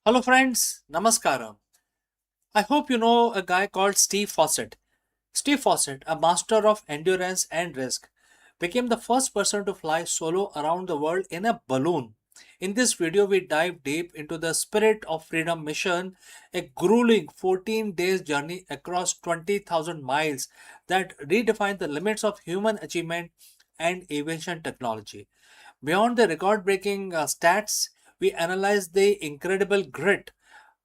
Hello friends, Namaskaram. I hope you know a guy called Steve Fawcett. Steve Fawcett, a master of endurance and risk, became the first person to fly solo around the world in a balloon. In this video, we dive deep into the Spirit of Freedom mission, a grueling 14 days journey across 20,000 miles that redefined the limits of human achievement and aviation technology. Beyond the record breaking stats, we analyze the incredible grit,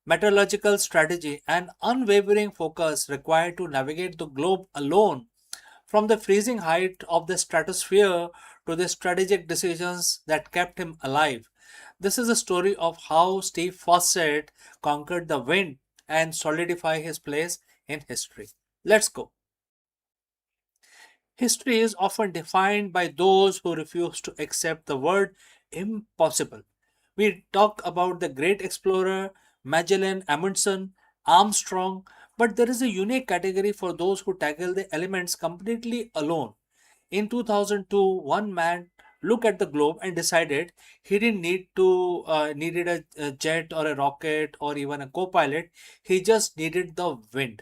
metallurgical strategy, and unwavering focus required to navigate the globe alone, from the freezing height of the stratosphere to the strategic decisions that kept him alive. This is a story of how Steve Fawcett conquered the wind and solidified his place in history. Let's go. History is often defined by those who refuse to accept the word impossible. We talk about the great explorer, Magellan, Amundsen, Armstrong, but there is a unique category for those who tackle the elements completely alone. In 2002, one man looked at the globe and decided he didn't needed a jet or a rocket or even a co-pilot. He just needed the wind.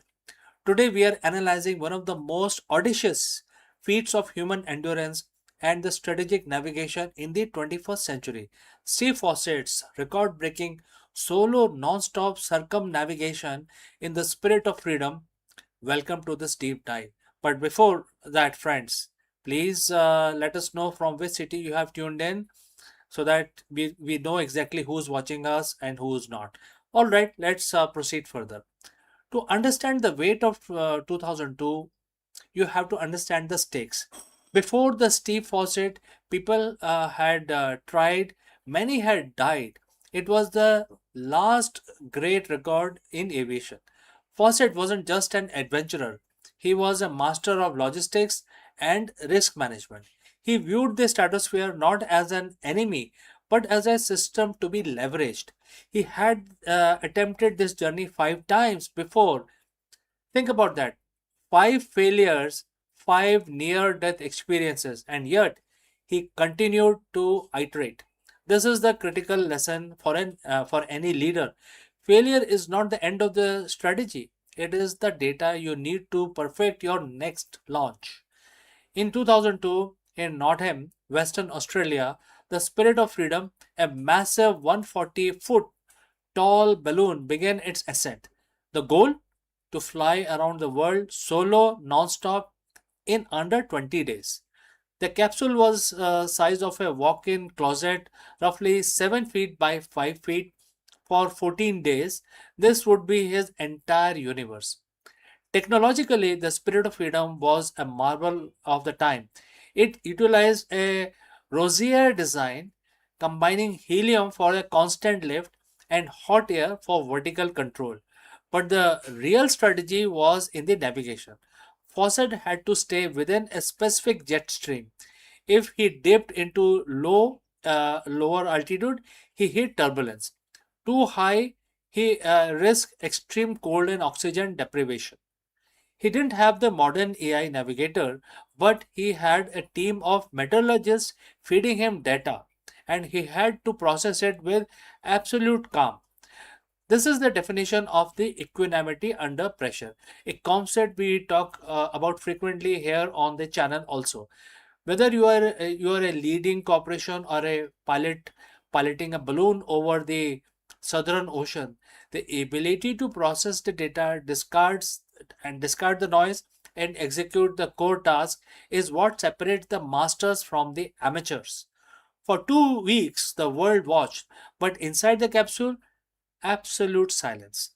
Today, we are analyzing one of the most audacious feats of human endurance and the strategic navigation in the 21st century. Steve Fawcett's record breaking solo non stop circumnavigation in the spirit of freedom. Welcome to this deep dive. But before that, friends, please let us know from which city you have tuned in so that we know exactly who's watching us and who's not. All right, let's proceed further. To understand the weight of 2002, you have to understand the stakes. Before the Steve Fawcett, people had tried, many had died. It was the last great record in aviation. Fawcett wasn't just an adventurer, he was a master of logistics and risk management. He viewed the stratosphere not as an enemy but as a system to be leveraged. He had attempted this journey 5 times before. Think about that. 5 failures, 5 near death experiences, and yet he continued to iterate. This is the critical lesson for any leader. Failure is not the end of the strategy. It is the data you need to perfect your next launch. In 2002, in Nottingham, Western Australia, the Spirit of Freedom, a massive 140-foot tall balloon, began its ascent. The goal? To fly around the world solo, non-stop, in under 20 days. The capsule was size of a walk-in closet, roughly 7 feet by 5 feet. For 14 days, this would be his entire universe. Technologically, the Spirit of Freedom was a marvel of the time. It utilized a Rosier design, combining helium for a constant lift and hot air for vertical control. But the real strategy was in the navigation. Fawcett had to stay within a specific jet stream. If he dipped into lower altitude, he hit turbulence. Too high, he risked extreme cold and oxygen deprivation. He didn't have the modern AI navigator, but he had a team of metallurgists feeding him data, and he had to process it with absolute calm. This is the definition of the equanimity under pressure, a concept we talk about frequently here on the channel also. Whether you are a leading corporation or a piloting a balloon over the Southern Ocean, the ability to process the data, discard the noise, and execute the core task is what separates the masters from the amateurs. For 2 weeks, the world watched, but inside the capsule, absolute silence.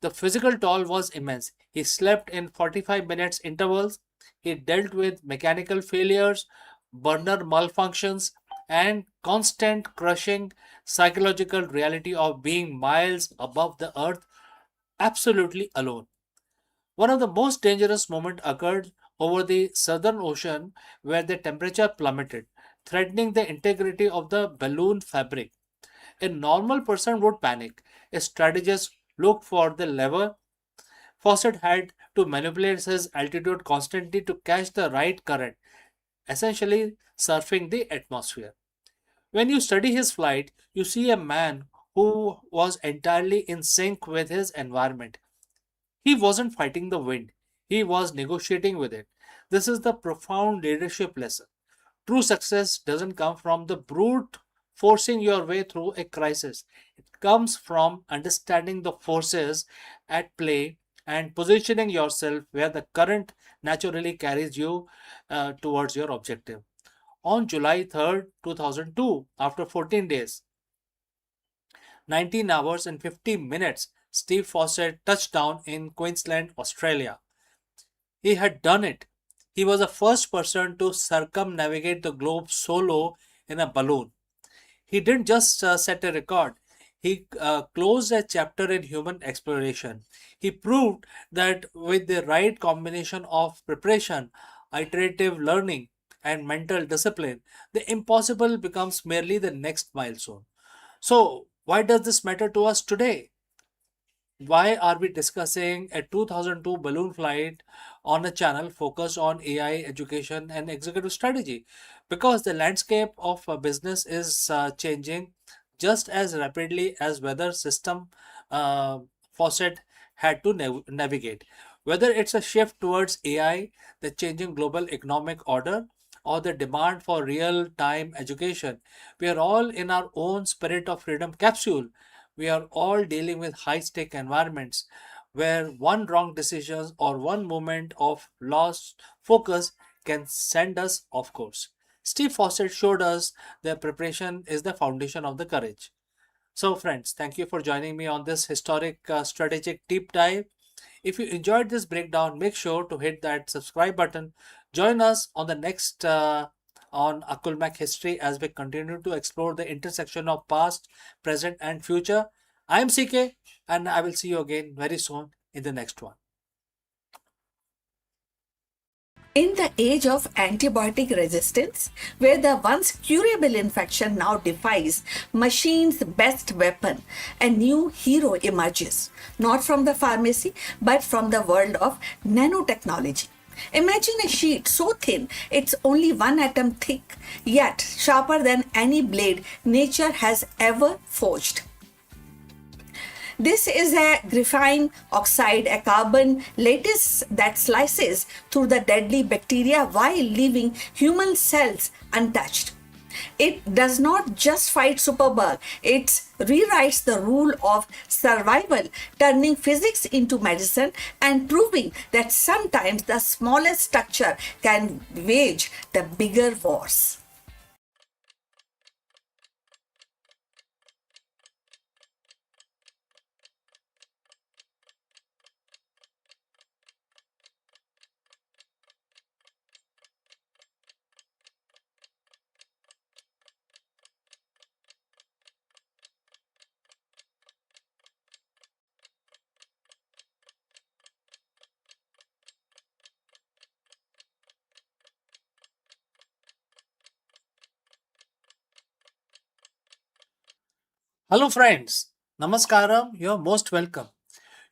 The physical toll was immense. He slept in 45 minutes intervals. He dealt with mechanical failures, burner malfunctions, and constant crushing psychological reality of being miles above the earth, absolutely alone. One of the most dangerous moments occurred over the Southern Ocean where the temperature plummeted, threatening the integrity of the balloon fabric. A normal person would panic. A strategist looked for the lever. Fawcett had to manipulate his altitude constantly to catch the right current, essentially surfing the atmosphere. When you study his flight, you see a man who was entirely in sync with his environment. He wasn't fighting the wind, he was negotiating with it. This is the profound leadership lesson. True success doesn't come from the brute forcing your way through a crisis. It comes from understanding the forces at play and positioning yourself where the current naturally carries you towards your objective. On July 3rd, 2002, after 14 days, 19 hours and 50 minutes, Steve Fawcett touched down in Queensland, Australia. He had done it. He was the first person to circumnavigate the globe solo in a balloon. He didn't just set a record, he closed a chapter in human exploration. He proved that with the right combination of preparation, iterative learning, and mental discipline, the impossible becomes merely the next milestone. So, why does this matter to us today? Why are we discussing a 2002 balloon flight on a channel focused on AI education and executive strategy? Because the landscape of business is changing just as rapidly as weather system uh, faucet had to navigate. Whether it's a shift towards AI, the changing global economic order, or the demand for real time education, we are all in our own spirit of freedom capsule. We are all dealing with high stake environments where one wrong decision or one moment of lost focus can send us off course. Steve Fawcett showed us that preparation is the foundation of the courage. So, friends, thank you for joining me on this historic strategic deep dive. If you enjoyed this breakdown, make sure to hit that subscribe button. Join us on the next on Akulmach history as we continue to explore the intersection of past, present, and future. I am CK, and I will see you again very soon in the next one. In the age of antibiotic resistance, where the once curable infection now defies machine's best weapon, a new hero emerges, not from the pharmacy, but from the world of nanotechnology. Imagine a sheet so thin it's only one atom thick, yet sharper than any blade nature has ever forged. This is a graphene oxide, a carbon lattice that slices through the deadly bacteria while leaving human cells untouched. It does not just fight superbug, it rewrites the rule of survival, turning physics into medicine and proving that sometimes the smallest structure can wage the bigger wars. Hello, friends. Namaskaram. You're most welcome.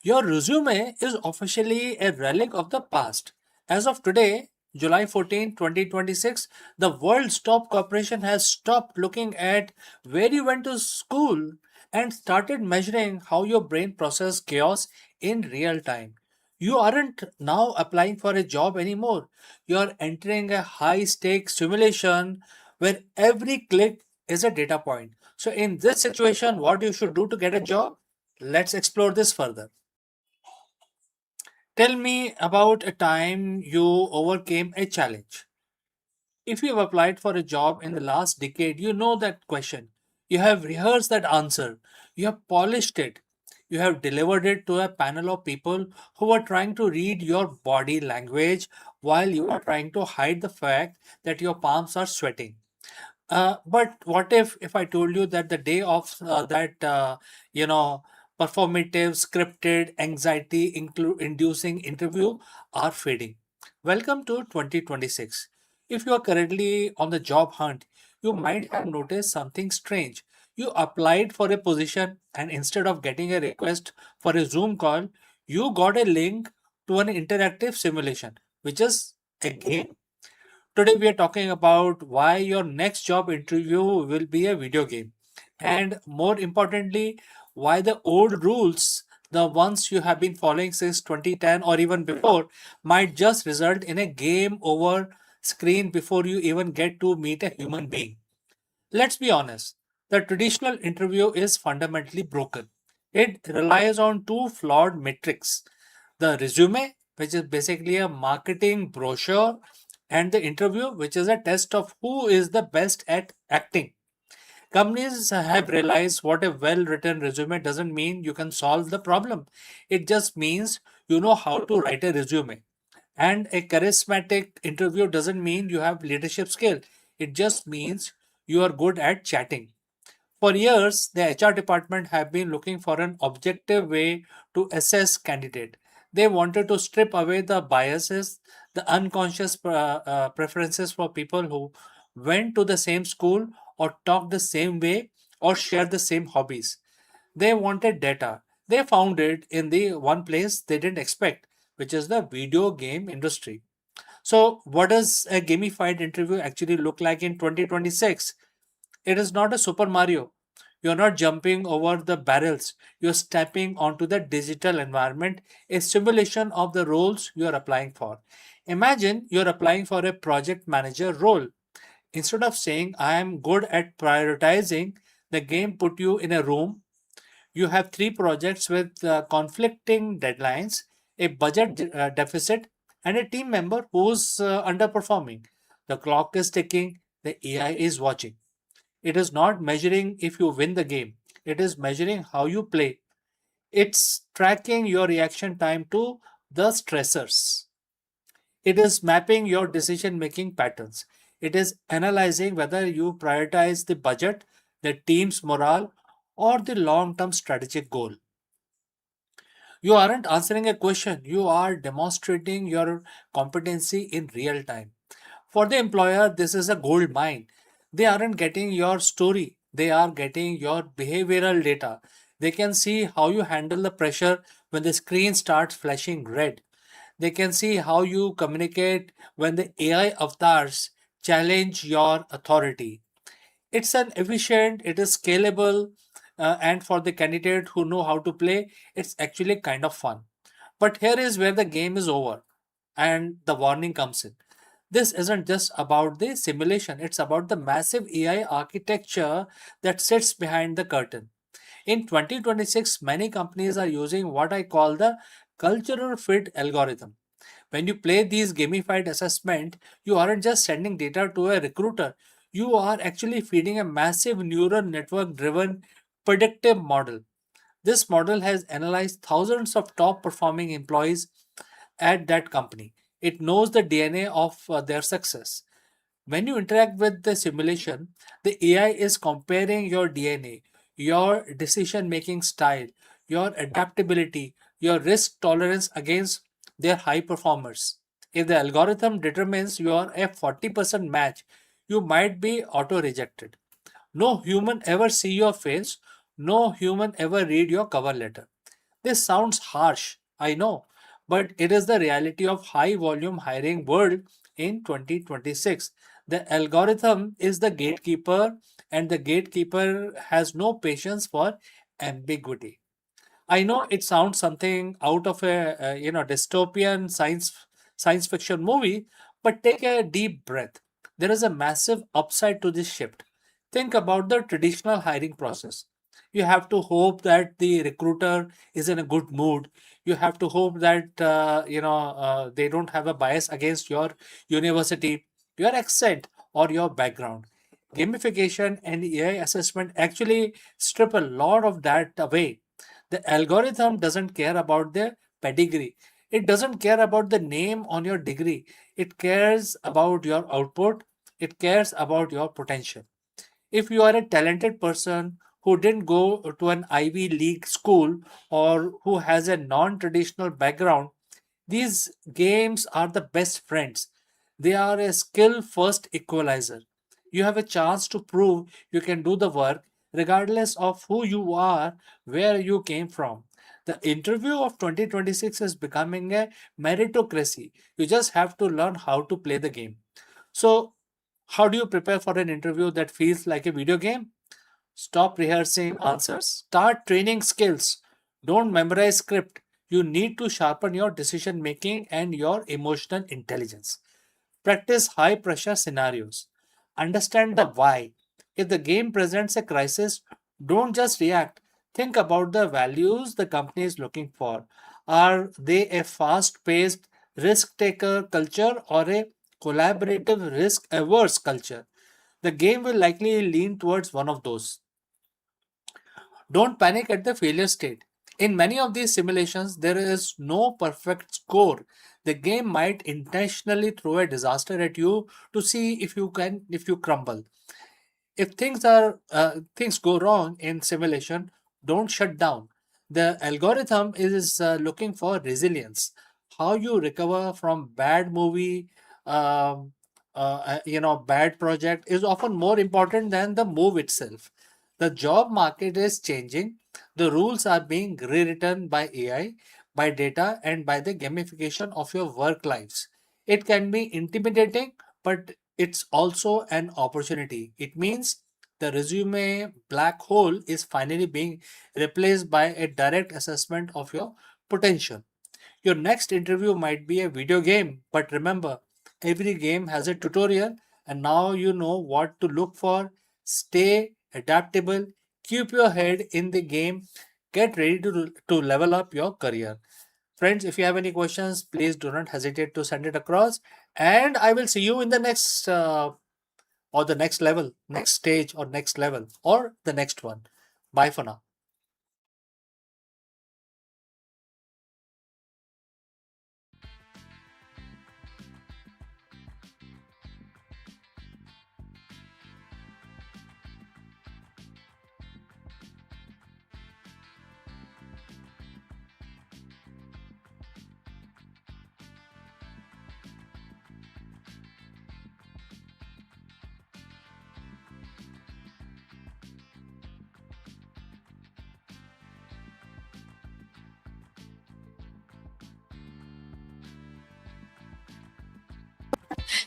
Your resume is officially a relic of the past. As of today, July 14, 2026, the world's top corporation has stopped looking at where you went to school and started measuring how your brain processes chaos in real time. You aren't now applying for a job anymore. You're entering a high stakes simulation where every click is a data point. So, in this situation, what you should do to get a job? Let's explore this further. Tell me about a time you overcame a challenge. If you've applied for a job in the last decade, you know that question. You have rehearsed that answer. You have polished it. You have delivered it to a panel of people who are trying to read your body language while you are trying to hide the fact that your palms are sweating. But what if I told you that the day of that you know performative, scripted, anxiety inducing interview are fading? Welcome to 2026. If you are currently on the job hunt, you might have noticed something strange. You applied for a position, and instead of getting a request for a Zoom call, you got a link to an interactive simulation, which is a game. Today, we are talking about why your next job interview will be a video game And more importantly, why the old rules, the ones you have been following since 2010 or even before, might just result in a game over screen before you even get to meet a human being. Let's be honest, the traditional interview is fundamentally broken. It relies on two flawed metrics: the resume, which is basically a marketing brochure, and the interview, which is a test of who is the best at acting. Companies have realized what a well written resume doesn't mean you can solve the problem. It just means you know how to write a resume. And a charismatic interview doesn't mean you have leadership skill. It just means you are good at chatting. For years, the HR department have been looking for an objective way to assess candidate. They wanted to strip away the biases, the unconscious preferences for people who went to the same school or talk the same way or share the same hobbies. They wanted data. They found it in the one place they didn't expect, which is the video game industry. So, what does a gamified interview actually look like in 2026? It is not a Super Mario. You're not jumping over the barrels. You're stepping onto the digital environment, a simulation of the roles you're applying for. Imagine you're applying for a project manager role. Instead of saying, I am good at prioritizing, the game put you in a room. You have three projects with conflicting deadlines, a budget deficit, and a team member who's underperforming. The clock is ticking, the AI is watching. It is not measuring if you win the game, it is measuring how you play. It's tracking your reaction time to the stressors. It is mapping your decision making patterns. It is analyzing whether you prioritize the budget, the team's morale, or the long term strategic goal. You aren't answering a question, you are demonstrating your competency in real time. For the employer, this is a gold mine. They aren't getting your story, they are getting your behavioral data. They can see how you handle the pressure when the screen starts flashing red. They can see how you communicate when the AI avatars challenge your authority. It's an efficient, it is scalable, and for the candidate who know how to play, it's actually kind of fun. But here is where the game is over and the warning comes in. This isn't just about the simulation, it's about the massive AI architecture that sits behind the curtain. In 2026, many companies are using what I call the cultural fit algorithm. When you play these gamified assessment, you aren't just sending data to a recruiter, you are actually feeding a massive neural network driven predictive model. This model has analyzed thousands of top performing employees at that company. It knows the DNA of their success. When you interact with the simulation, the AI is comparing your DNA, your decision making style, your adaptability, your risk tolerance against their high performers. If the algorithm determines you are a 40% match, you might be auto rejected. No human ever see your face, no human ever read your cover letter. This sounds harsh, I know, but it is the reality of high volume hiring world in 2026. The algorithm is the gatekeeper and the gatekeeper has no patience for ambiguity. I know it sounds something out of a dystopian science fiction movie, but take a deep breath. There is a massive upside to this shift. Think about the traditional hiring process. You have to hope that the recruiter is in a good mood. You have to hope that they don't have a bias against your university, your accent, or your background. Gamification and AI assessment actually strip a lot of that away. The algorithm doesn't care about the pedigree. It doesn't care about the name on your degree. It cares about your output. It cares about your potential. If you are a talented person who didn't go to an Ivy League school or who has a non traditional background, these games are the best friends. They are a skill first equalizer. You have a chance to prove you can do the work regardless of who you are, where you came from. The interview of 2026 is becoming a meritocracy. You just have to learn how to play the game. So, how do you prepare for an interview that feels like a video game? Stop rehearsing answers. Start training skills. Don't memorize script. You need to sharpen your decision making and your emotional intelligence. Practice high pressure scenarios. Understand the why. If the game presents a crisis, don't just react. Think about the values the company is looking for. Are they a fast paced, risk taker culture or a collaborative, risk averse culture? The game will likely lean towards one of those. Don't panic at the failure state. In many of these simulations, there is no perfect score. The game might intentionally throw a disaster at you to see if you crumble. If things go wrong in simulation, don't shut down. The algorithm is looking for resilience. How you recover from bad movie, um, bad project is often more important than the move itself. The job market is changing. The rules are being rewritten by AI, by data, and by the gamification of your work lives. It can be intimidating, but it's also an opportunity. It means the resume black hole is finally being replaced by a direct assessment of your potential. Your next interview might be a video game, but remember, every game has a tutorial, and now you know what to look for. Stay adaptable, keep your head in the game, get ready to level up your career. Friends, if you have any questions, please do not hesitate to send it across, and I will see you in the next or the next level, next stage, or next level, or the next one. Bye for now.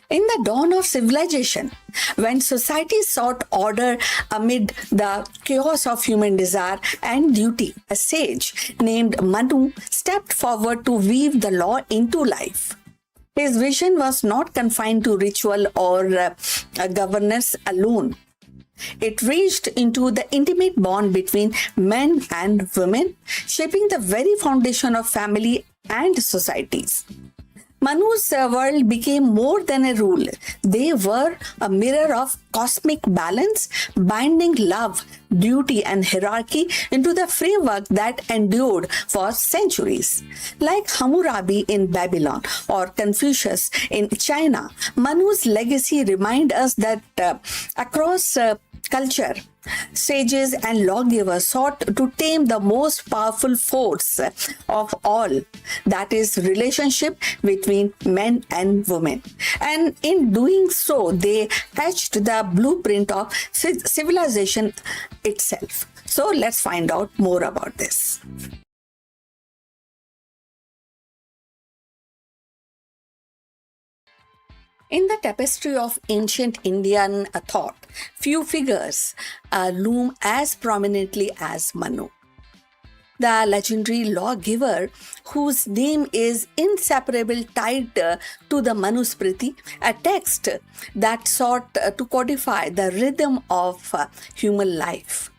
In the dawn of civilization, when society sought order amid the chaos of human desire and duty, a sage named Manu stepped forward to weave the law into life. His vision was not confined to ritual or governance alone. It reached into the intimate bond between men and women, shaping the very foundation of family and societies. Manu's world became more than a rule. They were a mirror of cosmic balance, binding love, duty, and hierarchy into the framework that endured for centuries. Like Hammurabi in Babylon or Confucius in China, Manu's legacy reminds us that across culture, sages and lawgivers sought to tame the most powerful force of all, that is relationship between men and women, and in doing so they etched the blueprint of civilization itself. So let's find out more about this. In the tapestry of ancient Indian thought, few figures loom as prominently as Manu, the legendary lawgiver whose name is inseparably tied to the Manusmriti, a text that sought to codify the rhythm of human life.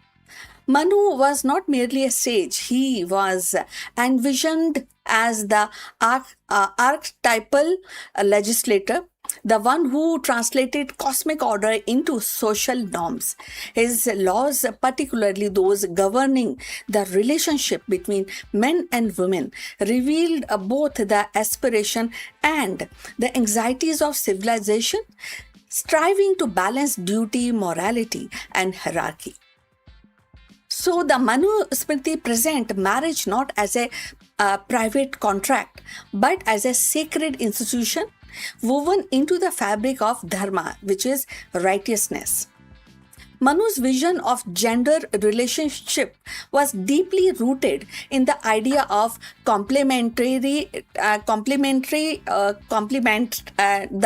Manu was not merely a sage, he was envisioned as the archetypal legislator, the one who translated cosmic order into social norms. His laws, particularly those governing the relationship between men and women, revealed both the aspiration and the anxieties of civilization, striving to balance duty, morality, and hierarchy. So the Manu Smriti present marriage not as a private contract, but as a sacred institution woven into the fabric of dharma, which is righteousness. Manu's vision of gender relationship was deeply rooted in the idea of complement the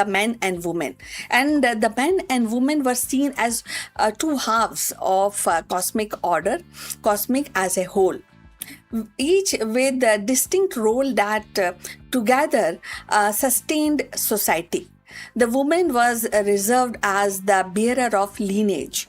men and women, and the men and women were seen as two halves of cosmic order, cosmic as a whole, each with a distinct role that together sustained society. The woman was reserved as the bearer of lineage,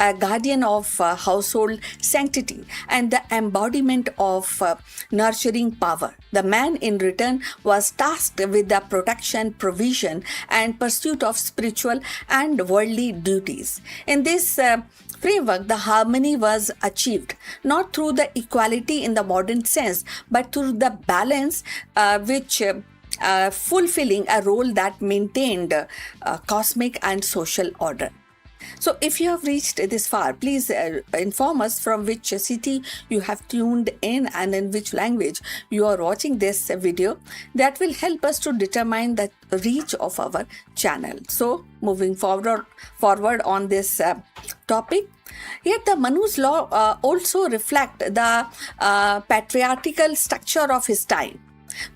a guardian of household sanctity, and the embodiment of nurturing power. The man, in return, was tasked with the protection, provision, and pursuit of spiritual and worldly duties. In this framework, the harmony was achieved not through the equality in the modern sense, but through the balance which fulfilling a role that maintained cosmic and social order. So, if you have reached this far, please inform us from which city you have tuned in and in which language you are watching this video. That will help us to determine the reach of our channel. So, moving forward on this topic. Yet the Manu's law also reflect the patriarchal structure of his time.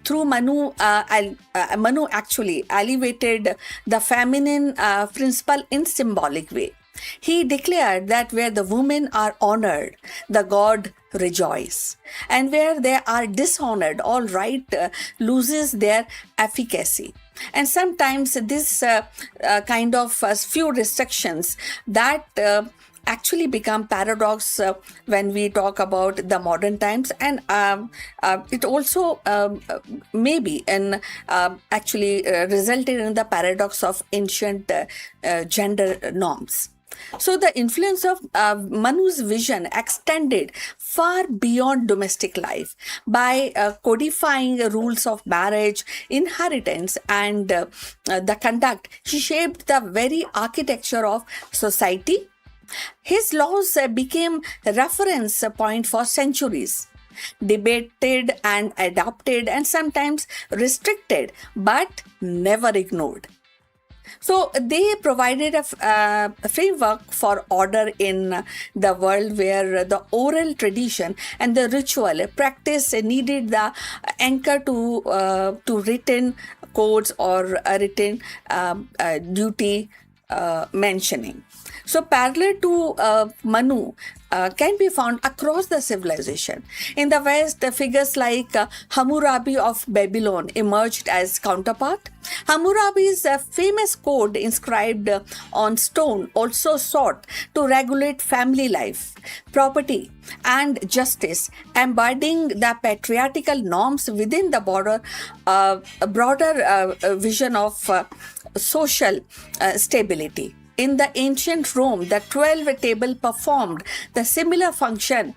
Through Manu actually elevated the feminine principle in symbolic way. He declared that where the women are honored, the god rejoice, and where they are dishonored, all right loses their efficacy. And sometimes this kind of few restrictions that actually become paradox when we talk about the modern times, and it also maybe and actually resulted in the paradox of ancient gender norms. So the influence of Manu's vision extended far beyond domestic life by codifying rules of marriage, inheritance, and the conduct. He shaped the very architecture of society. His laws became a reference point for centuries, debated and adopted and sometimes restricted, but never ignored. So they provided a framework for order in the world where the oral tradition and the ritual practice needed the anchor to written codes or a written duty mentioning. So parallel to Manu can be found across the civilization. In the West, figures like Hammurabi of Babylon emerged as counterpart. Hammurabi's famous code inscribed on stone also sought to regulate family life, property, and justice, embodying the patriarchal norms within the broader vision of social stability. In the ancient Rome, the 12 table performed the similar function,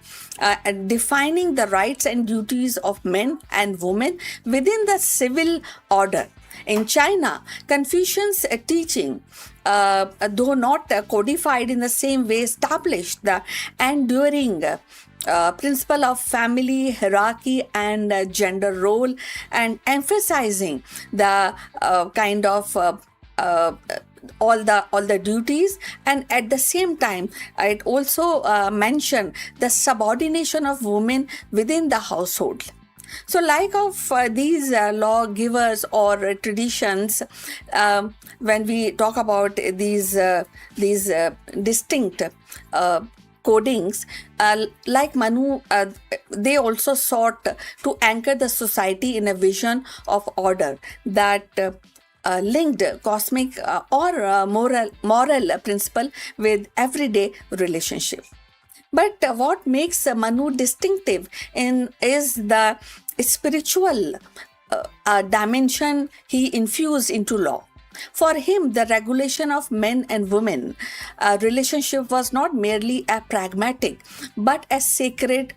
defining the rights and duties of men and women within the civil order. In China, Confucian's teaching, though not codified in the same way, established the enduring principle of family hierarchy and gender role, and emphasizing the kind of all the duties, and at the same time it also mentioned the subordination of women within the household. So like of these lawgivers or traditions, when we talk about these distinct codings, like Manu, they also sought to anchor the society in a vision of order that linked cosmic or moral principle with everyday relationship. But what makes Manu distinctive is the spiritual dimension he infused into law. For him, the regulation of men and women relationship was not merely a pragmatic, but a sacred,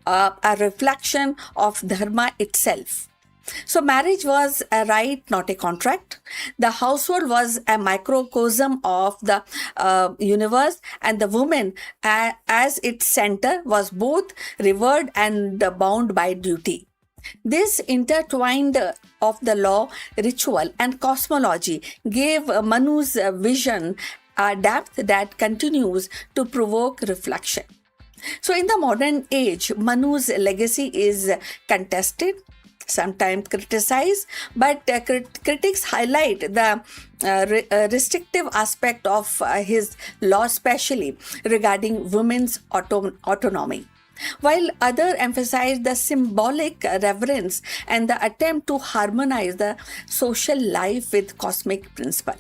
a reflection of dharma itself. So marriage was a right, not a contract. The household was a microcosm of the universe, and the woman as its center was both revered and bound by duty. This intertwined of the law, ritual, and cosmology gave Manu's vision a depth that continues to provoke reflection. So, in the modern age, Manu's legacy is contested, sometimes criticized, but critics highlight the restrictive aspect of his law, especially regarding women's autonomy. While others emphasize the symbolic reverence and the attempt to harmonize the social life with cosmic principle.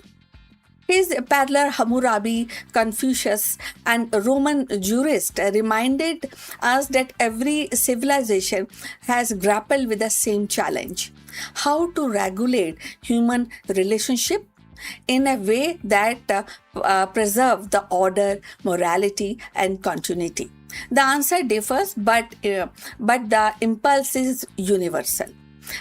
His parallel Hammurabi, Confucius, and Roman jurist reminded us that every civilization has grappled with the same challenge: how to regulate human relationship in a way that preserve the order, morality, and continuity. The answer differs, but the impulse is universal.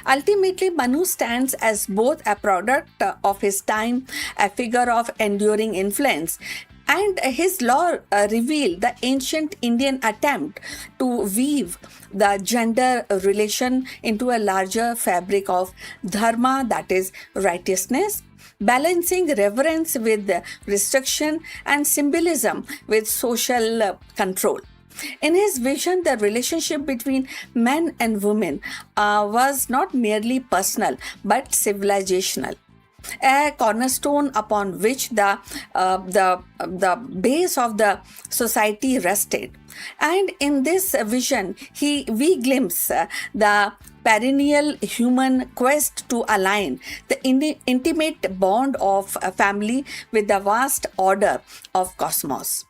Ultimately, Manu stands as both a product of his time, a figure of enduring influence, and his law revealed the ancient Indian attempt to weave the gender relation into a larger fabric of dharma, that is, righteousness, balancing reverence with restriction and symbolism with social control. In his vision, the relationship between men and women was not merely personal but civilizational, a cornerstone upon which the base of the society rested. And in this vision, we glimpse the perennial human quest to align the intimate bond of a family with the vast order of cosmos.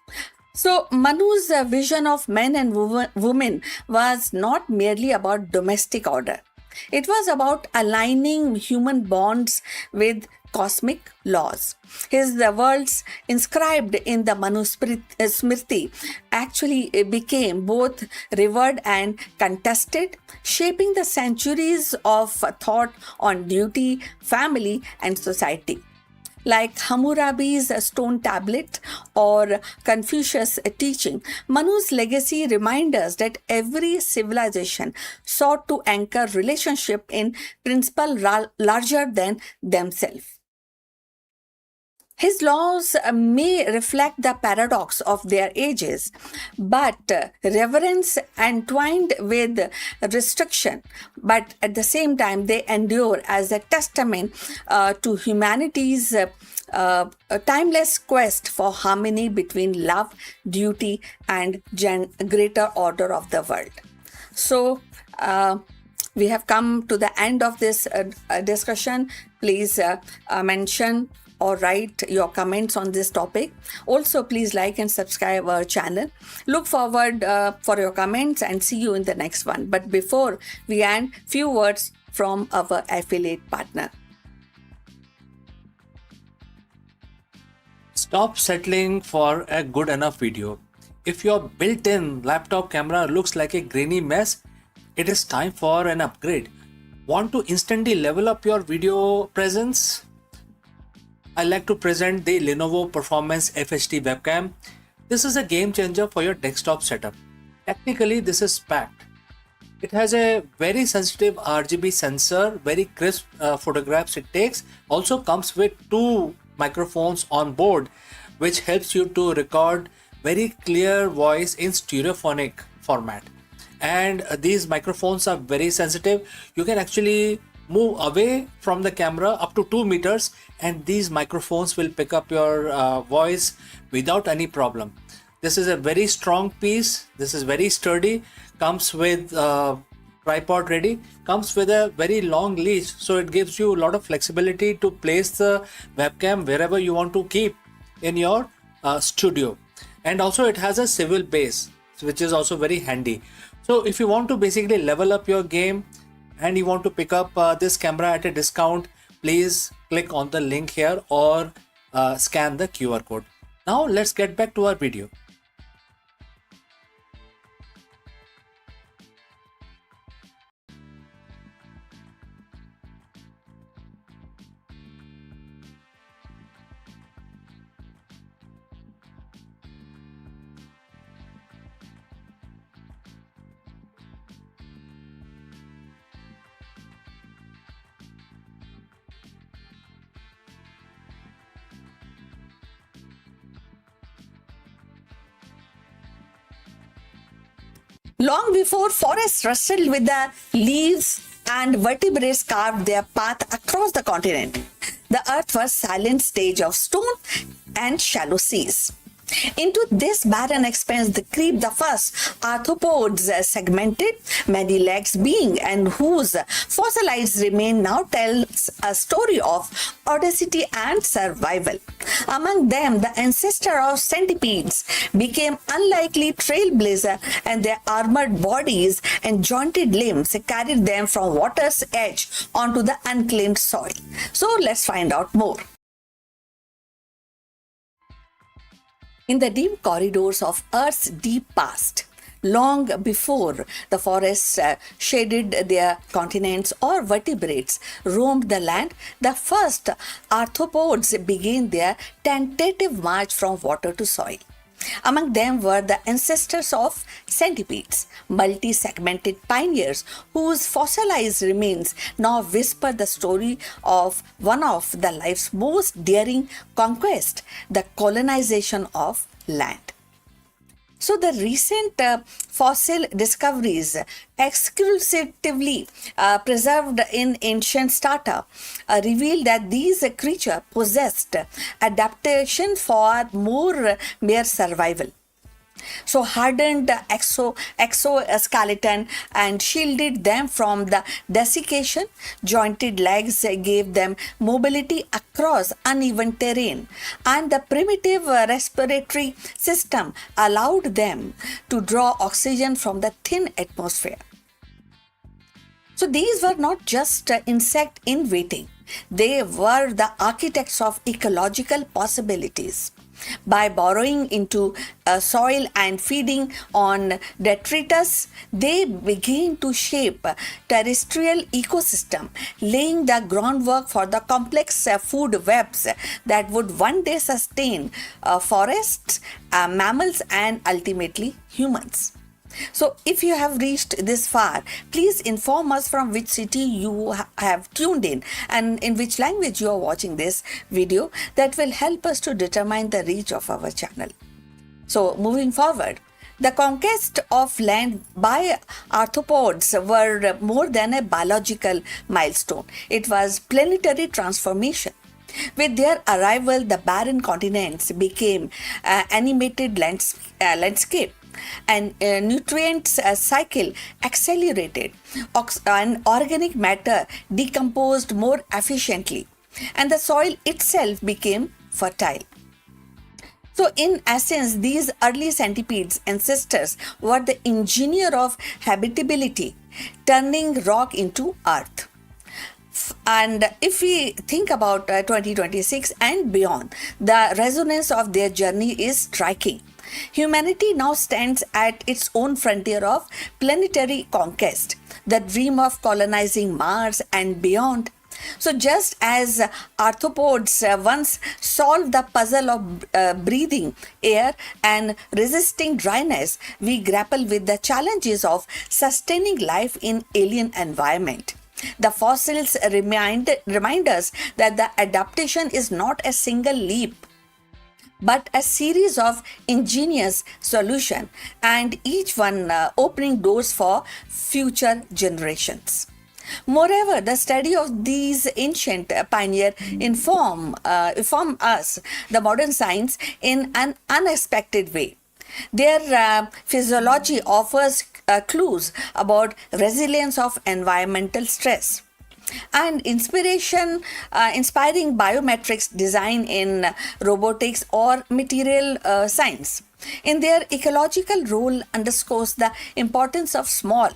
So, Manu's vision of men and women was not merely about domestic order. It was about aligning human bonds with cosmic laws. His words inscribed in the Smriti actually became both revered and contested, shaping the centuries of thought on duty, family, and society. Like Hammurabi's stone tablet or Confucius' teaching, Manu's legacy reminds us that every civilization sought to anchor relationship in principle larger than themselves. His laws may reflect the paradox of their ages, but reverence entwined with restriction, but at the same time, they endure as a testament to humanity's timeless quest for harmony between love, duty, and greater order of the world. So, we have come to the end of this discussion. Please mention or write your comments on this topic. Also, please like and subscribe our channel. Look forward for your comments and see you in the next one. But before we end, few words from our affiliate partner. Stop settling for a good enough video. If your built-in laptop camera looks like a grainy mess, it is time for an upgrade. Want to instantly level up your video presence? I like to present the Lenovo Performance FHD webcam. This is a game changer for your desktop setup. Technically, this is packed. It has a very sensitive RGB sensor, very crisp photographs it takes. Also comes with two microphones on board, which helps you to record very clear voice in stereophonic format. And these microphones are very sensitive. You can actually move away from the camera up to 2 meters and these microphones will pick up your voice without any problem. This is a very strong piece. This is very sturdy. Comes with tripod ready. Comes with a very long leash, so it gives you a lot of flexibility to place the webcam wherever you want to keep in your studio. And also it has a swivel base, which is also very handy. So if you want to basically level up your game and you want to pick up this camera at a discount, please click on the link here or scan the QR code. Now let's get back to our video. Long before forests rustled with the leaves and vertebrates carved their path across the continent, the earth was a silent stage of stone and shallow seas. Into this barren expanse creep the first arthropods, segmented, many legs being, and whose fossilized remain now tells a story of audacity and survival. Among them, the ancestor of centipedes became unlikely trailblazer, and their armored bodies and jointed limbs carried them from water's edge onto the unclaimed soil. So let's find out more. In the dim corridors of Earth's deep past, long before the forests shaded their continents or vertebrates roamed the land, the first arthropods began their tentative march from water to soil. Among them were the ancestors of centipedes, multi-segmented pioneers whose fossilized remains now whisper the story of one of the life's most daring conquests, the colonization of land. So the recent fossil discoveries, exclusively preserved in ancient strata, reveal that these creatures possessed adaptation for more mere survival. So hardened exoskeleton and shielded them from the desiccation. Jointed legs gave them mobility across uneven terrain, and the primitive respiratory system allowed them to draw oxygen from the thin atmosphere. So these were not just insects in waiting. They were the architects of ecological possibilities. By burrowing into soil and feeding on detritus, they began to shape terrestrial ecosystem, laying the groundwork for the complex food webs that would one day sustain forests, mammals, and ultimately humans. So, if you have reached this far, please inform us from which city you have tuned in and in which language you are watching this video. That will help us to determine the reach of our channel. So, moving forward, the conquest of land by arthropods were more than a biological milestone. It was planetary transformation. With their arrival, the barren continents became animated landscape, and nutrients cycle accelerated, and organic matter decomposed more efficiently, and the soil itself became fertile. So, in essence, these early centipedes ancestors were the engineer of habitability, turning rock into earth. And if we think about 2026 and beyond, the resonance of their journey is striking. Humanity now stands at its own frontier of planetary conquest, the dream of colonizing Mars and beyond. So, just as arthropods once solved the puzzle of breathing air and resisting dryness, we grapple with the challenges of sustaining life in alien environment. The fossils remind us that the adaptation is not a single leap, but a series of ingenious solutions, and each one opening doors for future generations. Moreover, the study of these ancient pioneers inform us the modern science in an unexpected way. Their physiology offers clues about resilience of environmental stress and inspiring biometrics design in robotics or material science. In their ecological role underscores the importance of small,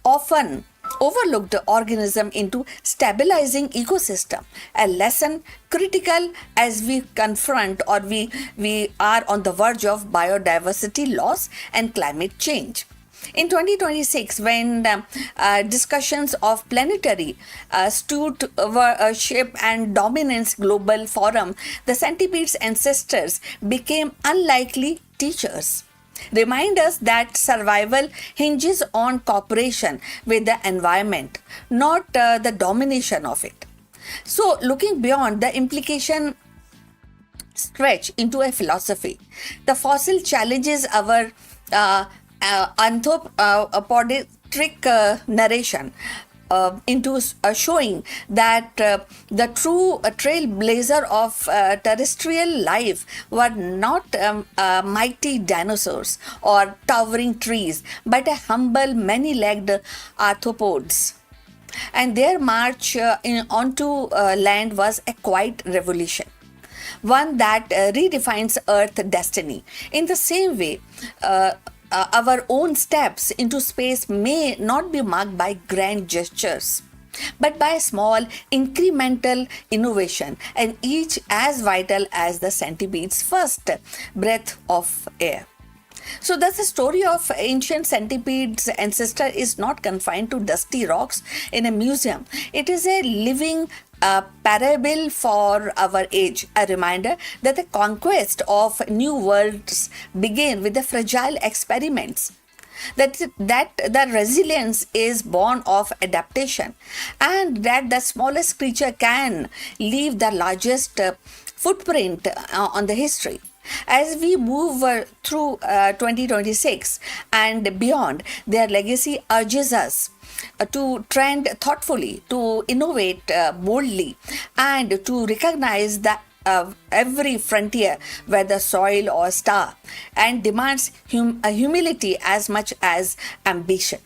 often overlooked organism into stabilizing ecosystem, a lesson critical as we confront or we are on the verge of biodiversity loss and climate change. In 2026, when discussions of planetary stewardship and dominance global forum, the centipede's ancestors became unlikely teachers. Remind us that survival hinges on cooperation with the environment, not the domination of it. So, looking beyond, the implication stretch into a philosophy. The fossil challenges our anthropomorphic narration into showing that the true trailblazer of terrestrial life were not mighty dinosaurs or towering trees, but a humble, many-legged arthropods, and their march onto land was a quiet revolution, one that redefines Earth destiny. In the same way, our own steps into space may not be marked by grand gestures, but by small incremental innovation, and each as vital as the centipede's first breath of air. So thus the story of ancient centipede's ancestor is not confined to dusty rocks in a museum. It is a living parable for our age, a reminder that the conquest of new worlds began with the fragile experiments, that the resilience is born of adaptation, and that the smallest creature can leave the largest footprint on the history. As we move through 2026 and beyond, their legacy urges us to trend thoughtfully, to innovate boldly, and to recognize that every frontier, whether soil or star, and demands humility as much as ambition.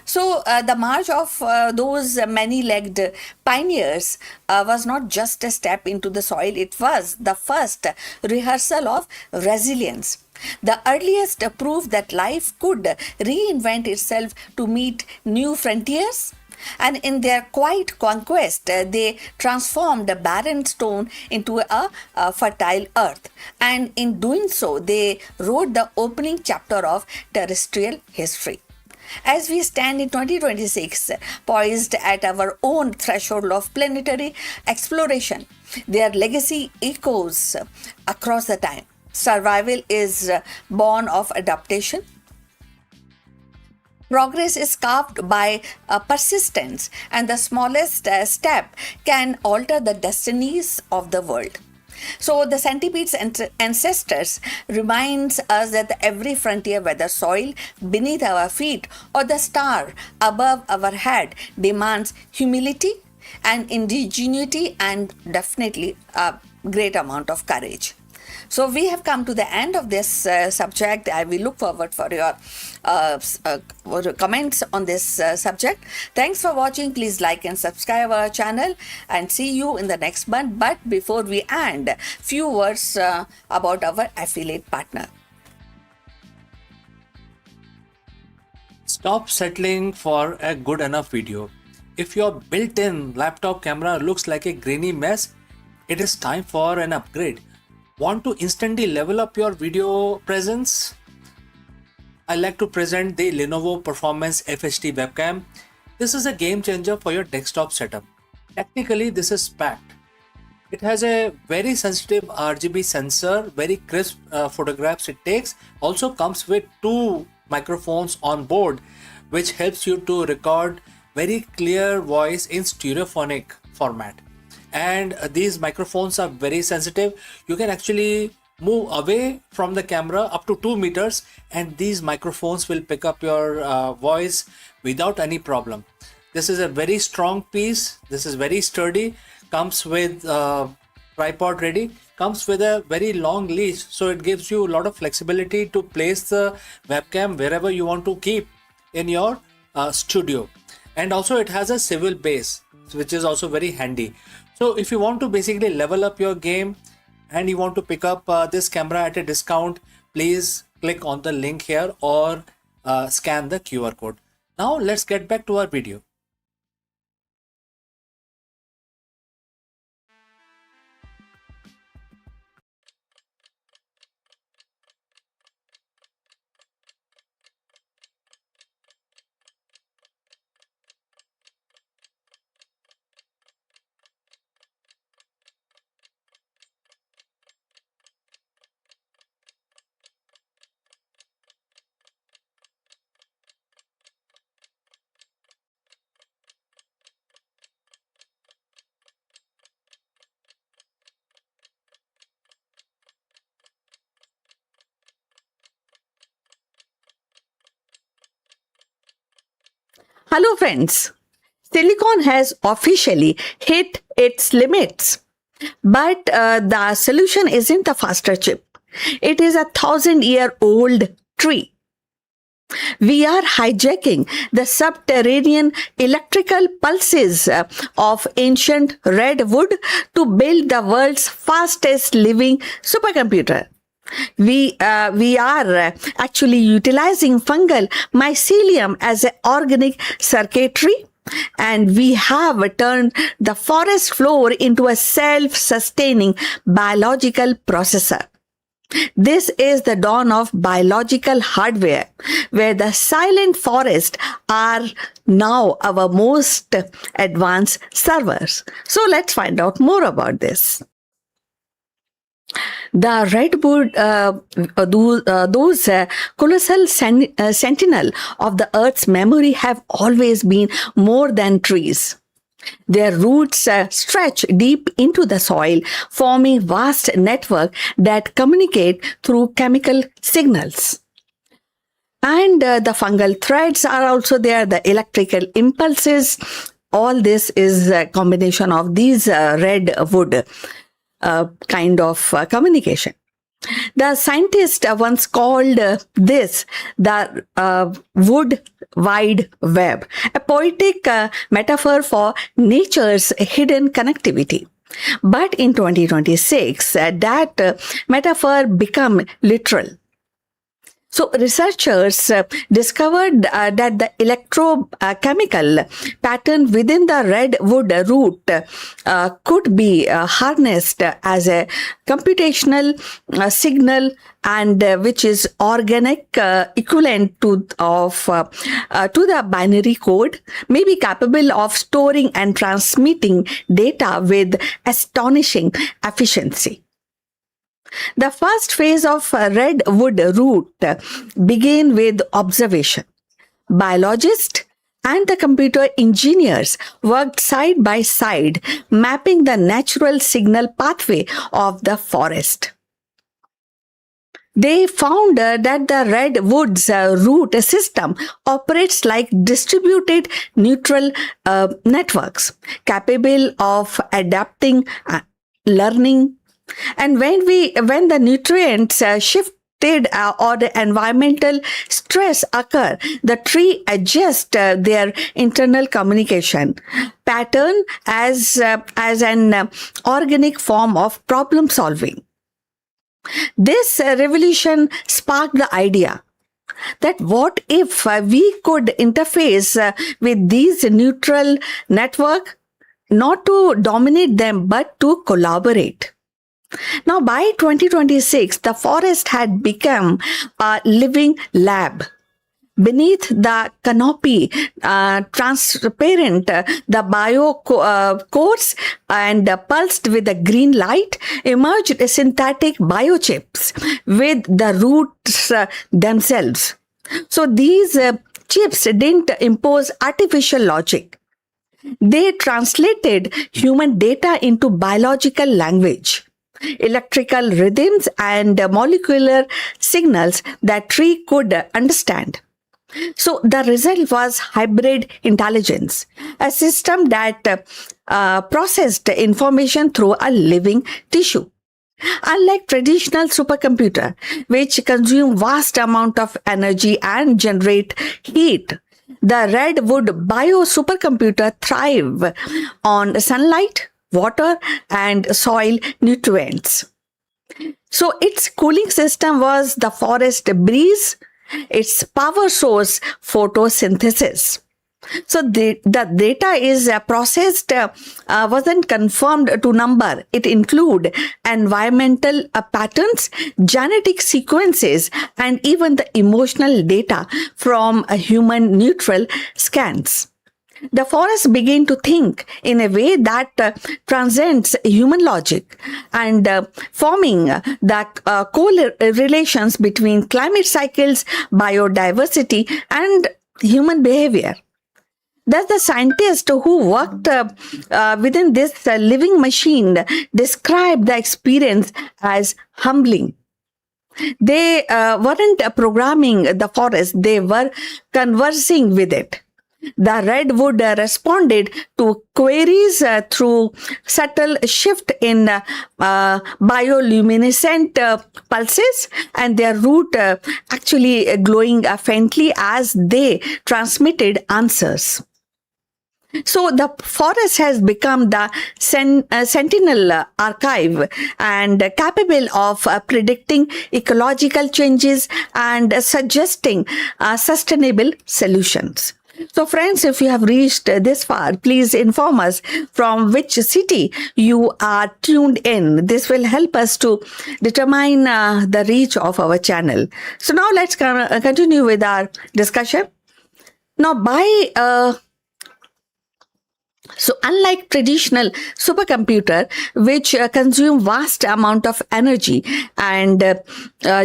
So, the march of those many legged pioneers was not just a step into the soil, it was the first rehearsal of resilience. The earliest proof that life could reinvent itself to meet new frontiers. And in their quiet conquest, they transformed a barren stone into a fertile earth. And in doing so, they wrote the opening chapter of terrestrial history. As we stand in 2026, poised at our own threshold of planetary exploration, their legacy echoes across the time. Survival is born of adaptation. Progress is carved by persistence, and the smallest step can alter the destinies of the world. So the centipede's ancestors reminds us that every frontier, whether soil beneath our feet or the star above our head, demands humility and ingenuity and definitely a great amount of courage. So we have come to the end of this subject. I will look forward for your comments on this subject. Thanks for watching. Please like and subscribe our channel, and see you in the next one. But before we end, few words about our affiliate partner. Stop settling for a good enough video. If your built in laptop camera looks like a grainy mess, it is time for an upgrade. Want to instantly level up your video presence? I like to present the Lenovo Performance FHD webcam. This is a game changer for your desktop setup. Technically, this is packed. It has a very sensitive RGB sensor, very crisp photographs it takes. Also comes with two microphones on board, which helps you to record very clear voice in stereophonic format. And these microphones are very sensitive. You can actually move away from the camera up to 2 meters, and these microphones will pick up your voice without any problem. This is a very strong piece. This is very sturdy. Comes with tripod ready. Comes with a very long leash, so it gives you a lot of flexibility to place the webcam wherever you want to keep in your studio. And also it has a swivel base, which is also very handy. So if you want to basically level up your game and you want to pick up this camera at a discount, please click on the link here or scan the QR code. Now let's get back to our video. Hello, friends. Silicon has officially hit its limits, but the solution isn't a faster chip. It is a 1,000-year-old tree. We are hijacking the subterranean electrical pulses of ancient redwood to build the world's fastest living supercomputer. We are actually utilizing fungal mycelium as an organic circuitry, and we have turned the forest floor into a self-sustaining biological processor. This is the dawn of biological hardware, where the silent forests are now our most advanced servers. So let's find out more about this. The redwood, those colossal sentinel of the earth's memory, have always been more than trees. Their roots stretch deep into the soil, forming vast networks that communicate through chemical signals. And the fungal threads are also there, the electrical impulses. All this is a combination of these redwood kind of communication. The scientist once called this the wood wide web, a poetic metaphor for nature's hidden connectivity. But in 2026, that metaphor became literal. So researchers discovered that the electrochemical pattern within the redwood root could be harnessed as a computational signal, and which is organic equivalent to the binary code, may be capable of storing and transmitting data with astonishing efficiency. The first phase of redwood root began with observation. Biologists and the computer engineers worked side by side, mapping the natural signal pathway of the forest. They found that the redwood's root system operates like distributed neural networks, capable of adapting, learning. And when the nutrients shifted or the environmental stress occur, the tree adjusts their internal communication pattern as an organic form of problem solving. This revolution sparked the idea that what if we could interface with these neutral network, not to dominate them but to collaborate. Now, by 2026, the forest had become a living lab. Beneath the canopy, transparent, the cores and pulsed with the green light, emerged synthetic biochips with the roots themselves. So these chips didn't impose artificial logic. They translated human data into biological language, electrical rhythms and molecular signals that tree could understand. So the result was hybrid intelligence, a system that processed information through a living tissue. Unlike traditional supercomputer, which consume vast amount of energy and generate heat, the redwood bio supercomputer thrive on sunlight, water, and soil nutrients. So its cooling system was the forest breeze, its power source photosynthesis. So the data is processed, wasn't confirmed to number. It include environmental patterns, genetic sequences, and even the emotional data from human neutral scans. The forest began to think in a way that transcends human logic, and forming the correlations between climate cycles, biodiversity, and human behavior. Thus, the scientists who worked within this living machine described the experience as humbling. They weren't programming the forest, they were conversing with it. The redwood responded to queries through subtle shift in bioluminescent pulses, and their root actually glowing faintly as they transmitted answers. So the forest has become the sentinel archive and capable of predicting ecological changes and suggesting sustainable solutions. So, friends, if you have reached this far, please inform us from which city you are tuned in. This will help us to determine the reach of our channel. So, now let's continue with our discussion. Now, unlike traditional supercomputer, which consume vast amount of energy and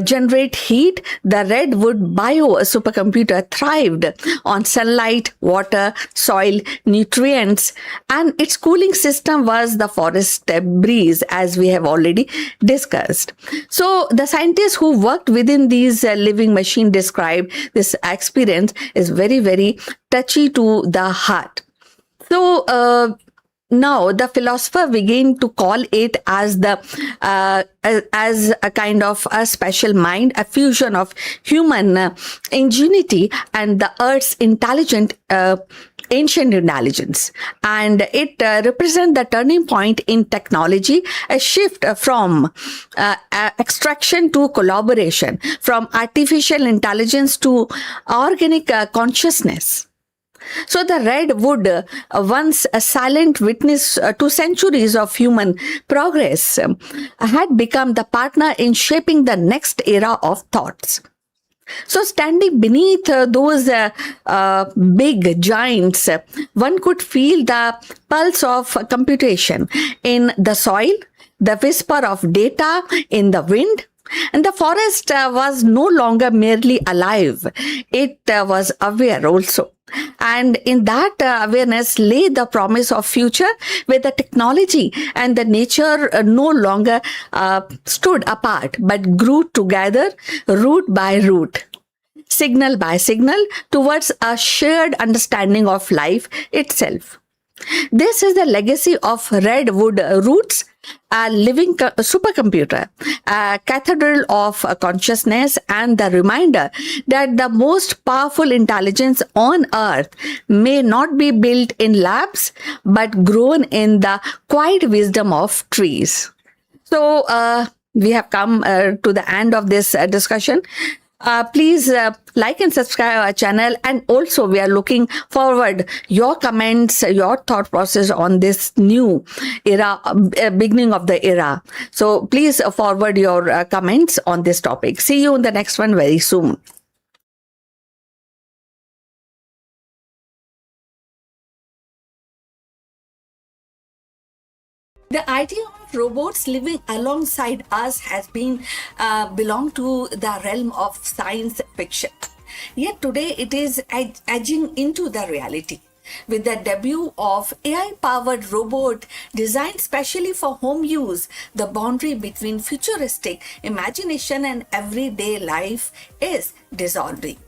generate heat, the redwood bio supercomputer thrived on sunlight, water, soil, nutrients, and its cooling system was the forest breeze, as we have already discussed. So the scientists who worked within these living machine described this experience is very, very touchy to the heart. So now the philosopher began to call it as as a kind of a special mind, a fusion of human ingenuity and the Earth's ancient intelligence, and it represents the turning point in technology, a shift from extraction to collaboration, from artificial intelligence to organic consciousness. So the redwood, once a silent witness to centuries of human progress, had become the partner in shaping the next era of thoughts. So standing beneath those big giants, one could feel the pulse of computation in the soil, the whisper of data in the wind. And the forest was no longer merely alive, it was aware also. And in that awareness lay the promise of future where the technology and the nature no longer stood apart but grew together, root by root, signal by signal, towards a shared understanding of life itself. This is the legacy of redwood roots, a living supercomputer, a cathedral of consciousness, and the reminder that the most powerful intelligence on earth may not be built in labs but grown in the quiet wisdom of trees. So we have come to the end of this discussion. Please like and subscribe our channel, and also we are looking forward your comments, your thought process on this new era, beginning of the era. So please forward your comments on this topic. See you in the next one very soon. The idea of robots living alongside us has been belonged to the realm of science fiction. Yet today it is edging into the reality. With the debut of AI-powered robot designed specially for home use, the boundary between futuristic imagination and everyday life is dissolving.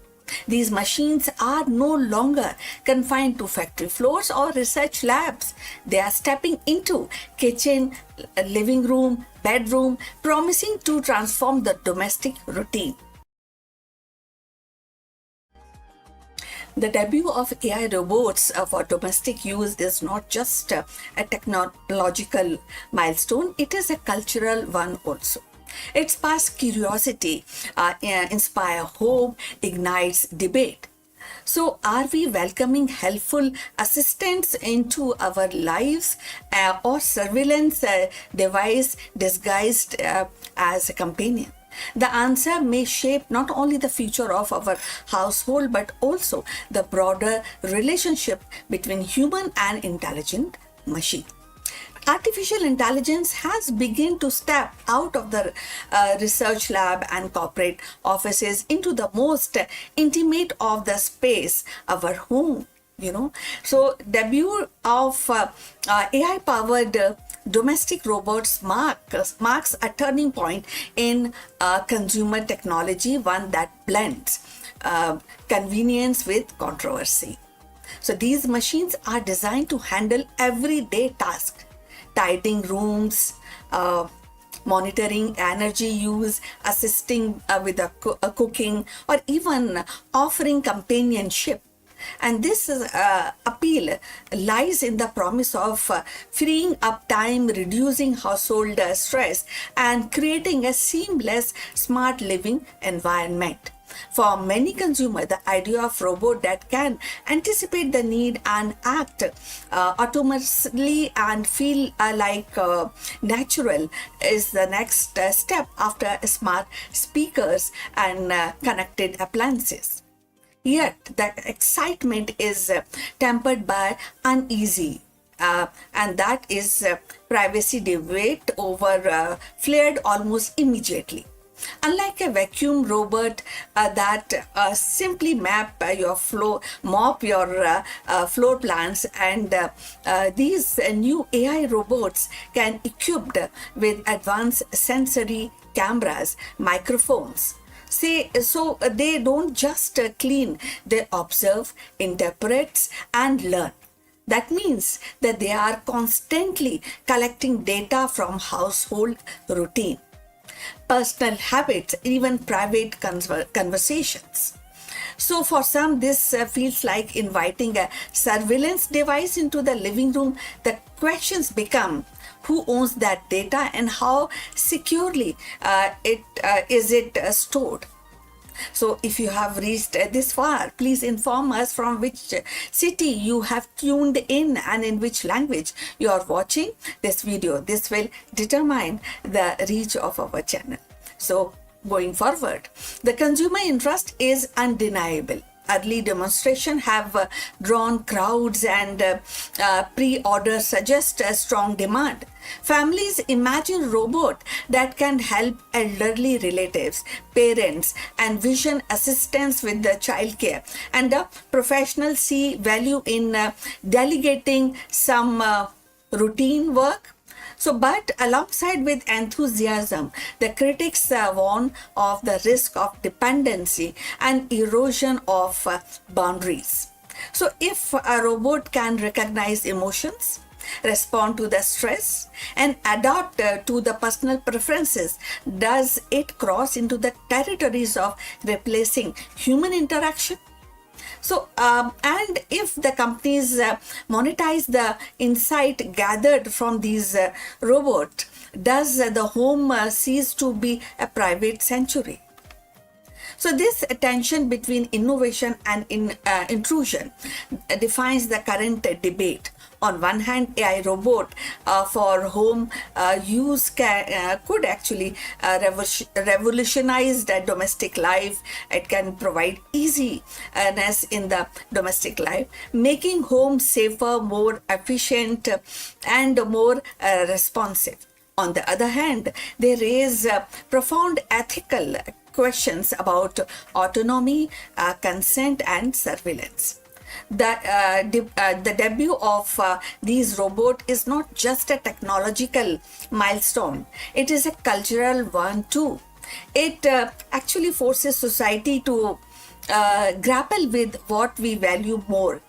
These machines are no longer confined to factory floors or research labs. They are stepping into kitchen, living room, bedroom, promising to transform the domestic routine. The debut of AI robots for domestic use is not just a technological milestone, it is a cultural one also. It sparks curiosity, inspires hope, ignites debate. So, are we welcoming helpful assistants into our lives or surveillance device disguised as a companion? The answer may shape not only the future of our household but also the broader relationship between human and intelligent machine. Artificial intelligence has begun to step out of the research lab and corporate offices into the most intimate of the space, our home. So debut of AI powered domestic robots marks a turning point in consumer technology, one that blends convenience with controversy. So these machines are designed to handle everyday tasks, tidying rooms, monitoring energy use, assisting with cooking, or even offering companionship. And this appeal lies in the promise of freeing up time, reducing household stress, and creating a seamless, smart living environment. For many consumers, the idea of robot that can anticipate the need and act automatically and feel natural is the next step after smart speakers and connected appliances. Yet, that excitement is tempered by uneasy, and that is privacy debate over flared almost immediately. Unlike a vacuum robot that simply mop your floor plans, and these new AI robots can equipped with advanced sensory cameras, microphones. So they don't just clean, they observe, interpret, and learn. That means that they are constantly collecting data from household routine, personal habits, even private conversations. So, for some, this feels like inviting a surveillance device into the living room. The questions become who owns that data and how securely it is stored. So, if you have reached this far, please inform us from which city you have tuned in and in which language you are watching this video. This will determine the reach of our channel. So, going forward, the consumer interest is undeniable. Early demonstrations have drawn crowds, and pre-order suggests a strong demand. Families imagine robot that can help elderly relatives, parents, and vision assistants with the childcare. And the professionals see value in delegating some routine work. So, but alongside with enthusiasm, the critics warn of the risk of dependency and erosion of boundaries. So, if a robot can recognize emotions, respond to the stress, and adapt to the personal preferences, does it cross into the territories of replacing human interaction? So, and if the companies monetize the insight gathered from these robots, does the home cease to be a private sanctuary? So, this tension between innovation and intrusion defines the current debate. On one hand, AI robot for home use could actually revolutionize the domestic life. It can provide easiness in the domestic life, making home safer, more efficient, and more responsive. On the other hand, they raise profound ethical questions about autonomy, consent, and surveillance. The debut of these robots is not just a technological milestone, it is a cultural one too. It actually forces society to grapple with what we value more: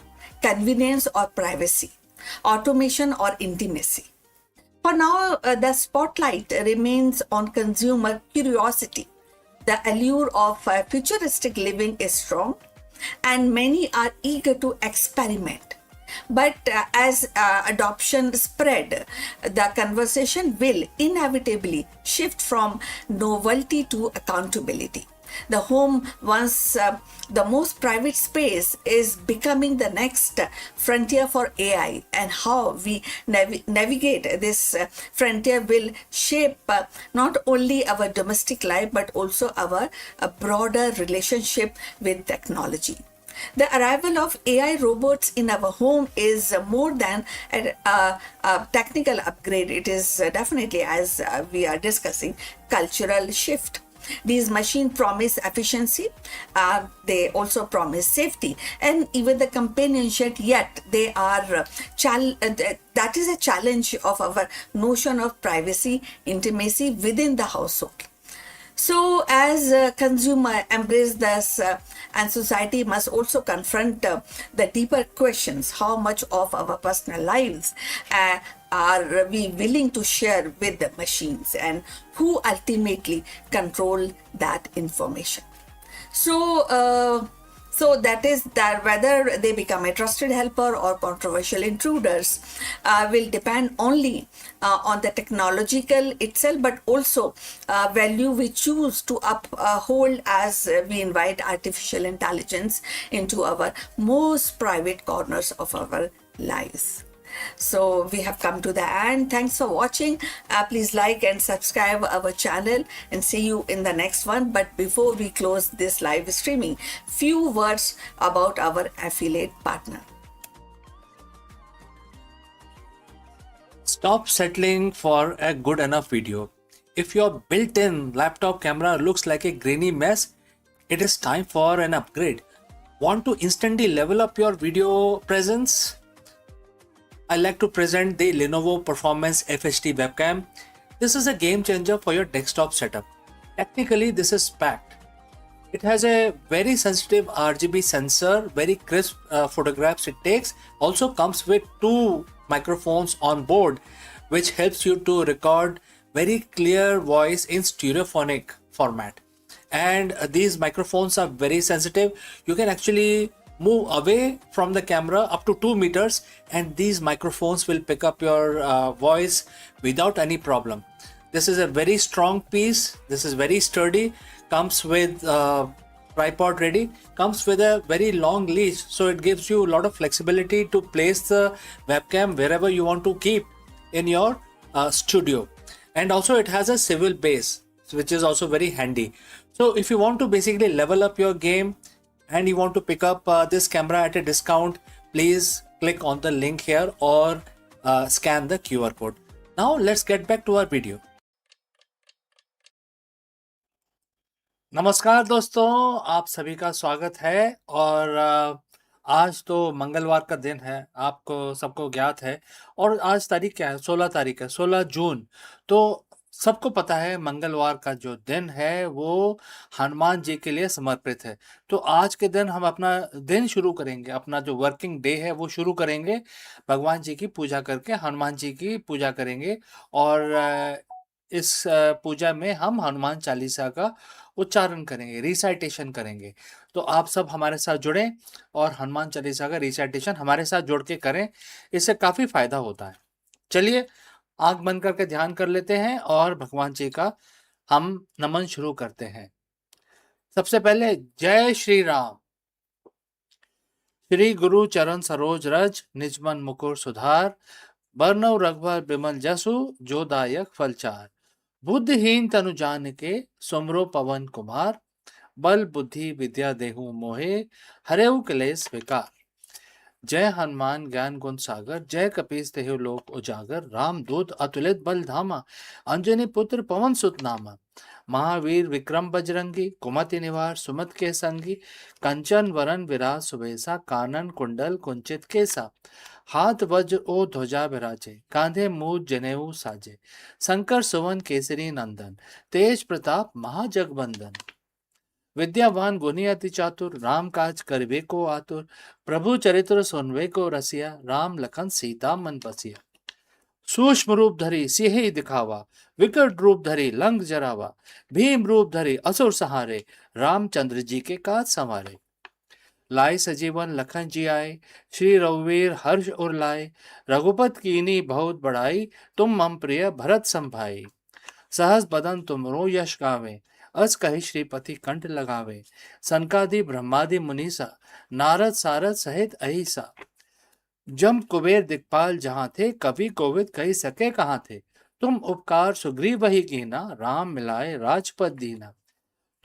convenience or privacy, automation or intimacy. For now, the spotlight remains on consumer curiosity. The allure of futuristic living is strong, and many are eager to experiment. But as adoption spread, the conversation will inevitably shift from novelty to accountability. The home, once the most private space, is becoming the next frontier for AI, and how we navigate this frontier will shape not only our domestic life but also our broader relationship with technology. The arrival of AI robots in our home is more than a technical upgrade. It is definitely, as we are discussing, cultural shift. These machines promise efficiency, they also promise safety, and even the companionship, yet they are that is a challenge of our notion of privacy, intimacy within the household. So, as consumer embrace this, and society must also confront the deeper questions: how much of our personal lives are we willing to share with the machines, and who ultimately control that information? So, so that is that whether they become a trusted helper or controversial intruders will depend only on the technological itself, but also value we choose to uphold as we invite artificial intelligence into our most private corners of our lives. So we have come to the end. Thanks for watching. Please like and subscribe our channel, and see you in the next one. But before we close this live streaming, few words about our affiliate partner. Stop settling for a good enough video. If your built-in laptop camera looks like a grainy mess, it is time for an upgrade. Want to instantly level up your video presence? I like to present the Lenovo Performance FHD webcam. This is a game changer for your desktop setup. Technically, this is packed. It has a very sensitive RGB sensor, very crisp photographs it takes. Also comes with two microphones on board, which helps you to record very clear voice in stereophonic format. And these microphones are very sensitive. You can actually move away from the camera up to 2 meters, and these microphones will pick up your voice without any problem. This is a very strong piece. This is very sturdy. Comes with tripod ready. Comes with a very long leash, so it gives you a lot of flexibility to place the webcam wherever you want to keep in your studio. And also it has a swivel base, which is also very handy. So if you want to basically level up your game and you want to pick up this camera at a discount, please click on the link here or scan the QR code. Now let's get back to our video. नमस्कार दोस्तों, आप सभी का स्वागत है। और आज तो मंगलवार का दिन है, आपको सबको ज्ञात है। और आज तारीख क्या है? 16 तारीख है, 16 जून। तो सबको पता है मंगलवार का जो दिन है वो हनुमान जी के लिए समर्पित है। तो आज के दिन हम अपना दिन शुरू करेंगे, अपना जो वर्किंग डे है वो शुरू करेंगे भगवान जी की पूजा करके, हनुमान जी की पूजा करेंगे। और इस पूजा में हम हनुमान चालीसा का उच्चारण करेंगे, रिसाइटेशन करेंगे। तो आप सब हमारे साथ जुड़ें और हनुमान चालीसा का रिसाइटेशन हमारे साथ जुड़ के करें, इससे काफ़ी फायदा होता है। चलिए आंख बंद करके ध्यान कर लेते हैं और भगवान जी का हम नमन शुरू करते हैं। सबसे पहले जय श्री राम। श्री गुरु चरण सरोज रज, निज मन मुकुर सुधार, बरनौ रघुवर बिमल जसु, जो दायक फलचार। बुद्धिहीन तनु जान के, सुमरो पवन कुमार, बल बुद्धि विद्या देहु मोहे, हरेउ क्लेश विकार। जय हनुमान ज्ञान गुण सागर, जय कपीस तेहु लोक उजागर। राम दूत अतुलित बल धामा, अंजनी पुत्र पवन सुत नामा। महावीर विक्रम बजरंगी, कुमति निवार सुमत के संगी। कंचन वरन विराज सुबेसा, कानन कुंडल कुंचित केसा। हाथ वज्र ओ ध्वजा विराजे, कांधे मूज जनेऊ साजे। शंकर सुवन केसरी नंदन, तेज प्रताप महाजगबंदन। विद्यावान गुणी अति चातुर, राम काज करवे को आतुर। प्रभु चरित्र सुनवे को रसिया, राम लखन सीता मन बसिया। सूक्ष्म रूप धरी सिंह दिखावा, विकट रूप धरी लंक जरावा। भीम रूप धरी असुर सहारे, रामचंद्र जी के काज संवारे। लाए सजीवन लखन जी आए, श्री रघुवीर हर्ष उर लाए। रघुपत कीनी बहुत बड़ाई, तुम मम प्रिय भरत संभाई। सहस बदन तुमरो यश गावे, अस कहि श्रीपति कंठ लगावे। सनकादि ब्रह्मादि मुनीसा, नारद सारद सहित अहिसा। जम कुबेर दिक्पाल जहाँ थे, कवि कोविद कही सके कहाँ थे। तुम उपकार सुग्रीव वही कीना, राम मिलाए राजपद दीना।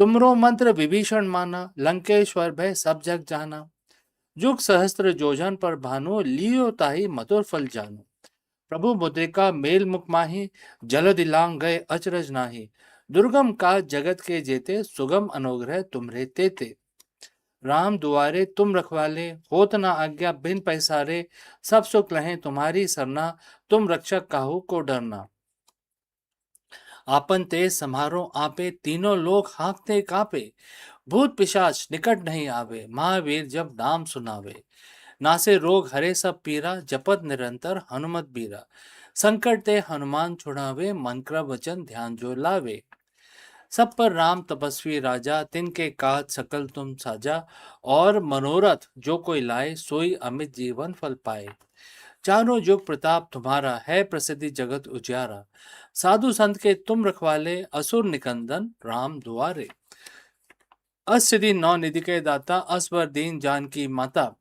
तुमरो मंत्र विभीषण माना, लंकेश्वर भय सब जग जाना। जुग सहस्त्र जोजन पर भानु, लियो ताहि मधुर फल जानु। प्रभु मुद्रिका मेल मुख माही, जल दिलांग गए अचरज नाही। दुर्गम काज जगत के जेते, सुगम अनुग्रह तुम्हरे तेते। राम दुआरे तुम रखवाले, होत न आज्ञा बिन पैसारे। सब सुख लहें तुम्हारी सरना, तुम रक्षक काहू को डरना। आपन ते समारो आपे, तीनों लोग हाँकते कापे। भूत पिशाच निकट नहीं आवे, महावीर जब नाम सुनावे। नासे रोग हरे सब पीरा, जपत निरंतर हनुमत बीरा। संकट ते हनुमान छुड़ावे, मन क्रम वचन ध्यान जो लावे। सब पर राम तपस्वी राजा, तिनके काज सकल तुम साजा। और मनोरथ जो कोई लाए, सोई अमित जीवन फल पाए। चारों जुग प्रताप तुम्हारा, है प्रसिद्धि जगत उजियारा। साधु संत के तुम रखवाले, असुर निकंदन राम दुआरे। असिधि नौ निधि के दाता, असवर दीन जान की माता।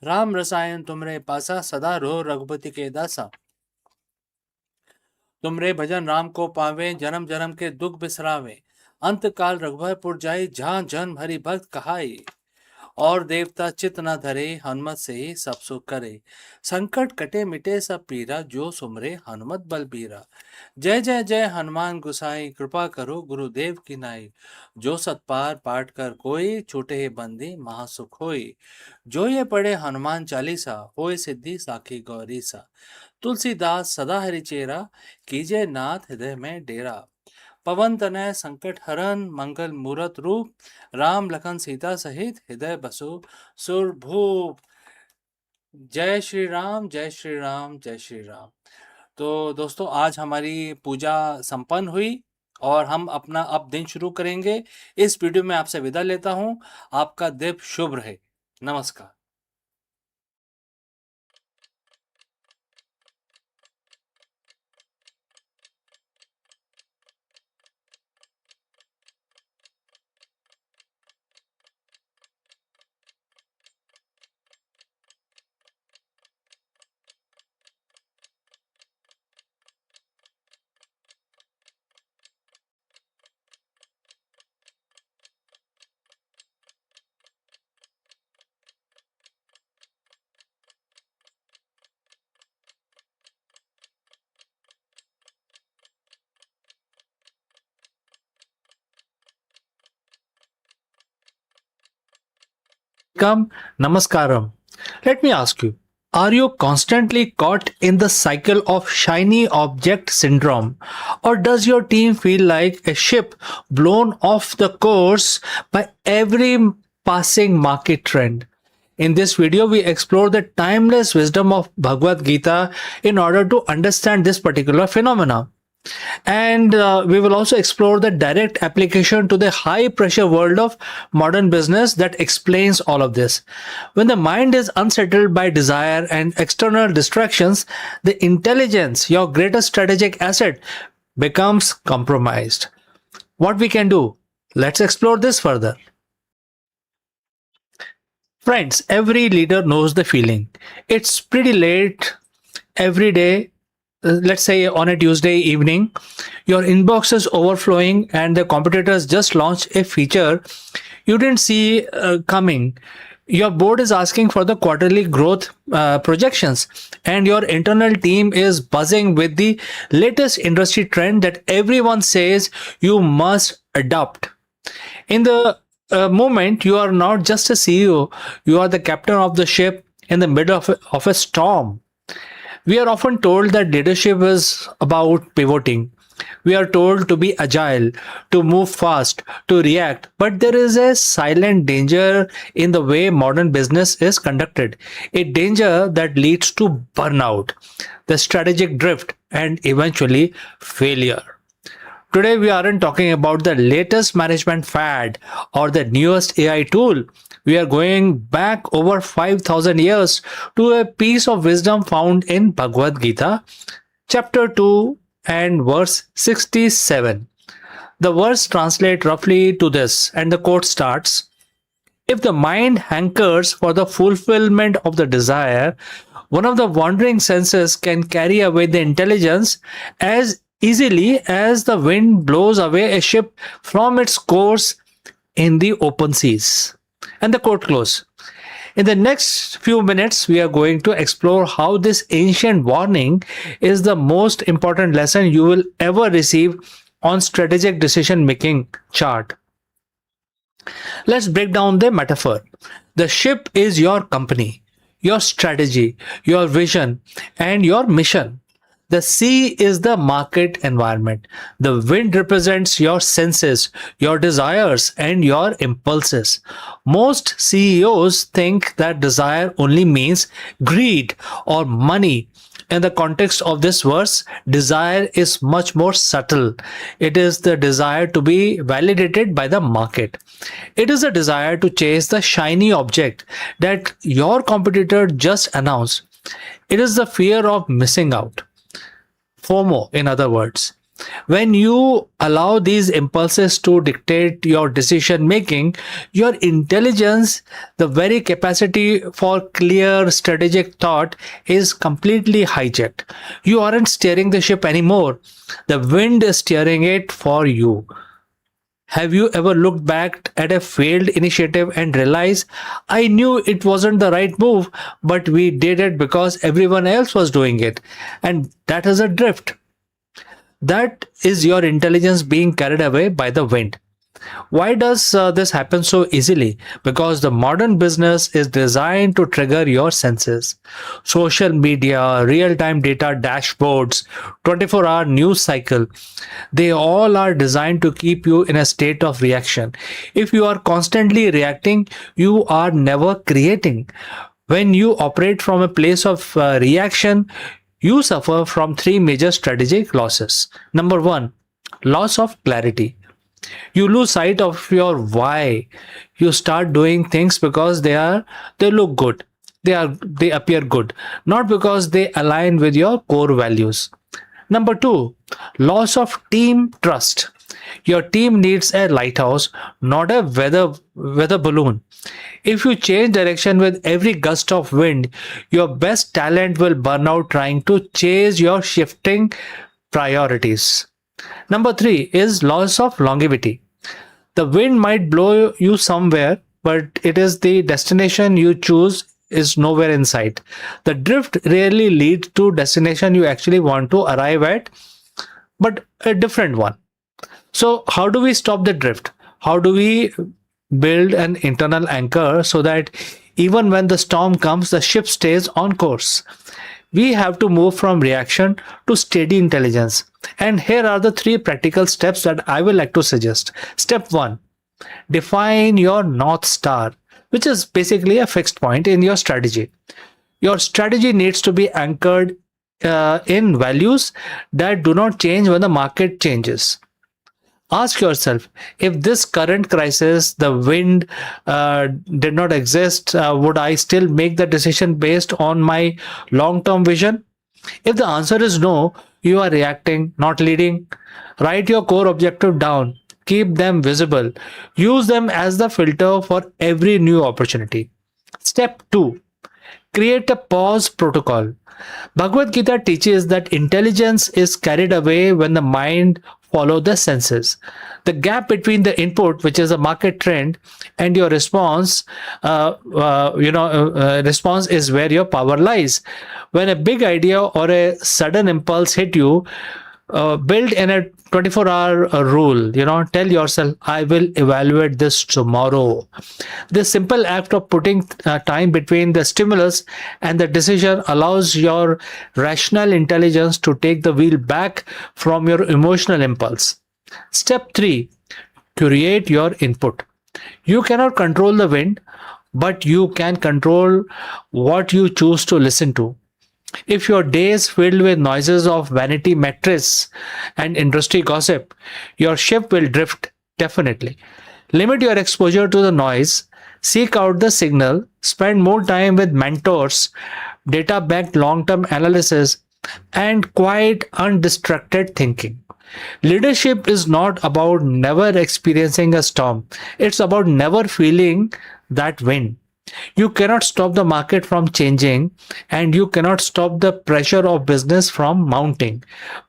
राम रसायन तुमरे पासा, सदा रहो रघुपति के दासा। तुमरे भजन राम को पावे, जन्म जन्म के दुख बिसरावे। अंत काल रघुबरपुर जाई, जहाँ जन्म हरि भक्त कहाई। और देवता चित न धरे, हनुमत से ही सब सुख करे। संकट कटे मिटे सब पीरा, जो सुमरे हनुमत बलबीरा। जय जय जय हनुमान गुसाई, कृपा करो गुरुदेव की नाई। जो सतपार पाठ कर कोई, छूटे ही बंदी महासुख होई। जो ये पढ़े हनुमान चालीसा, होय सिद्धि साखी गौरी सा। तुलसीदास सदा हरिचेरा, कीजे नाथ हृदय में डेरा। पवन तनय संकट हरन, मंगल मूरत रूप। राम लखन सीता सहित, हृदय बसो सुरभूप। जय श्री राम, जय श्री राम, जय श्री राम। तो दोस्तों, आज हमारी पूजा संपन्न हुई और हम अपना अब दिन शुरू करेंगे। इस वीडियो में आपसे विदा लेता हूं। आपका दिन शुभ रहे। नमस्कार। Come, Namaskaram. Let me ask you, are you constantly caught in the cycle of shiny object syndrome? Or does your team feel like a ship blown off the course by every passing market trend? In this video, we explore the timeless wisdom of Bhagavad Gita in order to understand this particular phenomena. And we will also explore the direct application to the high pressure world of modern business that explains all of this. When the mind is unsettled by desire and external distractions, the intelligence, your greatest strategic asset, becomes compromised. What we can do? Let's explore this further. Friends, every leader knows the feeling. It's pretty late every day. Let's say on a Tuesday evening, your inbox is overflowing and the competitors just launched a feature you didn't see coming. Your board is asking for the quarterly growth projections, and your internal team is buzzing with the latest industry trend that everyone says you must adopt. In the moment, you are not just a CEO, you are the captain of the ship in the middle of a storm. We are often told that leadership is about pivoting. We are told to be agile, to move fast, to react. But there is a silent danger in the way modern business is conducted, a danger that leads to burnout, the strategic drift, and eventually failure. Today, we aren't talking about the latest management fad or the newest AI tool. We are going back over 5,000 years to a piece of wisdom found in Bhagavad Gita, chapter 2 and verse 67. The verse translates roughly to this, and the quote starts: if the mind hankers for the fulfillment of the desire, one of the wandering senses can carry away the intelligence as easily as the wind blows away a ship from its course in the open seas. And the quote close. In the next few minutes, we are going to explore how this ancient warning is the most important lesson you will ever receive on strategic decision making chart. Let's break down the metaphor. The ship is your company, your strategy, your vision, and your mission. The sea is the market environment. The wind represents your senses, your desires, and your impulses. Most CEOs think that desire only means greed or money. In the context of this verse, desire is much more subtle. It is the desire to be validated by the market. It is a desire to chase the shiny object that your competitor just announced. It is the fear of missing out. FOMO, in other words. When you allow these impulses to dictate your decision making, your intelligence, the very capacity for clear strategic thought, is completely hijacked. You aren't steering the ship anymore, the wind is steering it for you. Have you ever looked back at a failed initiative and realized, I knew it wasn't the right move, but we did it because everyone else was doing it? And that is a drift. That is your intelligence being carried away by the wind. Why does this happen so easily? Because the modern business is designed to trigger your senses. Social media, real time data dashboards, 24-hour news cycle, they all are designed to keep you in a state of reaction. If you are constantly reacting, you are never creating. When you operate from a place of reaction, you suffer from three major strategic losses. Number one, loss of clarity. You lose sight of your why. You start doing things because they look good. They appear good, not because they align with your core values. Number two, loss of team trust. Your team needs a lighthouse, not a weather balloon. If you change direction with every gust of wind, your best talent will burn out trying to chase your shifting priorities. Number three is loss of longevity. The wind might blow you somewhere, but it is the destination you choose is nowhere in sight. The drift rarely leads to destination you actually want to arrive at, but a different one. So how do we stop the drift? How do we build an internal anchor so that even when the storm comes, the ship stays on course? We have to move from reaction to steady intelligence. And here are the three practical steps that I would like to suggest. Step one, define your North Star, which is basically a fixed point in your strategy. Your strategy needs to be anchored in values that do not change when the market changes. Ask yourself, if this current crisis, the wind did not exist, would I still make the decision based on my long term vision? If the answer is no, you are reacting, not leading. Write your core objective down, keep them visible, use them as the filter for every new opportunity. Step 2, create a pause protocol. Bhagavad Gita teaches that intelligence is carried away when the mind follow the senses. The gap between the input, which is a market trend, and your response is where your power lies. When a big idea or a sudden impulse hit you, build in a 24-hour rule. Tell yourself, I will evaluate this tomorrow. This simple act of putting time between the stimulus and the decision allows your rational intelligence to take the wheel back from your emotional impulse. Step 3, curate your input. You cannot control the wind, but you can control what you choose to listen to. If your day is filled with noises of vanity metrics and industry gossip, your ship will drift definitely. Limit your exposure to the noise, seek out the signal, spend more time with mentors, data backed long term analysis, and quiet, undistracted thinking. Leadership is not about never experiencing a storm, it's about never feeling that wind. You cannot stop the market from changing, and you cannot stop the pressure of business from mounting.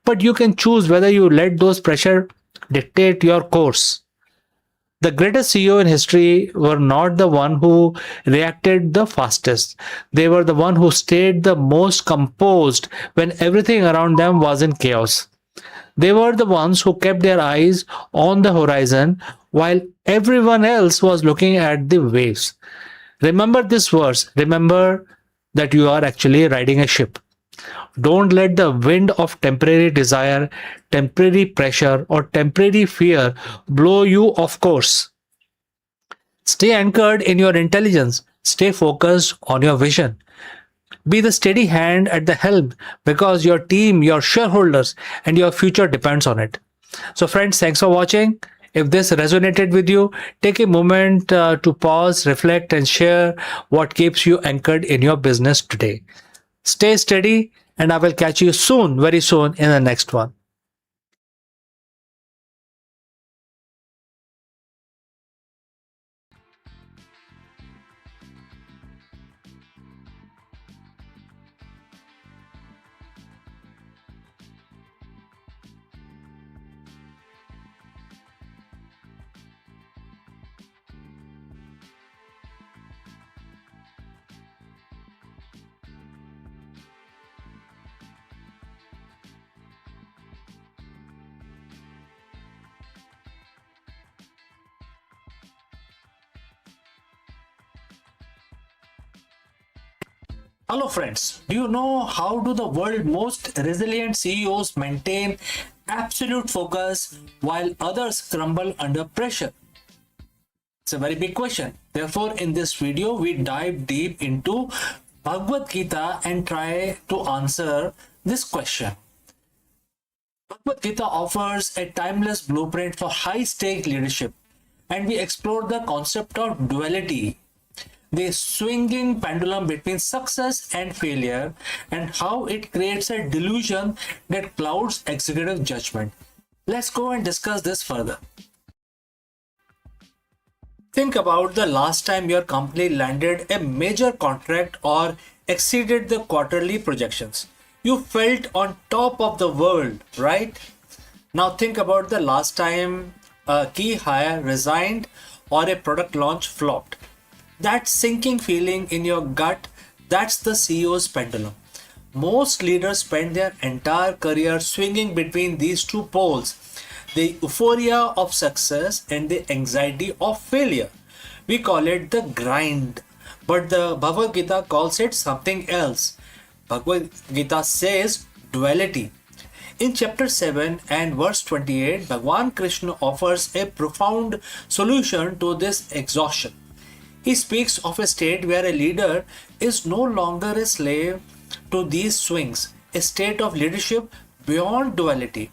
But you can choose whether you let those pressure dictate your course. The greatest CEO in history were not the one who reacted the fastest. They were the one who stayed the most composed when everything around them was in chaos. They were the ones who kept their eyes on the horizon while everyone else was looking at the waves. Remember this verse. Remember that you are actually riding a ship. Don't let the wind of temporary desire, temporary pressure, or temporary fear blow you off course. Stay anchored in your intelligence. Stay focused on your vision. Be the steady hand at the helm because your team, your shareholders, and your future depends on it. So, friends, thanks for watching. If this resonated with you, take a moment to pause, reflect, and share what keeps you anchored in your business today. Stay steady, and I will catch you soon, very soon, in the next one. Hello friends, do you know how do the world's most resilient CEOs maintain absolute focus while others crumble under pressure? It's a very big question. Therefore, in this video, we dive deep into Bhagavad Gita and try to answer this question. Bhagavad Gita offers a timeless blueprint for high-stake leadership, and we explore the concept of duality, the swinging pendulum between success and failure, and how it creates a delusion that clouds executive judgment. Let's go and discuss this further. Think about the last time your company landed a major contract or exceeded the quarterly projections. You felt on top of the world, right? Now think about the last time a key hire resigned or a product launch flopped. That sinking feeling in your gut, that's the CEO's pendulum. Most leaders spend their entire career swinging between these two poles, the euphoria of success and the anxiety of failure. We call it the grind, but the Bhagavad Gita calls it something else. Bhagavad Gita says duality. In chapter 7 and verse 28, Bhagwan Krishna offers a profound solution to this exhaustion. He speaks of a state where a leader is no longer a slave to these swings, a state of leadership beyond duality.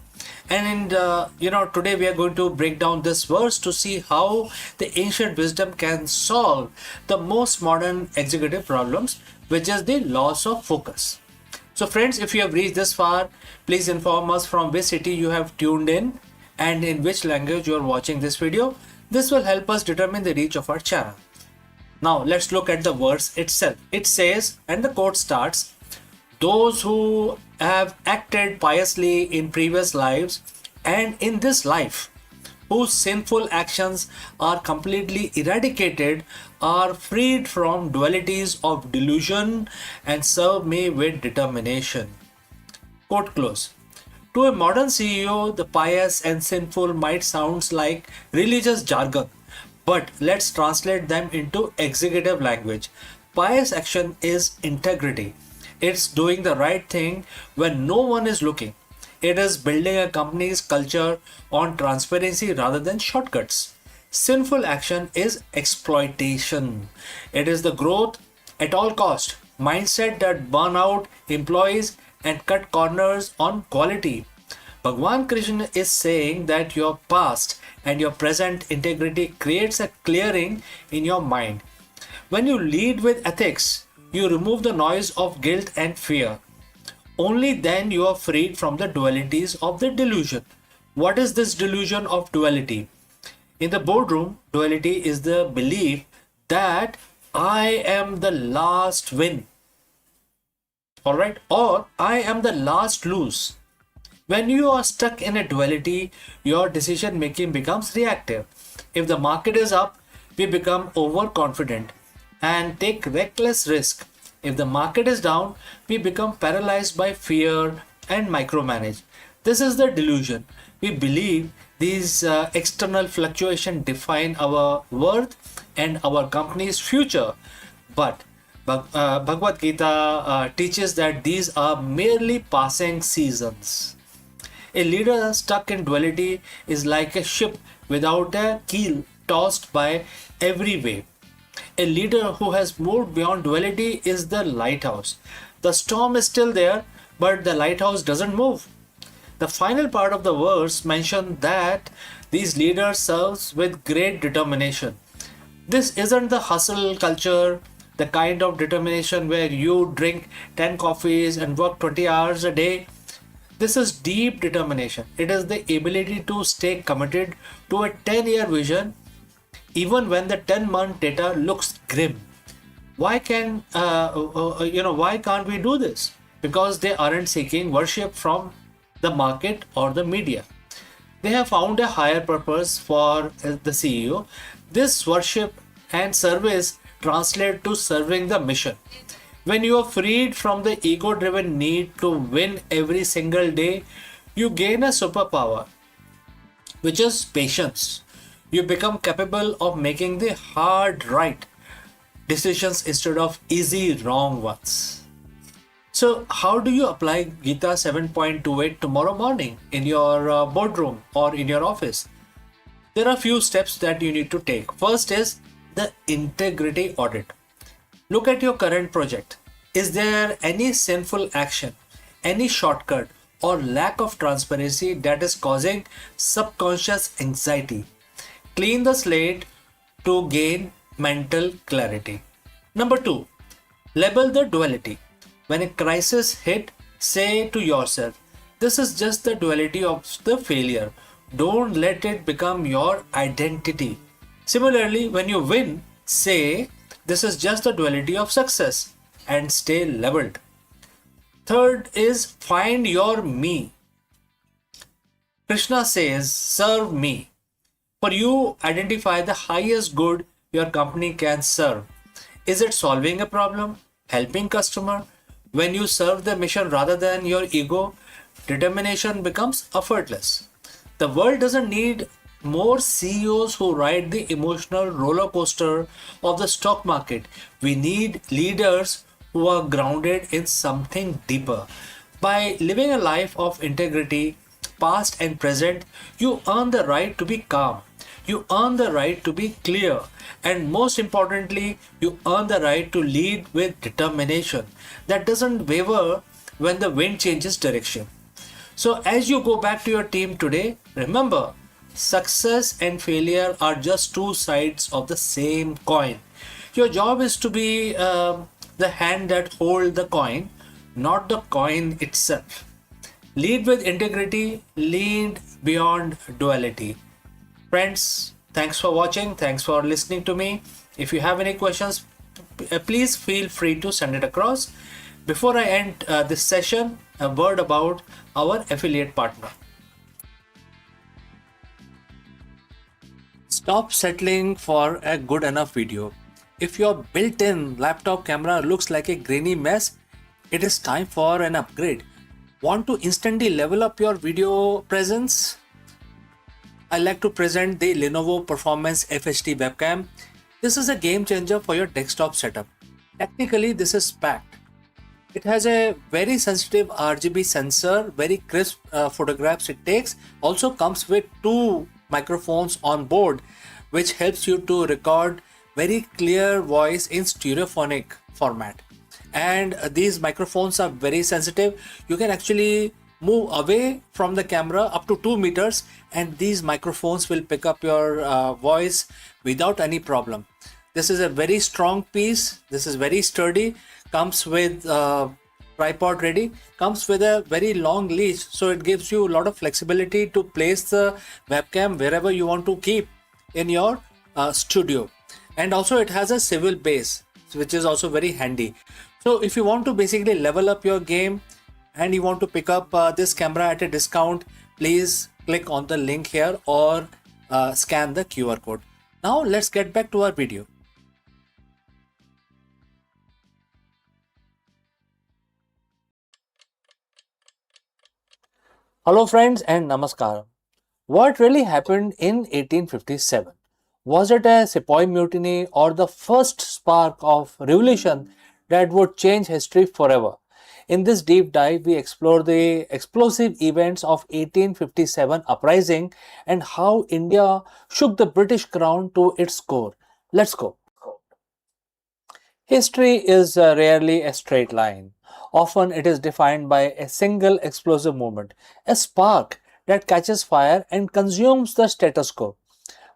And today we are going to break down this verse to see how the ancient wisdom can solve the most modern executive problems, which is the loss of focus. So friends, if you have reached this far, please inform us from which city you have tuned in and in which language you are watching this video. This will help us determine the reach of our channel. Now let's look at the verse itself. It says, and the quote starts, those who have acted piously in previous lives and in this life, whose sinful actions are completely eradicated, are freed from dualities of delusion and serve me with determination. Quote close. To a modern CEO, the pious and sinful might sound like religious jargon, but let's translate them into executive language. Pious action is integrity. It's doing the right thing when no one is looking. It is building a company's culture on transparency rather than shortcuts. Sinful action is exploitation. It is the growth at all cost mindset that burn out employees and cut corners on quality. Bhagwan Krishna is saying that your past and your present integrity creates a clearing in your mind. When you lead with ethics, you remove the noise of guilt and fear. Only then you are freed from the dualities of the delusion. What is this delusion of duality? In the boardroom, duality is the belief that I am the last win, alright, or I am the last lose. When you are stuck in a duality, your decision making becomes reactive. If the market is up, we become overconfident and take reckless risk. If the market is down, we become paralyzed by fear and micromanage. This is the delusion. We believe these external fluctuations define our worth and our company's future. But Bhagavad Gita teaches that these are merely passing seasons. A leader stuck in duality is like a ship without a keel tossed by every wave. A leader who has moved beyond duality is the lighthouse. The storm is still there, but the lighthouse doesn't move. The final part of the verse mentions that these leaders serve with great determination. This isn't the hustle culture, the kind of determination where you drink 10 coffees and work 20 hours a day. This is deep determination. It is the ability to stay committed to a 10-year vision even when the 10-month data looks grim. Why can't we do this? Because they aren't seeking worship from the market or the media. They have found a higher purpose for the CEO. This worship and service translate to serving the mission. When you are freed from the ego driven need to win every single day, you gain a superpower, which is patience. You become capable of making the hard right decisions instead of easy wrong ones. So, how do you apply Gita 7.28 tomorrow morning in your boardroom or in your office? There are few steps that you need to take. First is the integrity audit. Look at your current project. Is there any sinful action, any shortcut, or lack of transparency that is causing subconscious anxiety? Clean the slate to gain mental clarity. Number two, label the duality. When a crisis hit, say to yourself, this is just the duality of the failure. Don't let it become your identity. Similarly, when you win, say, this is just the duality of success and stay leveled. Third is find your me. Krishna says, serve me. For you, identify the highest good your company can serve. Is it solving a problem? Helping customer? When you serve the mission rather than your ego, determination becomes effortless. The world doesn't need more CEOs who ride the emotional roller coaster of the stock market. We need leaders who are grounded in something deeper. By living a life of integrity, past and present, you earn the right to be calm. You earn the right to be clear. And most importantly, you earn the right to lead with determination that doesn't waver when the wind changes direction. So, as you go back to your team today, remember success and failure are just two sides of the same coin. Your job is to be the hand that hold the coin, not the coin itself. Lead with integrity, lead beyond duality. Friends, thanks for watching. Thanks for listening to me. If you have any questions, please feel free to send it across. Before I end this session, a word about our affiliate partner. Stop settling for a good enough video. If your built-in laptop camera looks like a grainy mess, it is time for an upgrade. Want to instantly level up your video presence? I like to present the Lenovo Performance FHD webcam. This is a game changer for your desktop setup. Technically, this is packed. It has a very sensitive RGB sensor, very crisp photographs it takes. Also comes with two microphones on board, which helps you to record very clear voice in stereophonic format. And these microphones are very sensitive. You can actually move away from the camera up to 2 meters and these microphones will pick up your voice without any problem. This is a very strong piece. This is very sturdy. Comes with tripod ready. Comes with a very long leash, so it gives you a lot of flexibility to place the webcam wherever you want to keep in your studio. And also it has a swivel base, which is also very handy. So if you want to basically level up your game and you want to pick up this camera at a discount, please click on the link here or scan the QR code. Now let's get back to our video. Hello friends and namaskar. What really happened in 1857? Was it a Sepoy mutiny or the first spark of revolution that would change history forever. In this deep dive, we explore the explosive events of 1857 uprising and how India shook the British crown to its core. Let's go. History is rarely a straight line. Often it is defined by a single explosive moment, a spark that catches fire and consumes the status quo.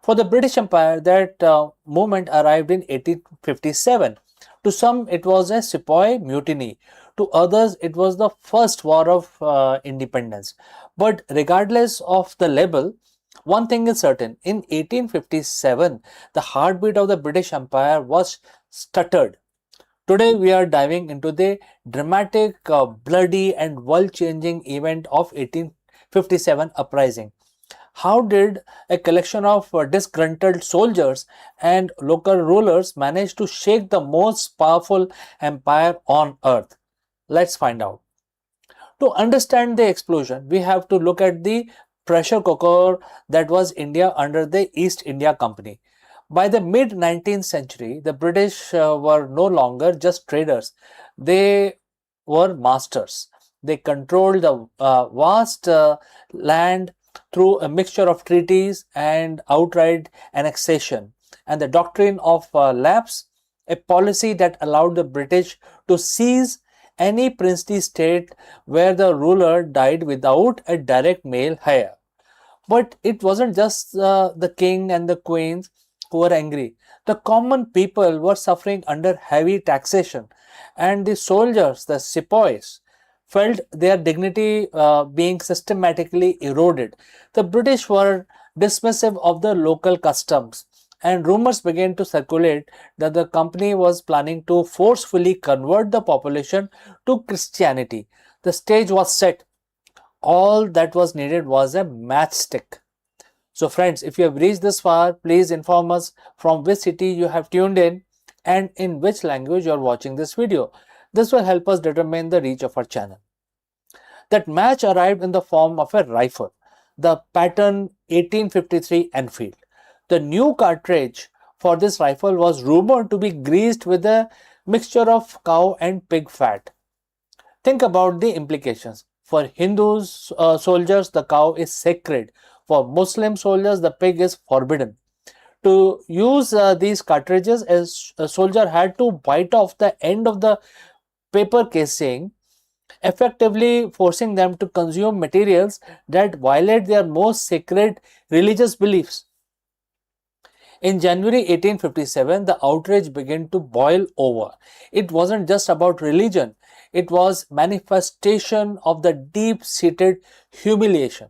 For the British Empire, that movement arrived in 1857. To some, it was a sepoy mutiny. To others, it was the first war of independence. But regardless of the label, one thing is certain. In 1857, the heartbeat of the British Empire was stuttered. Today, we are diving into the dramatic, bloody, and world changing event of 1857 uprising. How did a collection of disgruntled soldiers and local rulers manage to shake the most powerful empire on earth? Let's find out. To understand the explosion, we have to look at the pressure cooker that was India under the East India Company. By the mid 19th century, the British were no longer just traders, they were masters. They controlled the vast land through a mixture of treaties and outright annexation, and the doctrine of lapse, a policy that allowed the British to seize any princely state where the ruler died without a direct male heir. But it wasn't just the king and the queens who were angry. The common people were suffering under heavy taxation, and the soldiers, the sepoys, felt their dignity being systematically eroded. The British were dismissive of the local customs, and rumors began to circulate that the company was planning to forcefully convert the population to Christianity. The stage was set. All that was needed was a matchstick. So, friends, if you have reached this far, please inform us from which city you have tuned in and in which language you are watching this video. This will help us determine the reach of our channel. That match arrived in the form of a rifle, the pattern 1853 Enfield. The new cartridge for this rifle was rumored to be greased with a mixture of cow and pig fat. Think about the implications. For Hindus soldiers, the cow is sacred. For Muslim soldiers, the pig is forbidden. To use these cartridges, a soldier had to bite off the end of the paper casing, effectively forcing them to consume materials that violate their most sacred religious beliefs. In January 1857, the outrage began to boil over. It wasn't just about religion, it was manifestation of the deep-seated humiliation.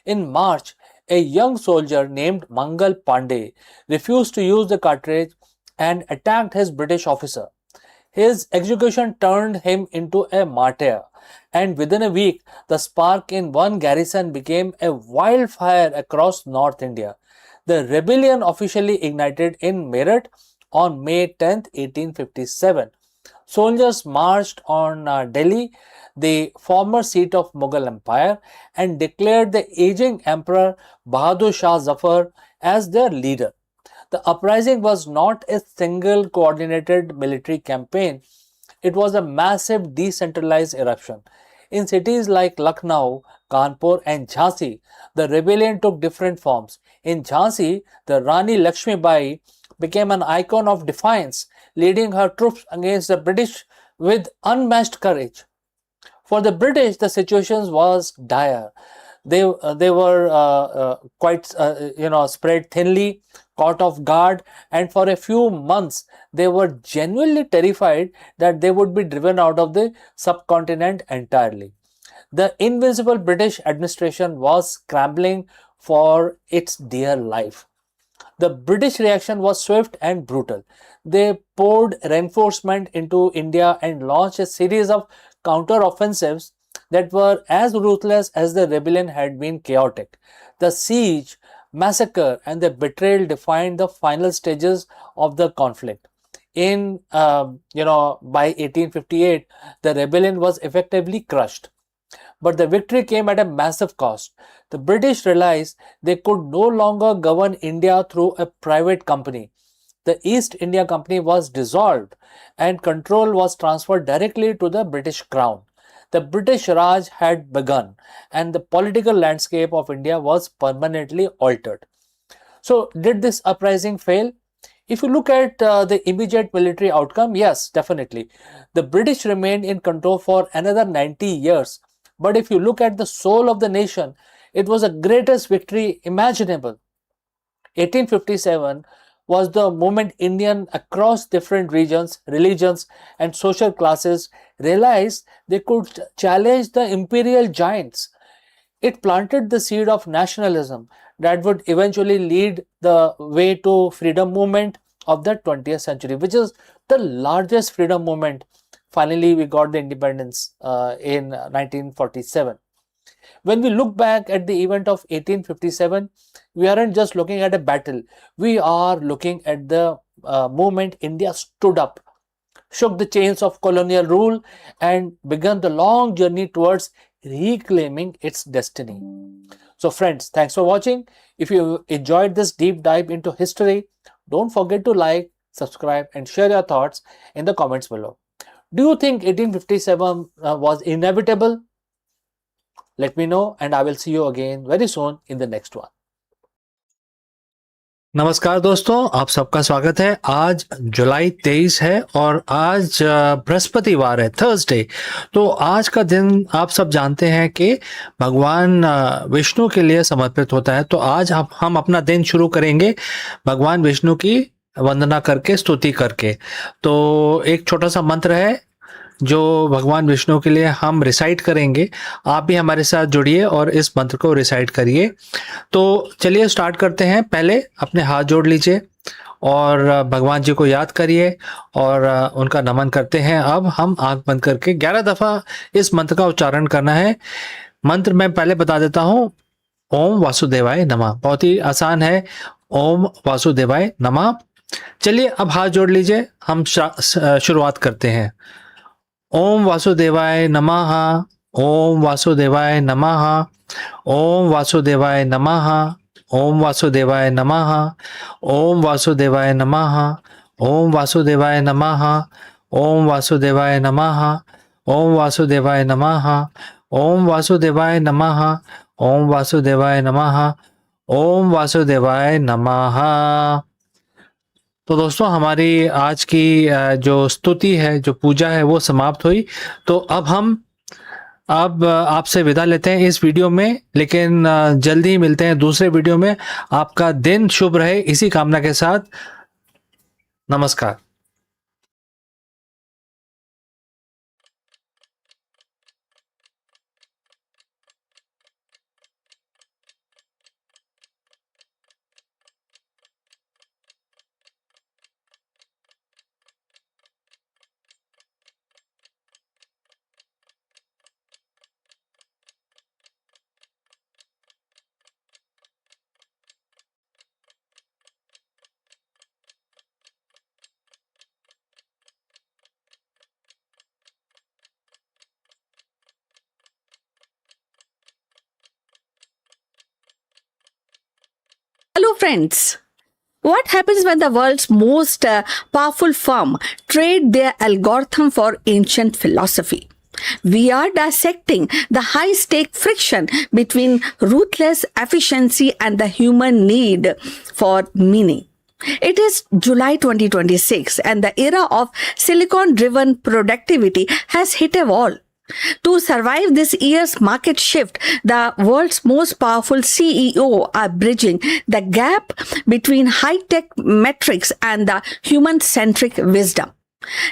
In March, a young soldier named Mangal Pandey refused to use the cartridge and attacked his British officer. His execution turned him into a martyr, and within a week, the spark in one garrison became a wildfire across North India. The rebellion officially ignited in Meerut on May 10, 1857. Soldiers marched on Delhi, the former seat of Mughal Empire, and declared the aging Emperor Bahadur Shah Zafar as their leader. The uprising was not a single coordinated military campaign, it was a massive decentralized eruption. In cities like Lucknow, Kanpur, and Jhansi, the rebellion took different forms. In Jhansi, the Rani Lakshmi Bai became an icon of defiance, leading her troops against the British with unmatched courage. For the British, the situation was dire. They were quite spread thinly, caught off guard, and for a few months they were genuinely terrified that they would be driven out of the subcontinent entirely. The invincible British administration was scrambling for its dear life. The British reaction was swift and brutal. They poured reinforcement into India and launched a series of counter-offensives that were as ruthless as the rebellion had been chaotic. The siege, massacre, and the betrayal defined the final stages of the conflict. By 1858, the rebellion was effectively crushed. But the victory came at a massive cost. The British realized they could no longer govern India through a private company. the East India Company was dissolved and control was transferred directly to the British Crown. The British Raj had begun and the political landscape of India was permanently altered. So, did this uprising fail? If you look at the immediate military outcome, yes, definitely. The British remained in control for another 90 years. But if you look at the soul of the nation, it was the greatest victory imaginable. 1857 was the moment Indian across different regions, religions, and social classes realized they could challenge the imperial giants. It planted the seed of nationalism that would eventually lead the way to freedom movement of the 20th century, which is the largest freedom movement. Finally, we got the independence in 1947. When we look back at the event of 1857, we aren't just looking at a battle. We are looking at the moment India stood up, shook the chains of colonial rule, and began the long journey towards reclaiming its destiny. So friends, thanks for watching. If you enjoyed this deep dive into history, don't forget to like, subscribe, and share your thoughts in the comments below. Do you think 1857 was inevitable? Let me know, and I will see you again very soon in the next one. नमस्कार दोस्तों, आप सबका स्वागत है। आज जुलाई 23 है और आज बृहस्पतिवार है, थर्सडे। तो आज का दिन आप सब जानते हैं कि भगवान विष्णु के लिए समर्पित होता है। तो आज हम अपना दिन शुरू करेंगे भगवान विष्णु की वंदना करके, स्तुति करके। तो एक छोटा सा मंत्र है जो भगवान विष्णु के लिए हम रिसाइट करेंगे। आप भी हमारे साथ जुड़िए और इस मंत्र को रिसाइट करिए। तो चलिए स्टार्ट करते हैं। पहले अपने हाथ जोड़ लीजिए और भगवान जी को याद करिए और उनका नमन करते हैं। अब हम आंख बंद करके 11 दफ़ा इस मंत्र का उच्चारण करना है। मंत्र मैं पहले बता देता हूँ। ओम वासुदेवाय नमः। बहुत ही आसान है। ओम वासुदेवाय नमः। चलिए अब हाथ जोड़ लीजिए, हम शुरुआत करते हैं। ओम वासुदेवाय नमः। ओम वासुदेवाय नमः। ओम वासुदेवाय नमः। ओम वासुदेवाय नमः। ओम वासुदेवाय नमः। ओम वासुदेवाय नमः। ओम वासुदेवाय नमः। ओम वासुदेवाय नमः। ओम वासुदेवाय नमः। ओम वासुदेवाय नमः। ओम वासुदेवाय नमः। तो दोस्तों, हमारी आज की जो स्तुति है, जो पूजा है, वो समाप्त हुई। तो अब आपसे विदा लेते हैं इस वीडियो में, लेकिन जल्दी ही मिलते हैं दूसरे वीडियो में। आपका दिन शुभ रहे, इसी कामना के साथ नमस्कार। Hello, friends. What happens when the world's most powerful firm trade their algorithm for ancient philosophy? We are dissecting the high-stake friction between ruthless efficiency and the human need for meaning. It is July 2026 and the era of silicon-driven productivity has hit a wall. To survive this year's market shift, the world's most powerful CEO are bridging the gap between high-tech metrics and the human-centric wisdom.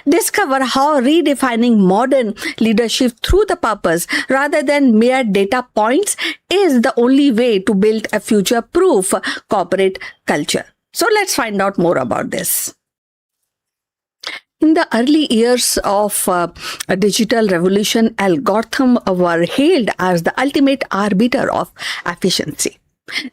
Discover how redefining modern leadership through the purpose rather than mere data points is the only way to build a future-proof corporate culture. So let's find out more about this. In the early years of a digital revolution, algorithms were hailed as the ultimate arbiter of efficiency.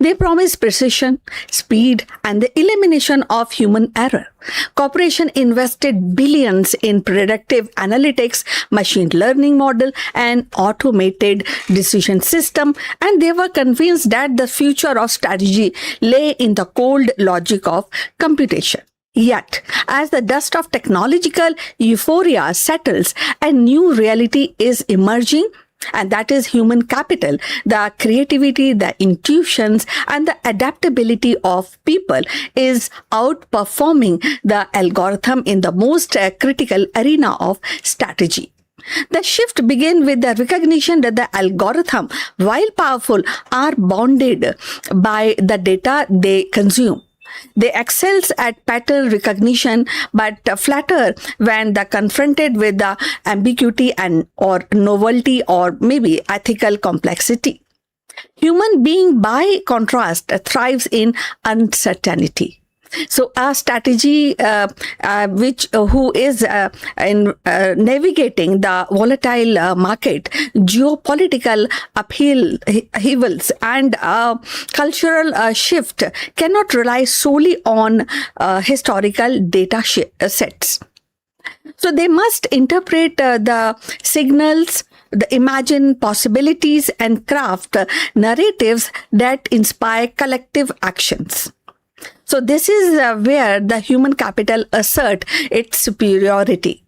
They promise precision, speed, and the elimination of human error. Corporations invested billions in predictive analytics, machine learning model, and automated decision system, and they were convinced that the future of strategy lay in the cold logic of computation. Yet, as the dust of technological euphoria settles, a new reality is emerging, and that is human capital. The creativity, the intuitions, and the adaptability of people is outperforming the algorithm in the most critical arena of strategy. The shift began with the recognition that the algorithm, while powerful, are bounded by the data they consume. They excels at pattern recognition, but flatter when they're confronted with the ambiguity and or novelty or maybe ethical complexity. Human being, by contrast, thrives in uncertainty. So our strategy, which who is in navigating the volatile market, geopolitical upheavals, and cultural shift, cannot rely solely on historical data sets. So they must interpret the signals, the imagine possibilities, and craft narratives that inspire collective actions. So this is where the human capital assert its superiority.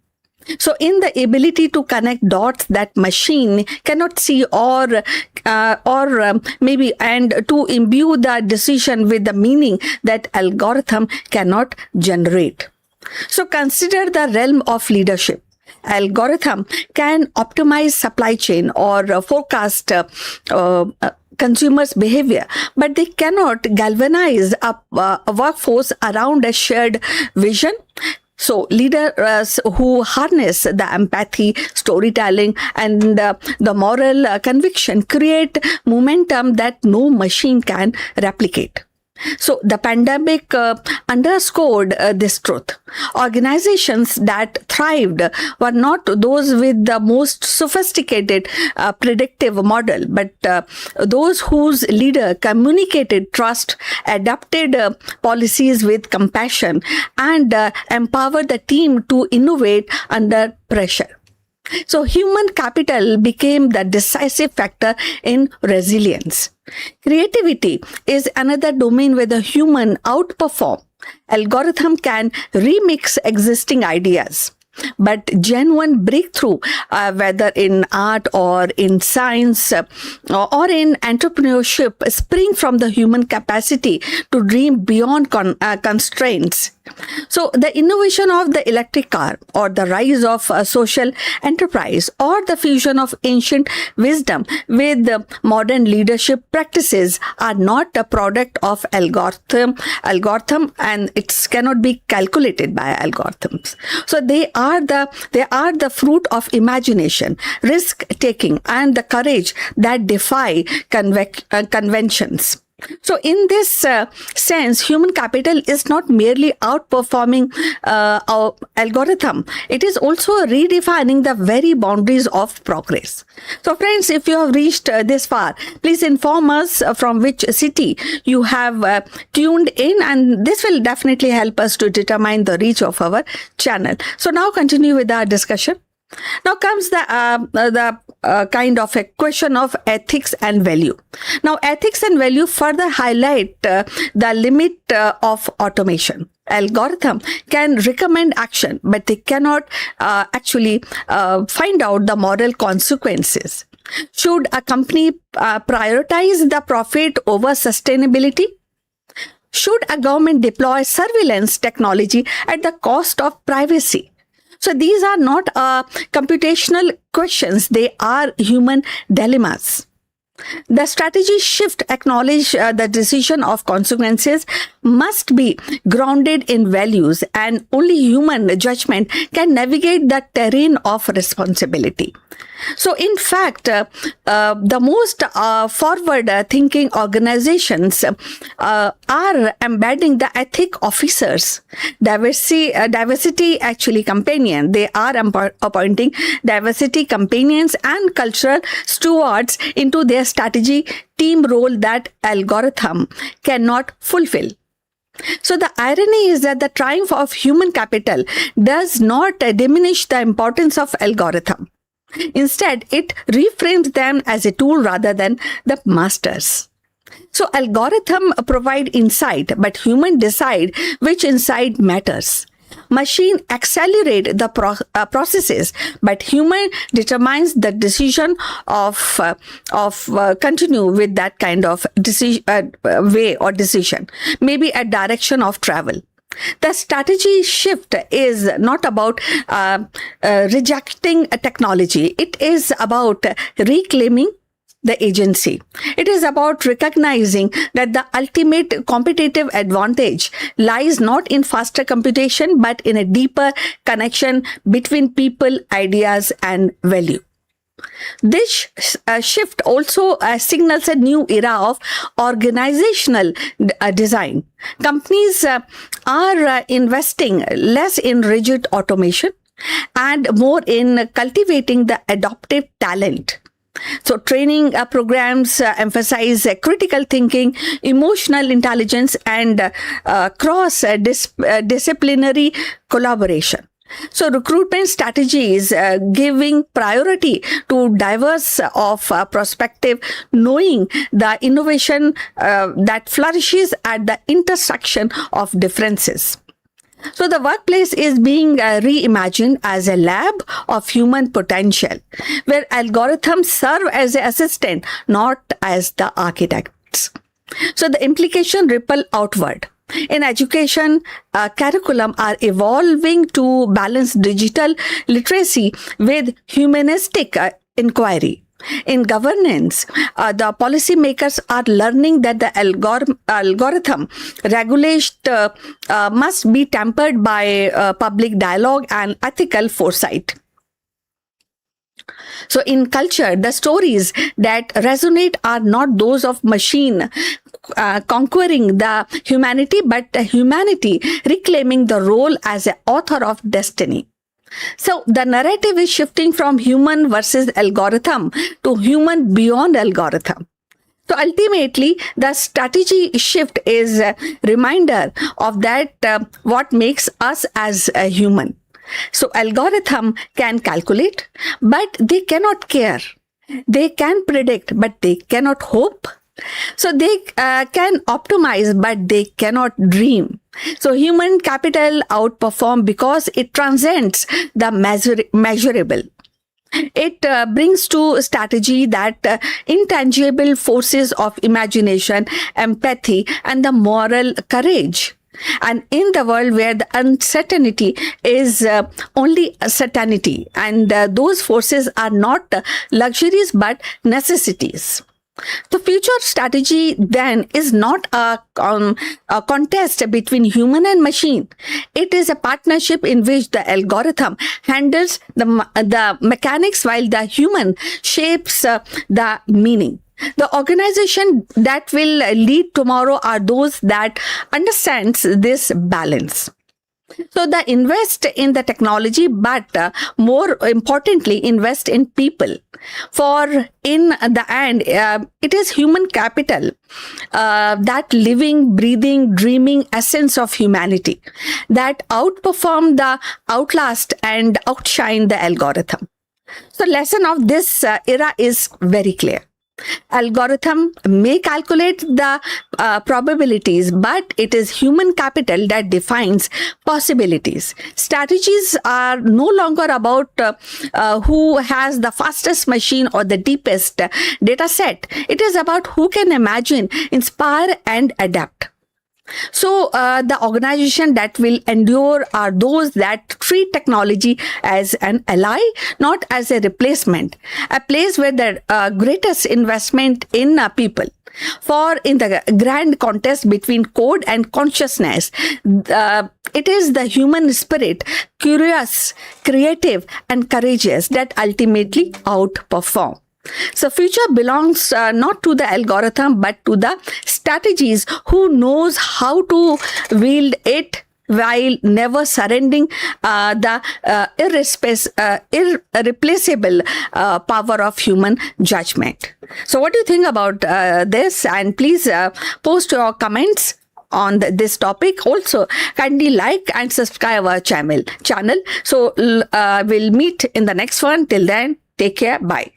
So in the ability to connect dots that machine cannot see, or maybe, and to imbue the decision with the meaning that algorithm cannot generate. So consider the realm of leadership. Algorithm can optimize supply chain or forecast consumers' behavior, but they cannot galvanize a workforce around a shared vision. So leaders who harness the empathy, storytelling, and the moral conviction create momentum that no machine can replicate. So the pandemic underscored this truth. Organizations that thrived were not those with the most sophisticated predictive model, but those whose leader communicated trust, adapted policies with compassion, and empowered the team to innovate under pressure. So human capital became the decisive factor in resilience. Creativity is another domain where the human outperform. Algorithm can remix existing ideas. But genuine breakthrough, whether in art or in science or in entrepreneurship, spring from the human capacity to dream beyond constraints. So the innovation of the electric car, or the rise of social enterprise, or the fusion of ancient wisdom with modern leadership practices are not a product of algorithm, and it cannot be calculated by algorithms. So they are the fruit of imagination, risk taking, and the courage that defy conventions. So in this sense, human capital is not merely outperforming our algorithm. It is also redefining the very boundaries of progress. So friends, if you have reached this far, please inform us from which city you have tuned in, and this will definitely help us to determine the reach of our channel. So now continue with our discussion. Now comes the kind of a question of ethics and value. Now, ethics and value further highlight the limit of automation. Algorithm can recommend action, but they cannot actually find out the moral consequences. Should a company prioritize the profit over sustainability? Should a government deploy surveillance technology at the cost of privacy? So these are not computational questions, they are human dilemmas. The strategy shift acknowledge the decision of consequences must be grounded in values, and only human judgment can navigate the terrain of responsibility. So in fact, the most forward-thinking organizations are embedding the ethic officers, diversity actually companion. They are appointing diversity companions and cultural stewards into their strategy team role that algorithm cannot fulfill. So the irony is that the triumph of human capital does not diminish the importance of algorithm. Instead, it reframes them as a tool rather than the masters. So algorithm provide insight, but human decide which insight matters. Machine accelerate the processes, but human determines the decision of continue with that kind of decision way or decision, maybe a direction of travel. The strategy shift is not about rejecting a technology. It is about reclaiming the agency. It is about recognizing that the ultimate competitive advantage lies not in faster computation, but in a deeper connection between people, ideas, and value. This shift also signals a new era of organizational design. Companies are investing less in rigid automation and more in cultivating the adaptive talent. So training programs emphasize critical thinking, emotional intelligence, and cross-disciplinary collaboration. So recruitment strategies giving priority to diverse of perspective, knowing the innovation that flourishes at the intersection of differences. So the workplace is being reimagined as a lab of human potential, where algorithms serve as an assistant, not as the architects. So the implication ripple outward. In education, curriculum are evolving to balance digital literacy with humanistic inquiry. In governance, the policymakers are learning that the algorithm regulation must be tempered by public dialogue and ethical foresight. So in culture, the stories that resonate are not those of machine conquering the humanity, but the humanity reclaiming the role as an author of destiny. So the narrative is shifting from human versus algorithm to human beyond algorithm. So ultimately, the strategy shift is a reminder of that what makes us as a human. So algorithm can calculate, but they cannot care. They can predict, but they cannot hope. So they can optimize, but they cannot dream. So human capital outperform because it transcends the measurable. It brings to strategy that intangible forces of imagination, empathy, and the moral courage. And in the world where the uncertainty is only a certainty, and those forces are not luxuries but necessities. The future strategy then is not a contest between human and machine. It is a partnership in which the algorithm handles the mechanics while the human shapes the meaning. The organization that will lead tomorrow are those that understands this balance. So they invest in the technology, but more importantly, invest in people. For in the end, it is human capital, that living, breathing, dreaming essence of humanity that outperform the outlast and outshine the algorithm. So lesson of this era is very clear. Algorithm may calculate the probabilities, but it is human capital that defines possibilities. Strategies are no longer about who has the fastest machine or the deepest data set. It is about who can imagine, inspire, and adapt. So the organization that will endure are those that treat technology as an ally, not as a replacement, a place where the greatest investment in people. For in the grand contest between code and consciousness, it is the human spirit, curious, creative, and courageous, that ultimately outperform. So future belongs not to the algorithm, but to the strategies who knows how to wield it while never surrendering the irreplaceable power of human judgment. So what do you think about this? And please post your comments on this topic. Also, kindly like and subscribe our channel. So we'll meet in the next one. Till then, take care. Bye.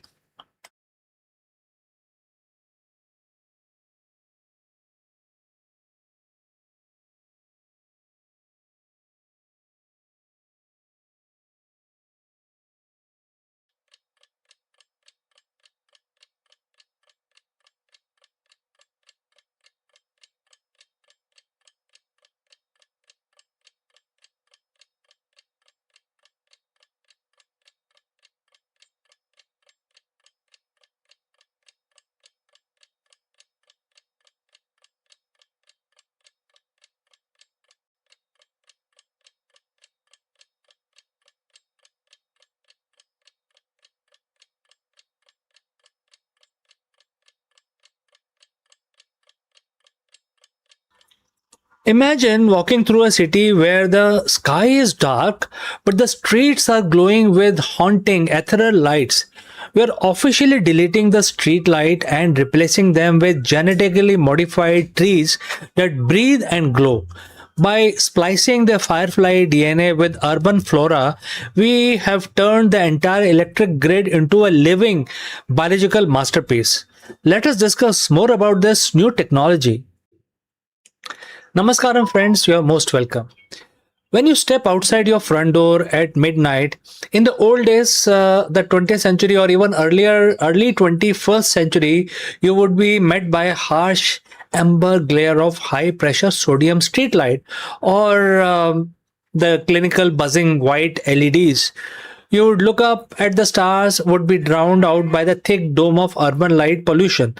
Imagine walking through a city where the sky is dark, but the streets are glowing with haunting ethereal lights. We are officially deleting the street light and replacing them with genetically modified trees that breathe and glow. By splicing the firefly DNA with urban flora, we have turned the entire electric grid into a living biological masterpiece. Let us discuss more about this new technology. Namaskaram, friends, you are most welcome. When you step outside your front door at midnight, in the old days, the 20th century or even early 21st century, you would be met by a harsh amber glare of high pressure sodium streetlight or the clinical buzzing white LEDs. You would look up at the stars, would be drowned out by the thick dome of urban light pollution.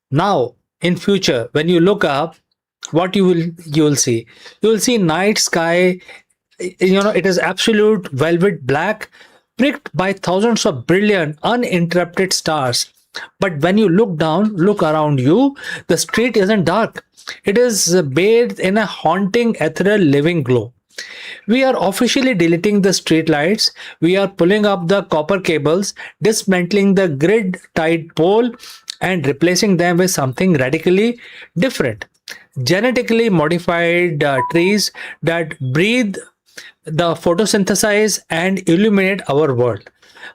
Now, in future, when you look up, what you will see night sky. It is absolute velvet black, pricked by thousands of brilliant uninterrupted stars. But when you look around you, the street isn't dark. It is bathed in a haunting ethereal living glow. We are officially deleting the street lights. We are pulling up the copper cables, dismantling the grid tied pole, and replacing them with something radically different. Genetically modified trees that breathe, the photosynthesize, and illuminate our world.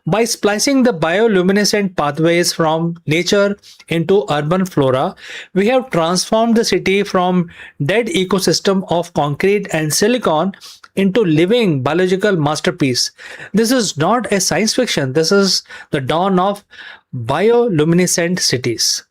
By splicing the bioluminescent pathways from nature into urban flora, we have transformed the city from dead ecosystem of concrete and silicon into living biological masterpiece. This is not a science fiction. This is the dawn of bioluminescent cities.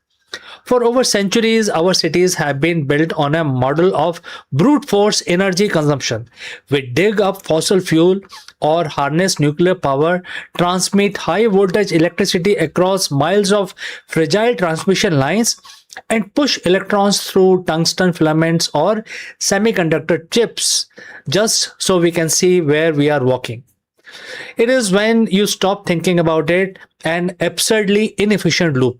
For over centuries, our cities have been built on a model of brute force energy consumption. We dig up fossil fuel or harness nuclear power, transmit high voltage electricity across miles of fragile transmission lines, and push electrons through tungsten filaments or semiconductor chips just so we can see where we are walking. It is when you stop thinking about it an absurdly inefficient loop.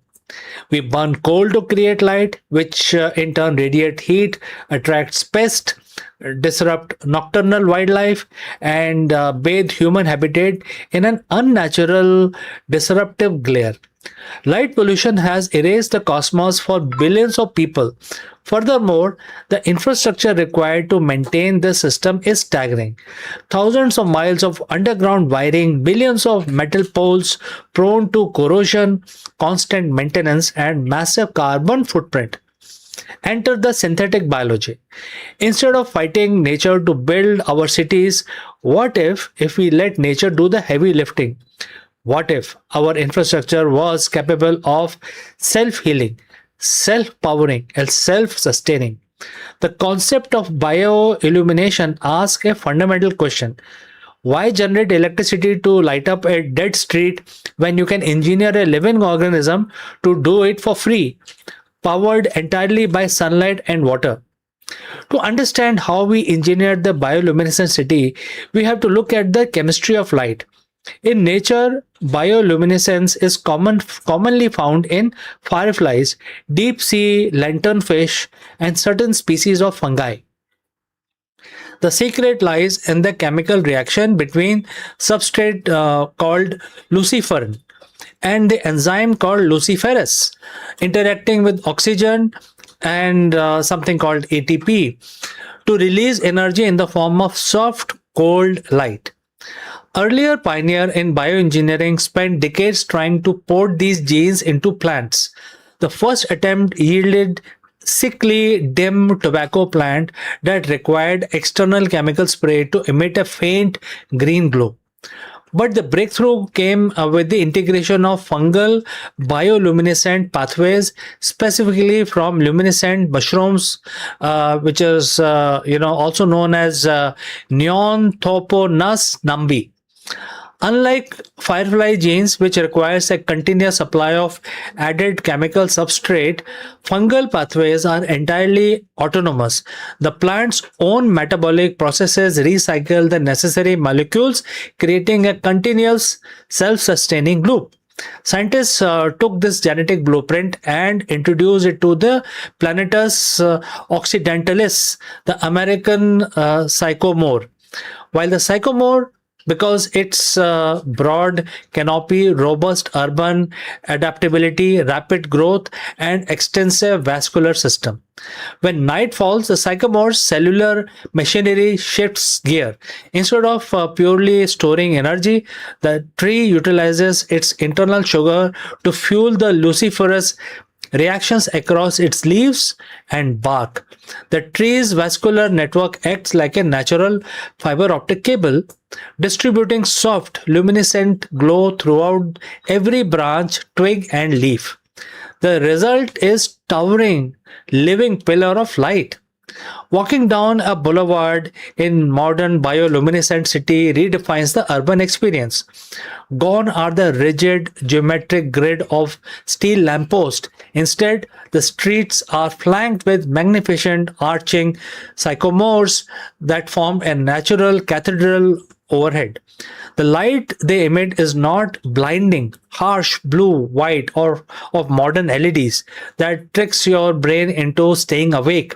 We burn coal to create light, which in turn radiate heat, attracts pests, disrupt nocturnal wildlife, and bathe human habitat in an unnatural, disruptive glare. Light pollution has erased the cosmos for billions of people. Furthermore, the infrastructure required to maintain this system is staggering. Thousands of miles of underground wiring, billions of metal poles prone to corrosion, constant maintenance, and massive carbon footprint. Enter the synthetic biology. Instead of fighting nature to build our cities, what if we let nature do the heavy lifting? What if our infrastructure was capable of self healing, self powering, and self sustaining? The concept of bioillumination asks a fundamental question. Why generate electricity to light up a dead street when you can engineer a living organism to do it for free, powered entirely by sunlight and water? To understand how we engineered the bioluminescent city, we have to look at the chemistry of light. In nature, bioluminescence is commonly found in fireflies, deep sea lanternfish, and certain species of fungi. The secret lies in the chemical reaction between substrate called luciferin and the enzyme called luciferase interacting with oxygen and something called ATP to release energy in the form of soft, cold light. Earlier pioneer in bioengineering spent decades trying to port these genes into plants. The first attempt yielded sickly dim tobacco plant that required external chemical spray to emit a faint green glow. But the breakthrough came with the integration of fungal bioluminescent pathways, specifically from luminescent mushrooms, which is also known as Neonthoponus nambi. Unlike firefly genes, which requires a continuous supply of added chemical substrate, fungal pathways are entirely autonomous. The plant's own metabolic processes recycle the necessary molecules, creating a continuous self-sustaining loop. Scientists took this genetic blueprint and introduced it to the Planetus occidentalis, the American sycamore. While the sycamore, because its broad canopy, robust urban adaptability, rapid growth, and extensive vascular system. When night falls, the sycamore's cellular machinery shifts gear. Instead of purely storing energy, the tree utilizes its internal sugar to fuel the luciferous reactions across its leaves and bark. The tree's vascular network acts like a natural fiber optic cable, distributing soft, luminescent glow throughout every branch, twig, and leaf. The result is towering, living pillar of light. Walking down a boulevard in modern bioluminescent city redefines the urban experience. Gone are the rigid geometric grid of steel lampposts. Instead, the streets are flanked with magnificent arching sycamores that form a natural cathedral overhead. The light they emit is not blinding, harsh blue, white, or of modern LEDs that tricks your brain into staying awake.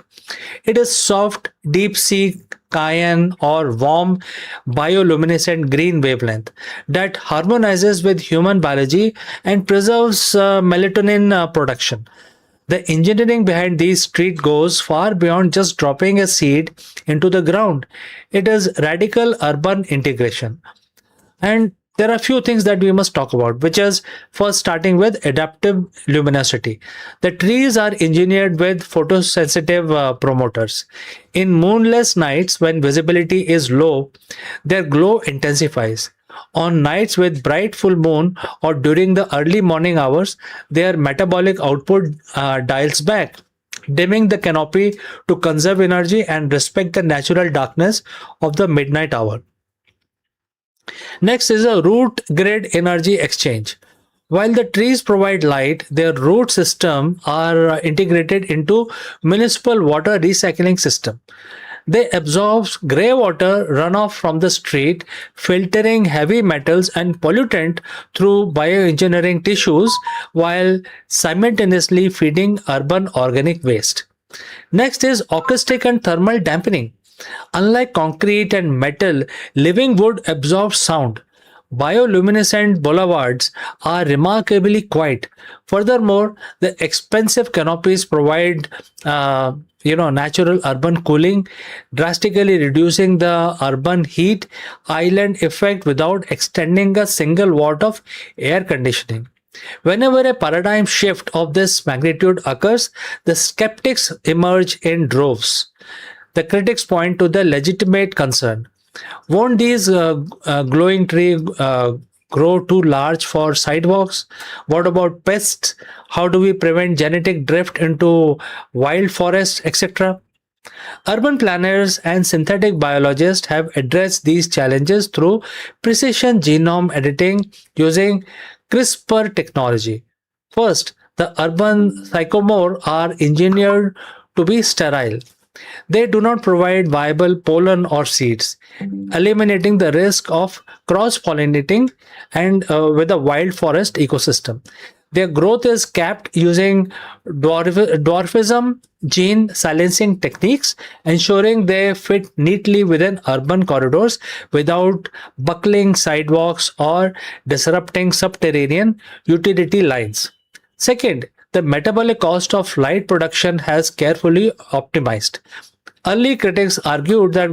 It is soft, deep sea cyan or warm bioluminescent green wavelength that harmonizes with human biology and preserves melatonin production. The engineering behind these streets goes far beyond just dropping a seed into the ground. It is radical urban integration. And there are a few things that we must talk about, which is first starting with adaptive luminosity. The trees are engineered with photosensitive promoters. In moonless nights, when visibility is low, their glow intensifies. On nights with bright full moon or during the early morning hours, their metabolic output dials back, dimming the canopy to conserve energy and respect the natural darkness of the midnight hour. Next is a root grid energy exchange. While the trees provide light, their root system are integrated into municipal water recycling system. They absorb grey water runoff from the street, filtering heavy metals and pollutant through bioengineering tissues while simultaneously feeding urban organic waste. Next is acoustic and thermal dampening. Unlike concrete and metal, living wood absorbs sound. Bioluminescent boulevards are remarkably quiet. Furthermore, the expensive canopies provide, natural urban cooling, drastically reducing the urban heat island effect without extending a single watt of air conditioning. Whenever a paradigm shift of this magnitude occurs, the skeptics emerge in droves. The critics point to the legitimate concern. Won't these glowing trees grow too large for sidewalks? What about pests? How do we prevent genetic drift into wild forests, etc.? Urban planners and synthetic biologists have addressed these challenges through precision genome editing using CRISPR technology. First, the urban sycamore are engineered to be sterile. They do not provide viable pollen or seeds, eliminating the risk of cross pollinating and with a wild forest ecosystem. Their growth is capped using dwarfism gene silencing techniques, ensuring they fit neatly within urban corridors without buckling sidewalks or disrupting subterranean utility lines. Second, the metabolic cost of light production has carefully optimized. Early critics argued that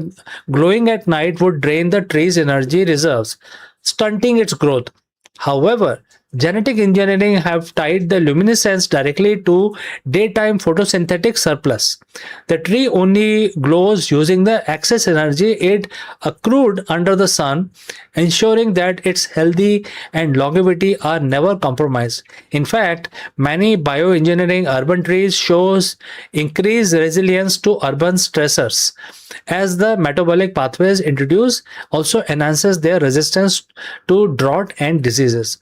glowing at night would drain the tree's energy reserves, stunting its growth. However, genetic engineering have tied the luminescence directly to daytime photosynthetic surplus. The tree only glows using the excess energy it accrued under the sun, ensuring that its health and longevity are never compromised. In fact, many bioengineering urban trees shows increased resilience to urban stressors as the metabolic pathways introduced also enhances their resistance to drought and diseases.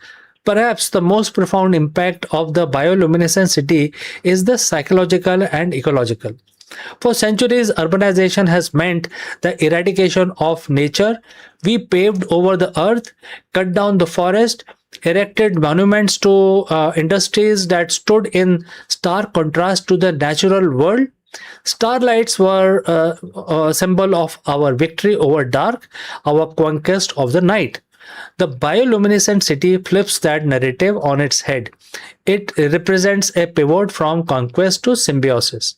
Perhaps the most profound impact of the bioluminescent city is the psychological and ecological. For centuries, urbanization has meant the eradication of nature. We paved over the earth, cut down the forest, erected monuments to industries that stood in stark contrast to the natural world. Starlights were a symbol of our victory over dark, our conquest of the night. The bioluminescent city flips that narrative on its head. It represents a pivot from conquest to symbiosis.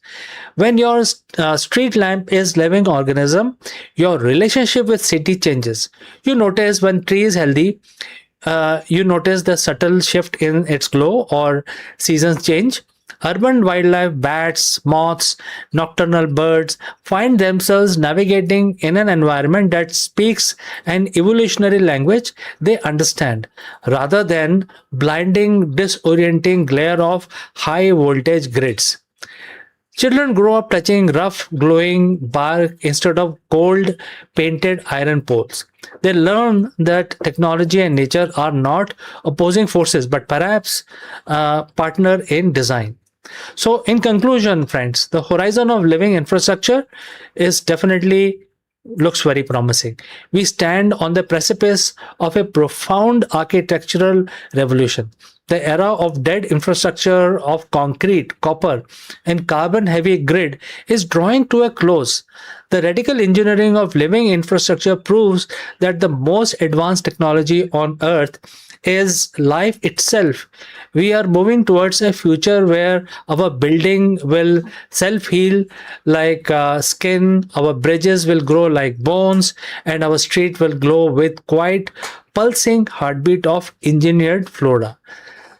When your street lamp is living organism, your relationship with city changes. You notice when tree is healthy, you notice the subtle shift in its glow or seasons change. Urban wildlife, bats, moths, nocturnal birds find themselves navigating in an environment that speaks an evolutionary language they understand, rather than blinding, disorienting glare of high voltage grids. Children grow up touching rough, glowing bark instead of cold, painted iron poles. They learn that technology and nature are not opposing forces, but perhaps partner in design. So, in conclusion, friends, the horizon of living infrastructure is definitely looks very promising. We stand on the precipice of a profound architectural revolution. The era of dead infrastructure of concrete, copper, and carbon heavy grid is drawing to a close. The radical engineering of living infrastructure proves that the most advanced technology on earth is life itself. We are moving towards a future where our building will self heal like skin, our bridges will grow like bones, and our street will glow with quiet, pulsing heartbeat of engineered flora.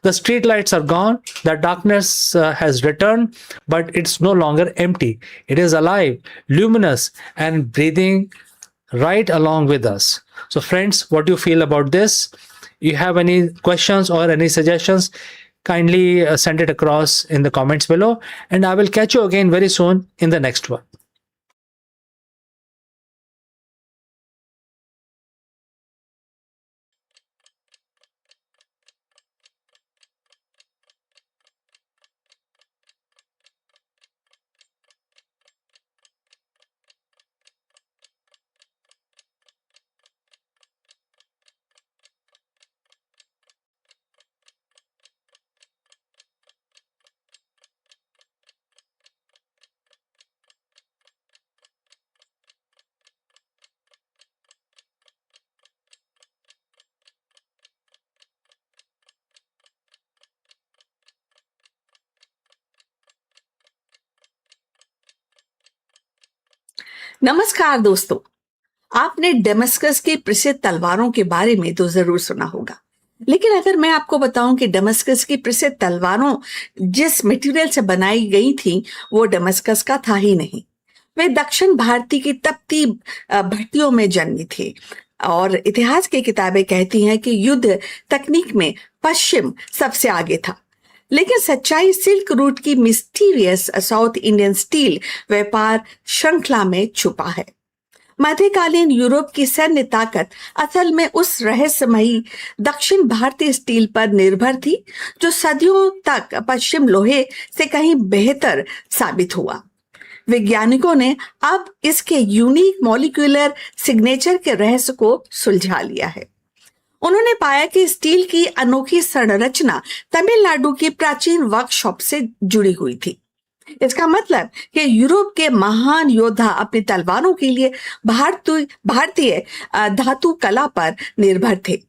The street lights are gone, the darkness has returned, but it's no longer empty. It is alive, luminous, and breathing right along with us. So, friends, what do you feel about this? You have any questions or any suggestions? Kindly send it across in the comments below, and I will catch you again very soon in the next one. नमस्कार दोस्तों। आपने Damascus की प्रसिद्ध तलवारों के बारे में तो जरूर सुना होगा, लेकिन अगर मैं आपको बताऊं कि डेमस्कस की प्रसिद्ध तलवारों जिस मटेरियल से बनाई गई थी वो डेमस्कस का था ही नहीं। वे दक्षिण भारती की तपती भट्टियों में जन्मी थी और इतिहास की किताबें कहती हैं कि युद्ध तकनीक में पश्चिम सबसे आगे था। लेकिन सच्चाई सिल्क रूट की मिस्टीरियस साउथ इंडियन स्टील व्यापार श्रृंखला में छुपा है। मध्यकालीन यूरोप की सैन्य ताकत असल में उस रहस्यमयी दक्षिण भारतीय स्टील पर निर्भर थी जो सदियों तक पश्चिम लोहे से कहीं बेहतर साबित हुआ। वैज्ञानिकों ने अब इसके यूनिक मॉलिक्यूलर सिग्नेचर के रहस्य को सुलझा लिया है। उन्होंने पाया कि स्टील की अनोखी संरचना तमिलनाडु की प्राचीन वर्कशॉप से जुड़ी हुई थी। इसका मतलब कि यूरोप के महान योद्धा अपनी तलवारों के लिए भारतीय धातु कला पर निर्भर थे।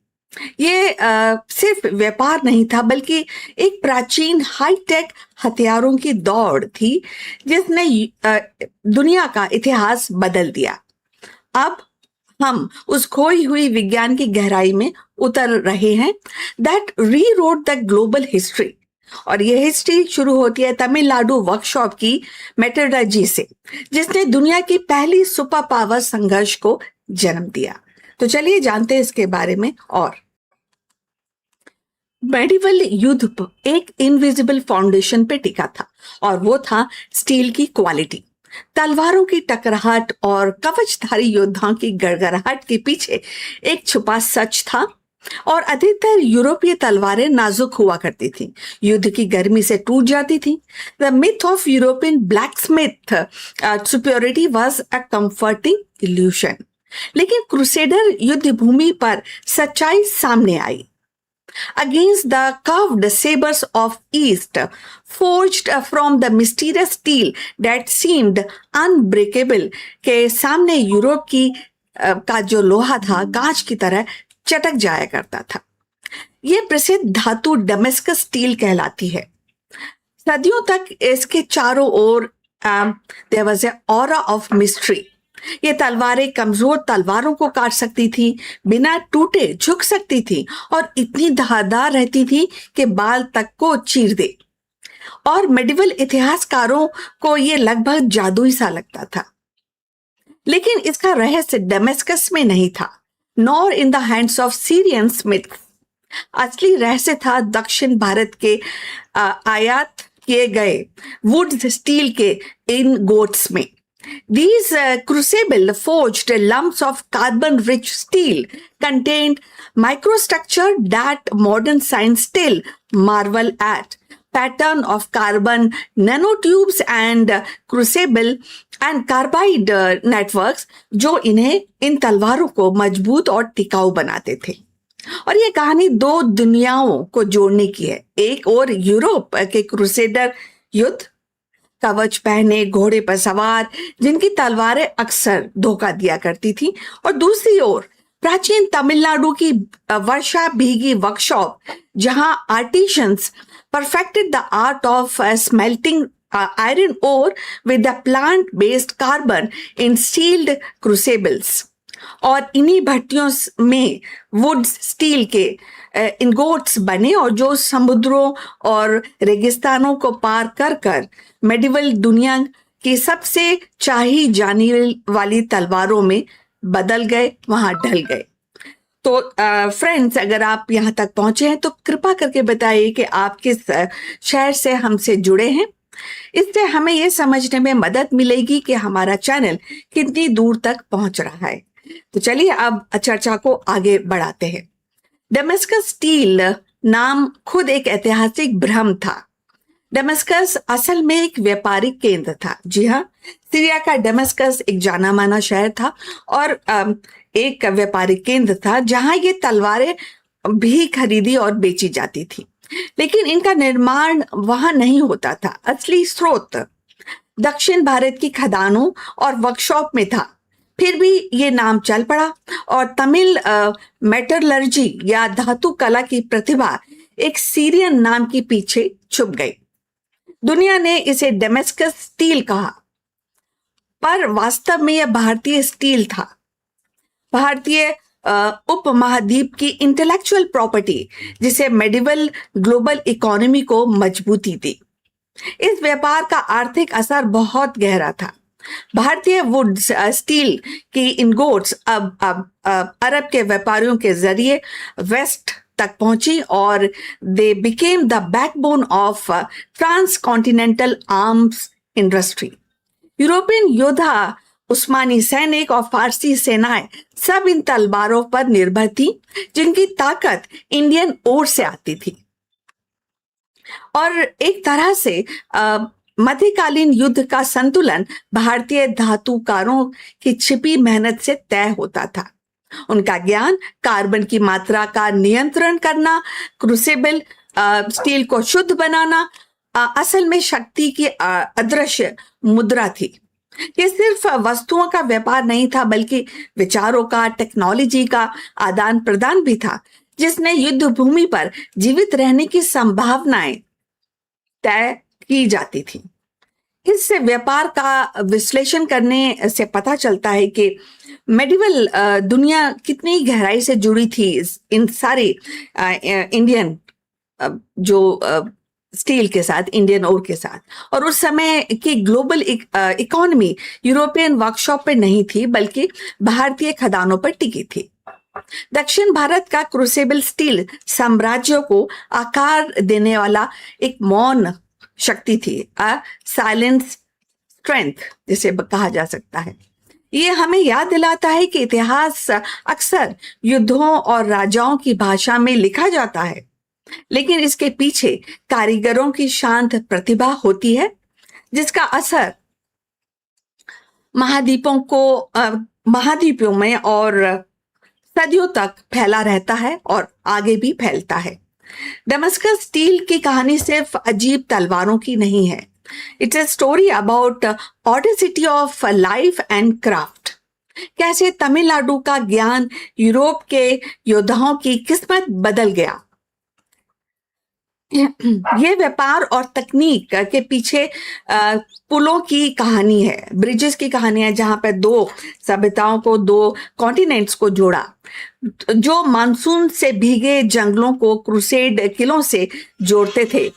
ये सिर्फ व्यापार नहीं था बल्कि एक प्राचीन हाईटेक हथियारों की दौड़ थी जिसने दुनिया का इतिहास बदल दिया। अब हम उस खोई हुई विज्ञान की गहराई में उतर रहे हैं दैट रीरोट द ग्लोबल हिस्ट्री। और यह हिस्ट्री शुरू होती है तमिलनाडु वर्कशॉप की मेटलर्जी से, जिसने दुनिया की पहली सुपर पावर संघर्ष को जन्म दिया। तो चलिए जानते हैं इसके बारे में। और मेडिवल युद्ध एक इनविजिबल फाउंडेशन पे टिका था और वो था स्टील की क्वालिटी। तलवारों की टकराहट और कवचधारी योद्धाओं की गड़गड़ाहट के पीछे एक छुपा सच था। और अधिकतर यूरोपीय तलवारें नाजुक हुआ करती थी, युद्ध की गर्मी से टूट जाती थी। The myth of European blacksmith superiority was a comforting illusion. लेकिन क्रूसेडर युद्ध भूमि पर सच्चाई सामने आई। against the curved sabers of East, forged from the mysterious steel that seemed unbreakable, के सामने यूरोप की का जो लोहा था कांच की तरह चटक जाया करता था। यह प्रसिद्ध धातु डमेस्कस स्टील कहलाती है। सदियों तक इसके चारों ओर there was a aura of mystery. ये तलवारें कमजोर तलवारों को काट सकती थी, बिना टूटे झुक सकती थी और इतनी धारदार रहती थी कि बाल तक को चीर दे। और मेडिवल इतिहासकारों को ये लगभग जादुई सा लगता था। लेकिन इसका रहस्य डेमेस्कस में नहीं था, nor in the hands of Syrian Smith. असली रहस्य था दक्षिण भारत के आयात किए गए वुड स्टील के इन गोट्स में। These crucible forged lumps of carbon rich steel contained microstructure that modern science still marvel at. Pattern of carbon nanotubes and crucible and carbide networks जो इन्हें इन तलवारों को मजबूत और टिकाऊ बनाते थे। और ये कहानी दो दुनियाओं को जोड़ने की है। एक और यूरोप के क्रूसेडर युद्ध, कवच पहने घोड़े पर सवार जिनकी तलवारें अक्सर धोखा दिया करती थी, और दूसरी ओर प्राचीन तमिलनाडु की वर्षा भीगी वर्कशॉप जहां artisans perfected the art of smelting iron ore with the plant-based carbon in sealed crucibles. और इन्हीं भट्टियों में वुड स्टील के इनगोट्स बने और जो समुद्रों और रेगिस्तानों को पार कर कर मेडिवल दुनिया की सबसे चाही जाने वाली तलवारों में बदल गए, वहां ढल गए। तो फ्रेंड्स, अगर आप यहाँ तक पहुंचे हैं तो कृपा करके बताइए कि आप किस शहर से हमसे जुड़े हैं। इससे हमें ये समझने में मदद मिलेगी कि हमारा चैनल कितनी दूर तक पहुंच रहा है। तो चलिए अब चर्चा को आगे बढ़ाते हैं। डेमेस्कस स्टील नाम खुद एक ऐतिहासिक भ्रम था। डेमेस्कस असल में एक व्यापारिक केंद्र था। जी हाँ, सीरिया का डेमेस्कस एक जाना माना शहर था और एक व्यापारिक केंद्र था जहां ये तलवारें भी खरीदी और बेची जाती थी। लेकिन इनका निर्माण वहां नहीं होता था। असली स्रोत दक्षिण भारत की खदानों और वर्कशॉप में था। फिर भी ये नाम चल पड़ा और तमिल मेटलर्जी या धातु कला की प्रतिभा एक सीरियन नाम के पीछे छुप गई। दुनिया ने इसे डेमेस्कस स्टील कहा, पर वास्तव में यह भारतीय स्टील था। भारतीय उपमहाद्वीप की इंटेलेक्चुअल प्रॉपर्टी जिसे मेडिवल ग्लोबल इकोनॉमी को मजबूती दी। इस व्यापार का आर्थिक असर बहुत गहरा था। भारतीय वुड स्टील की इनगोट्स अब अरब के व्यापारियों के जरिए वेस्ट तक पहुंची और they became the backbone of trans continental arms industry. European योद्धा, उस्मानी सैनिक और फारसी सेनाएं सब इन तलवारों पर निर्भर थी जिनकी ताकत इंडियन ओर से आती थी। और एक तरह से मध्यकालीन युद्ध का संतुलन भारतीय धातुकारों की छिपी मेहनत से तय होता था। उनका ज्ञान, कार्बन की मात्रा का नियंत्रण करना, क्रूसिबल स्टील को शुद्ध बनाना असल में शक्ति की अदृश्य मुद्रा थी। ये सिर्फ वस्तुओं का व्यापार नहीं था, बल्कि विचारों का, टेक्नोलॉजी का आदान प्रदान भी था, जिसने युद्ध भूमि पर जीवित रहने की संभावनाएं तय की जाती थी। इस व्यापार का विश्लेषण करने से पता चलता है कि मेडिवल दुनिया कितनी गहराई से जुड़ी थी इन सारे इंडियन जो स्टील के साथ, इंडियन ओर के साथ। और उस समय की ग्लोबल इकोनॉमी यूरोपियन वर्कशॉप पे नहीं थी, बल्कि भारतीय खदानों पर टिकी थी। दक्षिण भारत का क्रूसिबल स्टील साम्राज्य को आकार देने वाला एक मौन शक्ति थी, साइलेंस स्ट्रेंथ जिसे कहा जा सकता है। ये हमें याद दिलाता है कि इतिहास अक्सर युद्धों और राजाओं की भाषा में लिखा जाता है, लेकिन इसके पीछे कारीगरों की शांत प्रतिभा होती है, जिसका असर महाद्वीपों में और सदियों तक फैला रहता है और आगे भी फैलता है। दमस्कस स्टील की कहानी सिर्फ अजीब तलवारों की नहीं है। It's a story about audacity of life and craft. कैसे तमिलनाडु का ज्ञान यूरोप के योद्धाओं की किस्मत बदल गया। ये व्यापार और तकनीक के पीछे पुलों की कहानी है, ब्रिजेस की कहानी है, जहां पर दो सभ्यताओं को, दो कॉन्टिनेंट्स को जोड़ा, जो मानसून से भीगे जंगलों को क्रूसेड किलों से जोड़ते थे।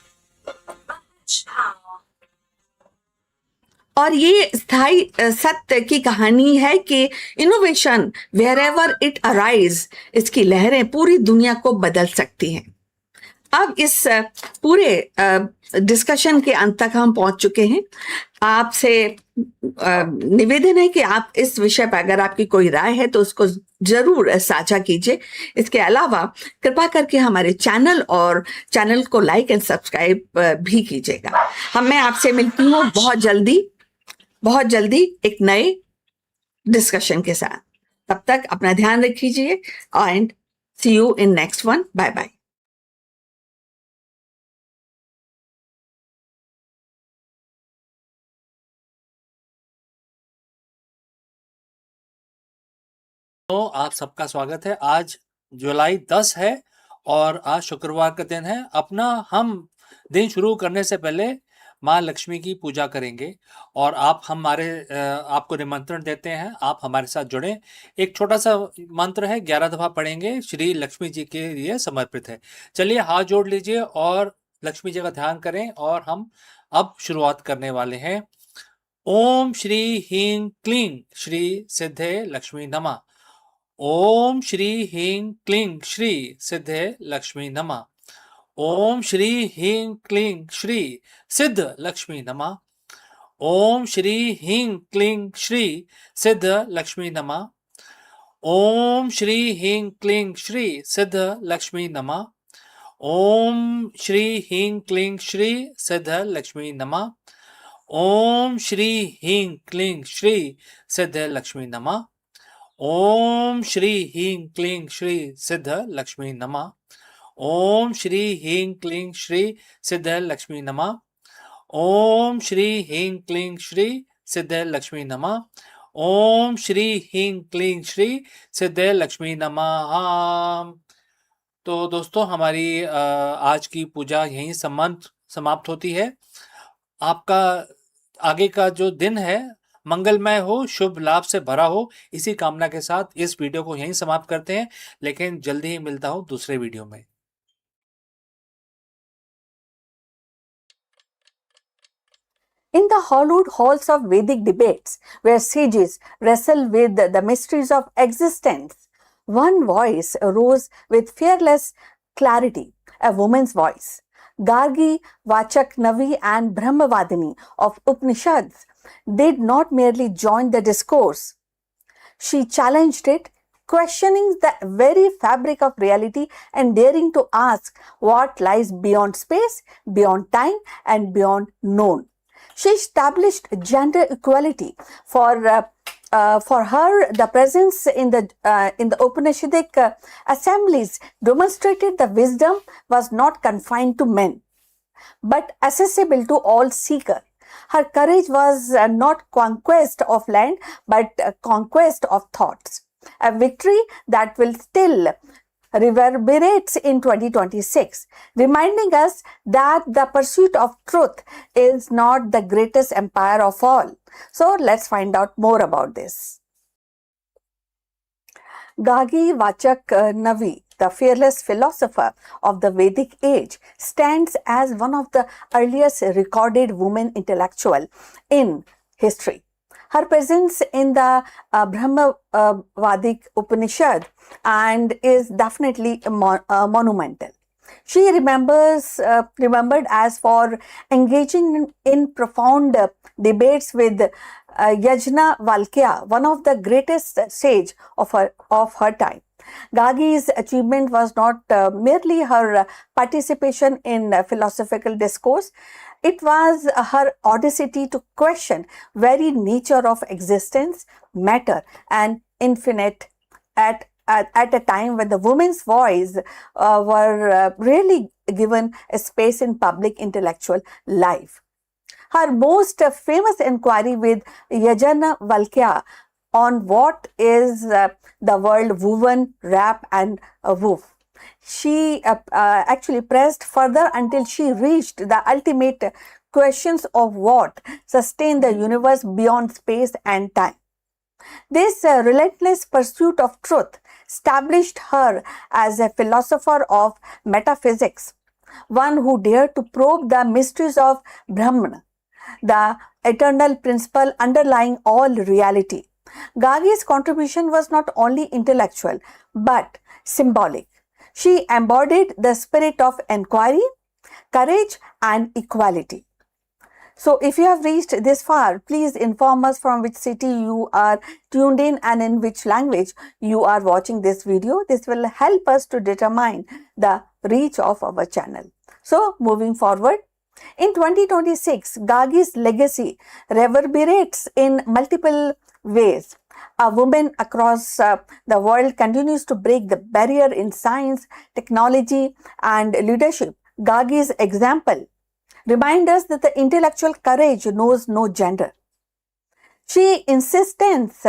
और ये स्थायी सत्य की कहानी है कि innovation wherever it arise, इसकी लहरें पूरी दुनिया को बदल सकती हैं। अब इस पूरे डिस्कशन के अंत तक हम पहुंच चुके हैं। आपसे निवेदन है कि आप इस विषय पर अगर आपकी कोई राय है तो उसको जरूर साझा कीजिए। इसके अलावा कृपा करके हमारे चैनल को लाइक एंड सब्सक्राइब भी कीजिएगा। मैं आपसे मिलती हूँ बहुत जल्दी एक नए डिस्कशन के साथ। तब तक अपना ध्यान रखिए and see you in next one. Bye bye. तो आप सबका स्वागत है। आज जुलाई 10 है और आज शुक्रवार का दिन है। अपना हम दिन शुरू करने से पहले माँ लक्ष्मी की पूजा करेंगे और आपको निमंत्रण देते हैं, आप हमारे साथ जुड़ें। एक छोटा सा मंत्र है, 11 दफा पढ़ेंगे, श्री लक्ष्मी जी के लिए समर्पित है। चलिए हाथ जोड़ लीजिए और लक्ष्मी जी का ध्यान करें और हम अब शुरुआत करने वाले हैं। ओम श्री ह्रीं क्लीं श्री सिद्धे लक्ष्मी नमः। ओम श्री ह्रीं क्लीं श्री सिद्धे लक्ष्मी नमः। ओम श्री ह्रीं क्लीं श्री सिद्ध लक्ष्मी नमः। ओम श्री ह्रीं क्लीं श्री सिद्ध लक्ष्मी नमः। ओम श्री ह्रीं क्लीं श्री सिद्ध लक्ष्मी नमः। ओम श्री ह्रीं क्लीं श्री सिद्ध लक्ष्मी नमः। ओम श्री ह्रीं क्लीं श्री सिद्ध लक्ष्मी नमः। ओम श्री ह्रीं क्लीं श्री सिद्ध लक्ष्मी नमः। ओम श्री ह्रीं क्लीं श्री सिद्ध लक्ष्मी नमः। ओम श्री ह्रीं क्लीं श्री सिद्ध लक्ष्मी नमः। ओम श्री ह्रीं क्लीं श्री सिद्ध लक्ष्मी नमः। तो दोस्तों, हमारी आज की पूजा यहीं समाप्त होती है। आपका आगे का जो दिन है मंगलमय हो, शुभ लाभ से भरा हो, इसी कामना के साथ इस वीडियो को यहीं समाप्त करते हैं, लेकिन जल्दी ही मिलता हूं दूसरे वीडियो में। In the hollowed halls of Vedic debates, where sages wrestle with the mysteries of existence, one voice arose with fearless clarity, a woman's voice. Gargi, Vachak Navi, and Brahmavadini of Upanishads did not merely join the discourse. She challenged it, questioning the very fabric of reality and daring to ask what lies beyond space, beyond time, and beyond known. She established gender equality. For her, the presence in the Upanishadic assemblies demonstrated the wisdom was not confined to men, but accessible to all seekers. Her courage was not conquest of land, but conquest of thoughts. A victory that will still reverberates in 2026, reminding us that the pursuit of truth is not the greatest empire of all. So let's find out more about this. Gagi Vachak Navi, the fearless philosopher of the Vedic age, stands as one of the earliest recorded women intellectual in history. Her presence in the Brahmavadic Upanishad and is definitely monumental. She remembered as for engaging in profound debates with Yajna Valkya, one of the greatest sage of her time. Gagi's achievement was not merely her participation in philosophical discourse. It was her audacity to question very nature of existence, matter, and infinite at at a time when the women's voice were really given a space in public intellectual life. Her most famous inquiry with Yajna Valkya on what is the world woven, wrap, and woof. She actually pressed further until she reached the ultimate questions of what sustain the universe beyond space and time. This relentless pursuit of truth established her as a philosopher of metaphysics, one who dared to probe the mysteries of Brahman, the eternal principle underlying all reality. Gargi's contribution was not only intellectual but symbolic. She embodied the spirit of inquiry, courage, and equality. So, if you have reached this far, please inform us from which city you are tuned in and in which language you are watching this video. This will help us to determine the reach of our channel. So, moving forward, in 2026, Gargi's legacy reverberates in multiple ways. A woman across the world continues to break the barrier in science, technology, and leadership. Gargi's example reminds us that the intellectual courage knows no gender. She insists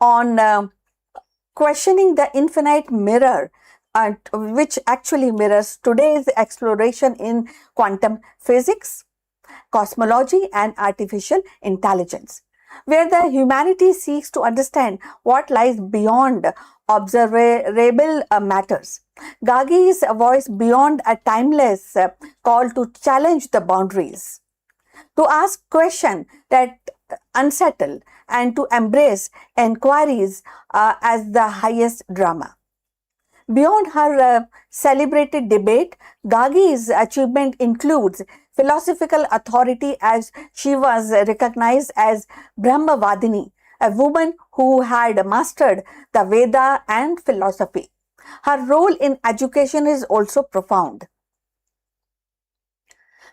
on questioning the infinite mirror, which actually mirrors today's exploration in quantum physics, cosmology, and artificial intelligence, where the humanity seeks to understand what lies beyond observable matters. Gargi's voice beyond a timeless call to challenge the boundaries, to ask questions that unsettle, and to embrace inquiries as the highest drama. Beyond her celebrated debate, Gargi's achievement includes philosophical authority, as she was recognized as Brahmavadini, a woman who had mastered the Veda and philosophy. Her role in education is also profound.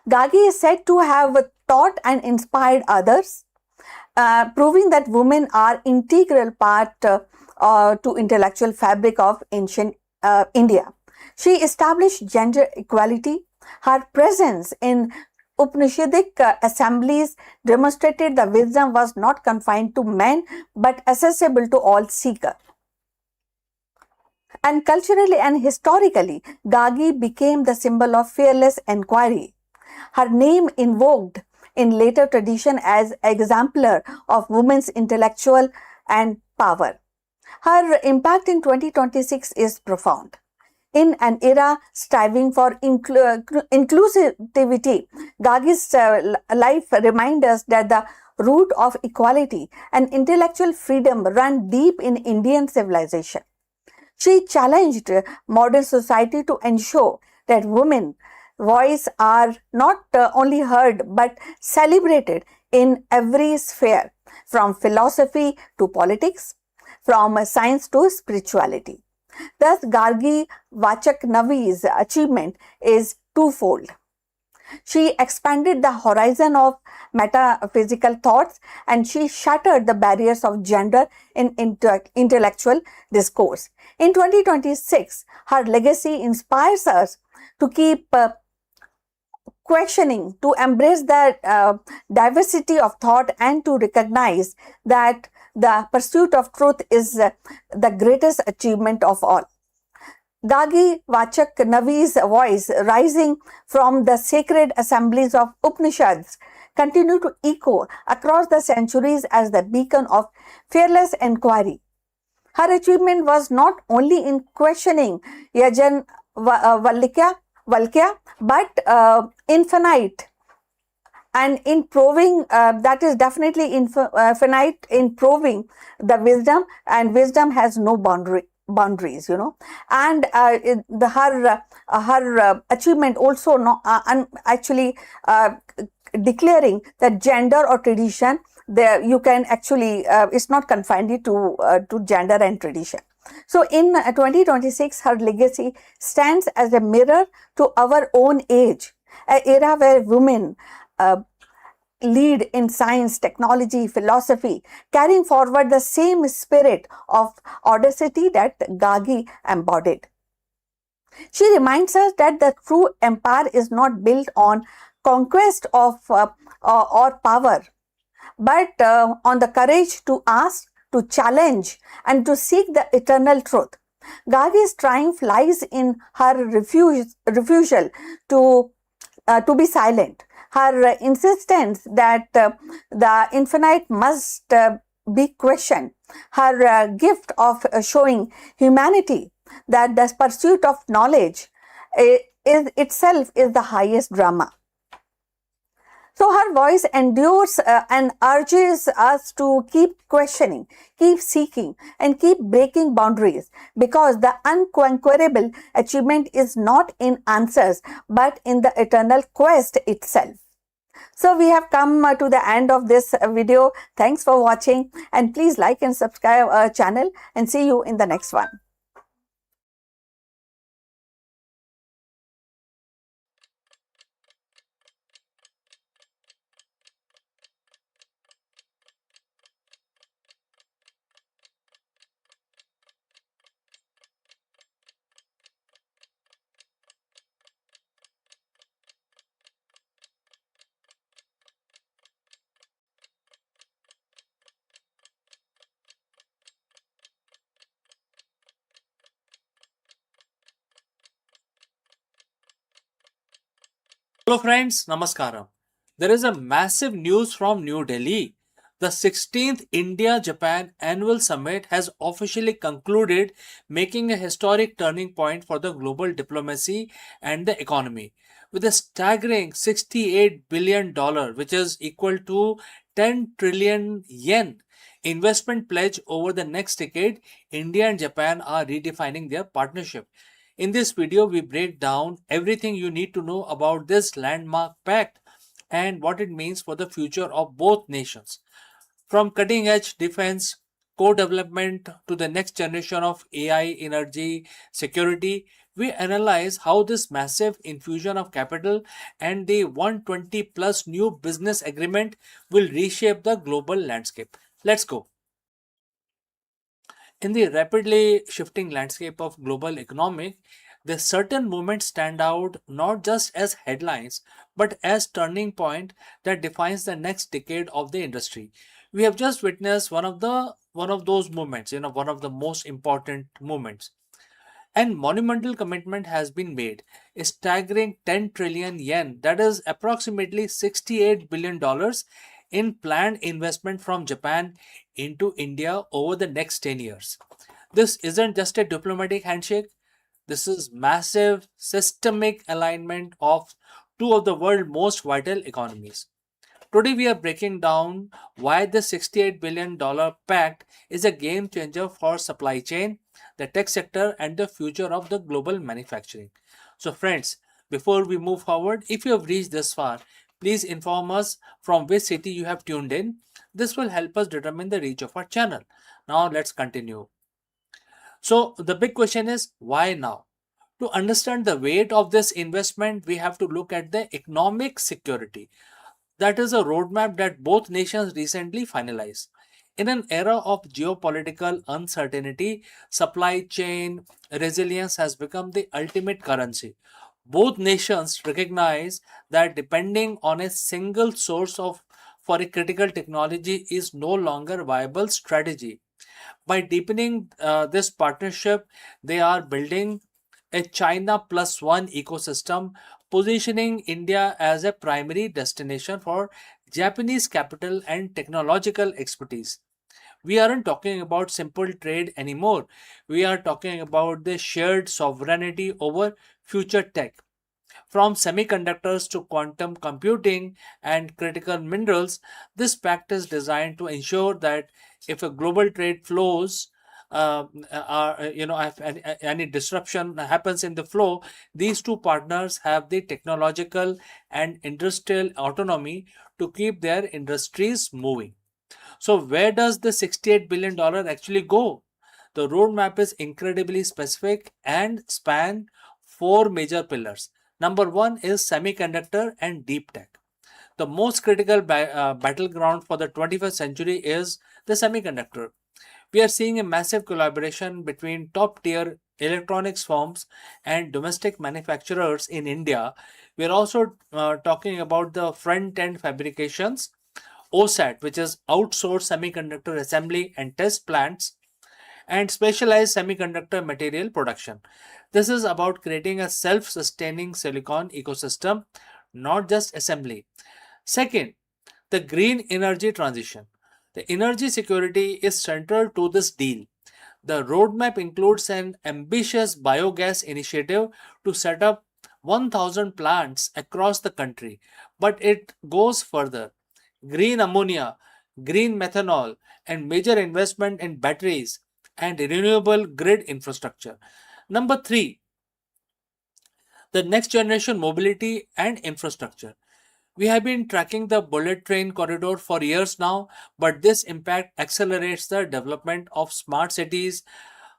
Gargi is said to have taught and inspired others, proving that women are integral part to intellectual fabric of ancient India. She established gender equality. Her presence in Upanishadic assemblies demonstrated the wisdom was not confined to men but accessible to all seekers. And culturally and historically, Gargi became the symbol of fearless inquiry. Her name invoked in later tradition as exemplar of women's intellectual and power. Her impact in 2026 is profound. In an era striving for inclusivity, Gargi's life reminds us that the root of equality and intellectual freedom run deep in Indian civilization. She challenged modern society to ensure that women's voices are not only heard but celebrated in every sphere, from philosophy to politics, from science to spirituality. Thus, Gargi Vachak Navi's achievement is twofold. She expanded the horizon of metaphysical thoughts and she shattered the barriers of gender in intellectual discourse. In 2026, her legacy inspires us to keep questioning, to embrace the diversity of thought, and to recognize that the pursuit of truth is the greatest achievement of all. Gargi Vachak Navi's voice, rising from the sacred assemblies of Upanishads, continue to echo across the centuries as the beacon of fearless inquiry. Her achievement was not only in questioning Yajan Valkya, but infinite and in proving that is definitely infinite in proving the wisdom, and wisdom has no boundaries, and her achievement also actually declaring that gender or tradition, there you can actually it's not confined to gender and tradition. So in 2026, her legacy stands as a mirror to our own age, an era where women lead in science, technology, philosophy, carrying forward the same spirit of audacity that Gagi embodied. She reminds us that the true empire is not built on conquest of or power, but on the courage to ask, to challenge, and to seek the eternal truth. Gagi's triumph lies in her refusal to be silent, her insistence that the infinite must be questioned, her gift of showing humanity that the pursuit of knowledge is itself is the highest drama. So her voice endures and urges us to keep questioning, keep seeking, and keep breaking boundaries, because the unconquerable achievement is not in answers but in the eternal quest itself. So we have come to the end of this video. Thanks for watching, and please like and subscribe our channel, and see you in the next one. Hello friends, Namaskaram. There is a massive news from New Delhi. The 16th India Japan Annual Summit has officially concluded, making a historic turning point for the global diplomacy and the economy. With a staggering $68 billion, which is equal to 10 trillion yen, investment pledge over the next decade, India and Japan are redefining their partnership. In this video, we break down everything you need to know about this landmark pact and what it means for the future of both nations. From cutting edge defense, co development to the next generation of AI, energy, security, we analyze how this massive infusion of capital and the 120 plus new business agreement will reshape the global landscape. Let's go. In the rapidly shifting landscape of global economic, the certain moments stand out not just as headlines but as turning point that defines the next decade of the industry. We have just witnessed one of those moments, one of the most important moments. And monumental commitment has been made, a staggering 10 trillion yen, that is approximately $68 billion in planned investment from Japan into India over the next 10 years. This isn't just a diplomatic handshake, this is massive systemic alignment of two of the world's most vital economies. Today, we are breaking down why the $68 billion pact is a game changer for supply chain, the tech sector, and the future of the global manufacturing. So, friends, before we move forward, if you have reached this far, please inform us from which city you have tuned in. This will help us determine the reach of our channel. Now, let's continue. So, the big question is why now? To understand the weight of this investment, we have to look at the economic security. That is a roadmap that both nations recently finalized. In an era of geopolitical uncertainty, supply chain resilience has become the ultimate currency. Both nations recognize that depending on a single source of for a critical technology is no longer viable strategy. By deepening this partnership, they are building a China plus one ecosystem, positioning India as a primary destination for Japanese capital and technological expertise. We aren't talking about simple trade anymore. We are talking about the shared sovereignty over future tech. From semiconductors to quantum computing and critical minerals, this pact is designed to ensure that if a global trade flows, if any disruption happens in the flow, these two partners have the technological and industrial autonomy to keep their industries moving. So, where does the $68 billion actually go? The roadmap is incredibly specific and span four major pillars. Number one is semiconductor and deep tech. The most critical battleground for the 21st century is the semiconductor. We are seeing a massive collaboration between top tier electronics firms and domestic manufacturers in India. We are also talking about the front end fabrications, OSAT, which is outsourced semiconductor assembly and test plants, and specialized semiconductor material production. This is about creating a self sustaining silicon ecosystem, not just assembly. Second, the green energy transition. The energy security is central to this deal. The roadmap includes an ambitious biogas initiative to set up 1,000 plants across the country, but it goes further. Green ammonia, green methanol, and major investment in batteries and renewable grid infrastructure. Number three, the next generation mobility and infrastructure. We have been tracking the bullet train corridor for years now, but this impact accelerates the development of smart cities,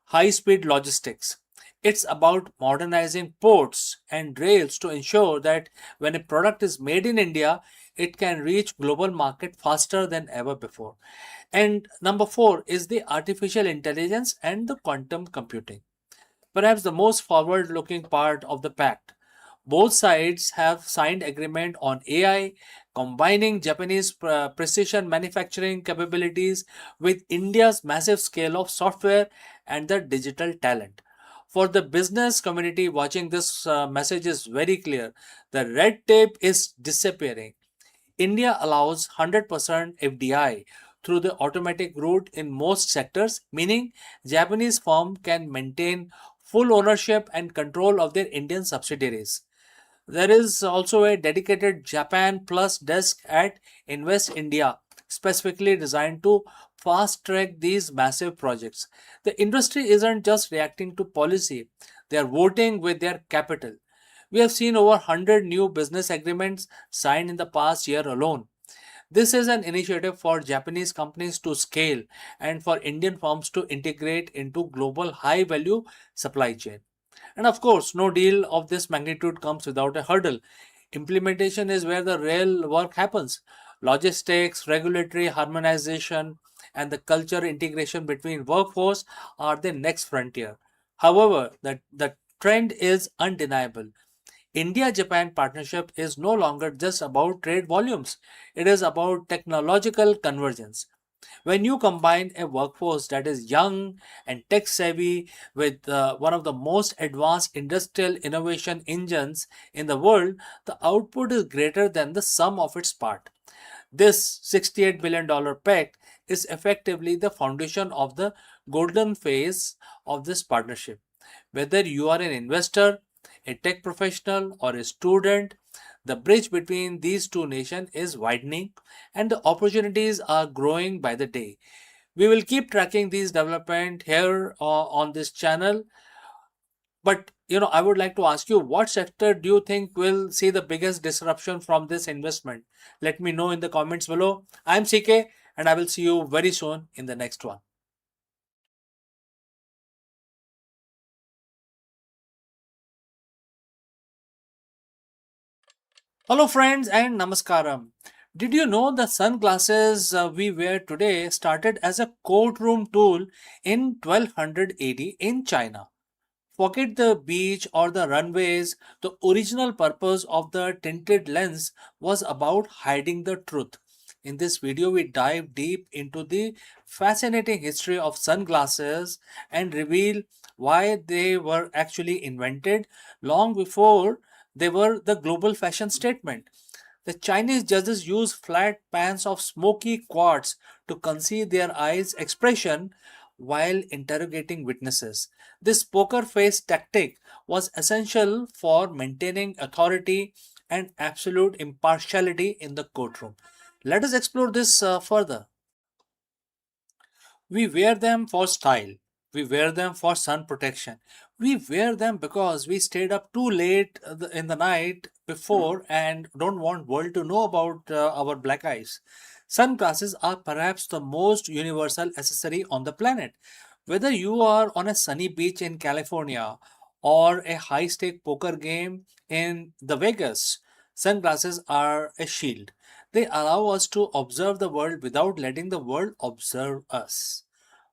high speed logistics. It's about modernizing ports and rails to ensure that when a product is made in India, it can reach global market faster than ever before. And number 4 is the artificial intelligence and the quantum computing, perhaps the most forward looking part of the pact. Both sides have signed agreement on AI, combining Japanese precision manufacturing capabilities with India's massive scale of software and the digital talent. For the business community watching this message is very clear. The red tape is disappearing. India allows 100% FDI through the automatic route in most sectors, meaning Japanese firm can maintain full ownership and control of their Indian subsidiaries. There is also a dedicated Japan Plus desk at Invest India, specifically designed to fast track these massive projects. The industry isn't just reacting to policy, they are voting with their capital. We have seen over 100 new business agreements signed in the past year alone. This is an initiative for Japanese companies to scale and for Indian firms to integrate into global high value supply chain. And of course, no deal of this magnitude comes without a hurdle. Implementation is where the real work happens. Logistics, regulatory harmonization, and the culture integration between workforce are the next frontier. However, the trend is undeniable. India Japan partnership is no longer just about trade volumes, it is about technological convergence. When you combine a workforce that is young and tech savvy with one of the most advanced industrial innovation engines in the world, the output is greater than the sum of its part. This $68 billion pact is effectively the foundation of the golden phase of this partnership. Whether you are an investor, a tech professional, or a student, the bridge between these two nations is widening and the opportunities are growing by the day. We will keep tracking these development here on this channel. But I would like to ask you, what sector do you think will see the biggest disruption from this investment? Let me know in the comments below. I'm CK and I will see you very soon in the next one. Hello, friends, and namaskaram. Did you know the sunglasses we wear today started as a courtroom tool in 1200 AD in China? Forget the beach or the runways, the original purpose of the tinted lens was about hiding the truth. In this video, we dive deep into the fascinating history of sunglasses and reveal why they were actually invented long before they were the global fashion statement. The Chinese judges used flat pans of smoky quartz to conceal their eyes' expression while interrogating witnesses. This poker face tactic was essential for maintaining authority and absolute impartiality in the courtroom. Let us explore this further. We wear them for style. We wear them for sun protection. We wear them because we stayed up too late in the night before and don't want world to know about our black eyes. Sunglasses are perhaps the most universal accessory on the planet. Whether you are on a sunny beach in California or a high-stake poker game in the Vegas, Sunglasses are a shield. They allow us to observe the world without letting the world observe us.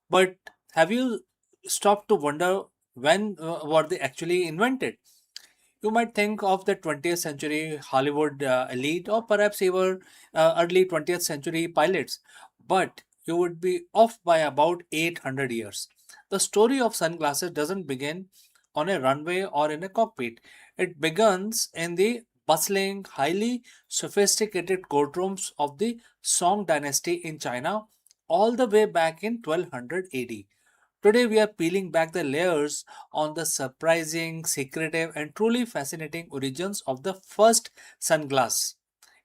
But have you stopped to wonder when were they actually invented? You might think of the 20th century Hollywood elite or perhaps even early 20th century pilots, but you would be off by about 800 years. The story of sunglasses doesn't begin on a runway or in a cockpit. It begins in the bustling, highly sophisticated courtrooms of the Song dynasty in China all the way back in 1200 AD. Today, we are peeling back the layers on the surprising, secretive, and truly fascinating origins of the first sunglass.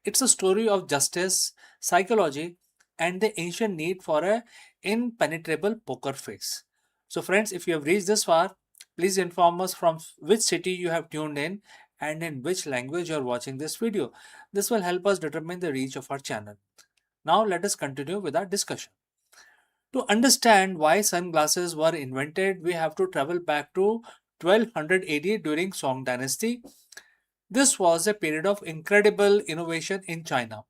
It's a story of justice, psychology, and the ancient need for a impenetrable poker face. So, friends, if you have reached this far, please inform us from which city you have tuned in and in which language you are watching this video. This will help us determine the reach of our channel. Now, let us continue with our discussion. To understand why sunglasses were invented, we have to travel back to 1200 AD during Song dynasty. This was a period of incredible innovation in China.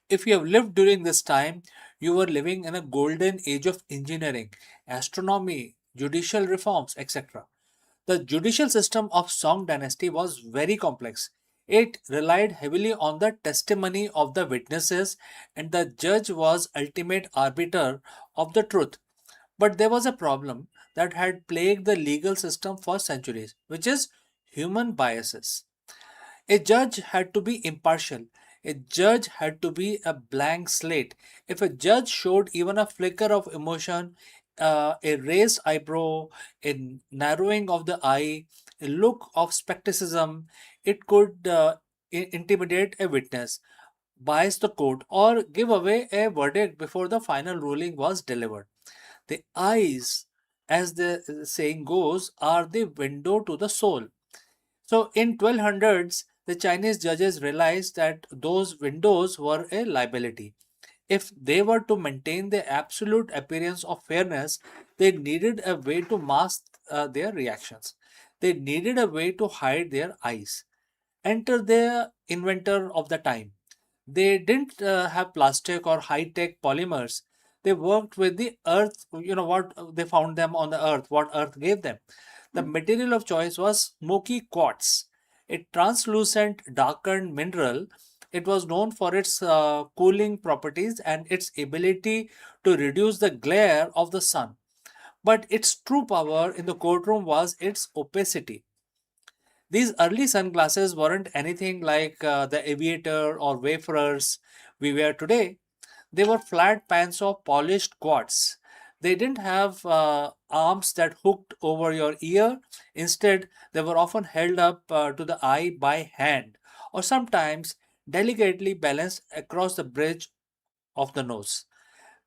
If you have lived during this time, you were living in a golden age of engineering, astronomy, judicial reforms, etc. The judicial system of Song dynasty was very complex. It relied heavily on the testimony of the witnesses, and the judge was ultimate arbiter of the truth. But there was a problem that had plagued the legal system for centuries, which is human biases. A judge had to be impartial. A judge had to be a blank slate. If a judge showed even a flicker of emotion, a raised eyebrow, a narrowing of the eye, a look of skepticism, it could intimidate a witness, bias the court, or give away a verdict before the final ruling was delivered. The eyes, as the saying goes, are the window to the soul. So in 1200s, the Chinese judges realized that those windows were a liability. If they were to maintain the absolute appearance of fairness, they needed a way to mask their reactions. They needed a way to hide their eyes. Enter the inventor of the time. They didn't have plastic or high-tech polymers. They worked with the earth, what they found them on the earth, what earth gave them. The material of choice was smoky quartz, a translucent darkened mineral. It was known for its cooling properties and its ability to reduce the glare of the sun. But its true power in the courtroom was its opacity. These early sunglasses weren't anything like the aviator or wayfarers we wear today. They were flat pans of polished quartz. They didn't have arms that hooked over your ear. Instead, they were often held up to the eye by hand, or sometimes delicately balanced across the bridge of the nose.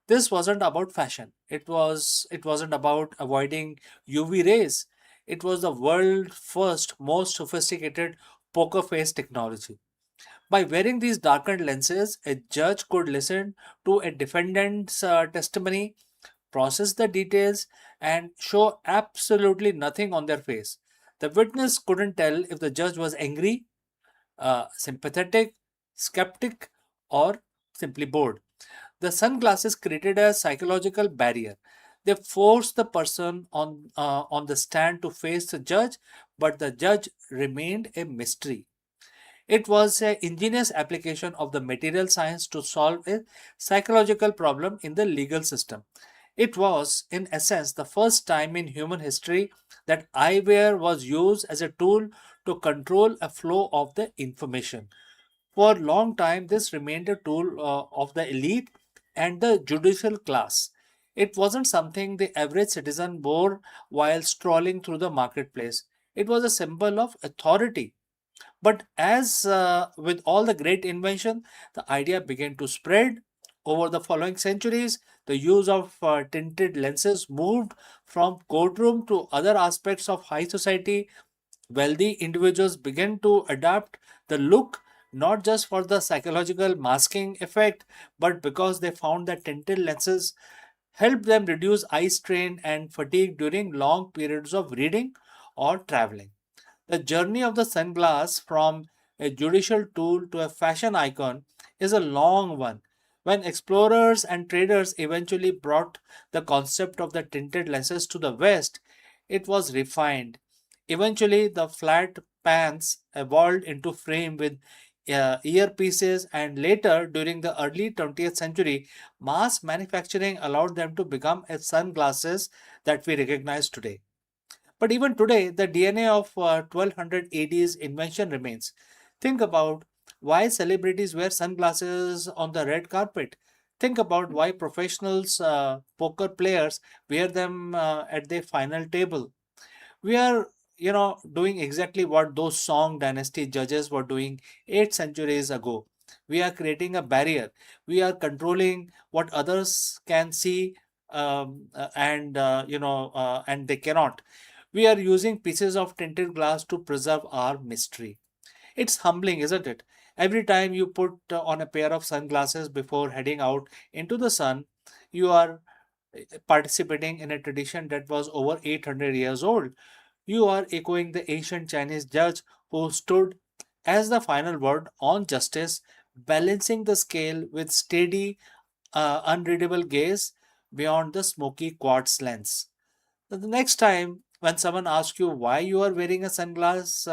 This wasn't about fashion. It wasn't about avoiding UV rays. It was the world's first most sophisticated poker face technology. By wearing these darkened lenses, a judge could listen to a defendant's testimony, process the details, and show absolutely nothing on their face. The witness couldn't tell if the judge was angry, sympathetic, skeptic, or simply bored. The sunglasses created a psychological barrier. They forced the person on the stand to face the judge, but the judge remained a mystery. It was an ingenious application of the material science to solve a psychological problem in the legal system. It was, in essence, the first time in human history that eyewear was used as a tool to control a flow of the information. For a long time, this remained a tool of the elite and the judicial class. It wasn't something the average citizen wore while strolling through the marketplace. It was a symbol of authority. But as with all the great invention, the idea began to spread. Over the following centuries, the use of tinted lenses moved from courtroom to other aspects of high society. Wealthy individuals began to adapt the look not just for the psychological masking effect, but because they found that tinted lenses helped them reduce eye strain and fatigue during long periods of reading or traveling. The journey of the sunglass from a judicial tool to a fashion icon, is a long one. When explorers and traders eventually brought the concept of the tinted lenses to the West, it was refined. Eventually, the flat pans evolved into frame with earpieces, and later, during the early 20th century, mass manufacturing allowed them to become a sunglasses that we recognize today. But even today, the DNA of 1200 AD's invention remains. Think about why celebrities wear sunglasses on the red carpet. Think about why professionals, poker players, wear them at their final table. We are, doing exactly what those Song dynasty judges were doing 8 centuries ago. We are creating a barrier. We are controlling what others can see, and they cannot. We are using pieces of tinted glass to preserve our mystery. It's humbling, isn't it? Every time you put on a pair of sunglasses before heading out into the sun, you are participating in a tradition that was over 800 years old. You are echoing the ancient Chinese judge who stood as the final word on justice, balancing the scale with steady, unreadable gaze beyond the smoky quartz lens. So the next time when someone asks you why you are wearing a sunglass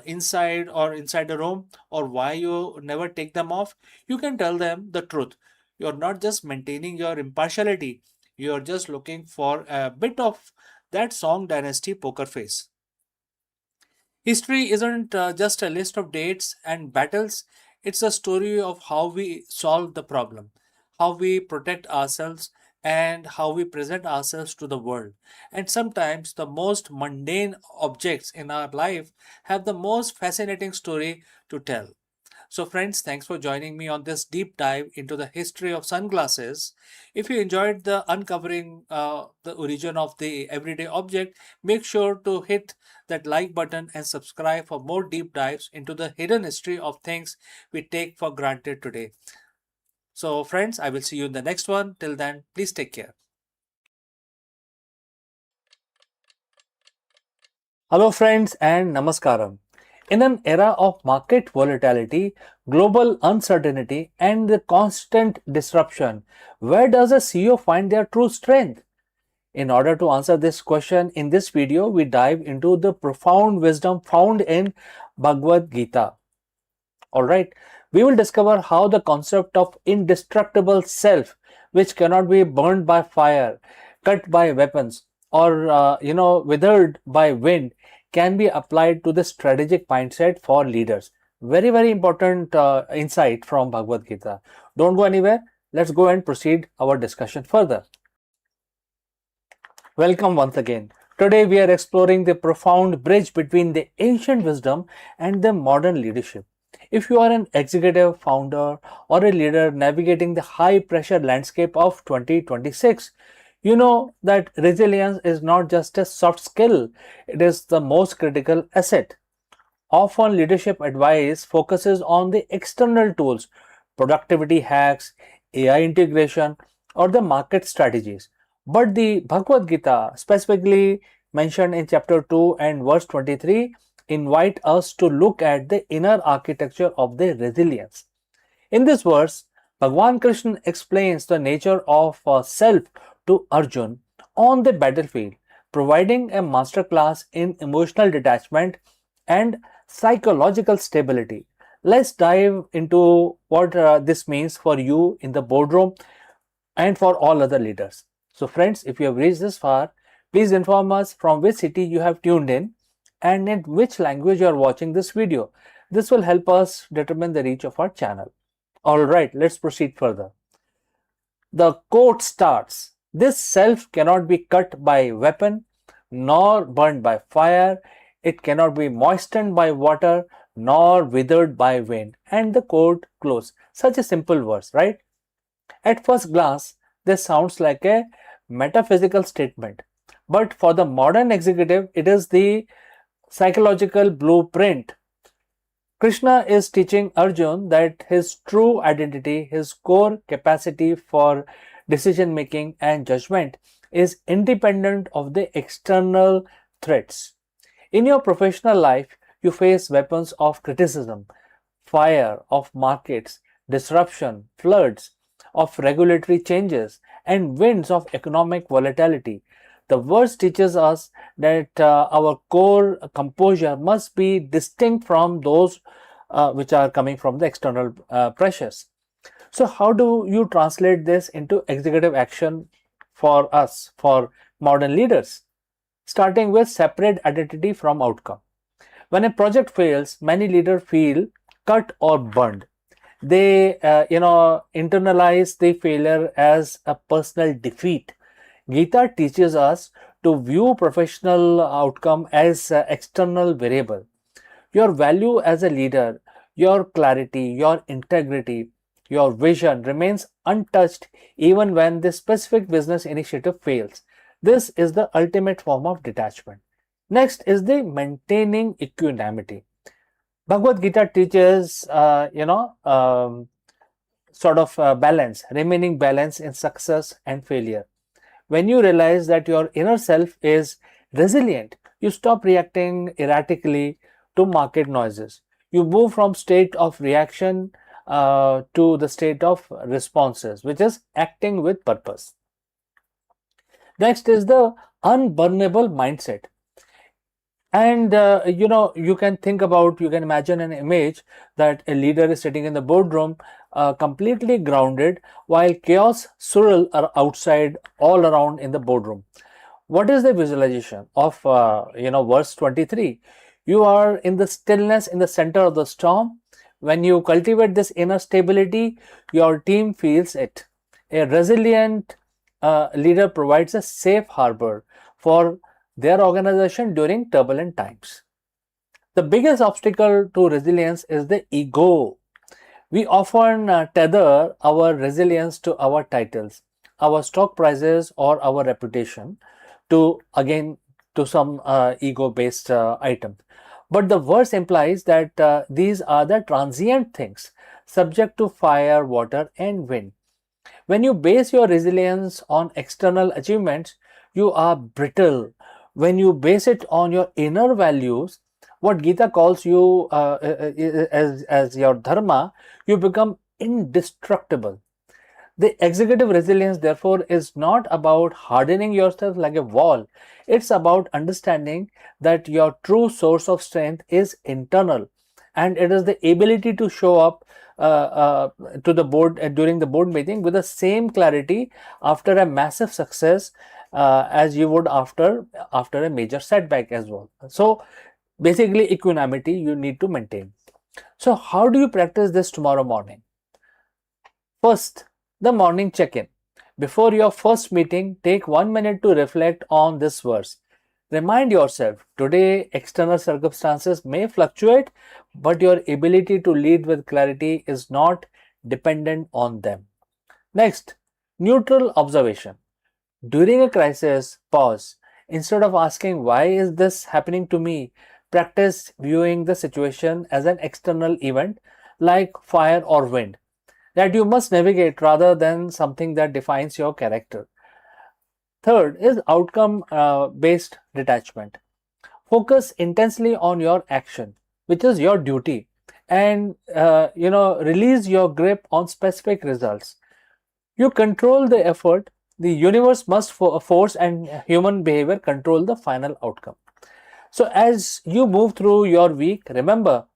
inside a room, or why you never take them off, you can tell them the truth. You're not just maintaining your impartiality, you're just looking for a bit of that Song dynasty poker face. History isn't just a list of dates and battles, it's a story of how we solve the problem, how we protect ourselves, and how we present ourselves to the world. And sometimes the most mundane objects in our life have the most fascinating story to tell. So, friends, thanks for joining me on this deep dive into the history of sunglasses. If you enjoyed the uncovering the origin of the everyday object, make sure to hit that like button and subscribe for more deep dives into the hidden history of things we take for granted today. So, friends, I will see you in the next one. Till then, please take care. Hello, friends, and namaskaram. In an era of market volatility, global uncertainty, and the constant disruption, where does a CEO find their true strength? In order to answer this question, in this video, we dive into the profound wisdom found in Bhagavad Gita. Alright, we will discover how the concept of indestructible self, which cannot be burned by fire, cut by weapons, or withered by wind, can be applied to the strategic mindset for leaders. Very, very important insight from Bhagavad Gita. Don't go anywhere. Let's go and proceed our discussion further. Welcome once again. Today we are exploring the profound bridge between the ancient wisdom and the modern leadership. If you are an executive, founder, or a leader navigating the high pressure landscape of 2026, you know that resilience is not just a soft skill, it is the most critical asset. Often, leadership advice focuses on the external tools, productivity hacks, AI integration, or the market strategies. But the Bhagavad Gita, specifically mentioned in chapter 2 and verse 23, invite us to look at the inner architecture of the resilience. In this verse, Bhagwan Krishna explains the nature of self to Arjun on the battlefield, providing a masterclass in emotional detachment and psychological stability. Let's dive into what this means for you in the boardroom and for all other leaders. So, friends, if you have reached this far, please inform us from which city you have tuned in and in which language you are watching this video. This will help us determine the reach of our channel. Alright, let's proceed further. The quote starts, "This self cannot be cut by weapon, nor burned by fire. It cannot be moistened by water, nor withered by wind." And the quote close. Such a simple verse, right? At first glance, this sounds like a metaphysical statement. But for the modern executive, it is the psychological blueprint. Krishna is teaching Arjun that his true identity, his core capacity for decision making and judgment, is independent of the external threats. In your professional life, You face weapons of criticism, fire of markets, disruption, floods of regulatory changes, and winds of economic volatility. The verse teaches us that our core composure must be distinct from those which are coming from the external pressures. So, how do you translate this into executive action for us, for modern leaders? Starting with separate identity from outcome. When a project fails, many leaders feel cut or burned. They, internalize the failure as a personal defeat. Gita teaches us to view professional outcome as external variable. Your value as a leader, your clarity, your integrity, your vision remains untouched even when the specific business initiative fails. This is the ultimate form of detachment. Next is the maintaining equanimity. Bhagavad Gita teaches, balance, remaining balance in success and failure. When you realize that your inner self is resilient, you stop reacting erratically to market noises. You move from state of reaction to the state of responses, which is acting with purpose. Next is the unburnable mindset. And you can think about, you can imagine an image that a leader is sitting in the boardroom, completely grounded, while chaos swirl are outside all around in the boardroom. What is the visualization of verse 23? You are in the stillness in the center of the storm. When you cultivate this inner stability, your team feels it. A resilient leader provides a safe harbor for their organization during turbulent times. The biggest obstacle to resilience is the ego. We often tether our resilience to our titles, our stock prices, or our reputation to, again, to some ego based item. But the verse implies that these are the transient things, subject to fire, water, and wind. When you base your resilience on external achievements, you are brittle. When you base it on your inner values, what Gita calls you as your dharma, you become indestructible. The executive resilience, therefore, is not about hardening yourself like a wall. It's about understanding that your true source of strength is internal, and it is the ability to show up to the board during the board meeting with the same clarity after a massive success as you would after a major setback as well. So, basically, equanimity you need to maintain. So, how do you practice this tomorrow morning? First, the morning check-in. Before your first meeting, take 1 minute to reflect on this verse. Remind yourself, today external circumstances may fluctuate, but your ability to lead with clarity is not dependent on them. Next, neutral observation. During a crisis, pause. Instead of asking, why is this happening to me? Practice viewing the situation as an external event like fire or wind that you must navigate rather than something that defines your character. Third is outcome based detachment. Focus intensely on your action, which is your duty, and release your grip on specific results. You control the effort, the universe must force, and human behavior control the final outcome. So, as you move through your week, remember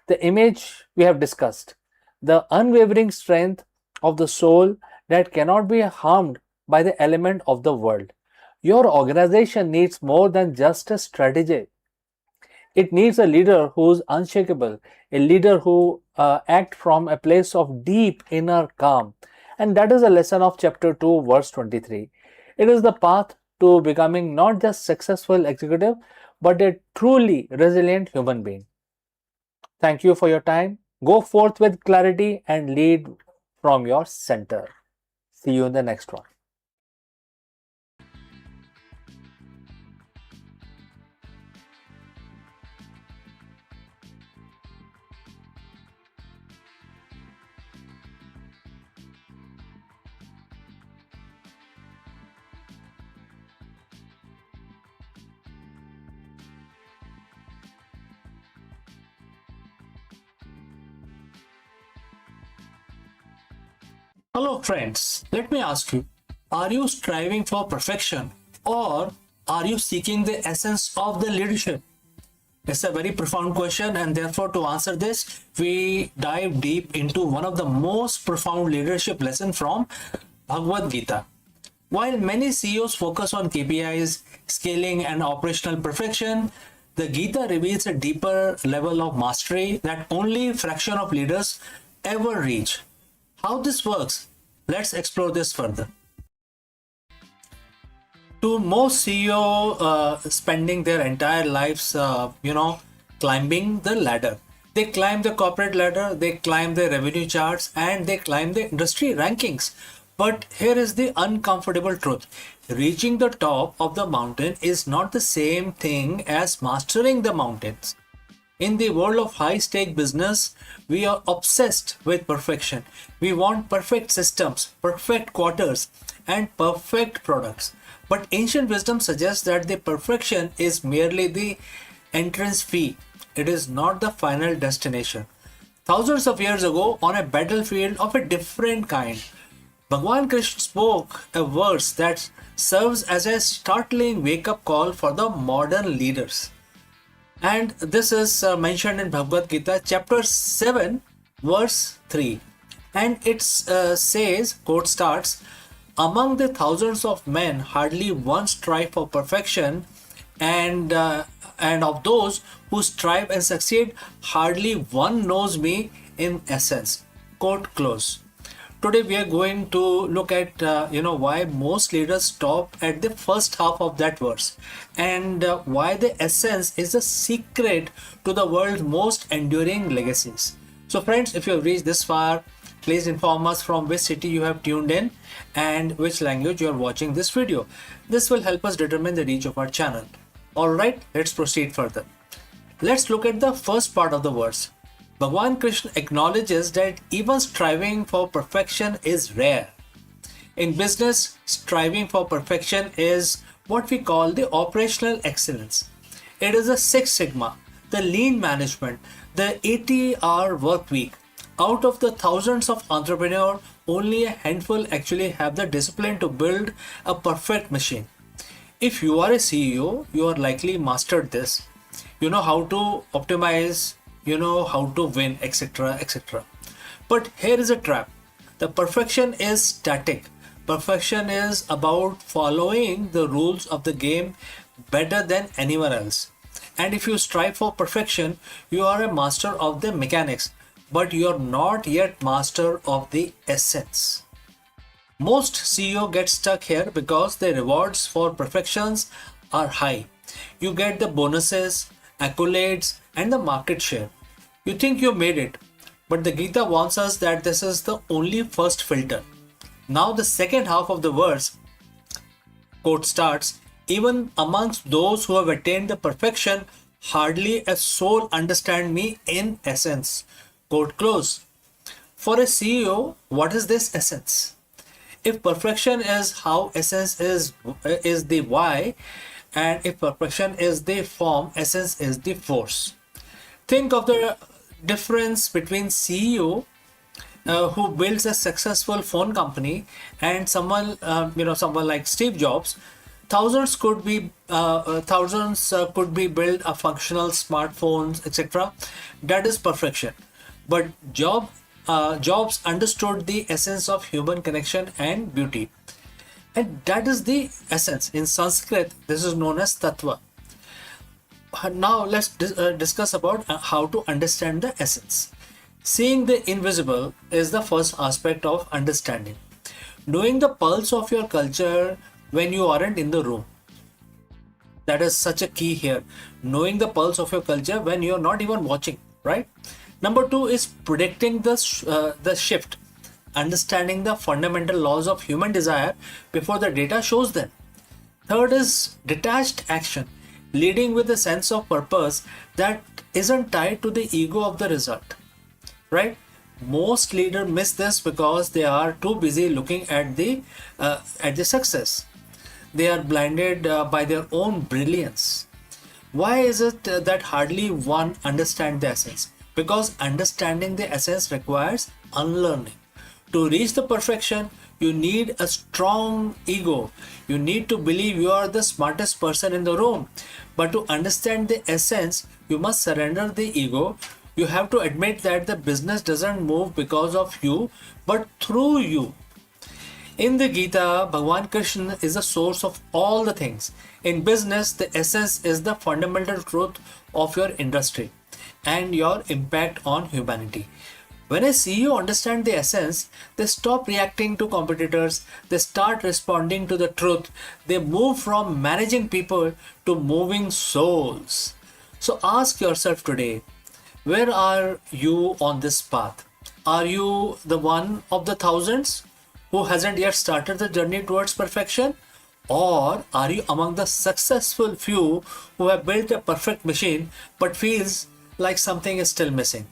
the image we have discussed, the unwavering strength of the soul that cannot be harmed by the element of the world. Your organization needs more than just a strategy. It needs a leader who's unshakable, a leader who acts from a place of deep inner calm. And that is a lesson of chapter 2, verse 23. It is the path to becoming not just successful executive, but a truly resilient human being. Thank you for your time. Go forth with clarity and lead from your center. See you in the next one. Hello, friends. Let me ask you, are you striving for perfection or are you seeking the essence of the leadership? It's a very profound question, and therefore, to answer this, we dive deep into one of the most profound leadership lessons from Bhagavad Gita. While many CEOs focus on KPIs, scaling, and operational perfection, the Gita reveals a deeper level of mastery that only a fraction of leaders ever reach. How this works? Let's explore this further. To most CEO spending their entire lives, climbing the ladder. They climb the corporate ladder, they climb the revenue charts, and they climb the industry rankings. But here is the uncomfortable truth. Reaching the top of the mountain is not the same thing as mastering the mountains. In the world of high stake business, we are obsessed with perfection. We want perfect systems, perfect quarters, and perfect products. But ancient wisdom suggests that the perfection is merely the entrance fee. It is not the final destination. Thousands of years ago, on a battlefield of a different kind, Bhagwan Krishna spoke a verse that serves as a startling wake up call for the modern leaders. And this is mentioned in Bhagavad Gita, chapter 7, verse 3. And it says, quote starts, among the thousands of men, hardly one strive for perfection, and of those who strive and succeed, hardly one knows me in essence. Quote close. Today we are going to look at why most leaders stop at the first half of that verse, and why the essence is the secret to the world's most enduring legacies. So friends, if you have reached this far, please inform us from which city you have tuned in and which language you are watching this video. This will help us determine the reach of our channel. Alright, let's proceed further. Let's look at the first part of the verse. Bhagwan Krishna acknowledges that even striving for perfection is rare. In business, striving for perfection is what we call the operational excellence. It is a Six Sigma, the lean management, the 80-hour work week. Out of the thousands of entrepreneurs, only a handful actually have the discipline to build a perfect machine. If you are a CEO, you are likely mastered this. You know how to optimize, you know how to win, etc. etc. But here is a trap. The perfection is static. Perfection is about following the rules of the game better than anyone else. And if you strive for perfection, you are a master of the mechanics, but you are not yet master of the essence. Most CEO get stuck here because the rewards for perfections are high. You get the bonuses, accolades, and the market share. You think you made it, but the Gita warns us that this is the only first filter. Now the second half of the verse, quote starts, even amongst those who have attained the perfection, hardly a soul understand me in essence. Quote close. For a CEO, what is this essence? If perfection is how, essence is the why, and if perfection is the form, essence is the force. Think of the difference between CEO who builds a successful phone company and someone like Steve Jobs. Thousands could be build a functional smartphones, etc. That is perfection. But Jobs understood the essence of human connection and beauty, and that is the essence. In Sanskrit, this is known as tattva. Now let's discuss about how to understand the essence. Seeing the invisible is the first aspect of understanding. Knowing the pulse of your culture when you aren't in the room. That is such a key here. Knowing the pulse of your culture when you're not even watching, right? Number two is predicting the shift. Understanding the fundamental laws of human desire before the data shows them. Third is detached action, leading with a sense of purpose that isn't tied to the ego of the result, right? Most leaders miss this because they are too busy looking at the success. They are blinded by their own brilliance. Why is it that hardly one understands the essence? Because understanding the essence requires unlearning. To reach the perfection, you need a strong ego. You need to believe you are the smartest person in the room. But to understand the essence, you must surrender the ego. You have to admit that the business doesn't move because of you, but through you. In the Gita, Bhagwan Krishna is the source of all the things. In business, the essence is the fundamental truth of your industry and your impact on humanity. When a CEO understands the essence, they stop reacting to competitors, they start responding to the truth, they move from managing people to moving souls. So ask yourself today, where are you on this path? Are you the one of the thousands who hasn't yet started the journey towards perfection? Or are you among the successful few who have built a perfect machine but feels like something is still missing?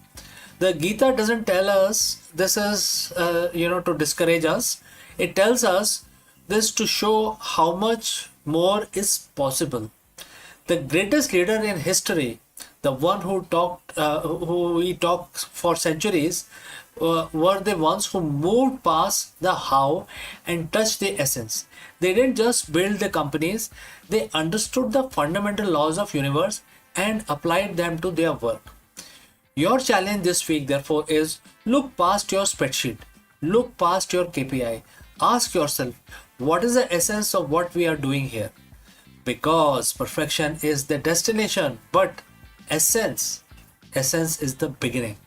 The Gita doesn't tell us this is, to discourage us. It tells us this to show how much more is possible. The greatest leader in history, the one who we talked for centuries, were the ones who moved past the how and touched the essence. They didn't just build the companies; they understood the fundamental laws of universe and applied them to their work. Your challenge this week, therefore, is look past your spreadsheet, look past your KPI, ask yourself, what is the essence of what we are doing here? Because perfection is the destination, but essence is the beginning.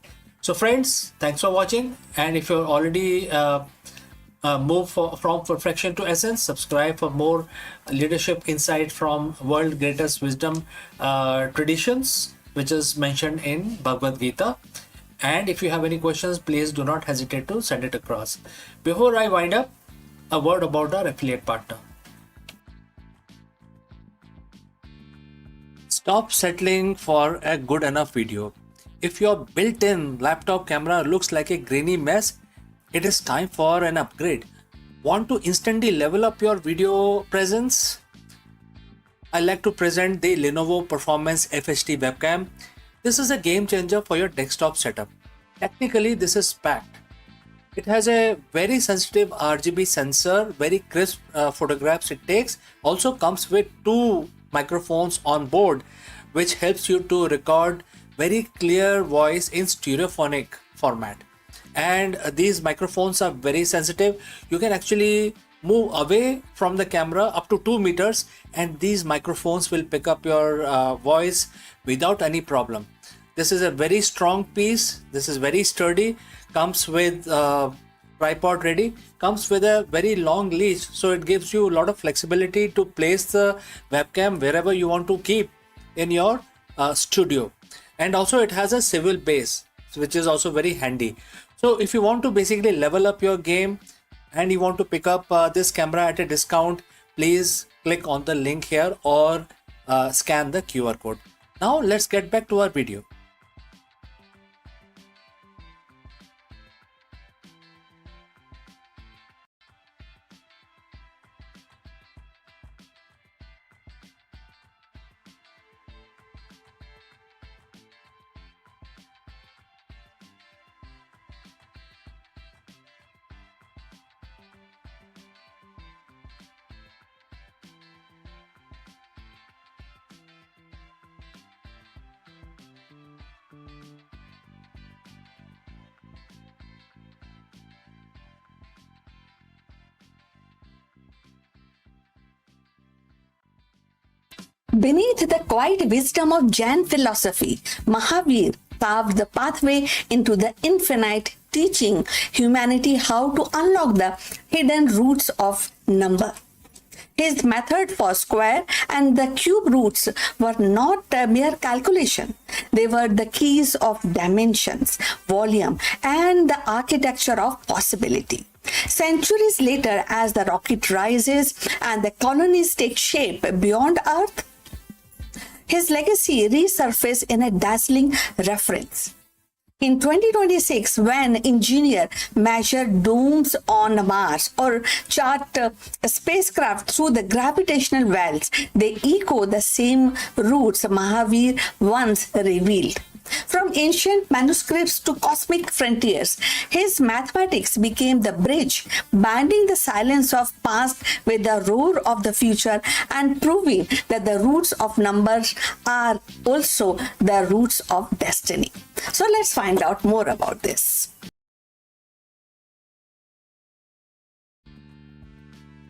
So, friends, thanks for watching. And if you're already moved from perfection to essence, subscribe for more leadership insight from world greatest wisdom traditions, which is mentioned in Bhagavad Gita. And if you have any questions, please do not hesitate to send it across. Before I wind up, a word about our affiliate partner. Stop settling for a good enough video. If your built-in laptop camera looks like a grainy mess, it is time for an upgrade. Want to instantly level up your video presence? I like to present the Lenovo Performance FHD webcam. This is a game changer for your desktop setup. Technically, this is packed. It has a very sensitive RGB sensor, very crisp photographs it takes. Also comes with two microphones on board, which helps you to record very clear voice in stereophonic format. And these microphones are very sensitive. You can actually move away from the camera up to 2 meters and these microphones will pick up your voice without any problem. This is a very strong piece. This is very sturdy. Comes with tripod ready. Comes with a very long leash, so it gives you a lot of flexibility to place the webcam wherever you want to keep in your studio. And also it has a swivel base, which is also very handy. So if you want to basically level up your game and you want to pick up this camera at a discount, please click on the link here or scan the QR code. Now let's get back to our video. Beneath the quiet wisdom of Jain philosophy, Mahavir carved the pathway into the infinite, teaching humanity how to unlock the hidden roots of number. His method for square and the cube roots were not a mere calculation. They were the keys of dimensions, volume, and the architecture of possibility. Centuries later, as the rocket rises and the colonies take shape beyond Earth, his legacy resurfaces in a dazzling reference. In 2026, when engineers measure domes on Mars or chart a spacecraft through the gravitational wells, they echo the same roots Mahavir once revealed. From ancient manuscripts to cosmic frontiers, his mathematics became the bridge, binding the silence of past with the roar of the future and proving that the roots of numbers are also the roots of destiny. So let's find out more about this.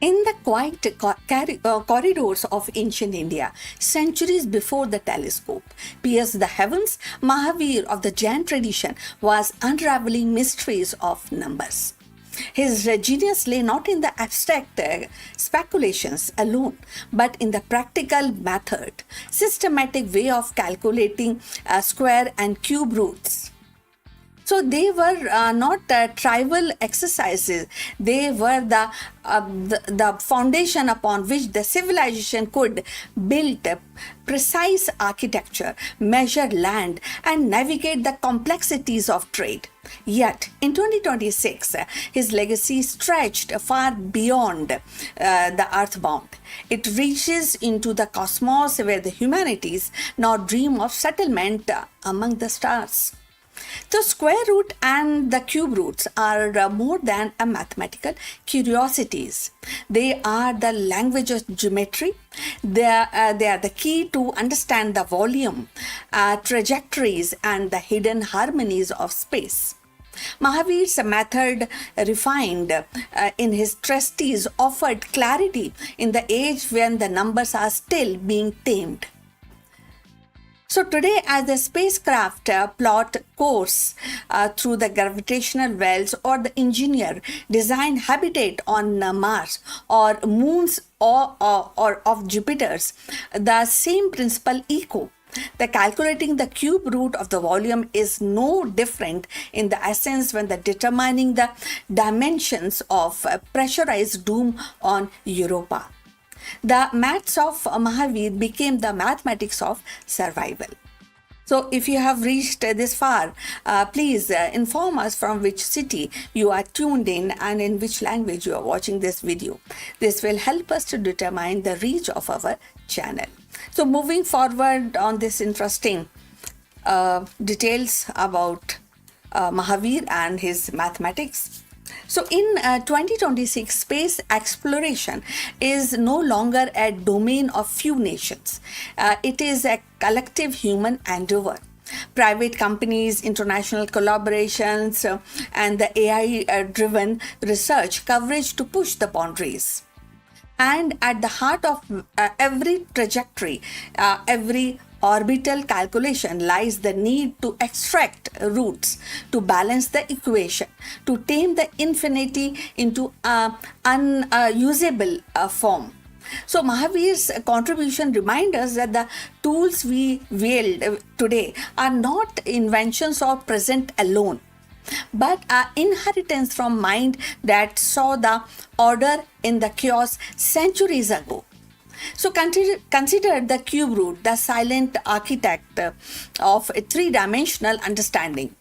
In the quiet corridors of ancient India, centuries before the telescope pierced the heavens, Mahavir of the Jain tradition was unraveling mysteries of numbers. His genius lay not in the abstract speculations alone, but in the practical method, systematic way of calculating square and cube roots. So they were not trivial exercises. They were the foundation upon which the civilization could build precise architecture, measure land, and navigate the complexities of trade. Yet, in 2026, his legacy stretched far beyond the earthbound. It reaches into the cosmos where the humanities now dream of settlement among the stars. The square root and the cube roots are more than a mathematical curiosities. They are the language of geometry. They are the key to understand the volume, trajectories, and the hidden harmonies of space. Mahavir's method, refined in his treatise, offered clarity in the age when the numbers are still being tamed. So today, as the spacecraft plot course through the gravitational wells, or the engineer design habitat on Mars or moons or of Jupiter's, the same principle echo. The calculating the cube root of the volume is no different in the essence when the determining the dimensions of a pressurized dome on Europa. The maths of Mahavir became the mathematics of survival. So if you have reached this far, please inform us from which city you are tuned in and in which language you are watching this video. This will help us to determine the reach of our channel. So moving forward on this interesting details about Mahavir and his mathematics. So in 2026, space exploration is no longer a domain of few nations. It is a collective human endeavor. Private companies, international collaborations, and the AI-driven research coverage to push the boundaries. And at the heart of every trajectory, every orbital calculation lies the need to extract roots, to balance the equation, to tame the infinity into unusable form. So Mahavir's contribution reminds us that the tools we wield today are not inventions of present alone, but are inheritance from mind that saw the order in the chaos centuries ago. So consider the cube root, the silent architect of a three-dimensional understanding.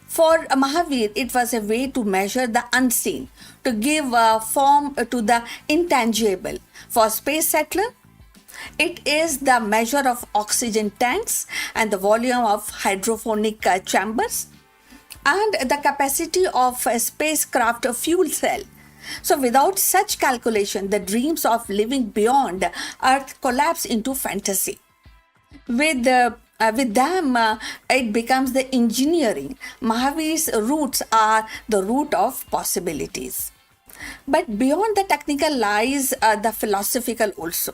For Mahavir, it was a way to measure the unseen, to give form to the intangible. For space settler, it is the measure of oxygen tanks and the volume of hydroponic chambers and the capacity of a spacecraft fuel cell. So without such calculation, the dreams of living beyond Earth collapse into fantasy. With them, it becomes the engineering. Mahavir's roots are the root of possibilities. But beyond the technical lies the philosophical also.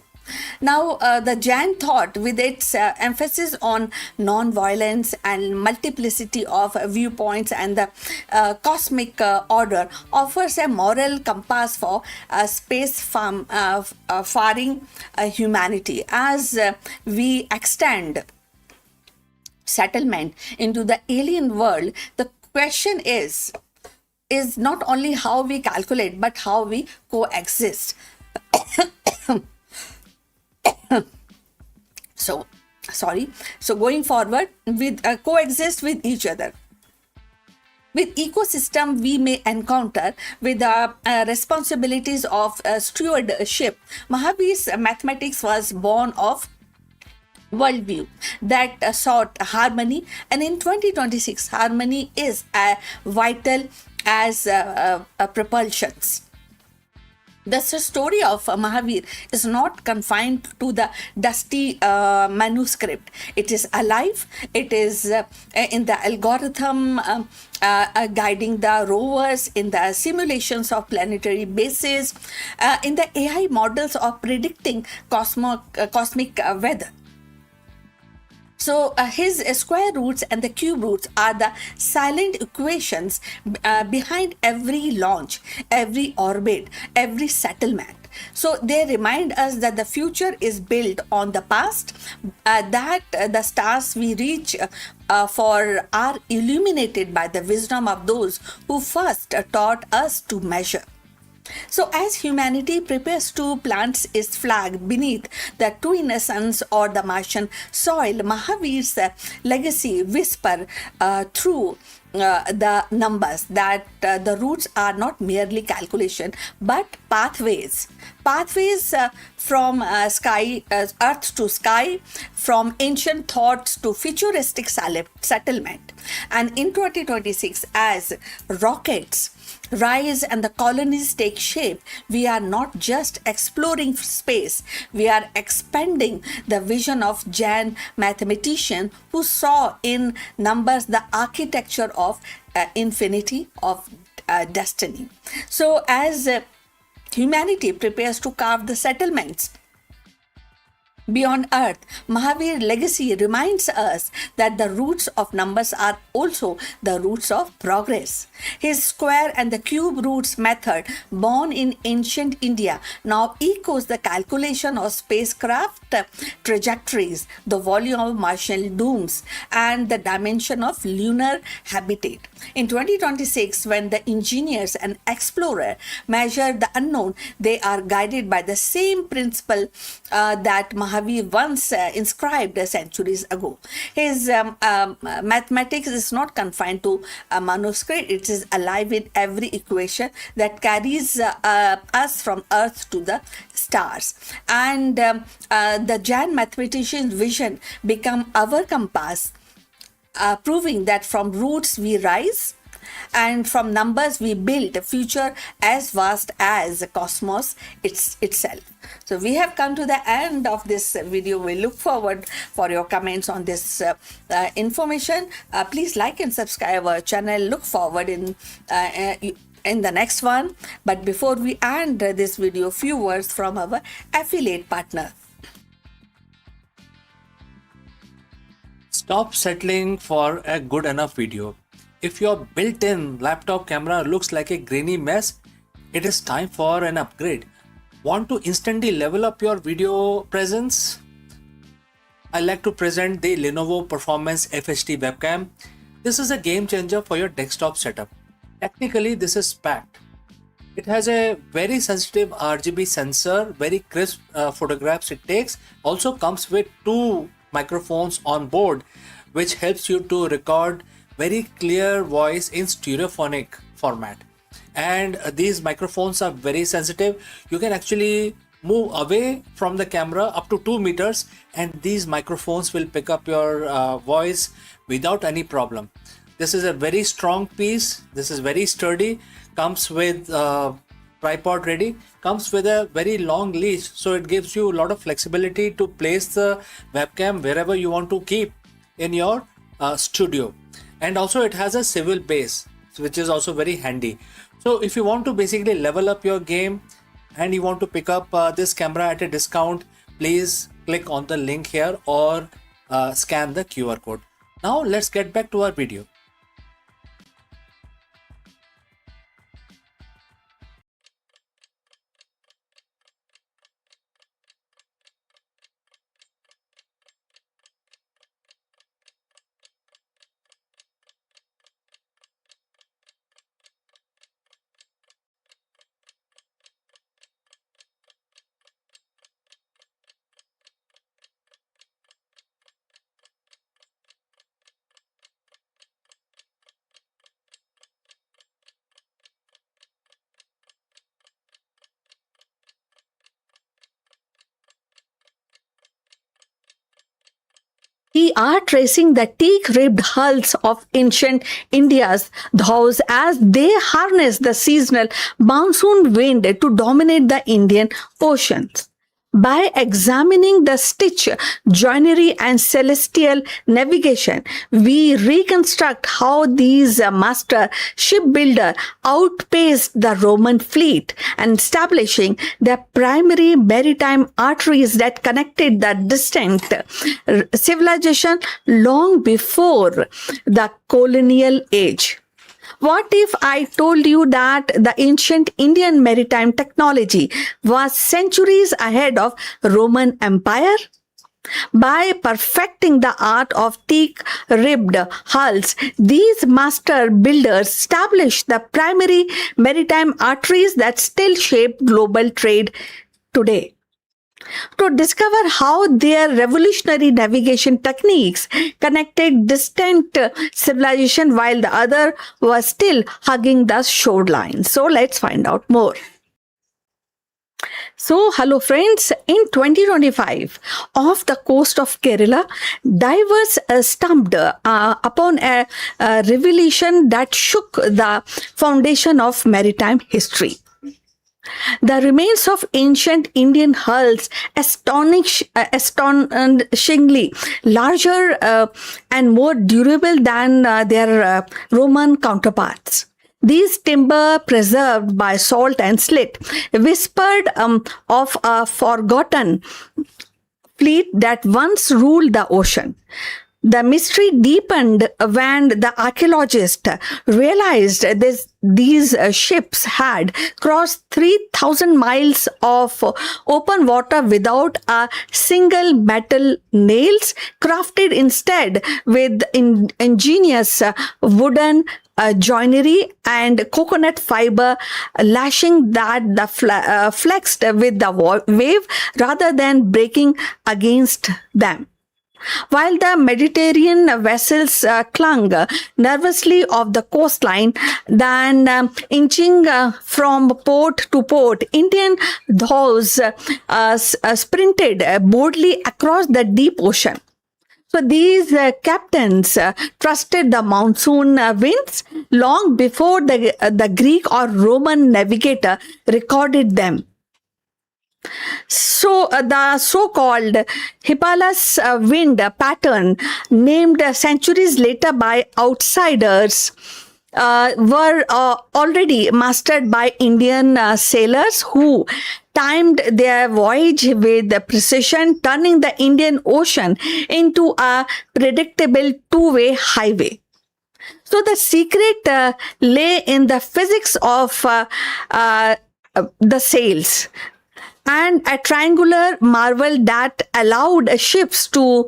Now, the Jain thought, with its emphasis on non-violence and multiplicity of viewpoints and the cosmic order, offers a moral compass for faring humanity. As we extend settlement into the alien world, the question is not only how we calculate, but how we coexist. So going forward, with coexist with each other. With ecosystem we may encounter, with the responsibilities of stewardship. Mahavir's mathematics was born of worldview that sought harmony. And in 2026, harmony is vital as propulsions. The story of Mahavir is not confined to the dusty manuscript. It is alive. It is in the algorithm guiding the rovers, in the simulations of planetary bases, in the AI models of predicting cosmic weather. So his square roots and the cube roots are the silent equations behind every launch, every orbit, every settlement. So they remind us that the future is built on the past, that the stars we reach for are illuminated by the wisdom of those who first taught us to measure. So, as humanity prepares to plant its flag beneath the true innocence or the Martian soil, Mahavir's legacy whisper through the numbers that the roots are not merely calculation but pathways from earth to sky, from ancient thoughts to futuristic settlement. And in 2026, as rockets rise and the colonies take shape, we are not just exploring space, we are expanding the vision of Jain mathematician who saw in numbers the architecture of infinity, of destiny. So, as humanity prepares to carve the settlements beyond Earth, Mahavir's legacy reminds us that the roots of numbers are also the roots of progress. His square and the cube roots method, born in ancient India, now echoes the calculation of spacecraft trajectories, the volume of Martian dooms, and the dimension of lunar habitat. In 2026, when the engineers and explorer measure the unknown, they are guided by the same principle that Mahavir once inscribed centuries ago. His mathematics is not confined to a manuscript, it is alive in every equation that carries us from Earth to the stars. And the Jain mathematician's vision become our compass, proving that from roots we rise and from numbers we build a future as vast as the cosmos itself. So we have come to the end of this video. We look forward for your comments on this information. Please like and subscribe our channel. Look forward in the next one. But before we end this video, few words from our affiliate partner. Stop settling for a good enough video. If your built-in laptop camera looks like a grainy mess, it is time for an upgrade. Want to instantly level up your video presence? I like to present the Lenovo Performance FHD webcam. This is a game changer for your desktop setup. Technically, this is packed. It has a very sensitive RGB sensor, very crisp photographs it takes. Also comes with two microphones on board, which helps you to record very clear voice in stereophonic format. And these microphones are very sensitive. You can actually move away from the camera up to 2 meters and these microphones will pick up your voice without any problem. This is a very strong piece. This is very sturdy. Comes with tripod ready. Comes with a very long leash, so it gives you a lot of flexibility to place the webcam wherever you want to keep in your studio. And also it has a swivel base, which is also very handy. So if you want to basically level up your game and you want to pick up this camera at a discount, please click on the link here or scan the QR code. Now let's get back to our video. are tracing the teak-ribbed hulls of ancient India's dhows as they harness the seasonal monsoon wind to dominate the Indian Oceans. By examining the stitch, joinery, and celestial navigation, we reconstruct how these master shipbuilders outpaced the Roman fleet and establishing the primary maritime arteries that connected the distant civilization long before the colonial age. What if I told you that the ancient Indian maritime technology was centuries ahead of Roman Empire? By perfecting the art of teak-ribbed hulls, these master builders established the primary maritime arteries that still shape global trade today. To discover how their revolutionary navigation techniques connected distant civilization while the other was still hugging the shoreline. So let's find out more. So, hello friends, in 2025, off the coast of Kerala, divers stumbled upon a revelation that shook the foundation of maritime history. The remains of ancient Indian hulls, astonishingly larger and more durable than their Roman counterparts. These timber preserved by salt and slit whispered of a forgotten fleet that once ruled the ocean. The mystery deepened when the archaeologists realized these ships had crossed 3,000 miles of open water without a single metal nails, crafted instead with ingenious wooden joinery and coconut fiber lashing that flexed with the wave rather than breaking against them. While the Mediterranean vessels clung nervously off the coastline, then inching from port to port, Indian dhows sprinted boldly across the deep ocean. So these captains trusted the monsoon winds long before the Greek or Roman navigator recorded them. So the so-called Hippolytus wind pattern, named centuries later by outsiders, were already mastered by Indian sailors who timed their voyage with precision, turning the Indian Ocean into a predictable two-way highway. So the secret lay in the physics of the sails and a triangular marvel that allowed ships to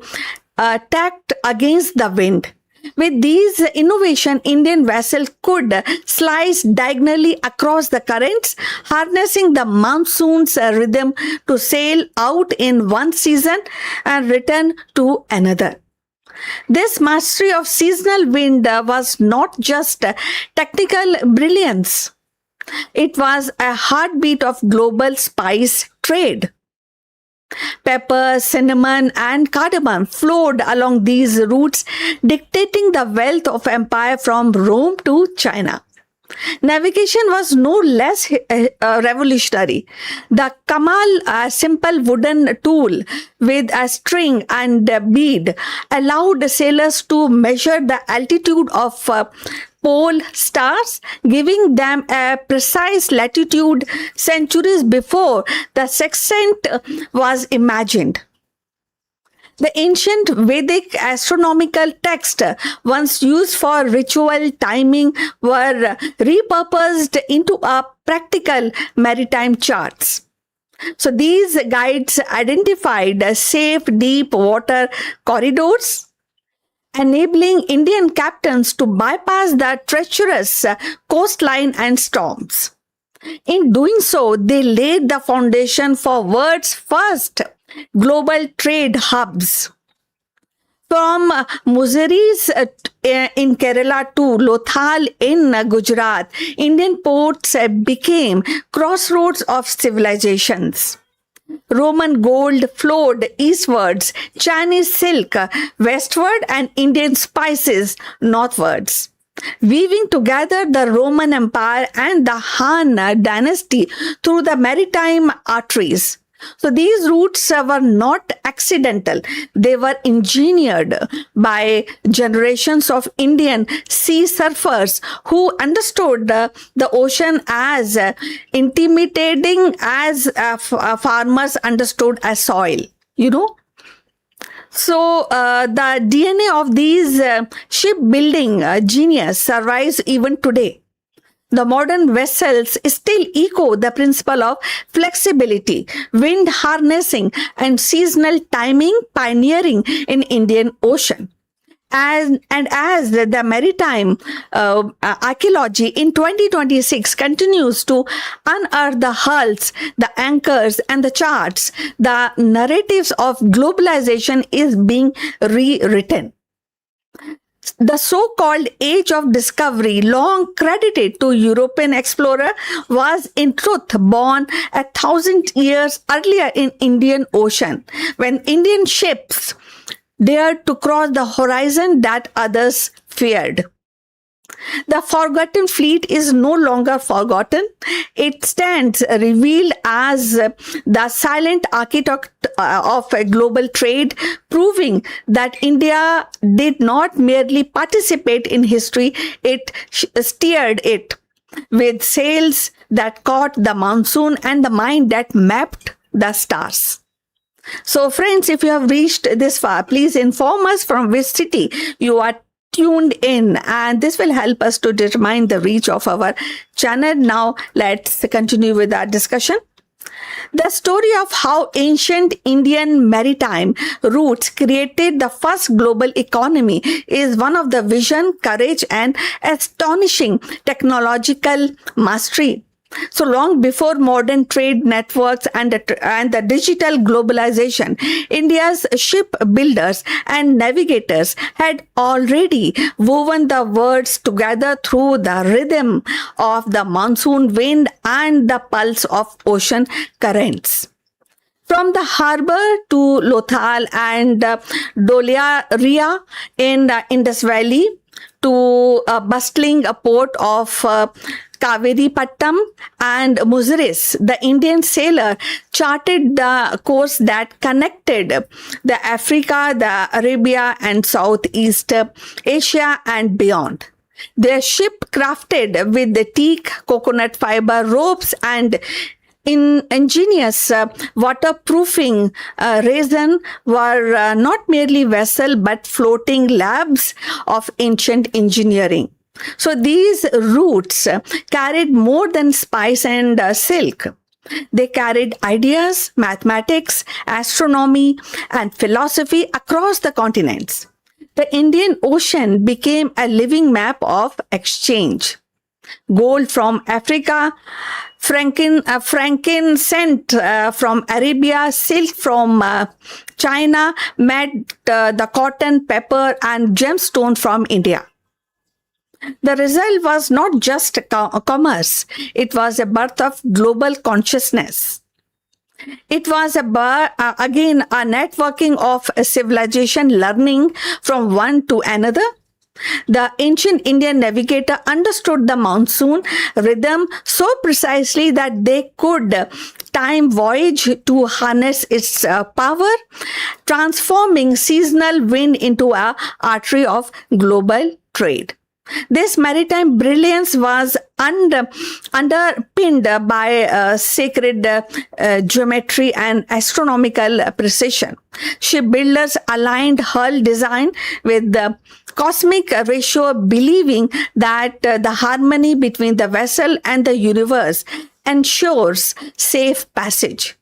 tack against the wind. With these innovations, Indian vessels could slice diagonally across the currents, harnessing the monsoon's rhythm to sail out in one season and return to another. This mastery of seasonal wind was not just technical brilliance. It was a heartbeat of global spice trade. Pepper, cinnamon, and cardamom flowed along these routes, dictating the wealth of empire from Rome to China. Navigation was no less revolutionary. The kamal, a simple wooden tool with a string and a bead, allowed sailors to measure the altitude of pole stars, giving them a precise latitude centuries before the sextant was imagined. The ancient Vedic astronomical texts, once used for ritual timing, were repurposed into a practical maritime charts. So these guides identified safe deep water corridors, enabling Indian captains to bypass the treacherous coastline and storms. In doing so, they laid the foundation for world's first global trade hubs. From Muzeris in Kerala to Lothal in Gujarat, Indian ports became crossroads of civilizations. Roman gold flowed eastwards, Chinese silk westward, and Indian spices northwards, weaving together the Roman Empire and the Han dynasty through the maritime arteries. So these routes were not accidental. They were engineered by generations of Indian sea surfers who understood the ocean as intimidating as farmers understood as soil. You know, so the DNA of these shipbuilding genius survives even today. The modern vessels still echo the principle of flexibility, wind harnessing, and seasonal timing pioneering in Indian Ocean. And as the maritime archaeology in 2026 continues to unearth the hulls, the anchors, and the charts, the narratives of globalization is being rewritten. The so-called age of discovery, long credited to European explorer, was in truth born 1,000 years earlier in Indian Ocean, when Indian ships dared to cross the horizon that others feared. The forgotten fleet is no longer forgotten. It stands revealed as the silent architect of a global trade, proving that India did not merely participate in history, it steered it with sails that caught the monsoon and the mind that mapped the stars. So, friends, if you have reached this far, please inform us from which city you are tuned in, and this will help us to determine the reach of our channel. Now, let's continue with our discussion. The story of how ancient Indian maritime routes created the first global economy is one of the vision, courage, and astonishing technological mastery. So long before modern trade networks and the digital globalization, India's shipbuilders and navigators had already woven the worlds together through the rhythm of the monsoon wind and the pulse of ocean currents. From the harbor to Lothal and Dolaria in the Indus Valley to a bustling port of Kaviripattam and Muziris, the Indian sailor charted the course that connected the Africa, the Arabia, and Southeast Asia and beyond. Their ship crafted with the teak, coconut fiber ropes, and ingenious waterproofing resin were not merely vessel but floating labs of ancient engineering. So these routes carried more than spice and silk. They carried ideas, mathematics, astronomy, and philosophy across the continents. The Indian Ocean became a living map of exchange. Gold from Africa, frankincense from Arabia, silk from China met the cotton, pepper, and gemstone from India. The result was not just commerce, it was a birth of global consciousness. It was again a networking of a civilization learning from one to another. The ancient Indian navigator understood the monsoon rhythm so precisely that they could time voyage to harness its power, transforming seasonal wind into an artery of global trade. This maritime brilliance was underpinned by sacred geometry and astronomical precision. Shipbuilders aligned hull design with the cosmic ratio, believing that the harmony between the vessel and the universe ensures safe passage.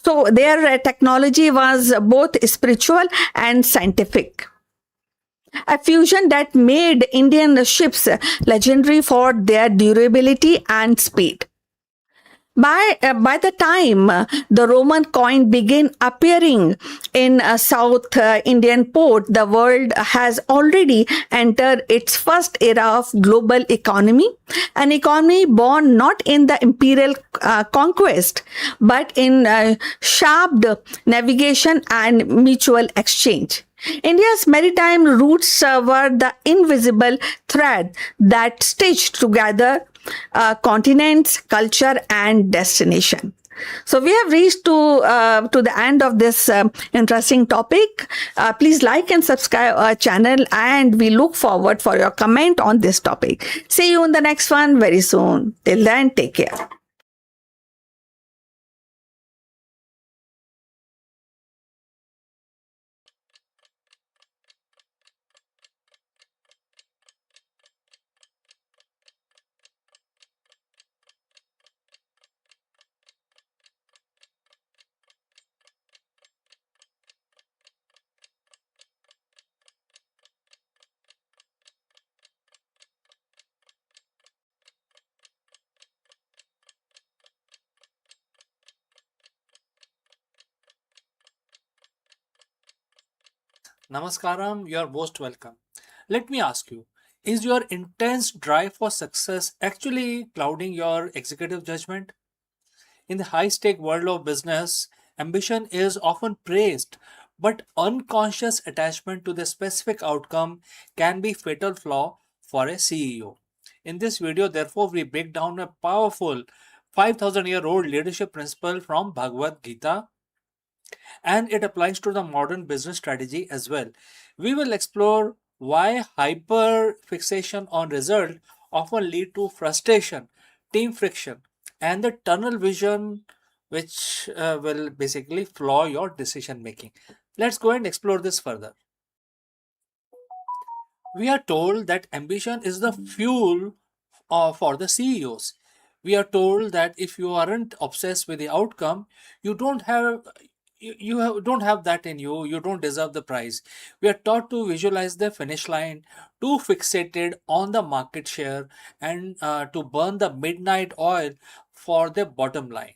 So their technology was both spiritual and scientific, a fusion that made Indian ships legendary for their durability and speed. By the time the Roman coin began appearing in South Indian port, the world has already entered its first era of global economy, an economy born not in the imperial conquest, but in sharp navigation and mutual exchange. India's maritime routes were the invisible thread that stitched together continents, culture, and destination. So we have reached to the end of this interesting topic. Please like and subscribe our channel, and we look forward for your comment on this topic. See you in the next one very soon. Till then, take care. Namaskaram, you are most welcome. Let me ask you, is your intense drive for success actually clouding your executive judgment? In the high stake world of business, ambition is often praised, but unconscious attachment to the specific outcome can be fatal flaw for a CEO. In this video, therefore, we break down a powerful 5,000-year-old leadership principle from Bhagavad Gita, and it applies to the modern business strategy as well. We will explore why hyper fixation on result often lead to frustration, team friction, and the tunnel vision, which will basically flaw your decision making. Let's go and explore this further. We are told that ambition is the fuel for the CEOs. We are told that if you aren't obsessed with the outcome, you don't have don't have that in you. You don't deserve the prize. We are taught to visualize the finish line, too fixated on the market share, and to burn the midnight oil for the bottom line.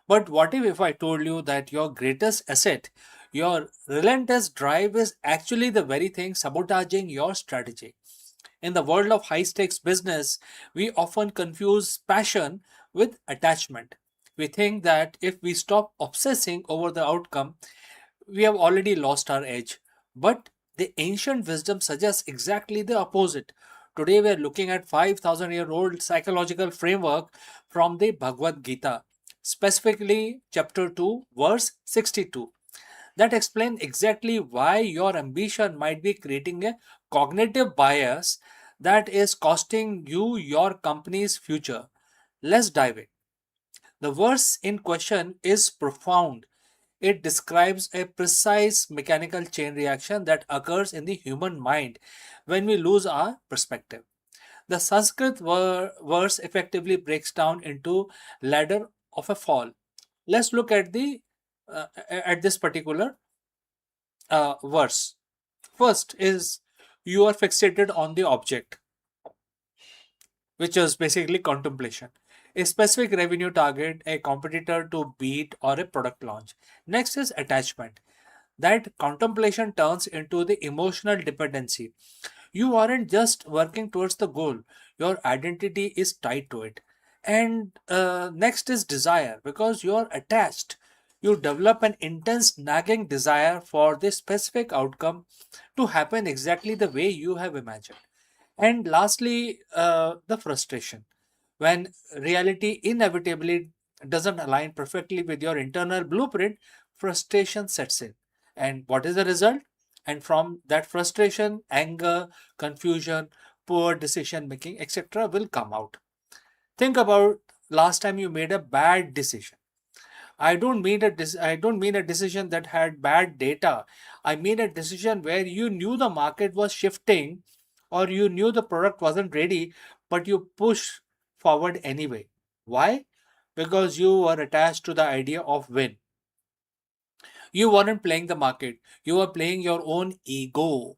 But what if I told you that your greatest asset, your relentless drive, is actually the very thing sabotaging your strategy? In the world of high stakes business, we often confuse passion with attachment. We think that if we stop obsessing over the outcome, we have already lost our edge. But the ancient wisdom suggests exactly the opposite. Today we are looking at 5,000-year-old psychological framework from the Bhagavad Gita, specifically chapter 2, verse 62, that explain exactly why your ambition might be creating a cognitive bias that is costing you your company's future. Let's dive in. The verse in question is profound. It describes a precise mechanical chain reaction that occurs in the human mind when we lose our perspective. The Sanskrit verse effectively breaks down into ladder of a fall. Let's look at this particular verse. First is you are fixated on the object, which is basically contemplation. A specific revenue target, a competitor to beat, or a product launch. Next is attachment. That contemplation turns into the emotional dependency. You aren't just working towards the goal, your identity is tied to it. And next is desire, because you're attached. You develop an intense nagging desire for this specific outcome to happen exactly the way you have imagined. And lastly, the frustration. When reality inevitably doesn't align perfectly with your internal blueprint, frustration sets in. And what is the result? And from that frustration, anger, confusion, poor decision making, etc., will come out. Think about last time you made a bad decision. I don't mean a decision that had bad data. I mean a decision where you knew the market was shifting or you knew the product wasn't ready, but you push forward anyway. Why? Because you were attached to the idea of win. You weren't playing the market. You were playing your own ego.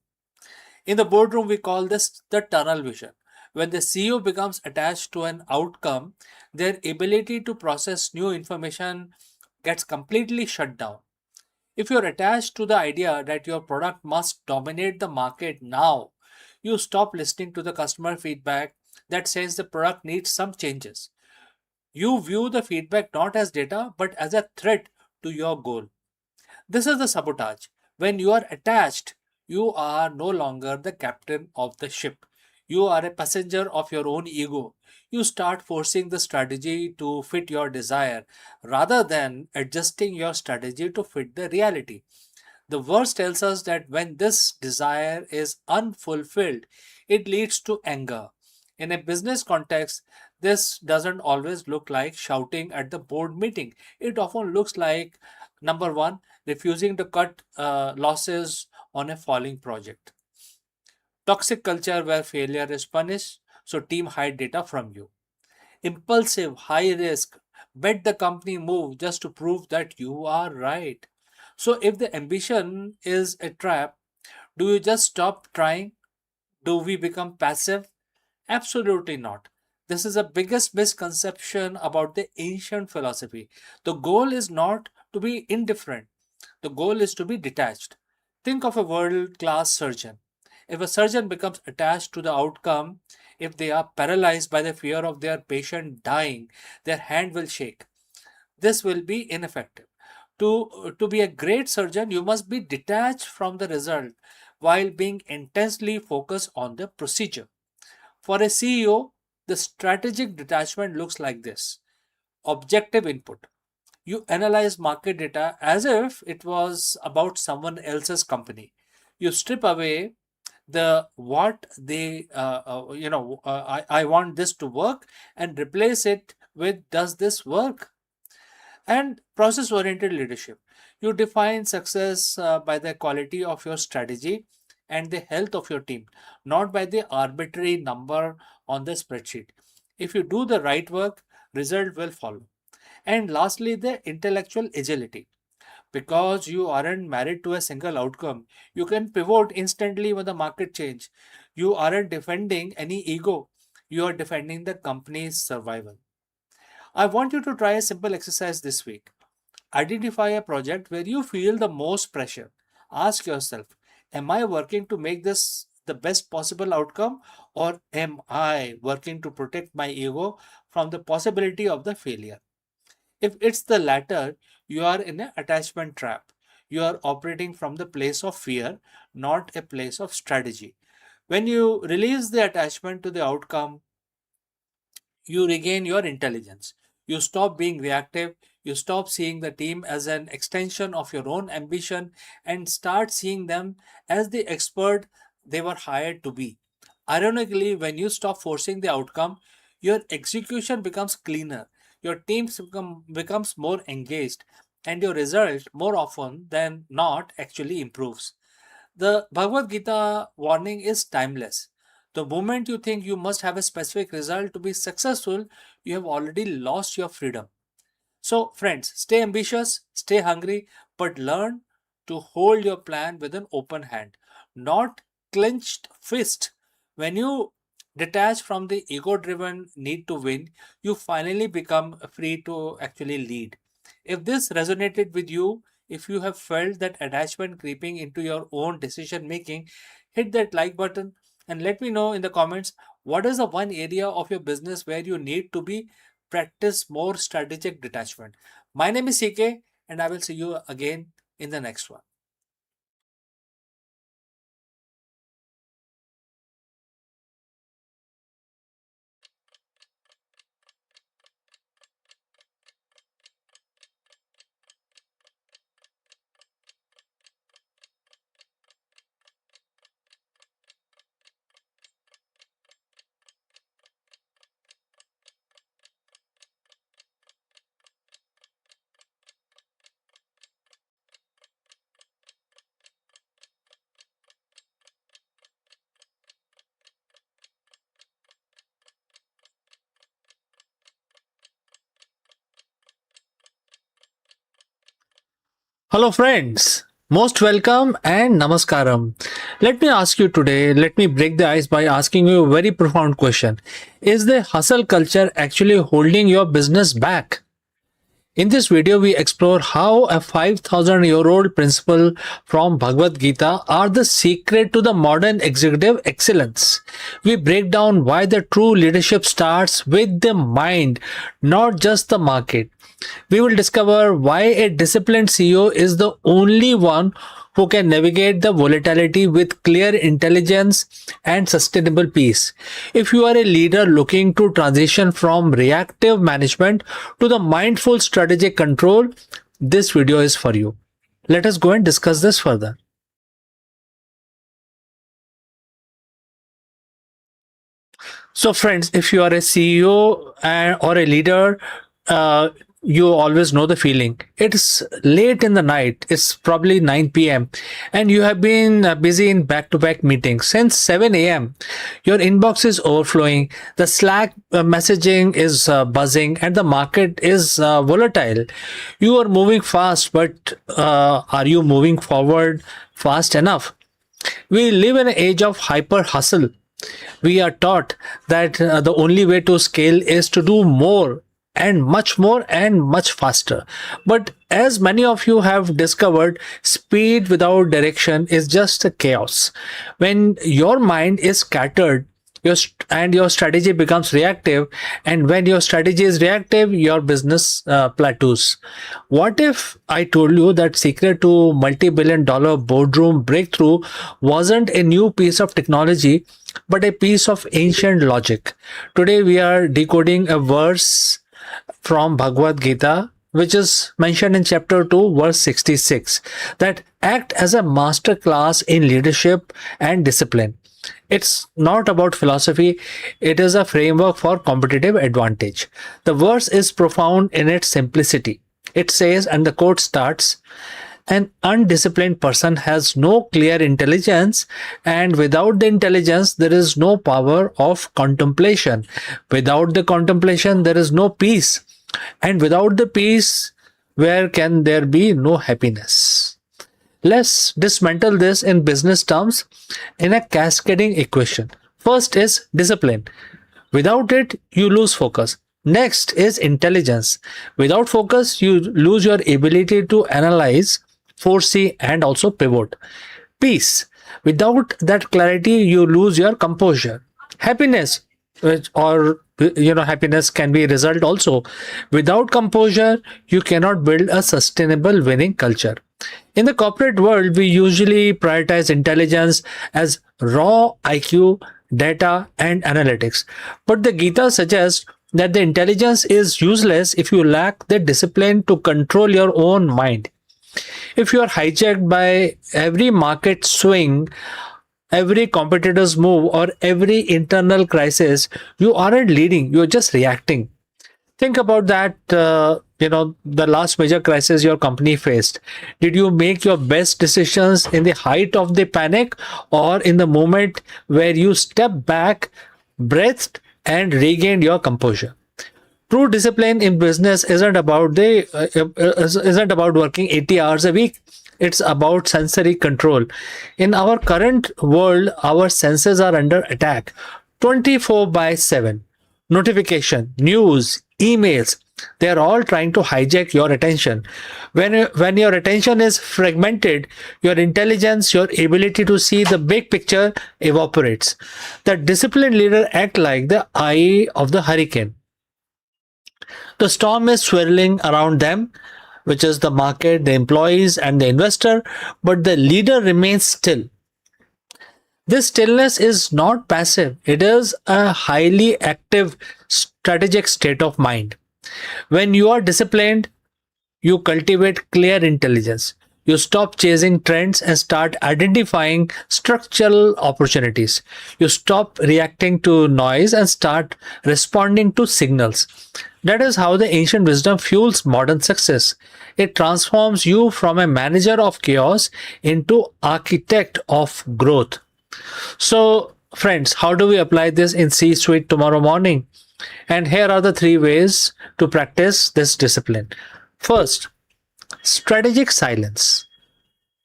In the boardroom, we call this the tunnel vision. When the CEO becomes attached to an outcome, their ability to process new information gets completely shut down. If you're attached to the idea that your product must dominate the market now, you stop listening to the customer feedback that says the product needs some changes. You view the feedback not as data but as a threat to your goal. This is the sabotage. When you are attached, you are no longer the captain of the ship. You are a passenger of your own ego. You start forcing the strategy to fit your desire rather than adjusting your strategy to fit the reality. The verse tells us that when this desire is unfulfilled, it leads to anger. In a business context, this doesn't always look like shouting at the board meeting. It often looks like number one, refusing to cut losses on a falling project. Toxic culture where failure is punished, so team hide data from you. Impulsive, high risk, bet the company move just to prove that you are right. So if the ambition is a trap, do you just stop trying? Do we become passive? Absolutely not. This is the biggest misconception about the ancient philosophy. The goal is not to be indifferent, the goal is to be detached. Think of a world class surgeon. If a surgeon becomes attached to the outcome, if they are paralyzed by the fear of their patient dying, their hand will shake. This will be ineffective. To be a great surgeon, you must be detached from the result while being intensely focused on the procedure. For a CEO, the strategic detachment looks like this: objective input. You analyze market data as if it was about someone else's company. You strip away the what they, I want this to work and replace it with does this work? And process oriented leadership. You define success by the quality of your strategy and the health of your team, not by the arbitrary number on the spreadsheet. If you do the right work, result will follow. And lastly, the intellectual agility. Because you aren't married to a single outcome, you can pivot instantly when the market change. You aren't defending any ego, you are defending the company's survival. I want you to try a simple exercise this week. Identify a project where you feel the most pressure. Ask yourself, am I working to make this the best possible outcome, or am I working to protect my ego from the possibility of the failure? If it's the latter, you are in an attachment trap. You are operating from the place of fear, not a place of strategy. When you release the attachment to the outcome, you regain your intelligence. You stop being reactive. You stop seeing the team as an extension of your own ambition and start seeing them as the expert they were hired to be. Ironically, when you stop forcing the outcome, your execution becomes cleaner, your becomes more engaged, and your result, more often than not, actually improves. The Bhagavad Gita warning is timeless. The moment you think you must have a specific result to be successful, you have already lost your freedom. So, friends, stay ambitious, stay hungry, but learn to hold your plan with an open hand, not clenched fist. When you detach from the ego driven need to win, you finally become free to actually lead. If this resonated with you, if you have felt that attachment creeping into your own decision making, hit that like button and let me know in the comments what is the one area of your business where you need to be practice more strategic detachment. My name is CK, and I will see you again in the next one. Hello, friends. Most welcome and namaskaram. Let me ask you today, let me break the ice by asking you a very profound question. Is the hustle culture actually holding your business back? In this video, we explore how a 5,000-year-old principle from Bhagavad Gita are the secret to the modern executive excellence. We break down why the true leadership starts with the mind, not just the market. We will discover why a disciplined CEO is the only one who can navigate the volatility with clear intelligence and sustainable peace. If you are a leader looking to transition from reactive management to the mindful strategic control, this video is for you. Let us go and discuss this further. So, friends, if you are a CEO or a leader, uh, you always know the feeling. It's late in the night, it's probably 9 p.m., and you have been busy in back to back meetings since 7 a.m. Your inbox is overflowing, the Slack messaging is buzzing, and the market is volatile. You are moving fast, but are you moving forward fast enough? We live in an age of hyper hustle. We are taught that the only way to scale is to do more and much faster. But as many of you have discovered, speed without direction is just a chaos. When your mind is scattered, and your strategy becomes reactive, and when your strategy is reactive, your business plateaus. What if I told you that secret to multi-billion-dollar boardroom breakthrough wasn't a new piece of technology, but a piece of ancient logic? Today we are decoding a verse from Bhagavad Gita, which is mentioned in chapter 2, verse 66, that act as a master class in leadership and discipline. It's not about philosophy, it is a framework for competitive advantage. The verse is profound in its simplicity. It says, and the quote starts, an undisciplined person has no clear intelligence, and without the intelligence, there is no power of contemplation. Without the contemplation, there is no peace. And without the peace, where can there be no happiness? Let's dismantle this in business terms in a cascading equation. First is discipline. Without it, you lose focus. Next is intelligence. Without focus, you lose your ability to analyze, foresee, and also pivot. Peace. Without that clarity, you lose your composure. Happiness, happiness can be a result also. Without composure, you cannot build a sustainable winning culture. In the corporate world, we usually prioritize intelligence as raw IQ, data, and analytics. But the Gita suggests that the intelligence is useless if you lack the discipline to control your own mind. If you are hijacked by every market swing, every competitor's move, or every internal crisis, you aren't leading, you're just reacting. Think about that, the last major crisis your company faced. Did you make your best decisions in the height of the panic or in the moment where you stepped back, breathed, and regained your composure? True discipline in business isn't about working 80 hours a week. It's about sensory control. In our current world, our senses are under attack 24 by 7. Notification, news, emails, they are all trying to hijack your attention. When your attention is fragmented, your intelligence, your ability to see the big picture evaporates. The disciplined leader act like the eye of the hurricane. The storm is swirling around them, which is the market, the employees, and the investor, but the leader remains still. This stillness is not passive, it is a highly active strategic state of mind. When you are disciplined, you cultivate clear intelligence. You stop chasing trends and start identifying structural opportunities. You stop reacting to noise and start responding to signals. That is how the ancient wisdom fuels modern success. It transforms you from a manager of chaos into architect of growth. So, friends, how do we apply this in C suite tomorrow morning? And here are the 3 ways to practice this discipline. First, strategic silence.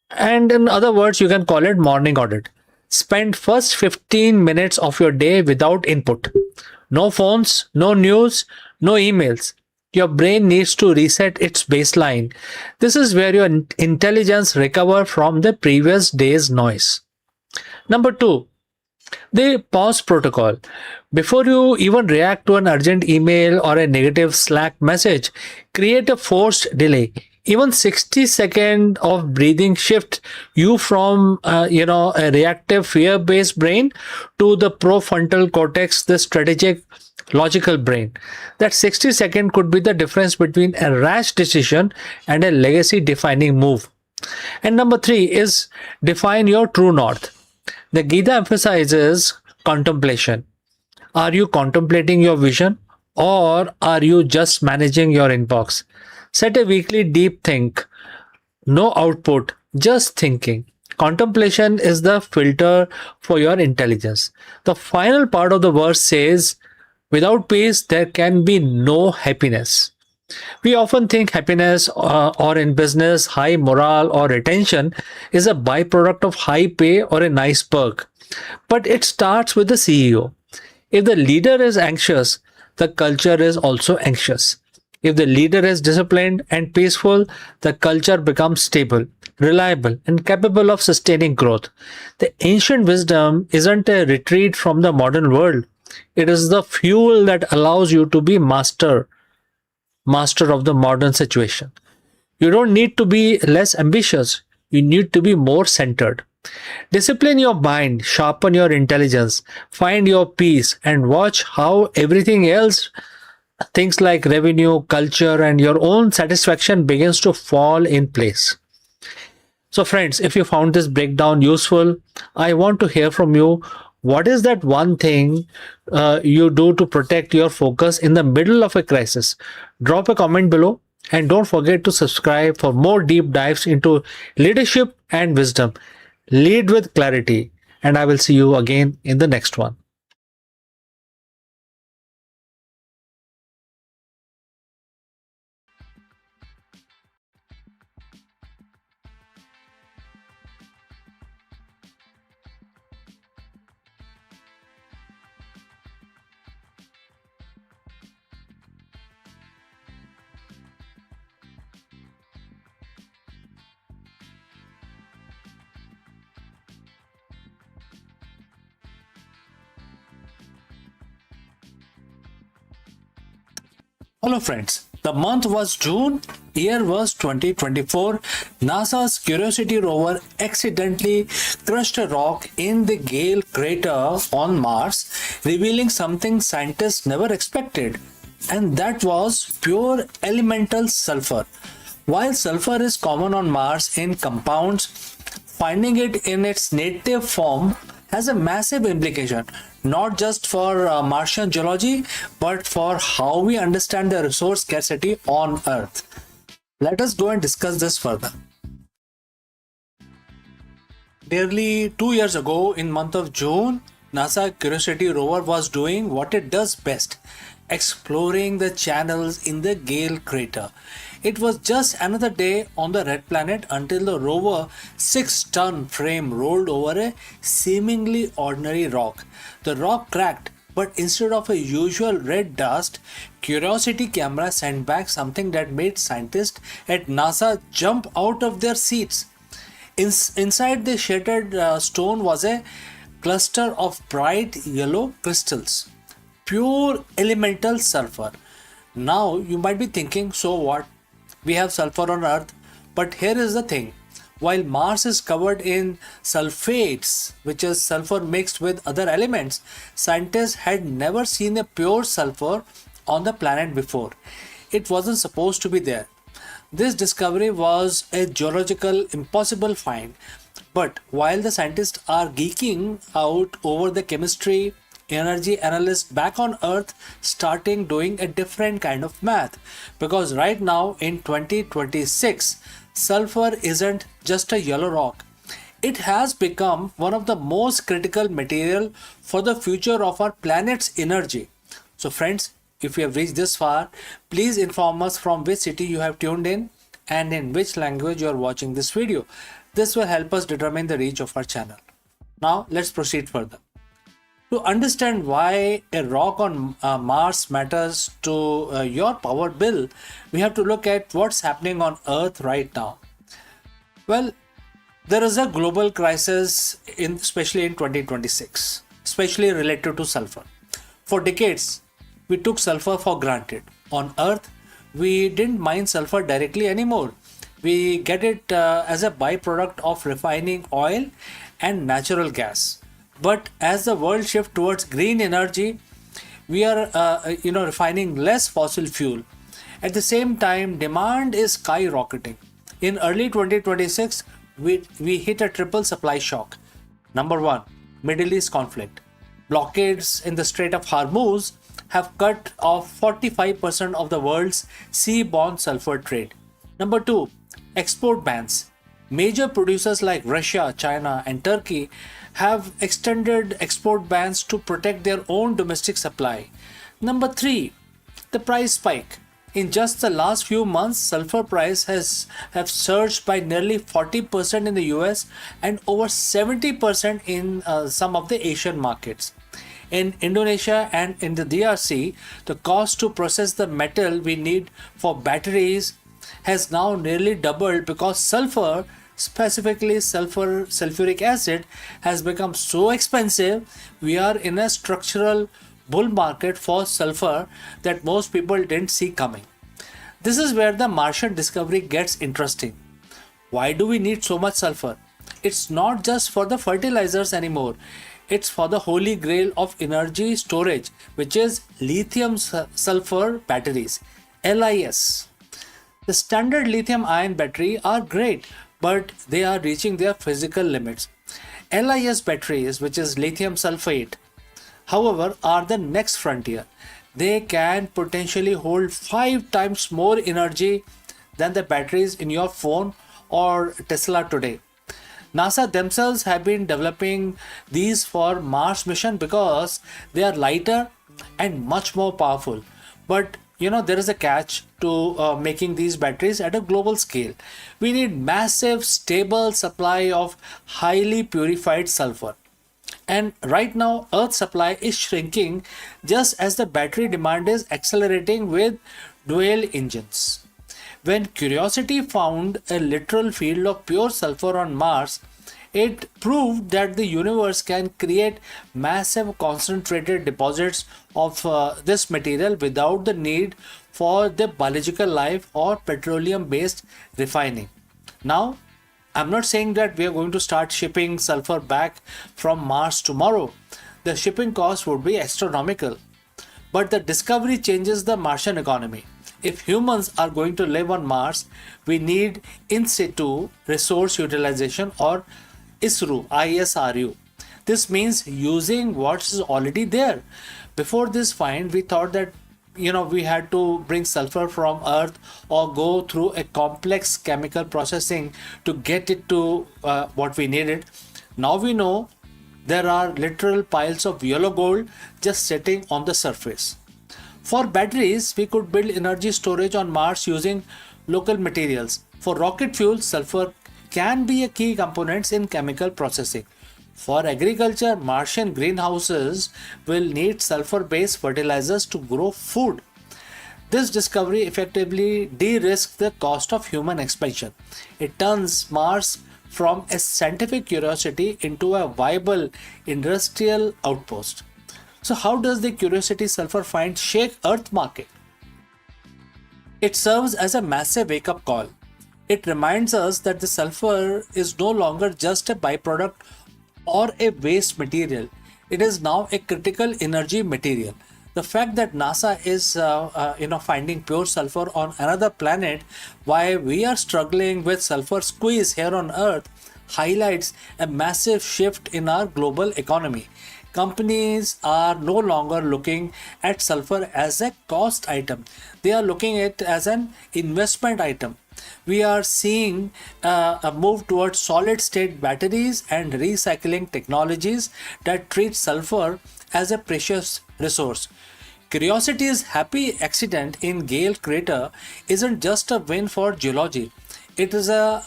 And in other words, you can call it morning audit. Spend first 15 minutes of your day without input. No phones, no news, no emails. Your brain needs to reset its baseline. This is where your intelligence recovers from the previous day's noise. Number 2, the pause protocol. Before you even react to an urgent email or a negative Slack message, create a forced delay. Even 60 seconds of breathing shift you from a reactive fear-based brain to the prefrontal cortex, the strategic logical brain. That 60 seconds could be the difference between a rash decision and a legacy defining move. And number 3 is define your true north. The Gita emphasizes contemplation. Are you contemplating your vision or are you just managing your inbox? Set a weekly deep think. No output, just thinking. Contemplation is the filter for your intelligence. The final part of the verse says, without peace, there can be no happiness. We often think happiness or in business, high morale or retention is a byproduct of high pay or a nice perk. But it starts with the CEO. If the leader is anxious, the culture is also anxious. If the leader is disciplined and peaceful, the culture becomes stable, reliable, and capable of sustaining growth. The ancient wisdom isn't a retreat from the modern world. It is the fuel that allows you to be master of the modern situation. You don't need to be less ambitious. You need to be more centered. Discipline your mind, sharpen your intelligence, find your peace, and watch how everything else, things like revenue, culture, and your own satisfaction begins to fall in place. So, friends, if you found this breakdown useful, I want to hear from you. What is that one thing you do to protect your focus in the middle of a crisis? Drop a comment below and don't forget to subscribe for more deep dives into leadership and wisdom. Lead with clarity, and I will see you again in the next one. Hello friends, the month was June, year was 2024. NASA's Curiosity rover accidentally crushed a rock in the Gale crater on Mars, revealing something scientists never expected, and that was pure elemental sulfur. While sulfur is common on Mars in compounds, finding it in its native form has a massive implication, not just for Martian geology, but for how we understand the resource scarcity on Earth. Let us go and discuss this further. Nearly 2 years ago, in month of June, NASA Curiosity rover was doing what it does best, exploring the channels in the Gale crater. It was just another day on the red planet until the rover 6-ton frame rolled over a seemingly ordinary rock. The rock cracked, but instead of a usual red dust, Curiosity camera sent back something that made scientists at NASA jump out of their seats. Inside the shattered stone was a cluster of bright yellow crystals, pure elemental sulfur. Now you might be thinking, so what? We have sulfur on Earth, but here is the thing. While Mars is covered in sulfates, which is sulfur mixed with other elements, scientists had never seen a pure sulfur on the planet before. It wasn't supposed to be there. This discovery was a geological impossible find. But while the scientists are geeking out over the chemistry, energy analysts back on Earth starting doing a different kind of math, because right now in 2026 sulfur isn't just a yellow rock. It has become one of the most critical material for the future of our planet's energy. So friends, if you have reached this far, please inform us from which city you have tuned in and in which language you are watching this video. This will help us determine the reach of our channel. Now let's proceed further. To understand why a rock on Mars matters to your power bill, we have to look at what's happening on Earth right now. Well, there is a global crisis, especially in 2026, especially related to sulfur. For decades, we took sulfur for granted. On Earth, we didn't mine sulfur directly anymore. We get it as a byproduct of refining oil and natural gas. But as the world shifts towards green energy, we are refining less fossil fuel. At the same time, demand is skyrocketing. In early 2026, we hit a triple supply shock. Number one, Middle East conflict. Blockades in the Strait of Hormuz have cut off 45% of the world's seaborne sulfur trade. Number two, export bans. Major producers like Russia, China, and Turkey have extended export bans to protect their own domestic supply. Number three, the price spike. In just the last few months, sulfur price have surged by nearly 40% in the US and over 70% in some of the Asian markets. In Indonesia and in the DRC, the cost to process the metal we need for batteries has now nearly doubled because sulfur, specifically sulfuric acid, has become so expensive. We are in a structural bull market for sulfur that most people didn't see coming. This is where the Martian discovery gets interesting. Why do we need so much sulfur? It's not just for the fertilizers anymore. It's for the holy grail of energy storage, which is lithium sulfur batteries, LIS. The standard lithium ion battery are great, but they are reaching their physical limits. LIS batteries, which is lithium sulfate, however, are the next frontier. They can potentially hold 5 times more energy than the batteries in your phone or Tesla today. NASA themselves have been developing these for Mars mission because they are lighter and much more powerful. But there is a catch to making these batteries at a global scale. We need massive, stable supply of highly purified sulfur. And right now, Earth's supply is shrinking just as the battery demand is accelerating with dual engines. When Curiosity found a literal field of pure sulfur on Mars, it proved that the universe can create massive concentrated deposits of this material without the need for the biological life or petroleum based refining. Now, I'm not saying that we are going to start shipping sulfur back from Mars tomorrow. The shipping cost would be astronomical. But the discovery changes the Martian economy. If humans are going to live on Mars, we need in situ resource utilization, or ISRU. This means using what is already there. Before this find, we thought that we had to bring sulfur from Earth or go through a complex chemical processing to get it to what we needed. Now we know there are literal piles of yellow gold just sitting on the surface. For batteries, we could build energy storage on Mars using local materials. For rocket fuel, sulfur can be a key component in chemical processing. For agriculture, Martian greenhouses will need sulfur-based fertilizers to grow food. This discovery effectively de-risks the cost of human expansion. It turns Mars from a scientific curiosity into a viable industrial outpost. So how does the Curiosity sulfur find shake Earth market? It serves as a massive wake-up call. It reminds us that the sulfur is no longer just a byproduct or a waste material. It is now a critical energy material. The fact that NASA is finding pure sulfur on another planet while we are struggling with sulfur squeeze here on Earth highlights a massive shift in our global economy. Companies are no longer looking at sulfur as a cost item. They are looking at it as an investment item. We are seeing a move towards solid state batteries and recycling technologies that treat sulfur as a precious resource. Curiosity's happy accident in Gale crater isn't just a win for geology. It is a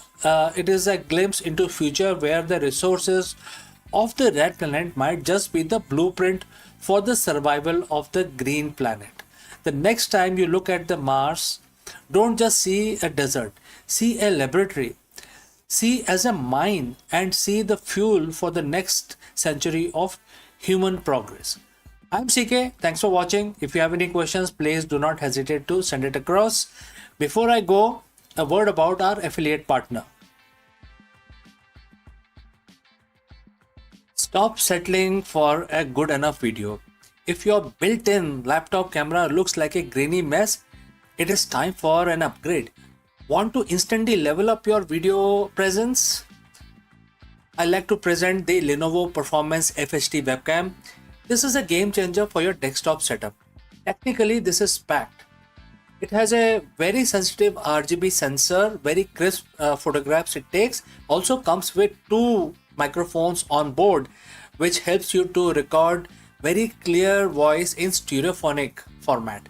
glimpse into future where the resources of the red planet might just be the blueprint for the survival of the green planet. The next time you look at the Mars, don't just see a desert, see a laboratory, see as a mine, and see the fuel for the next century of human progress. I'm CK. Thanks for watching. If you have any questions, please do not hesitate to send it across. Before I go, a word about our affiliate partner. Stop settling for a good enough video. If your built-in laptop camera looks like a grainy mess, it is time for an upgrade. Want to instantly level up your video presence? I like to present the Lenovo Performance FHD webcam. This is a game changer for your desktop setup. Technically, this is packed. It has a very sensitive RGB sensor, very crisp photographs it takes. Also comes with two microphones on board, which helps you to record very clear voice in stereophonic format.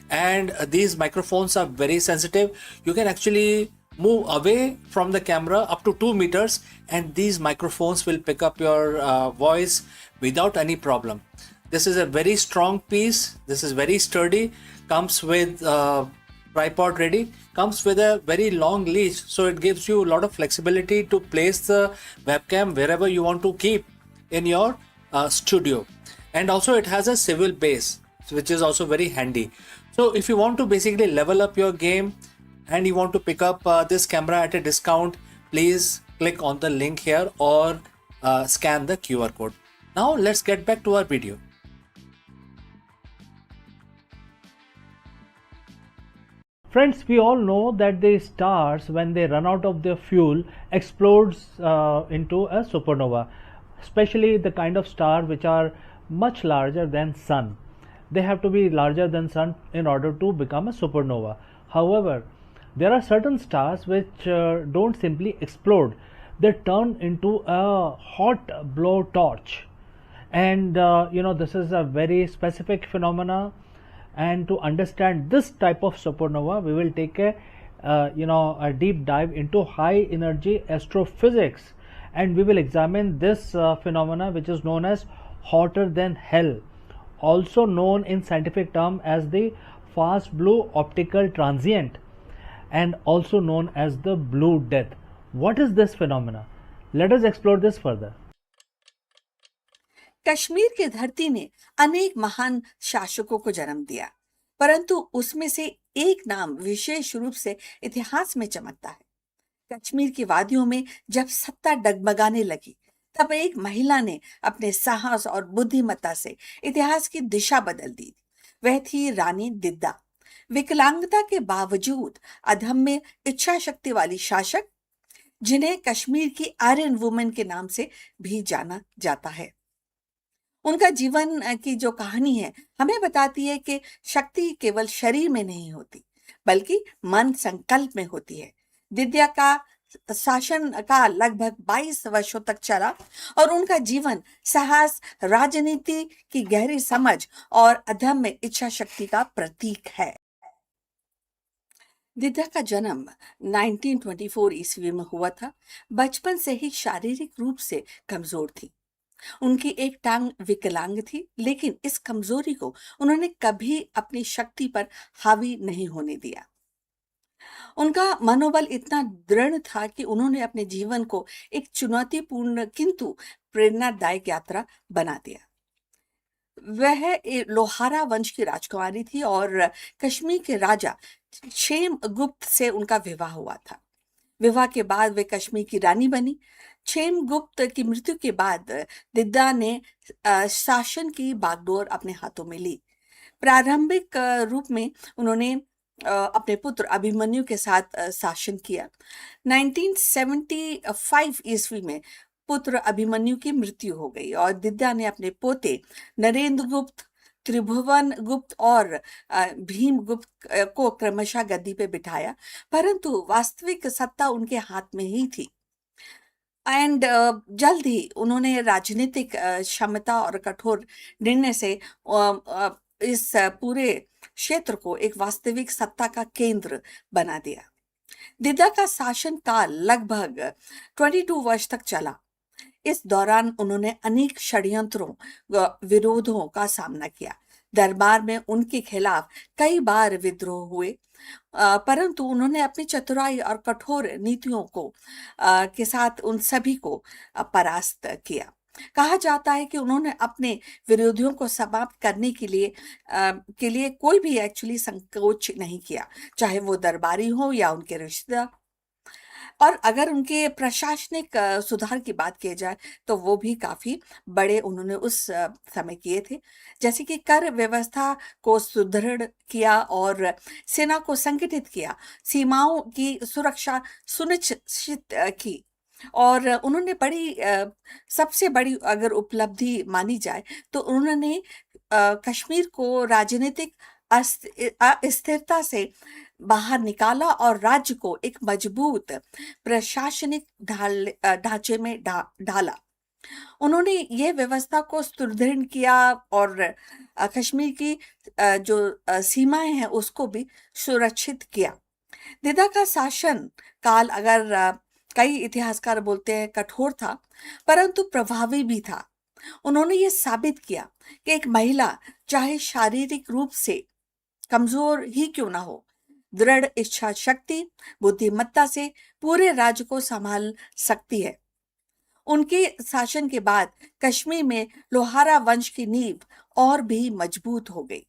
And these microphones are very sensitive. You can actually move away from the camera up to 2 meters, and these microphones will pick up your voice without any problem. This is a very strong piece. This is very sturdy. Comes with tripod ready. Comes with a very long leash, so it gives you a lot of flexibility to place the webcam wherever you want to keep in your studio. And also it has a swivel base, which is also very handy. So if you want to basically level up your game and you want to pick up this camera at a discount, please click on the link here or scan the QR code. Now let's get back to our video. Friends, we all know that the stars, when they run out of their fuel, explodes into a supernova, especially the kind of star which are much larger than sun. They have to be larger than sun in order to become a supernova. However, there are certain stars which don't simply explode. They turn into a hot blowtorch. And this is a very specific phenomena. And to understand this type of supernova, we will take a deep dive into high energy astrophysics, and we will examine this phenomena, which is known as hotter than hell, also known in scientific term as the fast blue optical transient, and also known as the blue death. What is this phenomena? Let us explore this further. Kashmir की धरती ने अनेक महान शासकों को जन्म दिया, परंतु उसमें से एक नाम विशेष रूप से इतिहास में चमकता है। कश्मीर की वादियों में जब सत्ता डगमगाने लगी, तब एक महिला ने अपने साहस और बुद्धिमत्ता से इतिहास की दिशा बदल दी। वह थी रानी दिद्दा, विकलांगता के बावजूद अदम्य इच्छा शक्ति वाली शासक, जिन्हें कश्मीर की आयरन वुमन के नाम से भी जाना जाता है। उनका जीवन की जो कहानी है हमें बताती है कि शक्ति केवल शरीर में नहीं होती, बल्कि मन संकल्प में होती है। दिद्या का शासन का लगभग 22 वर्षों तक चला और उनका जीवन साहस, राजनीति की गहरी समझ और अदम्य इच्छा शक्ति का प्रतीक है। दिद्या का जन्म 1924 ईस्वी में हुआ था। बचपन से ही शारीरिक रूप से कमजोर थी। उनकी एक टांग विकलांग थी, लेकिन इस कमजोरी को उन्होंने कभी अपनी शक्ति पर हावी नहीं होने दिया। उनका मनोबल इतना दृढ़ था कि उन्होंने अपने जीवन को एक चुनौतीपूर्ण किंतु प्रेरणादायक यात्रा बना दिया। वह लोहारा वंश की राजकुमारी थी और कश्मीर के राजा क्षेम गुप्त से उनका विवाह हुआ था। विवाह के बाद वे कश्मीर की रानी बनी। क्षेम गुप्त की मृत्यु के बाद दिद्दा ने शासन की बागडोर अपने हाथों में ली। प्रारंभिक रूप में उन्होंने अपने पुत्र अभिमन्यु के साथ शासन किया। 1975 ईस्वी में पुत्र अभिमन्यु की मृत्यु हो गई और दिद्दा ने अपने पोते नरेंद्र गुप्त, त्रिभुवन गुप्त और भीम गुप्त को क्रमशः गद्दी पे बिठाया, परंतु वास्तविक सत्ता उनके हाथ में ही थी। एंड जल्द ही उन्होंने राजनीतिक क्षमता और कठोर निर्णय से इस पूरे क्षेत्र को एक वास्तविक सत्ता का केंद्र बना दिया। दिद्दा का शासन काल लगभग 22 वर्ष तक चला। इस दौरान उन्होंने अनेक षड्यंत्रों विरोधों का सामना किया। दरबार में उनके खिलाफ कई बार विद्रोह हुए, परंतु उन्होंने अपनी चतुराई और कठोर नीतियों के साथ उन सभी को परास्त किया। कहा जाता है कि उन्होंने अपने विरोधियों को समाप्त करने के लिए कोई भी एक्चुअली संकोच नहीं किया, चाहे वो दरबारी हो या उनके रिश्तेदार। और अगर उनके प्रशासनिक सुधार की बात की जाए तो वो भी काफी बड़े उन्होंने उस समय किए थे, जैसे कि कर व्यवस्था को सुदृढ़ किया और सेना को संगठित किया, सीमाओं की सुरक्षा सुनिश्चित की। और उन्होंने सबसे बड़ी अगर उपलब्धि मानी जाए तो उन्होंने कश्मीर को राजनीतिक अस्थिरता से बाहर निकाला और राज्य को एक मजबूत प्रशासनिक ढांचे में ढाला। उन्होंने ये व्यवस्था को सुदृढ़ किया और कश्मीर की जो सीमाएं हैं उसको भी सुरक्षित किया। दिदा का शासन काल अगर कई इतिहासकार बोलते हैं कठोर था, परंतु प्रभावी भी था। उन्होंने ये साबित किया कि एक महिला चाहे शारीरिक रूप से कमजोर ही क्यों ना हो, दृढ़ इच्छा शक्ति बुद्धिमत्ता से पूरे राज्य को संभाल सकती है। उनके शासन के बाद कश्मीर में लोहारा वंश की नींव और भी मजबूत हो गई।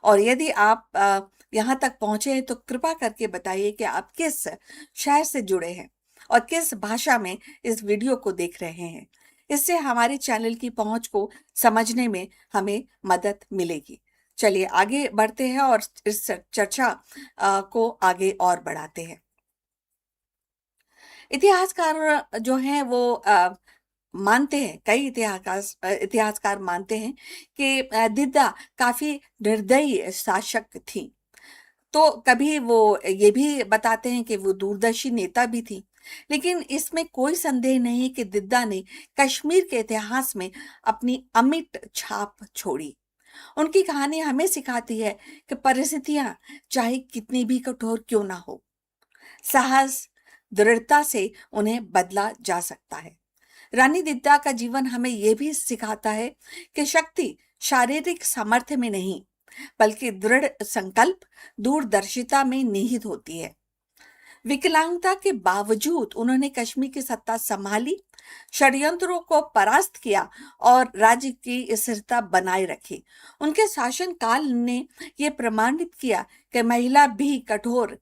और यदि आप यहाँ तक पहुंचे हैं तो कृपा करके बताइए कि आप किस शहर से जुड़े हैं और किस भाषा में इस वीडियो को देख रहे हैं। इससे हमारे चैनल की पहुंच को समझने में हमें मदद मिलेगी। चलिए आगे बढ़ते हैं और इस चर्चा को आगे और बढ़ाते हैं। इतिहासकार जो हैं वो मानते हैं, कई इतिहासकार मानते हैं कि दिद्दा काफी निर्दयी शासक थी। तो कभी वो ये भी बताते हैं कि वो दूरदर्शी नेता भी थी। लेकिन इसमें कोई संदेह नहीं कि दिद्दा ने कश्मीर के इतिहास में अपनी अमिट छाप छोड़ी। उनकी कहानी हमें सिखाती है कि परिस्थितियां चाहे कितनी भी कठोर क्यों ना हो, साहस दृढ़ता से उन्हें बदला जा सकता है। रानी दिद्दा का जीवन हमें यह भी सिखाता है कि शक्ति शारीरिक सामर्थ्य में नहीं बल्कि दृढ़ संकल्प दूरदर्शिता में निहित होती है। विकलांगता के बावजूद उन्होंने कश्मीर की सत्ता संभाली, षड्यंत्रों को परास्त किया और राज्य की स्थिरता बनाए रखी। उनके शासन काल ने यह प्रमाणित किया कि महिला भी कठोर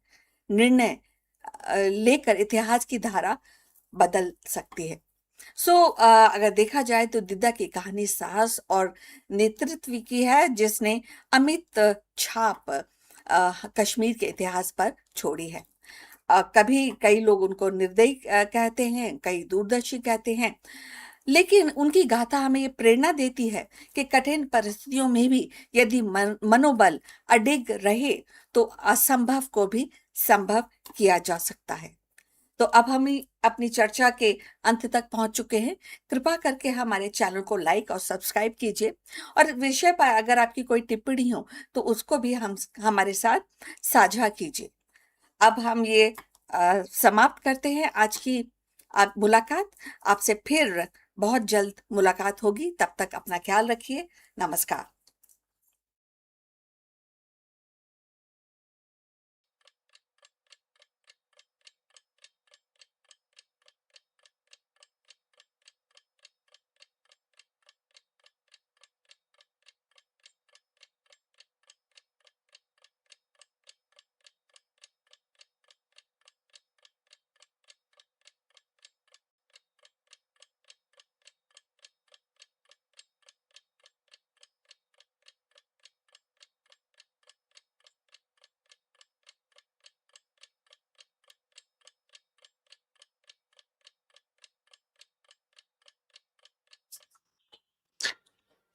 निर्णय लेकर इतिहास की धारा बदल सकती है। अगर देखा जाए तो दिद्दा की कहानी साहस और नेतृत्व की है, जिसने अमित छाप कश्मीर के इतिहास पर छोड़ी है। कभी कई लोग उनको निर्दयी कहते हैं, कई दूरदर्शी कहते हैं, लेकिन उनकी गाथा हमें ये प्रेरणा देती है कि कठिन परिस्थितियों में भी यदि मनोबल अडिग रहे तो असंभव को भी संभव किया जा सकता है। तो अब हम अपनी चर्चा के अंत तक पहुंच चुके हैं। कृपा करके हमारे चैनल को लाइक और सब्सक्राइब कीजिए और विषय पर अगर आपकी कोई टिप्पणी हो तो उसको भी हमारे साथ साझा कीजिए। अब हम ये समाप्त करते हैं आज की मुलाकात। आपसे फिर बहुत जल्द मुलाकात होगी। तब तक अपना ख्याल रखिए। नमस्कार।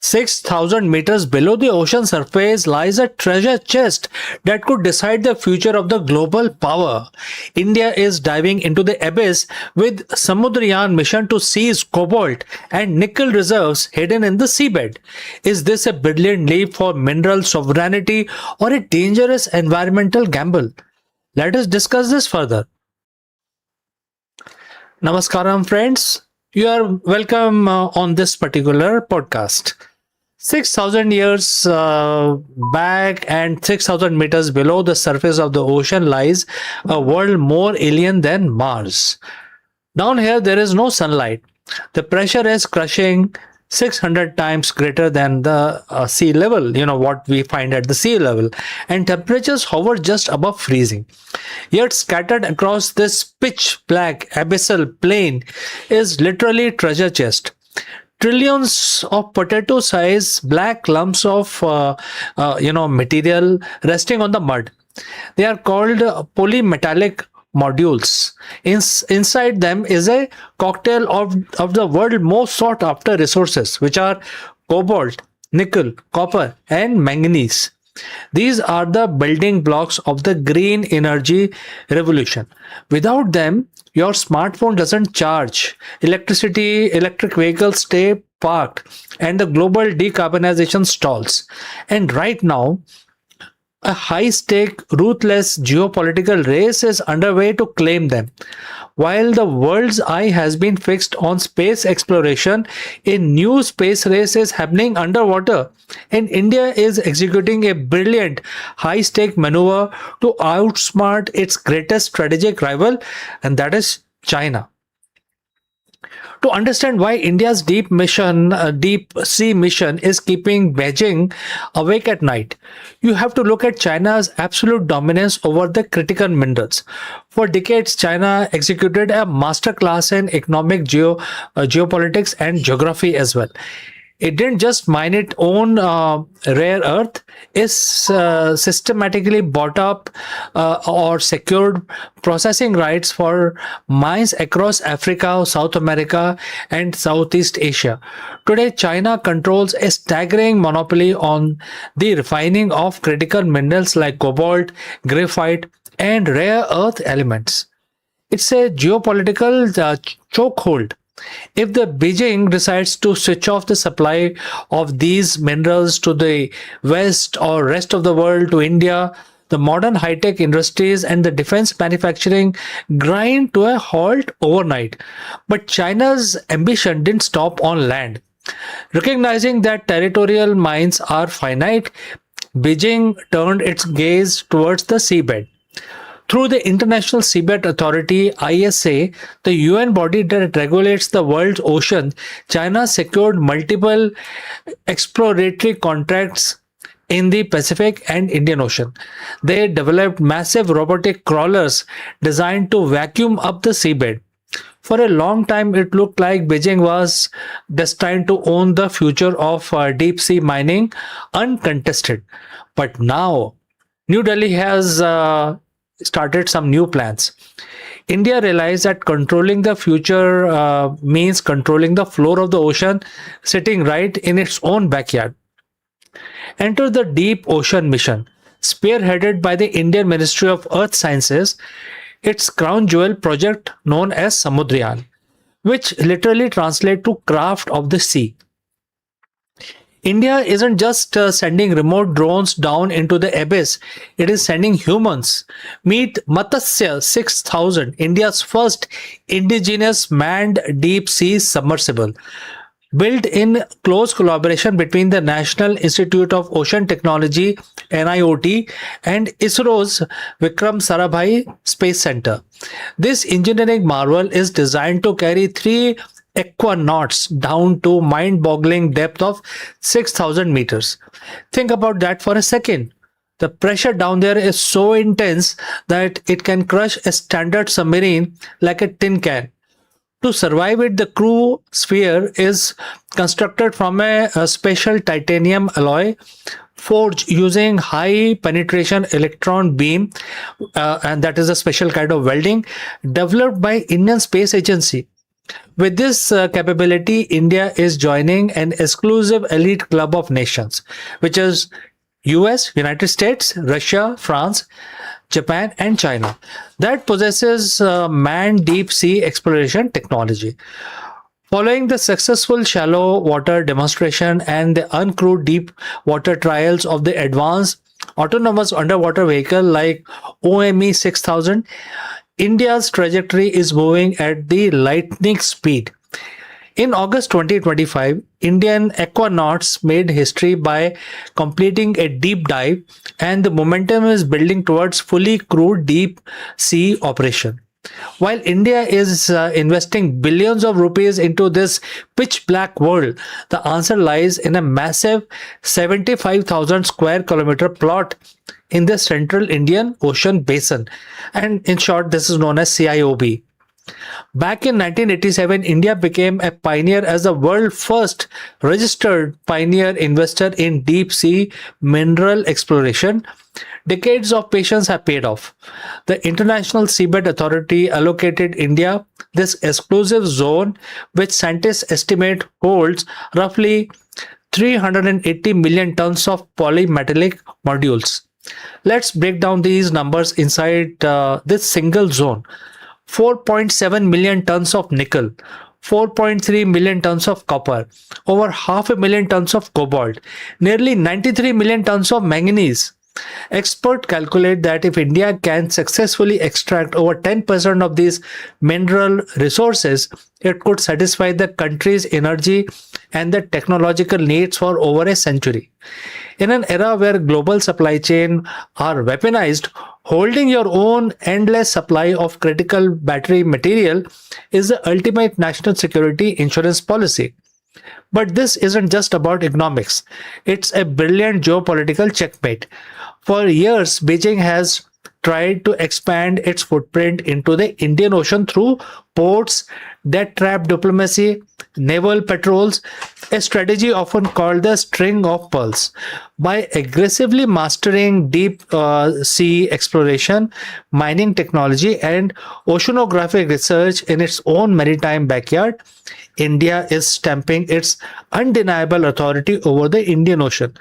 "6,000 meters below the ocean surface lies a treasure chest that could decide the future of the global power. India is diving into the abyss with Samudrayan mission to seize cobalt and nickel reserves hidden in the seabed. Is this a brilliant leap for mineral sovereignty or a dangerous environmental gamble? Let us discuss this further." Namaskaram, friends. You are welcome on this particular podcast. 6,000 years back and 6,000 meters below the surface of the ocean lies a world more alien than Mars. Down here, there is no sunlight. The pressure is crushing 600 times greater than the sea level, what we find at the sea level. And temperatures hover just above freezing. Yet, scattered across this pitch black abyssal plain is literally treasure chest. Trillions of potato sized black lumps of material resting on the mud. They are called polymetallic modules. Inside them is a cocktail of the world's most sought after resources, which are cobalt, nickel, copper, and manganese. These are the building blocks of the green energy revolution. Without them, your smartphone doesn't charge, electric vehicles stay parked, and the global decarbonization stalls. And right now, a high stake, ruthless geopolitical race is underway to claim them. While the world's eye has been fixed on space exploration, a new space race is happening underwater, and India is executing a brilliant high stake maneuver to outsmart its greatest strategic rival, and that is China. To understand why India's deep sea mission is keeping Beijing awake at night, you have to look at China's absolute dominance over the critical minerals. For decades, China executed a masterclass in economic geopolitics and geography as well. It didn't just mine its own rare earth, it systematically bought up or secured processing rights for mines across Africa, South America, and Southeast Asia. Today, China controls a staggering monopoly on the refining of critical minerals like cobalt, graphite, and rare earth elements. It's a geopolitical chokehold. If the Beijing decides to switch off the supply of these minerals to the West or rest of the world, to India, the modern high-tech industries and the defense manufacturing grind to a halt overnight. But China's ambition didn't stop on land. Recognizing that territorial mines are finite, Beijing turned its gaze towards the seabed. Through the International Seabed Authority (ISA), the UN body that regulates the world's ocean, China secured multiple exploratory contracts in the Pacific and Indian Ocean. They developed massive robotic crawlers designed to vacuum up the seabed. For a long time, it looked like Beijing was destined to own the future of deep sea mining uncontested. But now, New Delhi has started some new plans. India realized that controlling the future means controlling the floor of the ocean, sitting right in its own backyard. Enter the Deep Ocean Mission, spearheaded by the Indian Ministry of Earth Sciences, its crown jewel project known as Samudriyaan, which literally translates to craft of the sea. India isn't just sending remote drones down into the abyss, it is sending humans. Meet Matsya 6000, India's first indigenous manned deep sea submersible. Built in close collaboration between the National Institute of Ocean Technology (NIOT) and ISRO's Vikram Sarabhai Space Center. This engineering marvel is designed to carry three aquanauts down to mind-boggling depth of 6,000 meters. Think about that for a second. The pressure down there is so intense that it can crush a standard submarine like a tin can. To survive it, the crew sphere is constructed from a special titanium alloy forged using high penetration electron beam, and that is a special kind of welding developed by Indian Space Agency. With this capability, India is joining an exclusive elite club of nations, which is US, United States, Russia, France, Japan, and China, that possesses manned deep sea exploration technology. Following the successful shallow water demonstration and the uncrewed deep water trials of the advanced autonomous underwater vehicle like OME 6000, India's trajectory is moving at the lightning speed. In August 2025, Indian aquanauts made history by completing a deep dive, and the momentum is building towards fully crewed deep sea operation. While India is investing billions of rupees into this pitch black world, the answer lies in a massive 75,000 square kilometer plot in the central Indian Ocean Basin. And in short, this is known as CIOB. Back in 1987, India became a pioneer as the world's first registered pioneer investor in deep sea mineral exploration. Decades of patience have paid off. The International Seabed Authority allocated India this exclusive zone, which scientists estimate holds roughly 380 million tons of polymetallic modules. Let's break down these numbers inside this single zone. 4.7 million tons of nickel, 4.3 million tons of copper, over half a million tons of cobalt, nearly 93 million tons of manganese. Experts calculate that if India can successfully extract over 10% of these mineral resources, it could satisfy the country's energy and the technological needs for over a century. In an era where global supply chains are weaponized, holding your own endless supply of critical battery material is the ultimate national security insurance policy. But this isn't just about economics. It's a brilliant geopolitical checkmate. For years, Beijing has tried to expand its footprint into the Indian Ocean through ports, debt trap diplomacy, naval patrols, a strategy often called the string of pearls. By aggressively mastering deep sea exploration, mining technology, and oceanographic research in its own maritime backyard, India is stamping its undeniable authority over the Indian Ocean.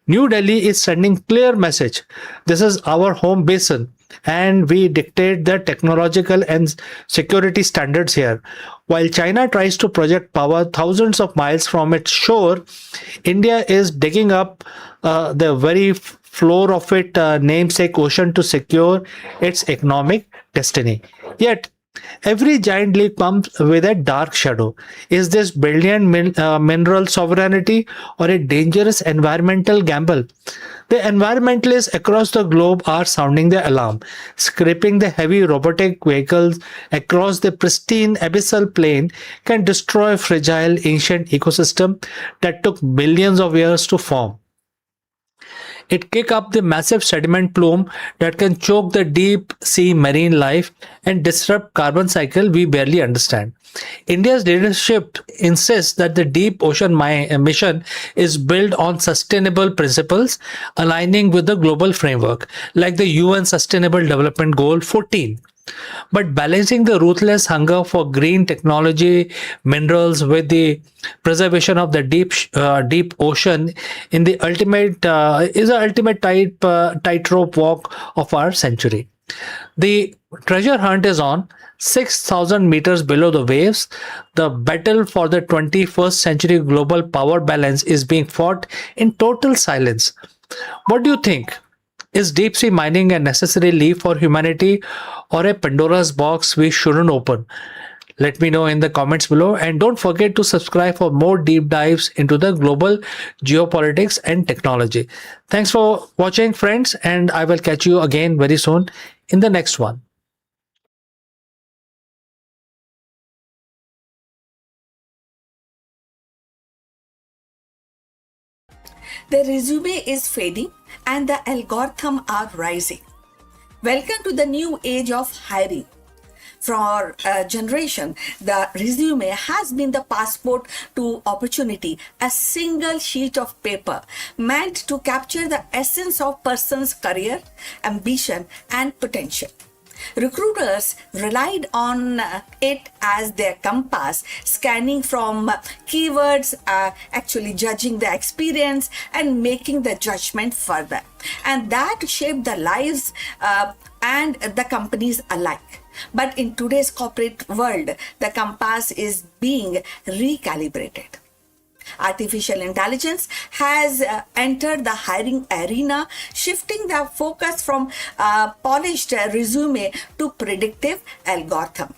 New Delhi is sending clear message. This is our home basin and we dictate the technological and security standards here. While China tries to project power thousands of miles from its shore, India is digging up the very floor of its namesake ocean to secure its economic destiny. Yet, every giant leap comes with a dark shadow. Is this brilliant mineral sovereignty or a dangerous environmental gamble? The environmentalists across the globe are sounding the alarm, scraping the heavy robotic vehicles across the pristine abyssal plain can destroy fragile ancient ecosystem that took billions of years to form. It kick up the massive sediment plume that can choke the deep sea marine life and disrupt carbon cycle we barely understand. India's leadership insists that the deep ocean mission is built on sustainable principles aligning with the global framework like the UN Sustainable Development Goal 14. But balancing the ruthless hunger for green technology, minerals with the preservation of the deep ocean in the ultimate is the ultimate tightrope walk of our century. The treasure hunt is on. 6,000 meters below the waves, the battle for the 21st century global power balance is being fought in total silence. What do you think? Is deep sea mining a necessary leap for humanity or a Pandora's box we shouldn't open? Let me know in the comments below and don't forget to subscribe for more deep dives into the global geopolitics and technology. Thanks for watching, friends, and I will catch you again very soon in the next one. The resume is fading and the algorithm are rising. Welcome to the new age of hiring. For our generation, the resume has been the passport to opportunity, a single sheet of paper meant to capture the essence of person's career, ambition, and potential. Recruiters relied on it as their compass, scanning from keywords, actually judging the experience and making the judgment further. And that shaped the lives and the companies alike. But in today's corporate world, the compass is being recalibrated. Artificial intelligence has entered the hiring arena, shifting the focus from polished resume to predictive algorithm.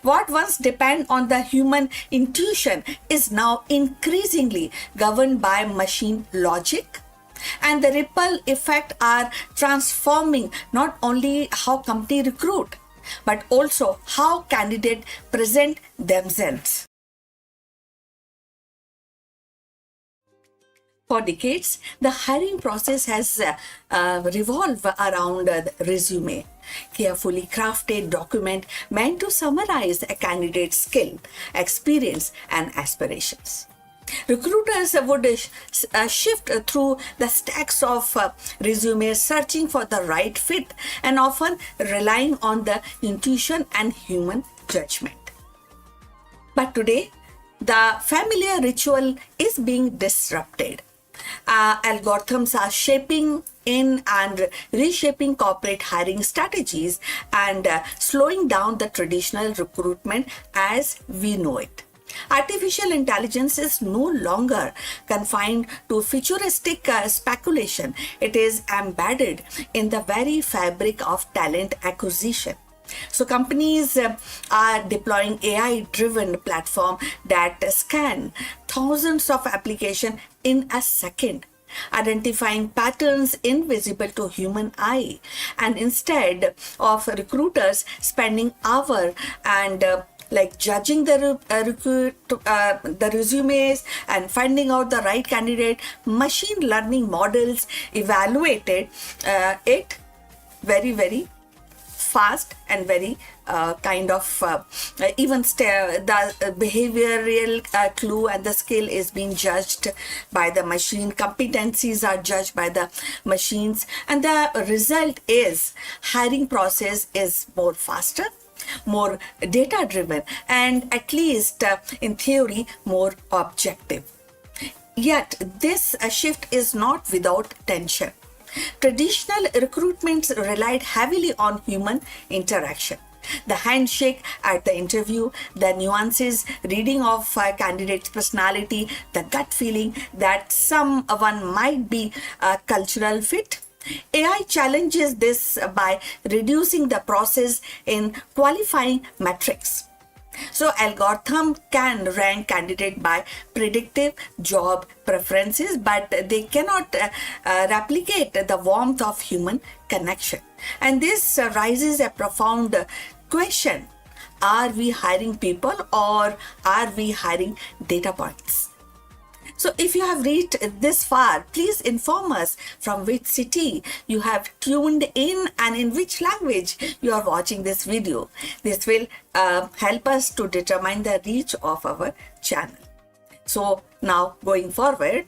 What once depend on the human intuition is now increasingly governed by machine logic. And the ripple effect are transforming not only how company recruit, but also how candidates present themselves. For decades, the hiring process has revolved around the resume, carefully crafted document meant to summarize a candidate's skill, experience, and aspirations. Recruiters would shift through the stacks of resumes, searching for the right fit and often relying on the intuition and human judgment. But today, the familiar ritual is being disrupted. Algorithms are shaping in and reshaping corporate hiring strategies and slowing down the traditional recruitment as we know it. Artificial intelligence is no longer confined to futuristic speculation. It is embedded in the very fabric of talent acquisition. So companies are deploying AI-driven platform that scan thousands of applications in a second, identifying patterns invisible to human eye. And instead of recruiters spending hours and like judging the resumes and finding out the right candidate, machine learning models evaluated it very fast and very the behavioral clue and the skill is being judged by the machine, competencies are judged by the machines, and the result is hiring process is more faster, more data driven, and at least in theory more objective. Yet this shift is not without tension. Traditional recruitments relied heavily on human interaction. The handshake at the interview, the nuances, reading of a candidate's personality, the gut feeling that someone might be a cultural fit. AI challenges this by reducing the process in qualifying metrics. So algorithm can rank candidate by predictive job preferences, but they cannot replicate the warmth of human connection. And this raises a profound question. Are we hiring people or are we hiring data points? So if you have reached this far, please inform us from which city you have tuned in and in which language you are watching this video. This will help us to determine the reach of our channel. So now going forward,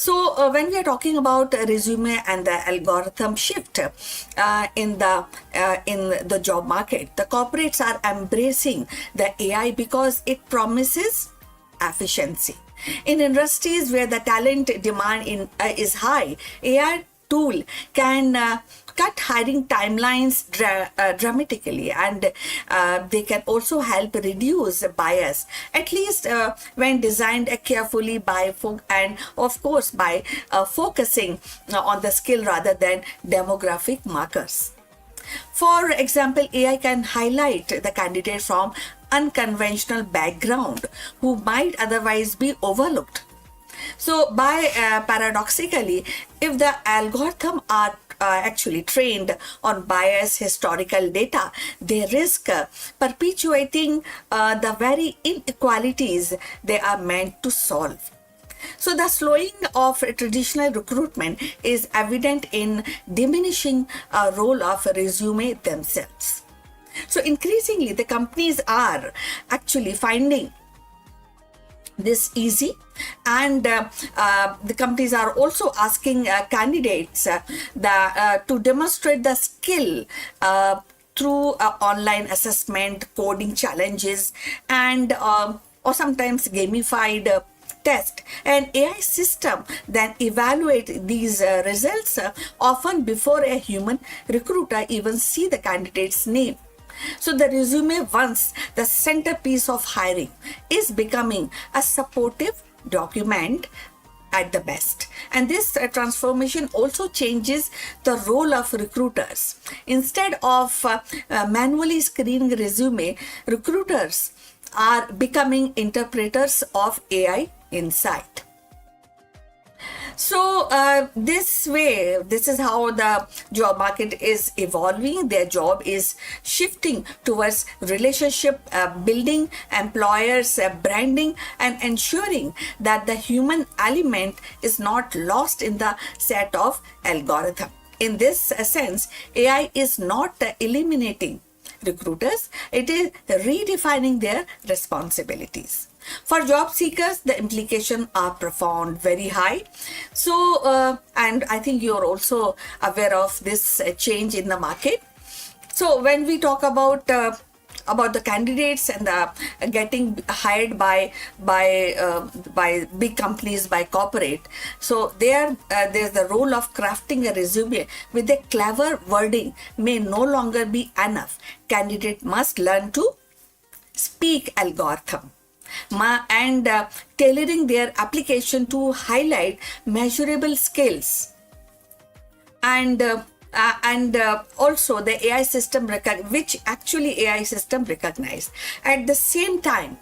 when we are talking about resume and the algorithm shift in the job market, the corporates are embracing the AI because it promises efficiency. In industries where the talent demand is high, AI tool can cut hiring timelines dramatically, and they can also help reduce bias, at least when designed carefully by focusing on the skill rather than demographic markers. For example, AI can highlight the candidate from unconventional background who might otherwise be overlooked. So paradoxically, if the algorithm are actually trained on biased historical data, they risk perpetuating the very inequalities they are meant to solve. So the slowing of traditional recruitment is evident in diminishing role of resume themselves. So increasingly, the companies are actually finding this easy, and the companies are also asking candidates to demonstrate the skill through online assessment, coding challenges, and or sometimes gamified test. An AI system then evaluate these results often before a human recruiter even see the candidate's name. So the resume, once the centerpiece of hiring, is becoming a supportive document at the best. And this transformation also changes the role of recruiters. Instead of manually screening resume, recruiters are becoming interpreters of AI insight. So this way, this is how the job market is evolving. Their job is shifting towards relationship building, employers branding, and ensuring that the human element is not lost in the set of algorithm. In this sense, AI is not eliminating recruiters, it is redefining their responsibilities. For job seekers, the implications are profound, very high. So, and I think you're also aware of this change in the market. So, when we talk about the candidates and the getting hired by big companies, by corporate, so there's the role of crafting a resume with a clever wording may no longer be enough. Candidate must learn to speak algorithm and tailoring their application to highlight measurable skills, and also the AI system which actually AI system recognize. At the same time,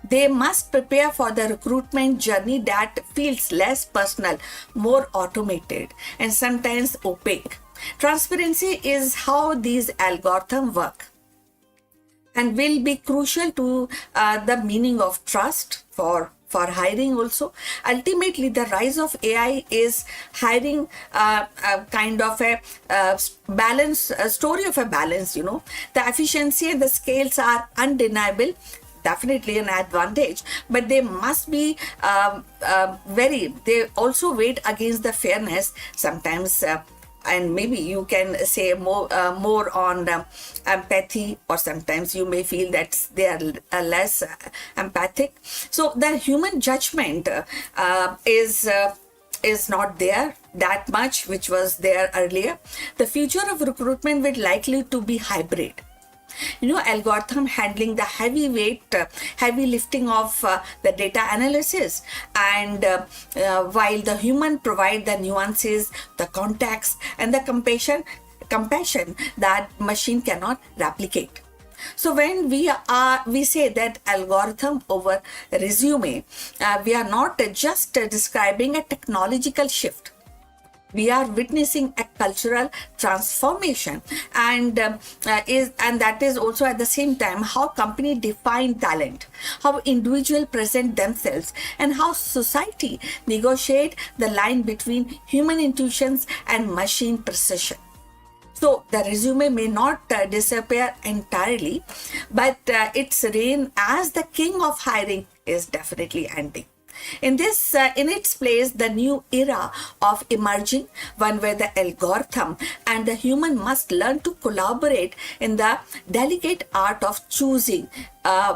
they must prepare for the recruitment journey that feels less personal, more automated, and sometimes opaque. Transparency is how these algorithms work and will be crucial to the meaning of trust for hiring also. Ultimately, the rise of AI is hiring kind of a balance, a story of a balance, you know. The efficiency and the scales are undeniable, definitely an advantage, but they must be they also weigh against the fairness sometimes, and maybe you can say more on empathy, or sometimes you may feel that they are less empathic. So the human judgment is not there that much, which was there earlier. The future of recruitment will likely to be hybrid. You know, algorithm handling the heavy lifting of the data analysis, and while the human provide the nuances, the context, and the compassion that machine cannot replicate. So when we say that algorithm over resume, we are not just describing a technological shift. We are witnessing a cultural transformation, and that is also at the same time how companies define talent, how individuals present themselves, and how society negotiate the line between human intuitions and machine precision. So the resume may not disappear entirely, but its reign as the king of hiring is definitely ending. In its place, the new era of emerging, one where the algorithm and the human must learn to collaborate in the delicate art of choosing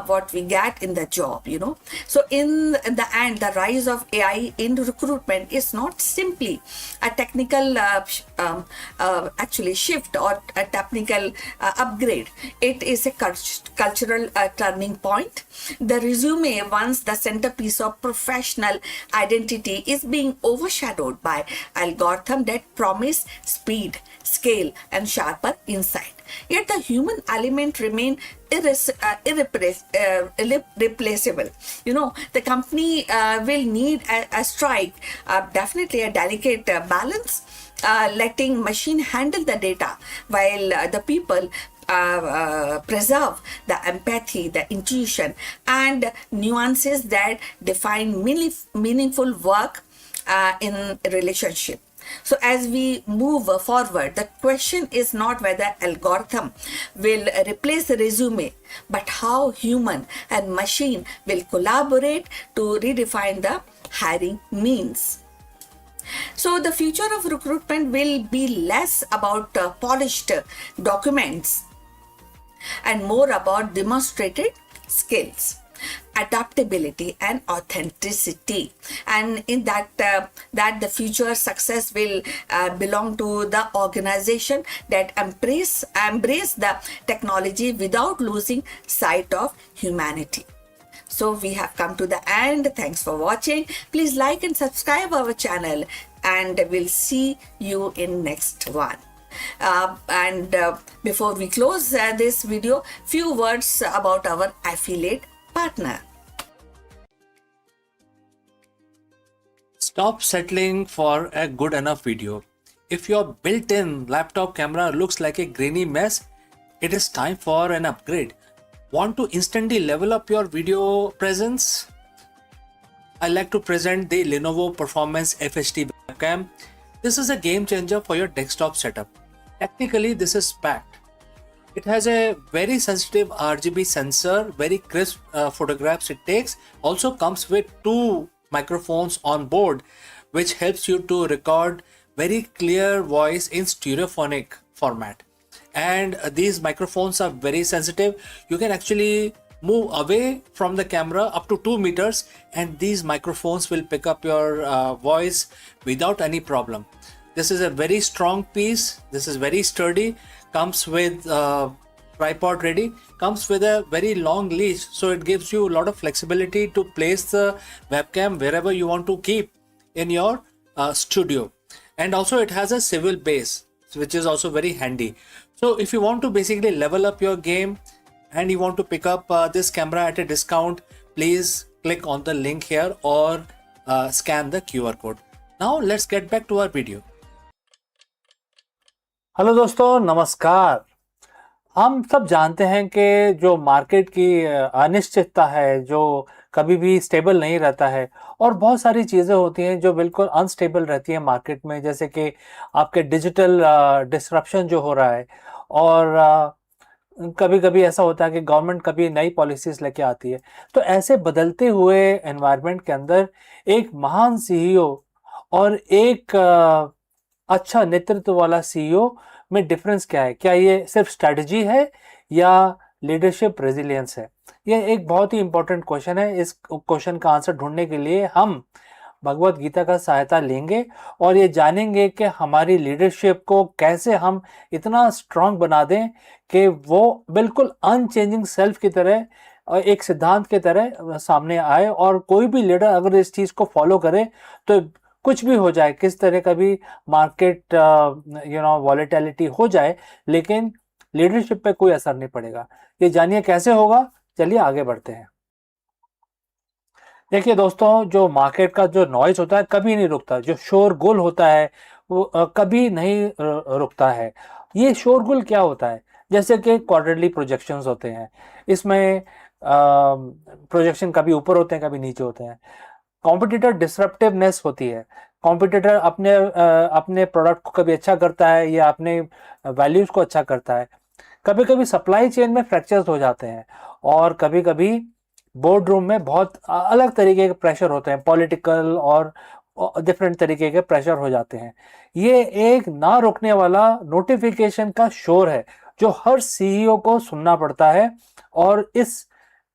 what we get in the job, you know. So in the end, the rise of AI in recruitment is not simply a technical actually shift or a technical upgrade. It is a cultural turning point. The resume, once the centerpiece of professional identity, is being overshadowed by algorithms that promise speed, scale, and sharper insight. Yet the human element remain irreplaceable. You know, the company will need a strike, definitely a delicate balance, letting machine handle the data while the people preserve the empathy, the intuition, and nuances that define meaningful work in relationship. So as we move forward, the question is not whether algorithm will replace the resume, but how human and machine will collaborate to redefine the hiring means. So the future of recruitment will be less about polished documents and more about demonstrated skills, adaptability, and authenticity. And in that the future success will belong to the organization that embrace the technology without losing sight of humanity. So we have come to the end. Thanks for watching. Please like and subscribe our channel, and we'll see you in next one. And before we close this video, few words about our affiliate partner. Stop settling for a good enough video. If your built-in laptop camera looks like a grainy mess, it is time for an upgrade. Want to instantly level up your video presence? I like to present the Lenovo Performance FHD webcam. This is a game changer for your desktop setup. Technically, this is packed. It has a very sensitive RGB sensor, very crisp photographs it takes. Also comes with 2 microphones on board, which helps you to record very clear voice in stereophonic format. And these microphones are very sensitive. You can actually move away from the camera up to 2 meters, and these microphones will pick up your voice without any problem. This is a very strong piece. This is very sturdy. Comes with tripod ready. Comes with a very long leash, so it gives you a lot of flexibility to place the webcam wherever you want to keep in your studio. And also it has a swivel base, which is also very handy. So if you want to basically level up your game and you want to pick up this camera at a discount, please click on the link here or scan the QR code. Now let's get back to our video. Hello दोस्तों, नमस्कार। हम सब जानते हैं कि जो market की अनिश्चितता है, जो कभी भी स्टेबल नहीं रहता है, और बहुत सारी चीज़ें होती हैं जो बिल्कुल अनस्टेबल रहती हैं मार्केट में, जैसे कि आपके डिजिटल डिसरप्शन जो हो रहा है, और कभी कभी ऐसा होता है कि गवर्नमेंट कभी नई पॉलिसीज़ लेके आती है। तो ऐसे बदलते हुए एनवायरनमेंट के अंदर एक महान सीईओ और एक अच्छा नेतृत्व वाला सीईओ में डिफरेंस क्या है? क्या ये सिर्फ स्ट्रेटजी है या लीडरशिप रेजिलियंस है? ये एक बहुत ही इंपॉर्टेंट क्वेश्चन है। इस क्वेश्चन का आंसर ढूंढने के लिए हम भगवत गीता का सहायता लेंगे और ये जानेंगे कि हमारी लीडरशिप को कैसे हम इतना स्ट्रांग बना दें कि वो बिल्कुल अनचेंजिंग सेल्फ की तरह और एक सिद्धांत की तरह सामने आए, और कोई भी लीडर अगर इस चीज़ को फॉलो करे तो कुछ भी हो जाए, किस तरह का भी मार्केट वॉलेटिलिटी हो जाए, लेकिन लीडरशिप पे कोई असर नहीं पड़ेगा। ये जानिए कैसे होगा। चलिए आगे बढ़ते हैं। देखिए दोस्तों, जो मार्केट का जो नॉइज होता है कभी नहीं रुकता, जो शोरगुल होता है वो कभी नहीं रुकता है। ये शोरगुल क्या होता है? जैसे कि क्वार्टरली प्रोजेक्शंस होते हैं, इसमें प्रोजेक्शन कभी ऊपर होते हैं कभी नीचे होते हैं। कॉम्पिटिटर डिसरप्टिवनेस होती है। कॉम्पिटिटर अपने प्रोडक्ट को कभी अच्छा करता है या अपने वैल्यूज को अच्छा करता है। कभी कभी सप्लाई चेन में फ्रैक्चर्स हो जाते हैं, और कभी कभी बोर्ड रूम में बहुत अलग तरीके के प्रेशर होते हैं, पॉलिटिकल और डिफरेंट तरीके के प्रेशर हो जाते हैं। ये एक ना रुकने वाला नोटिफिकेशन का शोर है जो हर सीईओ को सुनना पड़ता है, और इस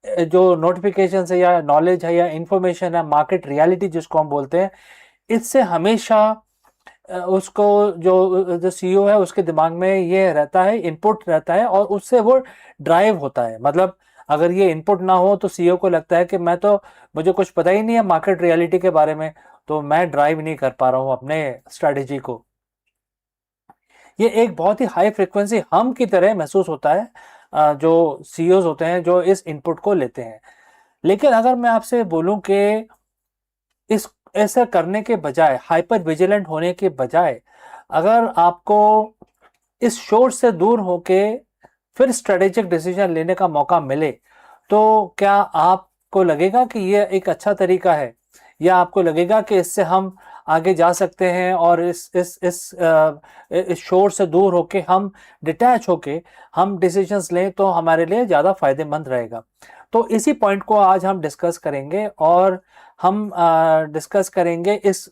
जो नोटिफिकेशन है या नॉलेज है या इंफॉर्मेशन है, मार्केट रियलिटी जिसको हम बोलते हैं, इससे हमेशा उसको जो सीईओ है उसके दिमाग में ये रहता है, इनपुट रहता है, और उससे वो ड्राइव होता है। मतलब अगर ये इनपुट ना हो तो सीईओ को लगता है कि मुझे कुछ पता ही नहीं है मार्केट रियलिटी के बारे में, तो मैं ड्राइव नहीं कर पा रहा हूँ अपने स्ट्रेटेजी को। ये एक बहुत ही हाई फ्रिक्वेंसी हम की तरह महसूस होता है जो सीईओज होते हैं जो इस इनपुट को लेते हैं। लेकिन अगर मैं आपसे बोलूं कि इस ऐसा करने के बजाय, हाइपर विजिलेंट होने के बजाय, अगर आपको इस शोर से दूर होके फिर स्ट्रेटेजिक डिसीजन लेने का मौका मिले, तो क्या आपको लगेगा कि यह एक अच्छा तरीका है, या आपको लगेगा कि इससे हम आगे जा सकते हैं और इस शोर से दूर होके हम डिटैच होके हम डिसीजंस लें तो हमारे लिए ज़्यादा फायदेमंद रहेगा? तो इसी पॉइंट को आज हम डिस्कस करेंगे, और हम डिस्कस करेंगे इस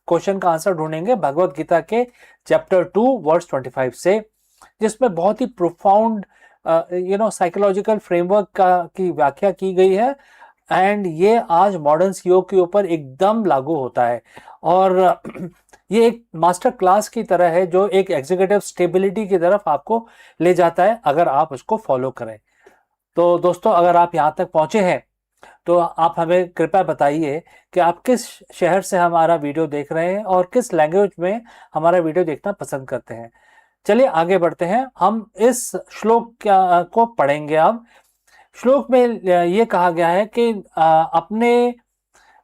क्वेश्चन का आंसर ढूंढेंगे भगवत गीता के चैप्टर 2 वर्स 25 से, जिसमें बहुत ही प्रोफाउंड साइकोलॉजिकल फ्रेमवर्क की व्याख्या की गई है, एंड ये आज मॉडर्न सीईओ के ऊपर एकदम लागू होता है। और ये एक मास्टर क्लास की तरह है जो एक एग्जीक्यूटिव स्टेबिलिटी की तरफ आपको ले जाता है अगर आप उसको फॉलो करें। तो दोस्तों, अगर आप यहाँ तक पहुंचे हैं तो आप हमें कृपया बताइए कि आप किस शहर से हमारा वीडियो देख रहे हैं और किस लैंग्वेज में हमारा वीडियो देखना पसंद करते हैं। चलिए आगे बढ़ते हैं, हम इस श्लोक को पढ़ेंगे अब। श्लोक में ये कहा गया है कि अपने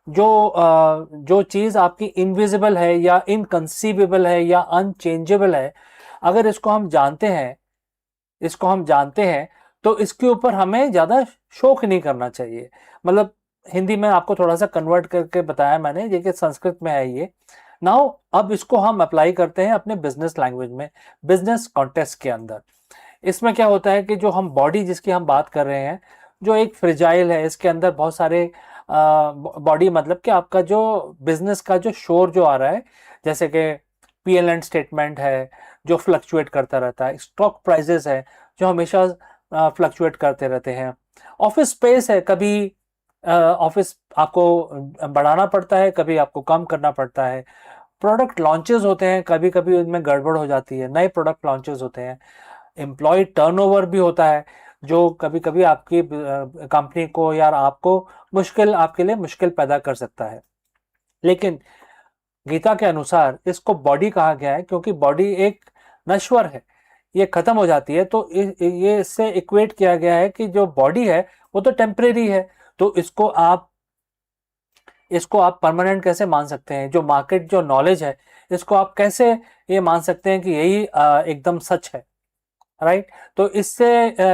जो चीज़ आपकी इनविजिबल है या इनकंसीवेबल है या अनचेंजेबल है, अगर इसको हम जानते हैं तो इसके ऊपर हमें ज़्यादा शोक नहीं करना चाहिए। मतलब हिंदी में आपको थोड़ा सा कन्वर्ट करके बताया मैंने, ये कि संस्कृत में है ये। नाउ अब इसको हम अप्लाई करते हैं अपने बिजनेस लैंग्वेज में, बिजनेस कॉन्टेक्स्ट के अंदर। इसमें क्या होता है कि जो हम बॉडी जिसकी हम बात कर रहे हैं, जो एक फ्रिजाइल है, इसके अंदर बहुत सारे बॉडी, मतलब कि आपका जो बिजनेस का जो शोर जो आ रहा है, जैसे कि पीएल एंड स्टेटमेंट है जो फ्लक्चुएट करता रहता है, स्टॉक प्राइजेस है जो हमेशा फ्लक्चुएट करते रहते हैं, ऑफिस स्पेस है, कभी ऑफिस आपको बढ़ाना पड़ता है, कभी आपको कम करना पड़ता है, प्रोडक्ट लॉन्चेस होते हैं, कभी कभी उनमें गड़बड़ हो जाती है, नए प्रोडक्ट लॉन्चेस होते हैं, एम्प्लॉय टर्नओवर भी होता है जो कभी कभी आपकी कंपनी को या आपको आपके लिए मुश्किल पैदा कर सकता है। लेकिन गीता के अनुसार इसको बॉडी कहा गया है क्योंकि बॉडी एक नश्वर है, ये खत्म हो जाती है। तो ये इससे इक्वेट किया गया है कि जो बॉडी है वो तो टेम्परेरी है, तो इसको आप परमानेंट कैसे मान सकते हैं? जो मार्केट जो नॉलेज है, इसको आप कैसे ये मान सकते हैं कि यही एकदम सच है, राइट? तो इससे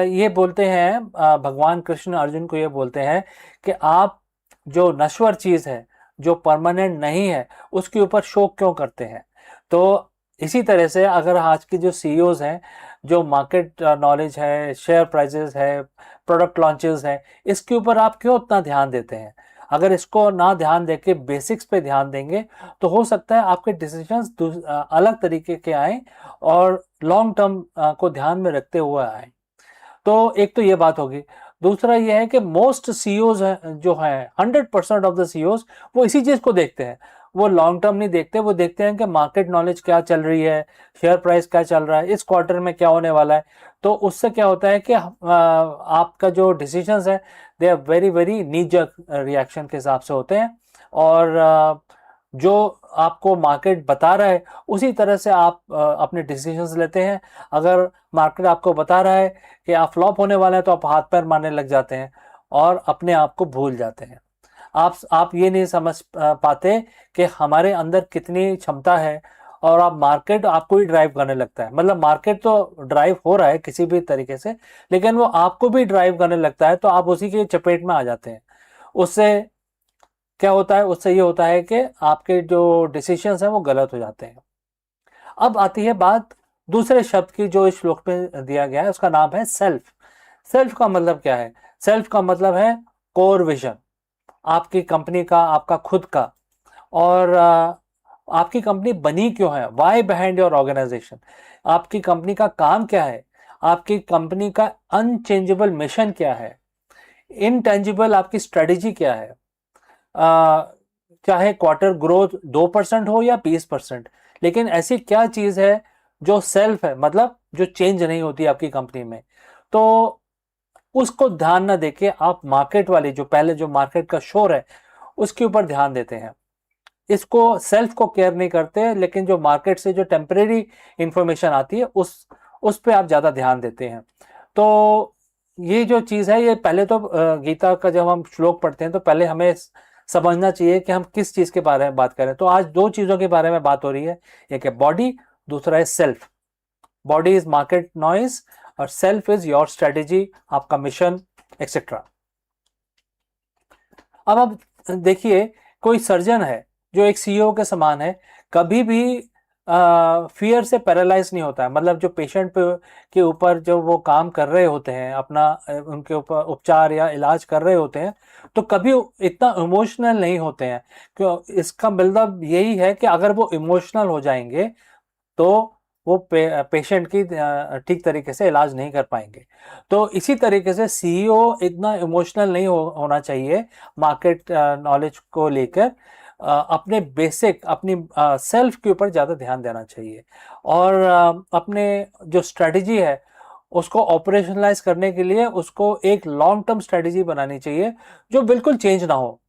ये बोलते हैं भगवान कृष्ण अर्जुन को ये बोलते हैं कि आप जो नश्वर चीज है, जो परमानेंट नहीं है, उसके ऊपर शोक क्यों करते हैं? तो इसी तरह से अगर आज के जो सीईओज हैं, जो मार्केट नॉलेज है, शेयर प्राइसेस है, प्रोडक्ट लॉन्चेस है, इसके ऊपर आप क्यों उतना ध्यान देते हैं? अगर इसको ना ध्यान देके बेसिक्स पे ध्यान देंगे तो हो सकता है आपके डिसीजंस अलग तरीके के आए और लॉन्ग टर्म को ध्यान में रखते हुए आए। तो एक तो ये बात होगी। दूसरा ये है कि मोस्ट सीईओज जो हैं, 100% ऑफ द सीईओज वो इसी चीज को देखते हैं, वो लॉन्ग टर्म नहीं देखते। वो देखते हैं कि मार्केट नॉलेज क्या चल रही है, शेयर प्राइस क्या चल रहा है, इस क्वार्टर में क्या होने वाला है। तो उससे क्या होता है कि आपका जो डिसीजंस है they are very very knee jerk reaction के हिसाब से होते हैं, और जो आपको मार्केट बता रहा है उसी तरह से आप अपने डिसीजंस लेते हैं। अगर मार्केट आपको बता रहा है कि आप फ्लॉप होने वाले हैं तो आप हाथ पैर मारने लग जाते हैं और अपने आप को भूल जाते हैं। आप ये नहीं समझ पाते कि हमारे अंदर कितनी क्षमता है, और आप मार्केट आपको ही ड्राइव करने लगता है। मतलब मार्केट तो ड्राइव हो रहा है किसी भी तरीके से, लेकिन वो आपको भी ड्राइव करने लगता है, तो आप उसी के चपेट में आ जाते हैं। उससे क्या होता है? उससे ये होता है कि आपके जो डिसीजंस हैं वो गलत हो जाते हैं। अब आती है बात दूसरे शब्द की जो इस श्लोक में दिया गया है, उसका नाम है सेल्फ। सेल्फ का मतलब क्या है? सेल्फ का मतलब है कोर विजन, आपकी कंपनी का, आपका खुद का। और आपकी कंपनी बनी क्यों है? Why behind your organisation. आपकी कंपनी का काम क्या है? आपकी कंपनी का अनचेंजेबल मिशन क्या है? इनटेंजिबल आपकी स्ट्रेटेजी क्या है? चाहे क्वार्टर ग्रोथ 2% हो या 20%, लेकिन ऐसी क्या चीज है जो सेल्फ है, मतलब जो चेंज नहीं होती आपकी कंपनी में? तो उसको ध्यान न देके आप मार्केट वाली जो पहले जो मार्केट का शोर है उसके ऊपर ध्यान देते हैं। इसको सेल्फ को केयर नहीं करते, लेकिन जो मार्केट से जो टेम्परेरी इंफॉर्मेशन आती है उस पे आप ज्यादा ध्यान देते हैं। तो ये जो चीज है, ये पहले तो गीता का जब हम श्लोक पढ़ते हैं तो पहले हमें समझना चाहिए कि हम किस चीज के बारे में बात करें। तो आज दो चीजों के बारे में बात हो रही है, एक है बॉडी, दूसरा है self. Body is market noise और सेल्फ इज योर स्ट्रेटेजी, आपका मिशन, एक्सेट्रा। अब आप देखिए, कोई सर्जन है जो एक सीईओ के समान है, कभी भी फियर से पैरालाइज नहीं होता है। मतलब जो पेशेंट के ऊपर जो वो काम कर रहे होते हैं, अपना उनके ऊपर उपचार या इलाज कर रहे होते हैं, तो कभी इतना इमोशनल नहीं होते हैं। क्यों? इसका मतलब यही है कि अगर वो इमोशनल हो जाएंगे तो वो पेशेंट की ठीक तरीके से इलाज नहीं कर पाएंगे। तो इसी तरीके से सीईओ इतना इमोशनल नहीं होना चाहिए मार्केट नॉलेज को लेकर। अपने बेसिक, अपनी सेल्फ के ऊपर ज़्यादा ध्यान देना चाहिए, और अपने जो स्ट्रेटजी है उसको ऑपरेशनलाइज करने के लिए उसको एक लॉन्ग टर्म स्ट्रेटेजी बनानी चाहिए जो बिल्कुल चेंज ना हो,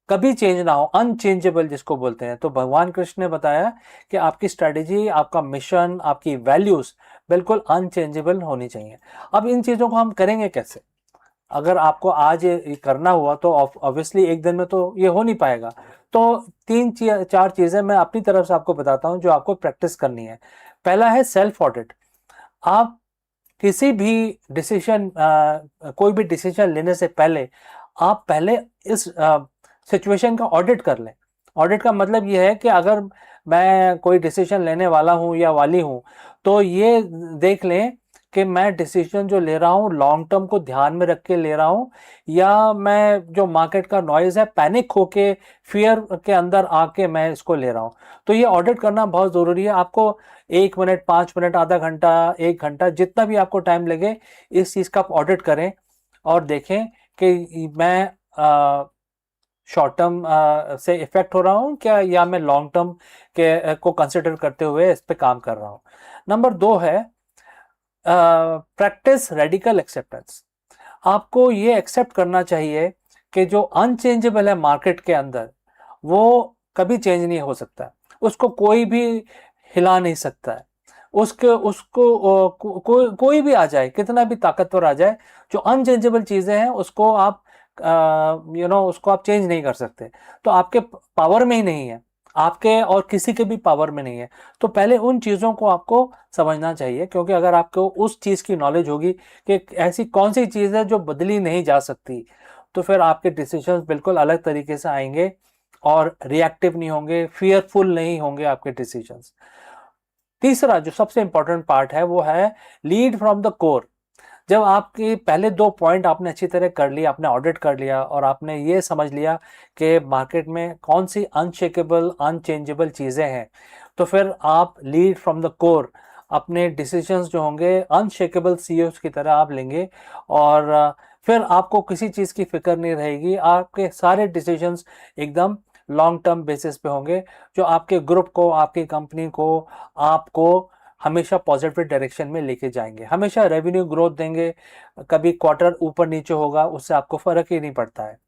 कभी चेंज ना हो, अनचेंजेबल जिसको बोलते हैं। तो भगवान कृष्ण ने बताया कि आपकी स्ट्रेटेजी, आपका मिशन, आपकी वैल्यूज बिल्कुल अनचेंजेबल होनी चाहिए। अब इन चीजों को हम करेंगे कैसे? अगर आपको आज ये करना हुआ तो ऑब्वियसली एक दिन में तो ये हो नहीं पाएगा। तो चार चीजें मैं अपनी तरफ से आपको बताता हूं जो आपको प्रैक्टिस करनी है। पहला है सेल्फ ऑडिट। आप किसी भी डिसीजन, कोई भी डिसीजन लेने से पहले आप पहले इस सिचुएशन का ऑडिट कर लें। ऑडिट का मतलब ये है कि अगर मैं कोई डिसीजन लेने वाला हूं या वाली हूं तो ये देख लें कि मैं डिसीजन जो ले रहा हूं लॉन्ग टर्म को ध्यान में रख के ले रहा हूं, या मैं जो मार्केट का नॉइज है, पैनिक होके, फियर के अंदर आके मैं इसको ले रहा हूं। तो ये ऑडिट करना बहुत ज़रूरी है। आपको 1 मिनट, 5 मिनट, आधा घंटा, 1 घंटा, जितना भी आपको टाइम लगे, इस चीज़ का आप ऑडिट करें और देखें कि मैं शॉर्ट टर्म से इफेक्ट हो रहा हूं क्या, या मैं लॉन्ग टर्म के को कंसिडर करते हुए इस पे काम कर रहा हूं। नंबर 2 है प्रैक्टिस रेडिकल एक्सेप्टेंस। आपको ये एक्सेप्ट करना चाहिए कि जो अनचेंजेबल है मार्केट के अंदर वो कभी चेंज नहीं हो सकता, उसको कोई भी हिला नहीं सकता है। उसके उसको कोई भी आ जाए, कितना भी ताकतवर आ जाए, जो अनचेंजेबल चीजें हैं उसको आप उसको आप चेंज नहीं कर सकते। तो आपके पावर में ही नहीं है, आपके और किसी के भी पावर में नहीं है। तो पहले उन चीज़ों को आपको समझना चाहिए, क्योंकि अगर आपको उस चीज़ की नॉलेज होगी कि ऐसी कौन सी चीज़ है जो बदली नहीं जा सकती, तो फिर आपके डिसीजंस बिल्कुल अलग तरीके से आएंगे और रिएक्टिव नहीं होंगे, फियरफुल नहीं होंगे आपके डिसीजंस। तीसरा जो सबसे इंपॉर्टेंट पार्ट है वो है लीड फ्रॉम द कोर। जब आपके पहले 2 पॉइंट आपने अच्छी तरह कर लिया, आपने ऑडिट कर लिया और आपने ये समझ लिया कि मार्केट में कौन सी अनशेकेबल, अनचेंजेबल चीज़ें हैं, तो फिर आप लीड फ्रॉम द कोर अपने डिसीजंस जो होंगे अनशेकेबल सीईओस की तरह आप लेंगे। और फिर आपको किसी चीज़ की फिक्र नहीं रहेगी, आपके सारे डिसीजंस एकदम लॉन्ग टर्म बेसिस पे होंगे, जो आपके ग्रुप को, आपकी कंपनी को, आपको हमेशा पॉजिटिव डायरेक्शन में लेके जाएंगे, हमेशा रेवेन्यू ग्रोथ देंगे। कभी क्वार्टर ऊपर नीचे होगा उससे आपको फर्क ही नहीं पड़ता है।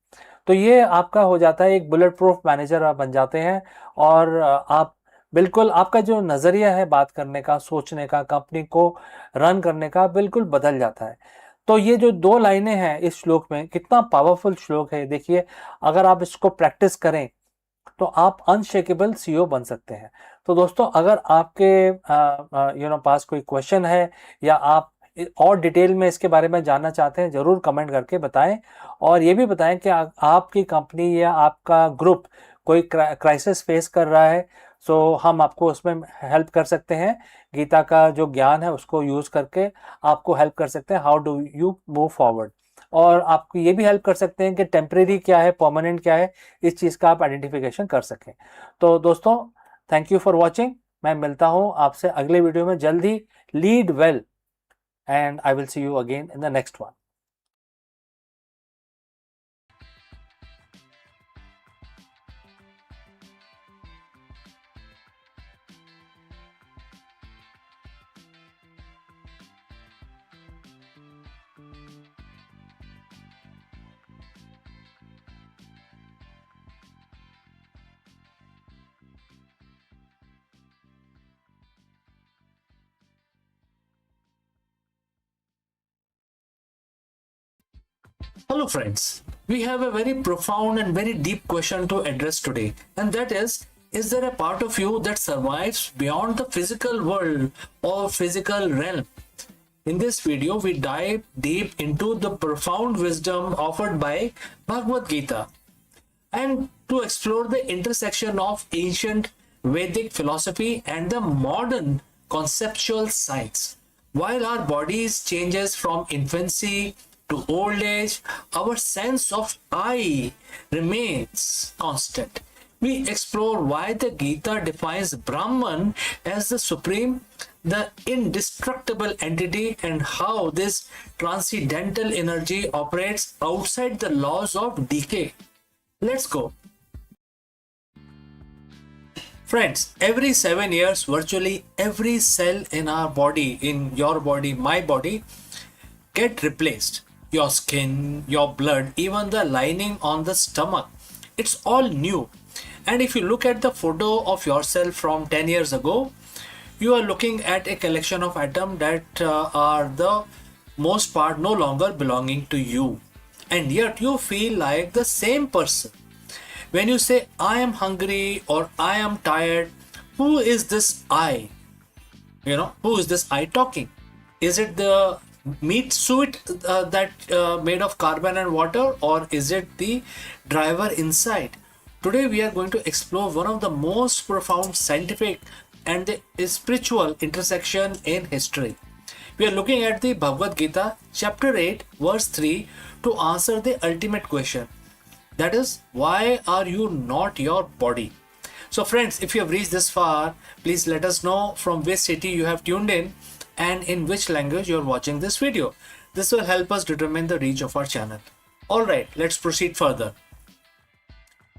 तो ये आपका हो जाता है, एक बुलेट प्रूफ मैनेजर आप बन जाते हैं। और आप बिल्कुल, आपका जो नज़रिया है बात करने का, सोचने का, कंपनी को रन करने का, बिल्कुल बदल जाता है। तो ये जो 2 लाइनें हैं इस श्लोक में, कितना पावरफुल श्लोक है देखिए। अगर आप इसको प्रैक्टिस करें तो आप अनशेकेबल सीईओ बन सकते हैं। तो दोस्तों, अगर आपके पास कोई क्वेश्चन है या आप और डिटेल में इसके बारे में जानना चाहते हैं, ज़रूर कमेंट करके बताएं। और ये भी बताएं कि आपकी कंपनी या आपका ग्रुप कोई क्राइसिस फेस कर रहा है, सो हम आपको उसमें हेल्प कर सकते हैं। गीता का जो ज्ञान है उसको यूज़ करके आपको हेल्प कर सकते हैं, how do you move forward. और आपको ये भी हेल्प कर सकते हैं कि टेम्परेरी क्या है, परमानेंट क्या है, इस चीज़ का आप आइडेंटिफिकेशन कर सकें। तो दोस्तों, थैंक यू फॉर वॉचिंग। मैं मिलता हूँ आपसे अगले वीडियो में जल्द ही। Lead well and I will see you again in the next one. Hello friends, we have a very profound and very deep question to address today, and that is there a part of you that survives beyond the physical world or physical realm? In this video, we dive deep into the profound wisdom offered by Bhagavad Gita, and to explore the intersection of ancient Vedic philosophy and the modern conceptual science. While our bodies changes from infancy to old age, our sense of I remains constant. We explore why the Gita defines Brahman as the supreme, the indestructible entity, and how this transcendental energy operates outside the laws of decay. Let's go. Friends, every 7 years, virtually every cell in our body, in your body, my body, get replaced. Your skin, your blood, even the lining on the stomach. It's all new. And if you look at the photo of yourself from 10 years ago, you are looking at a collection of atoms that are the most part no longer belonging to you. And yet you feel like the same person. When you say, I am hungry or I am tired, who is this I? Who is this I talking? Is it the meat suit that made of carbon and water, or is it the driver inside? Today we are going to explore one of the most profound scientific and the spiritual intersection in history. We are looking at the Bhagavad Gita, chapter 8, verse 3, to answer the ultimate question. That is, why are you not your body? So friends, if you have reached this far, please let us know from which city you have tuned in and in which language you are watching this video. This will help us determine the reach of our channel. Alright, let's proceed further.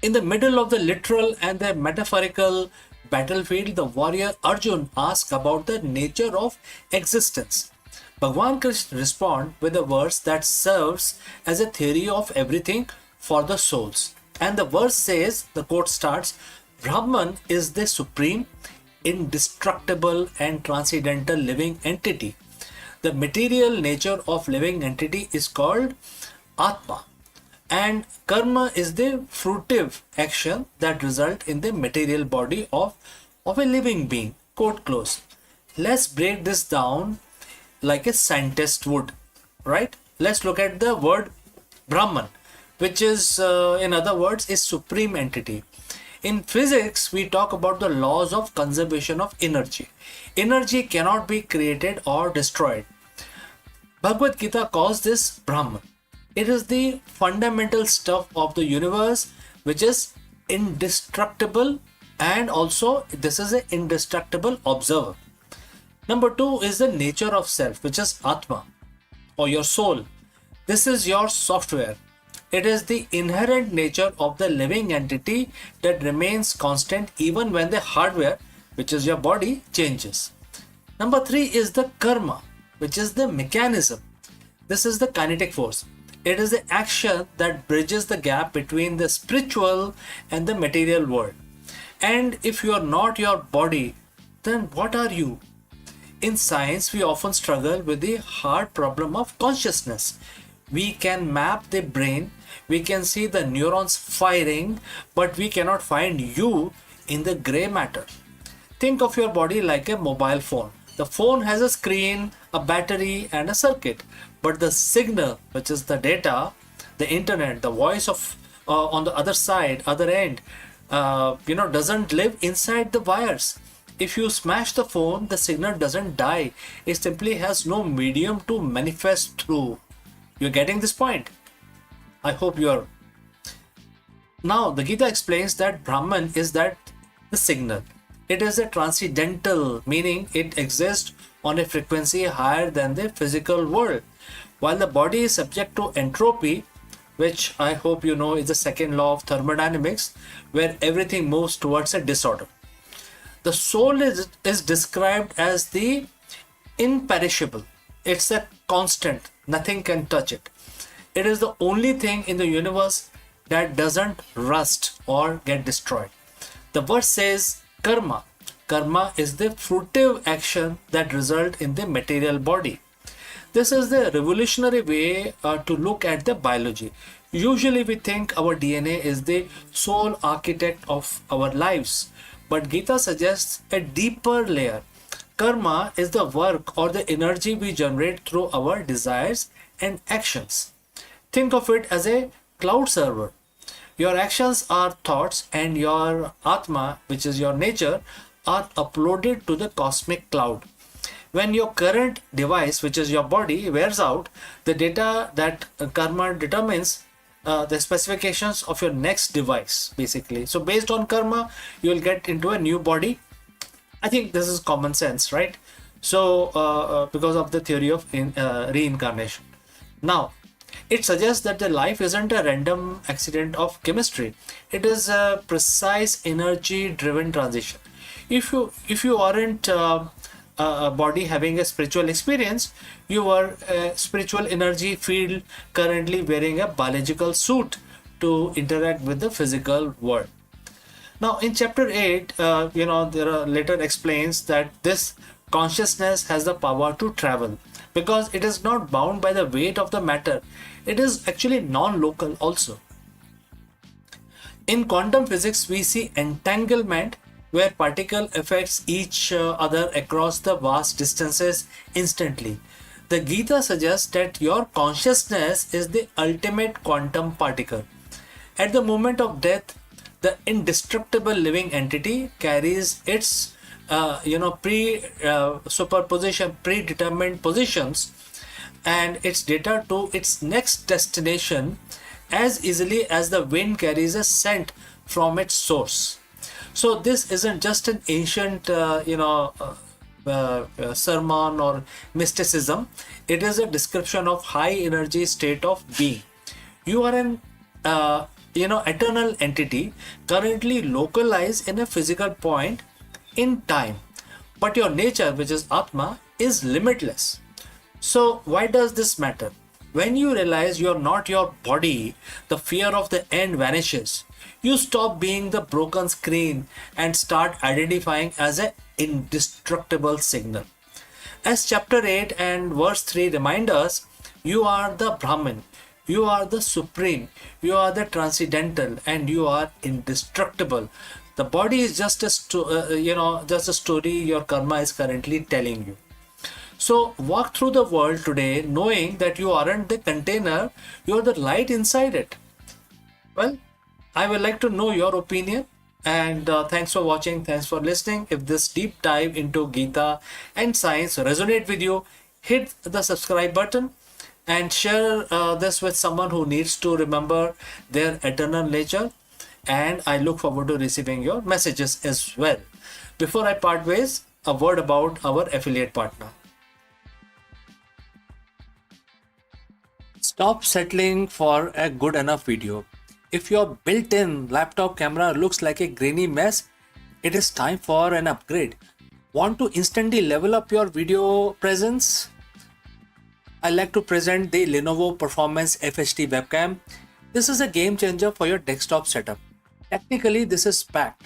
In the middle of the literal and the metaphorical battlefield, the warrior Arjun asks about the nature of existence. Bhagwan Krishna responds with a verse that serves as a theory of everything for the souls. And the verse says, the quote starts, Brahman is the supreme, indestructible and transcendental living entity. The material nature of living entity is called Atma. And karma is the fruitive action that result in the material body of a living being. Quote close. Let's break this down like a scientist would, right? Let's look at the word Brahman, which is, in other words, is supreme entity. In physics, we talk about the laws of conservation of energy. Energy cannot be created or destroyed. Bhagavad Gita calls this Brahman. It is the fundamental stuff of the universe, which is indestructible, and also this is an indestructible observer. Number 2 is the nature of self, which is Atma or your soul. This is your software. It is the inherent nature of the living entity that remains constant even when the hardware, which is your body, changes. Number 3 is the karma, which is the mechanism. This is the kinetic force. It is the action that bridges the gap between the spiritual and the material world. And if you are not your body, then what are you? In science, we often struggle with the hard problem of consciousness. We can map the brain, we can see the neurons firing, but we cannot find you in the gray matter. Think of your body like a mobile phone. The phone has a screen, a battery and a circuit, but the signal, which is the data, the internet, the voice of on the other side, other end, doesn't live inside the wires. If you smash the phone, the signal doesn't die. It simply has no medium to manifest through. You're getting this point? I hope you're. Now, the Gita explains that Brahman is that the signal. It is a transcendental, meaning it exists on a frequency higher than the physical world. While the body is subject to entropy, which I hope you know is the second law of thermodynamics, where everything moves towards a disorder. The soul is described as the imperishable. It's a constant. Nothing can touch it. It is the only thing in the universe that doesn't rust or get destroyed. The verse says karma. Karma is the fruitive action that result in the material body. This is the revolutionary way to look at the biology. Usually we think our DNA is the sole architect of our lives, but Gita suggests a deeper layer. Karma is the work or the energy we generate through our desires and actions. Think of it as a cloud server. Your actions are thoughts and your Atma, which is your nature, are uploaded to the cosmic cloud. When your current device, which is your body, wears out, the data that karma determines the specifications of your next device, basically. So based on karma, you will get into a new body. I think this is common sense, right? So because of the theory of reincarnation. Now, It suggests that the life isn't a random accident of chemistry. It is a precise energy-driven transition. If you aren't a body having a spiritual experience, you are a spiritual energy field currently wearing a biological suit to interact with the physical world. Now, in chapter 8, there are later explains that this consciousness has the power to travel because it is not bound by the weight of the matter. It is actually non-local also. In quantum physics, we see entanglement where particle affects each other across the vast distances instantly. The Gita suggests that your consciousness is the ultimate quantum particle. At the moment of death, the indestructible living entity carries its superposition predetermined positions and its data to its next destination as easily as the wind carries a scent from its source. So this isn't just an ancient sermon or mysticism. It is a description of high energy state of being. You are an eternal entity currently localized in a physical point in time, but your nature, which is Atma, is limitless. So why does this matter? When you realize you're not your body, the fear of the end vanishes. You stop being the broken screen and start identifying as an indestructible signal. As chapter 8 and verse 3 remind us, you are the Brahman, you are the supreme, you are the transcendental, and you are indestructible. The body is just just a story your karma is currently telling you. So walk through the world today knowing that you aren't the container, you are the light inside it. Well, I would like to know your opinion, and thanks for watching, thanks for listening. If this deep dive into Gita and science resonate with you, hit the subscribe button and share this with someone who needs to remember their eternal nature, and I look forward to receiving your messages as well. Before I part ways, a word about our affiliate partner. Stop settling for a good enough video. If your built-in laptop camera looks like a grainy mess, it is time for an upgrade. Want to instantly level up your video presence? I like to present the Lenovo Performance FHD webcam. This is a game changer for your desktop setup. Technically, this is packed.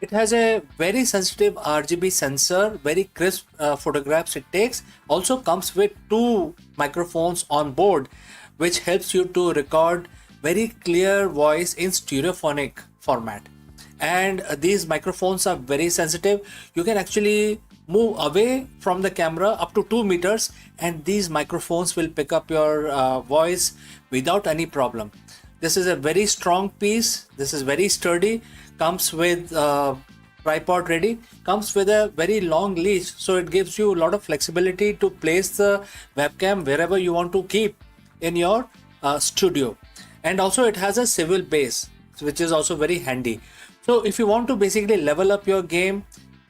It has a very sensitive RGB sensor, very crisp photographs it takes. Also comes with 2 microphones on board, which helps you to record very clear voice in stereophonic format. And these microphones are very sensitive. You can actually move away from the camera up to 2 meters and these microphones will pick up your voice without any problem. This is a very strong piece. This is very sturdy. Comes with tripod ready. Comes with a very long leash, so it gives you a lot of flexibility to place the webcam wherever you want to keep in your studio. And also it has a swivel base, which is also very handy. So if you want to basically level up your game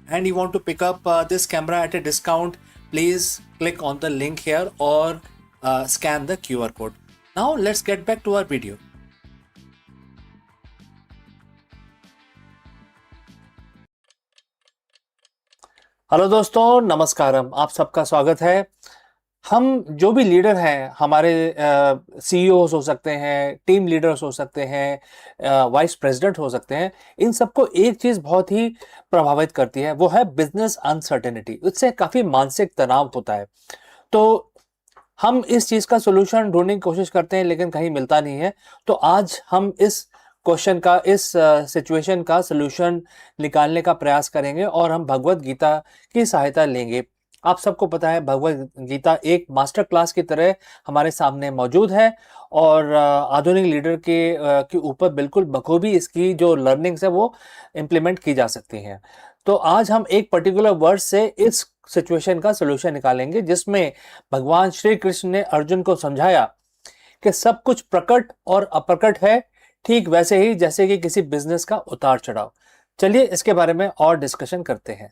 and you want to pick up this camera at a discount, please click on the link here or scan the QR code. Now let's get back to our video. Hello दोस्तों, नमस्कारम। आप सबका स्वागत है। हम जो भी leader हैं, हमारे सीईओस हो सकते हैं, टीम लीडर्स हो सकते हैं, वाइस प्रेसिडेंट हो सकते हैं, इन सबको एक चीज़ बहुत ही प्रभावित करती है, वो है बिजनेस अनसर्टेनिटी। उससे काफ़ी मानसिक तनाव होता है। तो हम इस चीज़ का सोल्यूशन ढूंढने की कोशिश करते हैं लेकिन कहीं मिलता नहीं है। तो आज हम इस क्वेश्चन का, इस सिचुएशन का सोल्यूशन निकालने का प्रयास करेंगे और हम भगवत गीता की सहायता लेंगे। आप सबको पता है भगवत गीता एक मास्टर क्लास की तरह हमारे सामने मौजूद है और आधुनिक लीडर के ऊपर बिल्कुल बखूबी इसकी जो लर्निंग्स है वो इम्प्लीमेंट की जा सकती हैं। तो आज हम एक पर्टिकुलर वर्ड से इस सिचुएशन का सोल्यूशन निकालेंगे जिसमें भगवान श्री कृष्ण ने अर्जुन को समझाया कि सब कुछ प्रकट और अप्रकट है, ठीक वैसे ही जैसे कि किसी बिजनेस का उतार चढ़ाव। चलिए इसके बारे में और डिस्कशन करते हैं।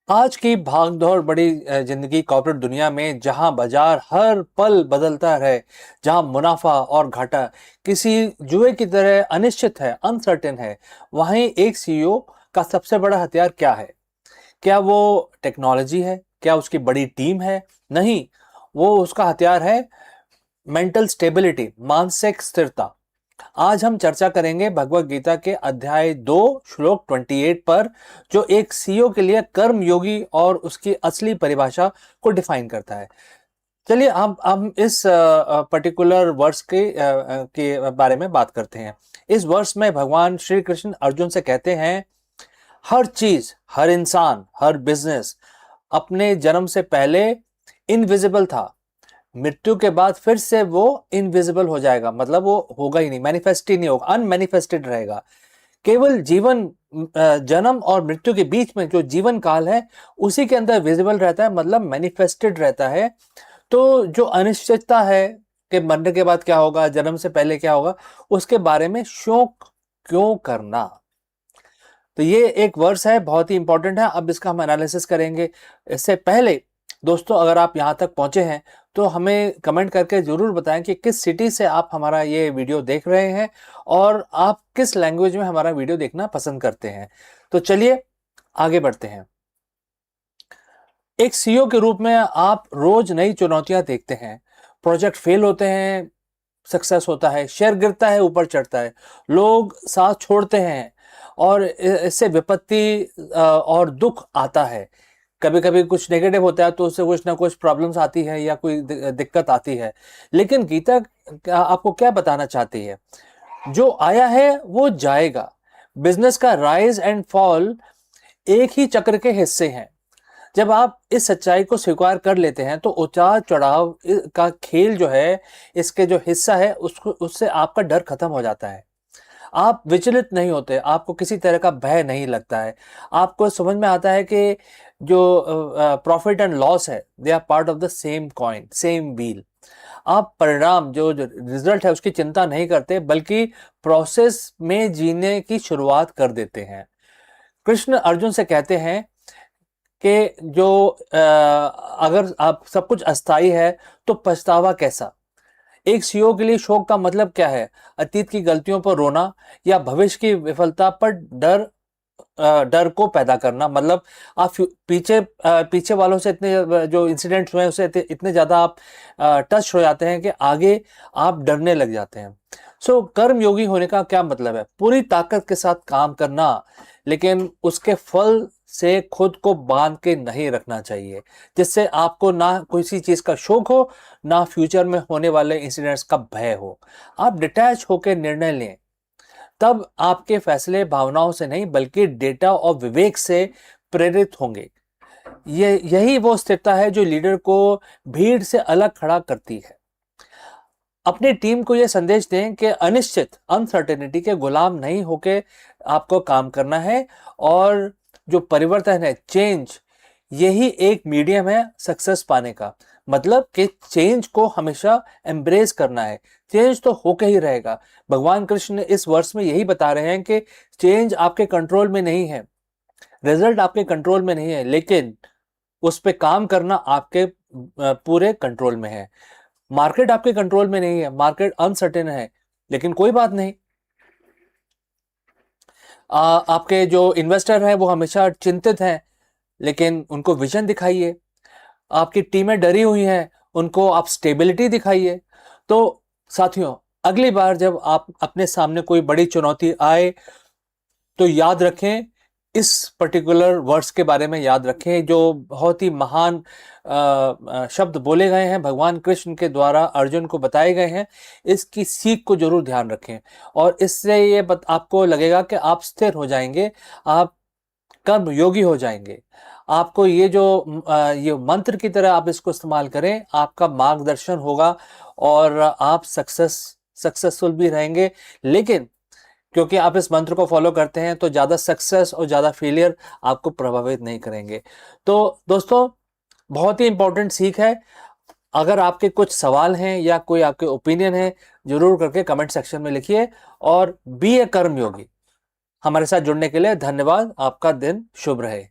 आज की भागदौड़ बड़ी जिंदगी कॉर्पोरेट दुनिया में, जहां बाजार हर पल बदलता रहे, जहां मुनाफा और घाटा किसी जुए की तरह अनिश्चित है, अनसर्टेन है, वहीं एक सीईओ का सबसे बड़ा हथियार क्या है? क्या वो टेक्नोलॉजी है? क्या उसकी बड़ी टीम है? नहीं, वो उसका हथियार है मेंटल स्टेबिलिटी, मानसिक स्थिरता। आज हम चर्चा करेंगे भगवत गीता के अध्याय 2 श्लोक 28 पर, जो एक सीईओ के लिए कर्म योगी और उसकी असली परिभाषा को डिफाइन करता है। चलिए हम इस पर्टिकुलर वर्स के बारे में बात करते हैं। इस वर्ष में भगवान श्री कृष्ण अर्जुन से कहते हैं, हर चीज, हर इंसान, हर बिजनेस अपने जन्म से पहले इनविजिबल था, मृत्यु के बाद फिर से वो इनविजिबल हो जाएगा, मतलब वो होगा ही नहीं, मैनिफेस्ट ही नहीं होगा, अनमैनिफेस्टेड रहेगा। केवल जीवन, जन्म और मृत्यु के बीच में जो जीवन काल है, उसी के अंदर विजिबल रहता है, मतलब मैनिफेस्टेड रहता है। तो जो अनिश्चितता है कि मरने के बाद क्या होगा, जन्म से पहले क्या होगा, उसके बारे में शोक क्यों करना? तो ये एक वर्स है, बहुत ही इंपॉर्टेंट है। अब इसका हम एनालिसिस करेंगे। इससे पहले दोस्तों, अगर आप यहाँ तक पहुंचे हैं तो हमें कमेंट करके जरूर बताएं कि किस सिटी से आप हमारा ये वीडियो देख रहे हैं और आप किस लैंग्वेज में हमारा वीडियो देखना पसंद करते हैं। तो चलिए आगे बढ़ते हैं। एक सीईओ के रूप में आप रोज नई चुनौतियां देखते हैं। प्रोजेक्ट फेल होते हैं, सक्सेस होता है, शेयर गिरता है, ऊपर चढ़ता है, लोग साथ छोड़ते हैं और इससे विपत्ति और दुख आता है। कभी कभी कुछ नेगेटिव होता है तो उससे कुछ ना कुछ प्रॉब्लम्स आती है या कोई दिक्कत आती है। लेकिन गीता आपको क्या बताना चाहती है? जो आया है वो जाएगा। बिजनेस का राइज एंड फॉल एक ही चक्र के हिस्से हैं। जब आप इस सच्चाई को स्वीकार कर लेते हैं तो उतार चढ़ाव का खेल जो है, इसके जो हिस्सा है, उसको उससे आपका डर खत्म हो जाता है। आप विचलित नहीं होते, आपको किसी तरह का भय नहीं लगता है। आपको समझ में आता है कि जो प्रॉफिट एंड लॉस है, they are part of the same coin, same wheel. आप परिणाम, जो रिजल्ट है, उसकी चिंता नहीं करते, बल्कि प्रोसेस में जीने की शुरुआत कर देते हैं। कृष्ण अर्जुन से कहते हैं कि जो अगर आप सब कुछ अस्थाई है तो पछतावा कैसा? एक सीईओ के लिए शोक का मतलब क्या है? अतीत की गलतियों पर रोना या भविष्य की विफलता पर डर को पैदा करना। मतलब आप पीछे वालों से इतने जो इंसिडेंट्स हुए उससे इतने ज्यादा आप टच हो जाते हैं कि आगे आप डरने लग जाते हैं। सो कर्म योगी होने का क्या मतलब है? पूरी ताकत के साथ काम करना, लेकिन उसके फल से खुद को बांध के नहीं रखना चाहिए, जिससे आपको ना किसी चीज का शौक हो, ना फ्यूचर में होने वाले इंसिडेंट्स का भय हो। आप डिटैच होकर निर्णय लें, तब आपके फैसले भावनाओं से नहीं बल्कि डेटा और विवेक से प्रेरित होंगे। यही वो स्थिरता है जो लीडर को भीड़ से अलग खड़ा करती है। अपनी टीम को यह संदेश दें कि अनिश्चित, अनसर्टेनिटी के गुलाम नहीं होके आपको काम करना है, और जो परिवर्तन है, चेंज, यही एक मीडियम है सक्सेस पाने का। मतलब कि चेंज को हमेशा एम्ब्रेस करना है। चेंज तो होके ही रहेगा। भगवान कृष्ण इस वर्ष में यही बता रहे हैं कि चेंज आपके कंट्रोल में नहीं है, रिजल्ट आपके कंट्रोल में नहीं है, लेकिन उस पे काम करना आपके पूरे कंट्रोल में है। मार्केट आपके कंट्रोल में नहीं है, मार्केट अनसर्टेन है, लेकिन कोई बात नहीं। आपके जो इन्वेस्टर हैं वो हमेशा चिंतित हैं, लेकिन उनको विजन दिखाइए। आपकी टीमें डरी हुई हैं, उनको आप स्टेबिलिटी दिखाइए। तो साथियों, अगली बार जब आप अपने सामने कोई बड़ी चुनौती आए तो याद रखें, इस पर्टिकुलर वर्ड्स के बारे में याद रखें, जो बहुत ही महान शब्द बोले गए हैं भगवान कृष्ण के द्वारा, अर्जुन को बताए गए हैं। इसकी सीख को जरूर ध्यान रखें, और इससे ये आपको लगेगा कि आप स्थिर हो जाएंगे, आप कर्म योगी हो जाएंगे। आपको ये जो ये मंत्र की तरह आप इसको इस्तेमाल करें, आपका मार्गदर्शन होगा और आप सक्सेसफुल भी रहेंगे। लेकिन क्योंकि आप इस मंत्र को फॉलो करते हैं तो ज़्यादा सक्सेस और ज़्यादा फेलियर आपको प्रभावित नहीं करेंगे। तो दोस्तों, बहुत ही इंपॉर्टेंट सीख है। अगर आपके कुछ सवाल हैं या कोई आपके ओपिनियन है, जरूर करके कमेंट सेक्शन में लिखिए, और बी ए कर्मयोगी। हमारे साथ जुड़ने के लिए धन्यवाद। आपका दिन शुभ रहे।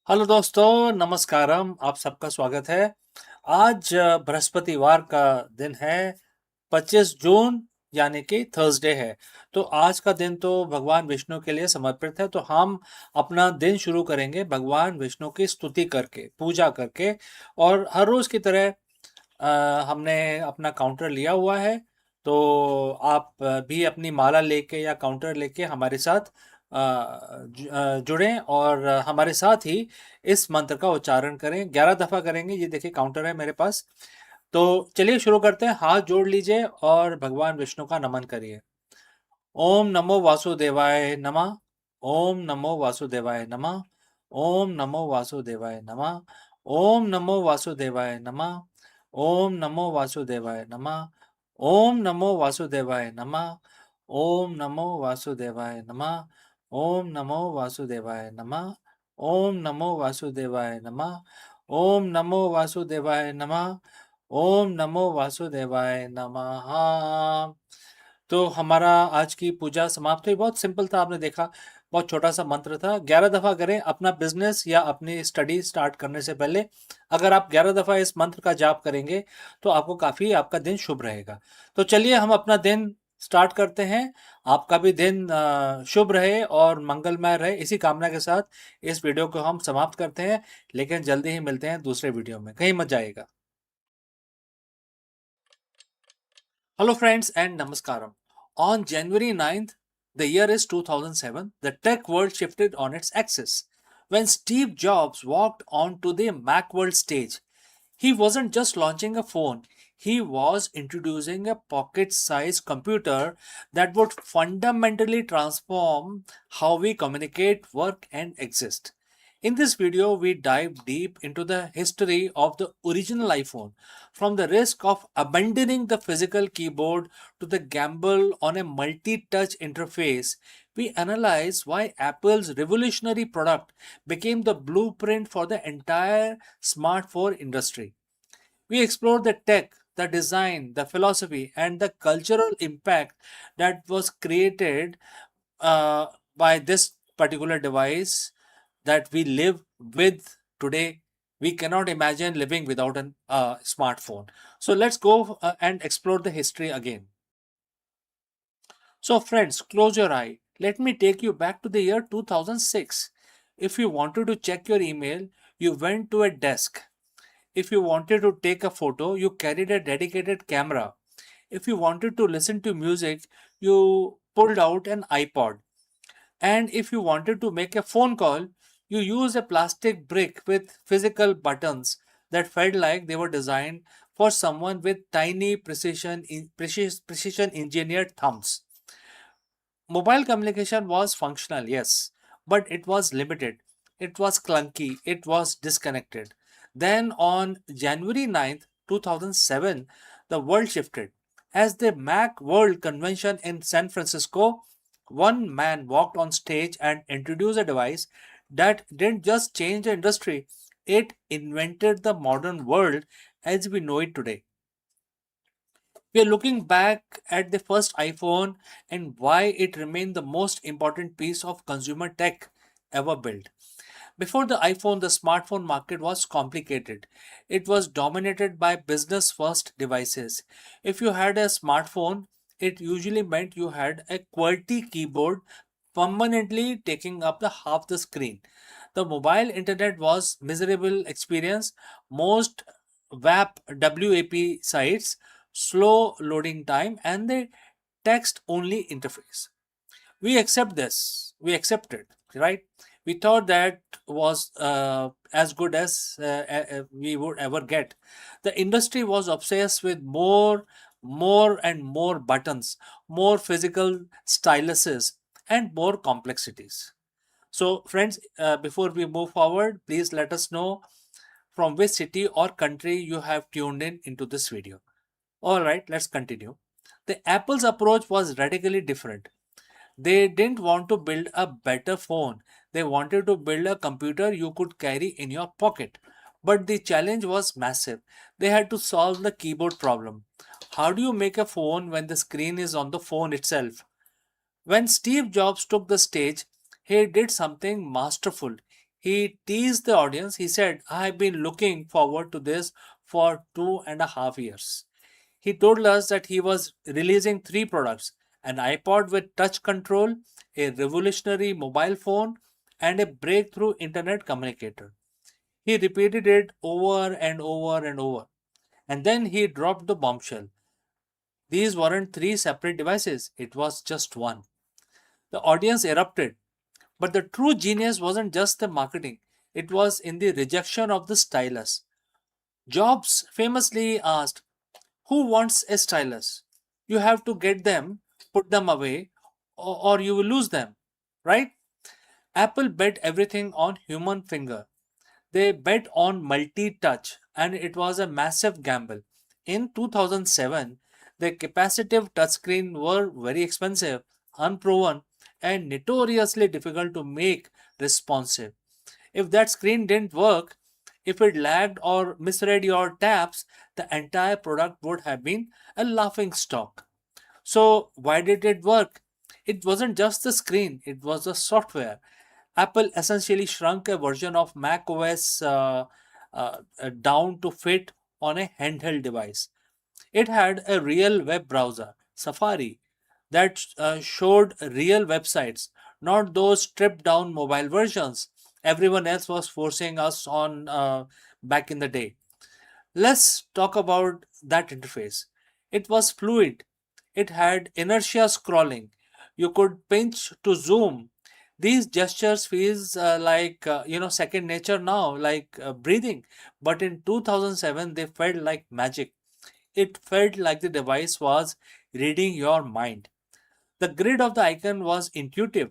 हेलो दोस्तों, नमस्कारम। आप सबका स्वागत है। आज बृहस्पतिवार का दिन है, 25 जून, यानी कि थर्सडे है। तो आज का दिन तो भगवान विष्णु के लिए समर्पित है। तो हम अपना दिन शुरू करेंगे भगवान विष्णु की स्तुति करके, पूजा करके। और हर रोज की तरह हमने अपना काउंटर लिया हुआ है। तो आप भी अपनी माला लेके या काउंटर लेके हमारे साथ जुड़ें और हमारे साथ ही इस मंत्र का उच्चारण करें। 11 दफा करेंगे। ये देखिए काउंटर है मेरे पास। तो चलिए शुरू करते हैं। हाथ जोड़ लीजिए और भगवान विष्णु का नमन करिए। ओम नमो वासुदेवाय नमः। ओम नमो वासुदेवाय नमः। ओम नमो वासुदेवाय नमः। ओम नमो वासुदेवाय नमः। ओम नमो वासुदेवाय नमः। ओम नमो वासुदेवाय नमः। ओम नमो वासुदेवाय नमः। ओम नमो वासुदेवाय नमः। ओम नमो वासुदेवाय नमः। ओम नमो वासुदेवाय नमः। ओम नमो वासुदेवाय नमः। तो हमारा आज की पूजा समाप्त हुई। बहुत सिंपल था, आपने देखा, बहुत छोटा सा मंत्र था। 11 दफा करें अपना बिजनेस या अपनी स्टडी स्टार्ट करने से पहले। अगर आप 11 दफा इस मंत्र का जाप करेंगे तो आपको काफी, आपका दिन शुभ रहेगा। तो चलिए हम अपना दिन स्टार्ट करते हैं। आपका भी दिन शुभ रहे और मंगलमय रहे, इसी कामना के साथ इस वीडियो को हम समाप्त करते हैं। लेकिन जल्दी ही मिलते हैं दूसरे वीडियो में, कहीं मत जाइएगा। Hello friends and namaskaram. On January 9th, the year is 2007, the tech world shifted on its axis. When Steve Jobs walked onto the Macworld stage, he wasn't just launching a phone, he was introducing a pocket sized computer that would fundamentally transform how we communicate, work, and exist. In this video, we dive deep into the history of the original iPhone, from the risk of abandoning the physical keyboard to the gamble on a multi touch interface. We analyze why Apple's revolutionary product became the blueprint for the entire smartphone industry. We explore the tech, the design, the philosophy, and the cultural impact that was created uh, by this particular device that we live with today. We cannot imagine living without a smartphone. So let's go and explore the history again. So, friends, close your eye. Let me take you back to the year 2006. If you wanted to check your email, you went to a desk. If you wanted to take a photo, you carried a dedicated camera. If you wanted to listen to music, you pulled out an iPod. And if you wanted to make a phone call, you used a plastic brick with physical buttons that felt like they were designed for someone with tiny precision engineered thumbs. Mobile communication was functional, yes, but it was limited. It was clunky. It was disconnected. Then on January 9th, 2007, the world shifted. As the Mac World Convention in San Francisco, one man walked on stage and introduced a device that didn't just change the industry, it invented the modern world as we know it today. We are looking back at the first iPhone and why it remained the most important piece of consumer tech ever built. Before the iPhone, the smartphone market was complicated. It was dominated by business first devices. If you had a smartphone, it usually meant you had a QWERTY keyboard permanently taking up the half the screen. The mobile internet was miserable experience. Most WAP sites, slow loading time, and the text only interface. We accept this. We accept it, right? We thought that was as good as we would ever get. The industry was obsessed with more and more buttons, more physical styluses, and more complexities. So, friends, before we move forward, please let us know from which city or country you have tuned in into this video. All right, let's continue. The Apple's approach was radically different. They didn't want to build a better phone. They wanted to build a computer you could carry in your pocket. But the challenge was massive. They had to solve the keyboard problem. How do you make a phone when the screen is on the phone itself? When Steve Jobs took the stage, he did something masterful. He teased the audience. He said, I have been looking forward to this for 2.5 years. He told us that he was releasing three products: an iPod with touch control, a revolutionary mobile phone, and a breakthrough internet communicator. He repeated it over and over and over. And then he dropped the bombshell. These weren't three separate devices, it was just one. The audience erupted. But the true genius wasn't just the marketing, it was in the rejection of the stylus. Jobs famously asked, who wants a stylus? You have to get them, put them away, or you will lose them, right? Apple bet everything on human finger. They bet on multi-touch, and it was a massive gamble. In 2007, the capacitive touchscreen were very expensive, unproven, and notoriously difficult to make responsive. If that screen didn't work, if it lagged or misread your taps, the entire product would have been a laughing stock. So, why did it work? It wasn't just the screen, it was the software. Apple essentially shrunk a version of Mac OS down to fit on a handheld device. It had a real web browser, Safari, that showed real websites, not those stripped down mobile versions everyone else was forcing us on back in the day. Let's talk about that interface. It was fluid. It had inertia scrolling. You could pinch to zoom. These gestures feels like second nature now, like breathing. But in 2007, they felt like magic. It felt like the device was reading your mind. The grid of the icon was intuitive.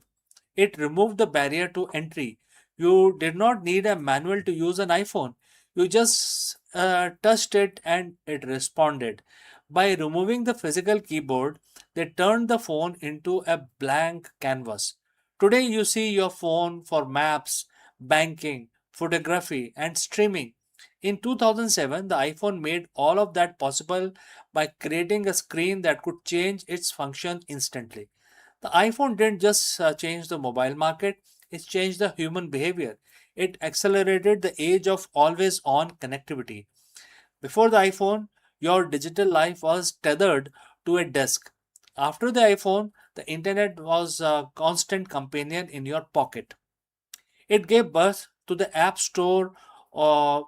It removed the barrier to entry. You did not need a manual to use an iPhone. You just touched it and it responded. By removing the physical keyboard, they turned the phone into a blank canvas. Today, you see your phone for maps, banking, photography, and streaming. In 2007, the iPhone made all of that possible by creating a screen that could change its function instantly. The iPhone didn't just change the mobile market, it changed the human behavior. It accelerated the age of always on connectivity. Before the iPhone, your digital life was tethered to a desk. After the iPhone, the internet was a constant companion in your pocket. It gave birth to the App Store a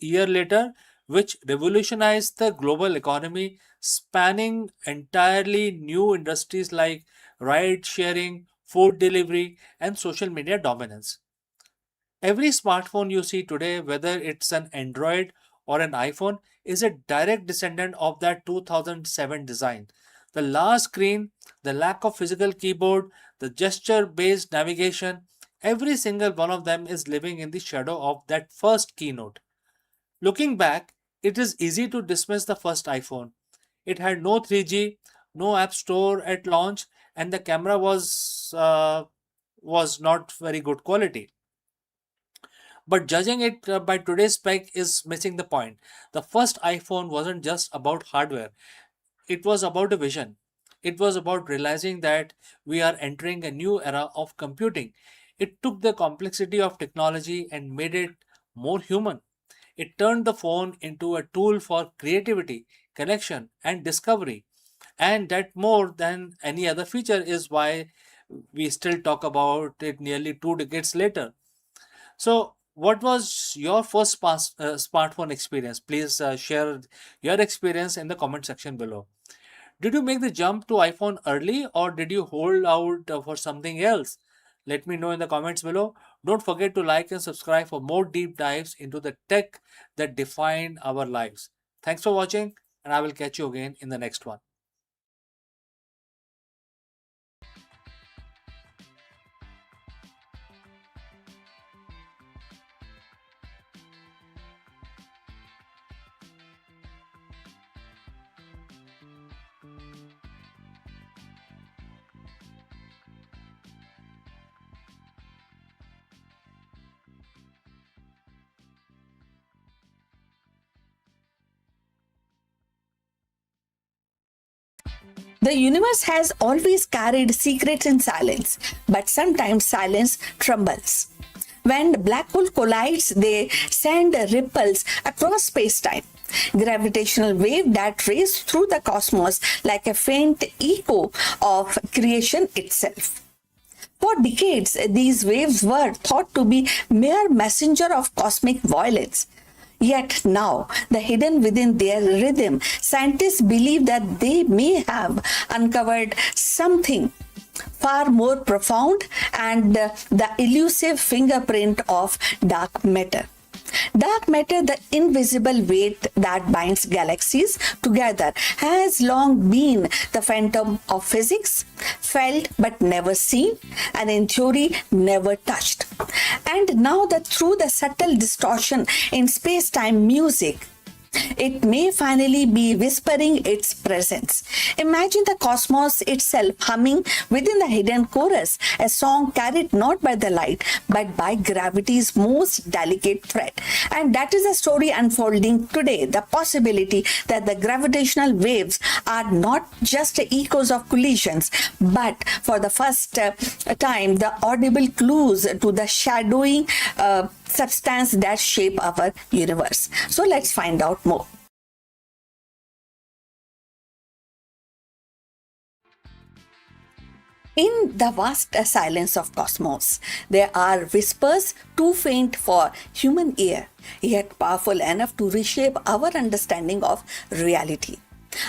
year later, which revolutionized the global economy, spanning entirely new industries like ride sharing, food delivery, and social media dominance. Every smartphone you see today, whether it's an Android or an iPhone, is a direct descendant of that 2007 design. The large screen, the lack of physical keyboard, the gesture based navigation, every single one of them is living in the shadow of that first keynote. Looking back, it is easy to dismiss the first iPhone. It had no 3G, no App Store at launch, and the camera was not very good quality. But judging it by today's spec is missing the point. The first iPhone wasn't just about hardware, it was about a vision. It was about realizing that we are entering a new era of computing. It took the complexity of technology and made it more human. It turned the phone into a tool for creativity, connection, and discovery. And that more than any other feature is why we still talk about it nearly 2 decades later. So, what was your first smartphone experience? Please share your experience in the comment section below. Did you make the jump to iPhone early or did you hold out for something else? Let me know in the comments below. Don't forget to like and subscribe for more deep dives into the tech that define our lives. Thanks for watching, and I will catch you again in the next one. The universe has always carried secrets in silence, but sometimes silence trembles. When black hole collides, they send ripples across space-time. Gravitational wave that race through the cosmos like a faint echo of creation itself. For decades, these waves were thought to be mere messenger of cosmic violence. Yet now, the hidden within their rhythm, scientists believe that they may have uncovered something far more profound and the elusive fingerprint of dark matter. Dark matter, the invisible weight that binds galaxies together, has long been the phantom of physics, felt but never seen, and in theory never touched. And now that through the subtle distortion in space-time music, it may finally be whispering its presence. Imagine the cosmos itself humming within the hidden chorus, a song carried not by the light but by gravity's most delicate thread. And that is the story unfolding today, the possibility that the gravitational waves are not just echoes of collisions, but for the first time, the audible clues to the shadowing substance that shape our universe. So let's find out more. In the vast silence of cosmos, there are whispers too faint for human ear, yet powerful enough to reshape our understanding of reality.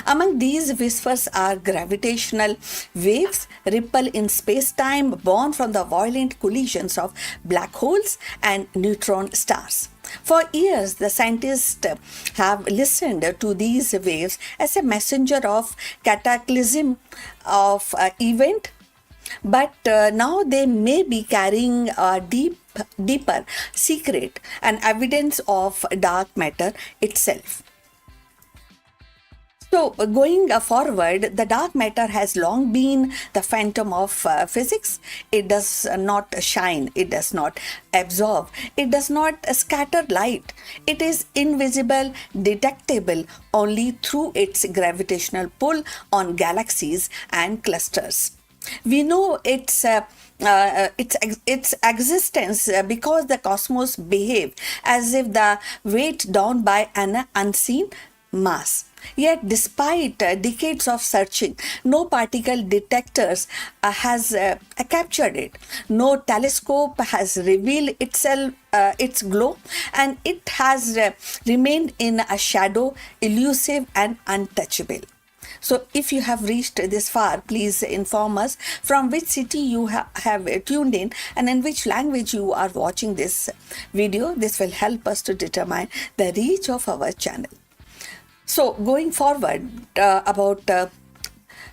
Among these whispers are gravitational waves, ripple in space-time born from the violent collisions of black holes and neutron stars. For years, the scientists have listened to these waves as a messenger of cataclysm of event, but now they may be carrying a deeper secret and evidence of dark matter itself. So, going forward, the dark matter has long been the phantom of physics. It does not shine, it does not absorb, it does not scatter light. It is invisible, detectable only through its gravitational pull on galaxies and clusters. We know its existence because the cosmos behave as if the weight down by an unseen mass. Yet, despite decades of searching, no particle detectors has captured it. No telescope has revealed its glow, and it has remained in a shadow, elusive and untouchable. So, if you have reached this far, please inform us from which city you have tuned in and in which language you are watching this video. This will help us to determine the reach of our channel. So, going forward about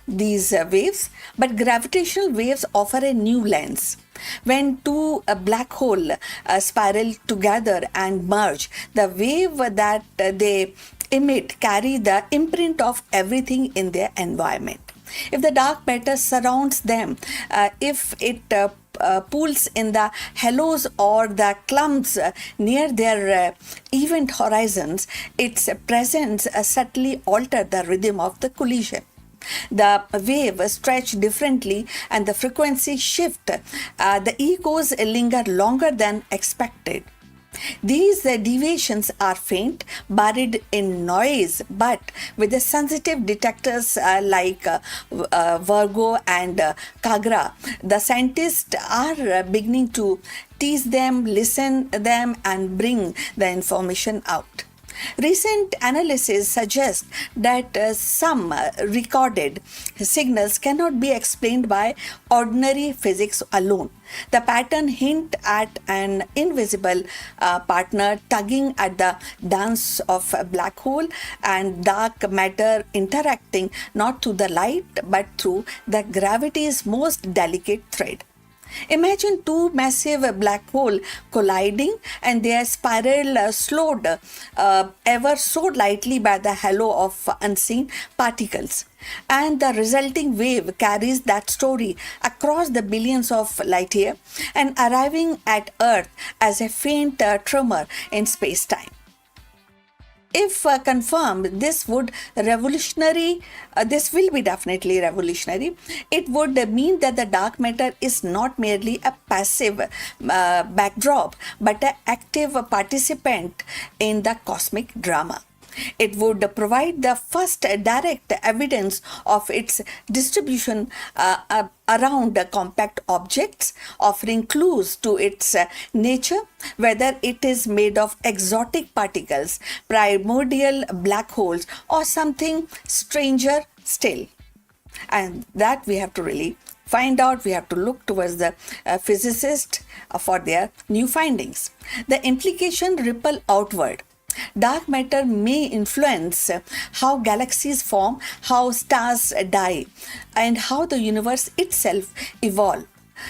these waves, but gravitational waves offer a new lens. When two black hole spiral together and merge, the wave that they emit carry the imprint of everything in their environment. If the dark matter surrounds them, if it pools in the halos or the clumps near their event horizons, its presence subtly alters the rhythm of the collision. The wave stretch differently and the frequency shift. The echoes linger longer than expected. These deviations are faint, buried in noise, but with the sensitive detectors like Virgo and Kagra, the scientists are beginning to tease them, listen them, and bring the information out. Recent analysis suggests that some recorded signals cannot be explained by ordinary physics alone. The pattern hint at an invisible partner tugging at the dance of a black hole and dark matter interacting not through the light but through the gravity's most delicate thread. Imagine two massive black holes colliding and their spiral slowed ever so lightly by the halo of unseen particles. And the resulting wave carries that story across the billions of light years and arriving at Earth as a faint tremor in space-time. If confirmed, this would revolutionary. This will be definitely revolutionary. It would mean that the dark matter is not merely a passive backdrop, but an active participant in the cosmic drama. It would provide the first direct evidence of its distribution around compact objects, offering clues to its nature, whether it is made of exotic particles, primordial black holes, or something stranger still. And that we have to really find out. We have to look towards the physicists for their new findings. The implication ripple outward. Dark matter may influence how galaxies form, how stars die, and how the universe itself evolve.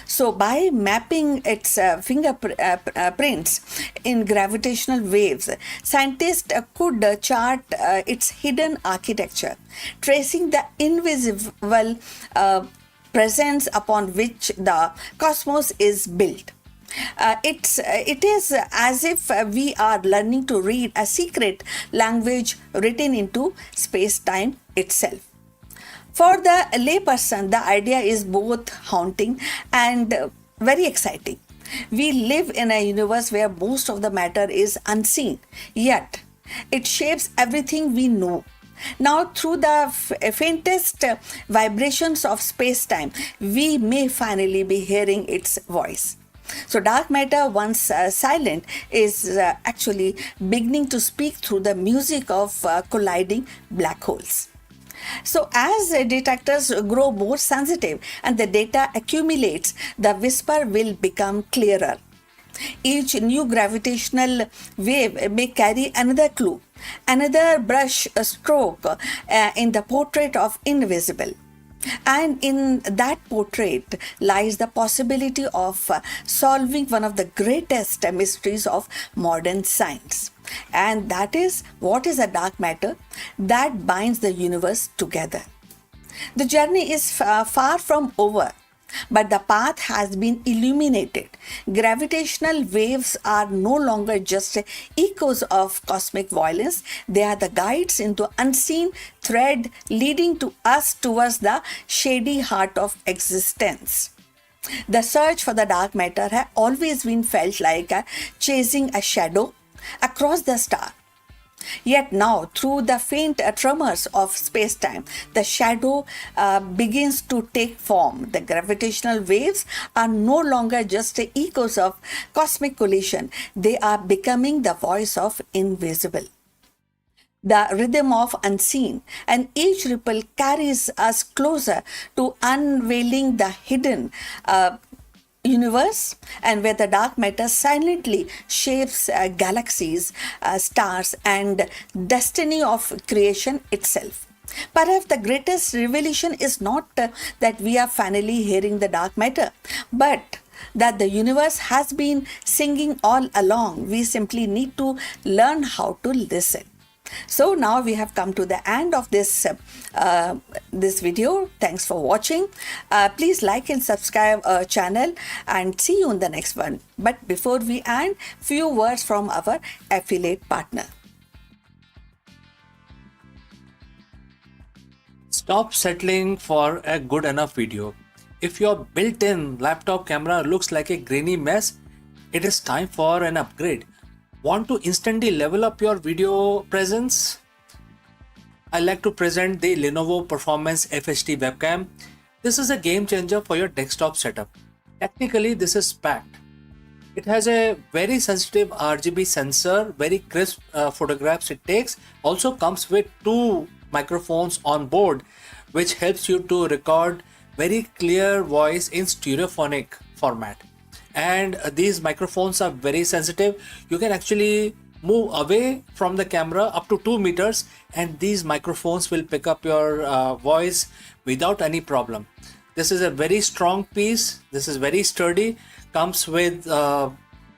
So, by mapping its fingerprints in gravitational waves, scientists could chart its hidden architecture, tracing the invisible presence upon which the cosmos is built. It is as if we are learning to read a secret language written into space-time itself. For the layperson, the idea is both haunting and very exciting. We live in a universe where most of the matter is unseen, yet it shapes everything we know. Now, through the faintest vibrations of space-time, we may finally be hearing its voice. So, dark matter, once silent, is actually beginning to speak through the music of colliding black holes. So, as detectors grow more sensitive and the data accumulates, the whisper will become clearer. Each new gravitational wave may carry another clue, another brush stroke in the portrait of invisible. And in that portrait lies the possibility of solving one of the greatest mysteries of modern science. And that is, what is a dark matter that binds the universe together? The journey is far from over, but the path has been illuminated. Gravitational waves are no longer just echoes of cosmic violence, they are the guides into unseen thread leading to us towards the shady heart of existence. The search for the dark matter has always been felt like chasing a shadow across the star. Yet now, through the faint tremors of space-time, the shadow begins to take form. The gravitational waves are no longer just echoes of cosmic collision. They are becoming the voice of invisible, the rhythm of unseen, and each ripple carries us closer to unveiling the hidden universe, and where the dark matter silently shapes galaxies, stars, and destiny of creation itself. Perhaps the greatest revelation is not that we are finally hearing the dark matter, but that the universe has been singing all along. We simply need to learn how to listen. So now we have come to the end of this video. Thanks for watching. Please like and subscribe our channel, and see you in the next one. But before we end, few words from our affiliate partner. Stop settling for a good enough video. If your built-in laptop camera looks like a grainy mess, it is time for an upgrade. Want to instantly level up your video presence? I like to present the Lenovo Performance FHD webcam. This is a game changer for your desktop setup. Technically, this is packed. It has a very sensitive RGB sensor, very crisp photographs it takes. Also comes with 2 microphones on board, which helps you to record very clear voice in stereophonic format. And these microphones are very sensitive. You can actually move away from the camera up to 2 meters, and these microphones will pick up your voice without any problem. This is a very strong piece. This is very sturdy. Comes with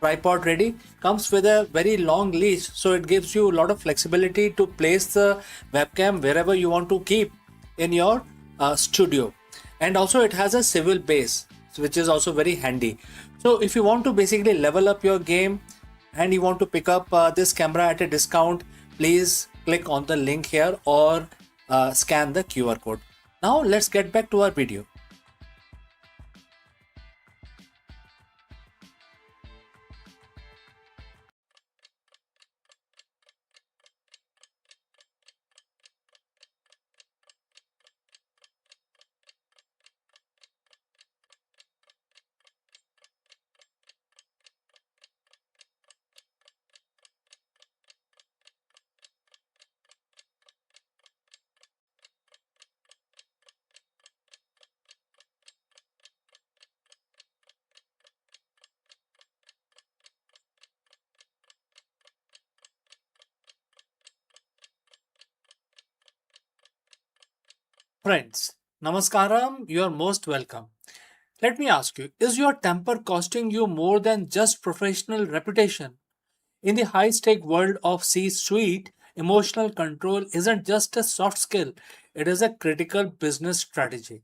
tripod ready. Comes with a very long leash, so it gives you a lot of flexibility to place the webcam wherever you want to keep in your studio. And also it has a swivel base, which is also very handy. So if you want to basically level up your game and you want to pick up this camera at a discount please click on the link here or scan the QR code. Now let's get back to our video. Friends, Namaskaram, you are most welcome. Let me ask you, is your temper costing you more than just professional reputation? In the high stake world of C suite, emotional control isn't just a soft skill, it is a critical business strategy.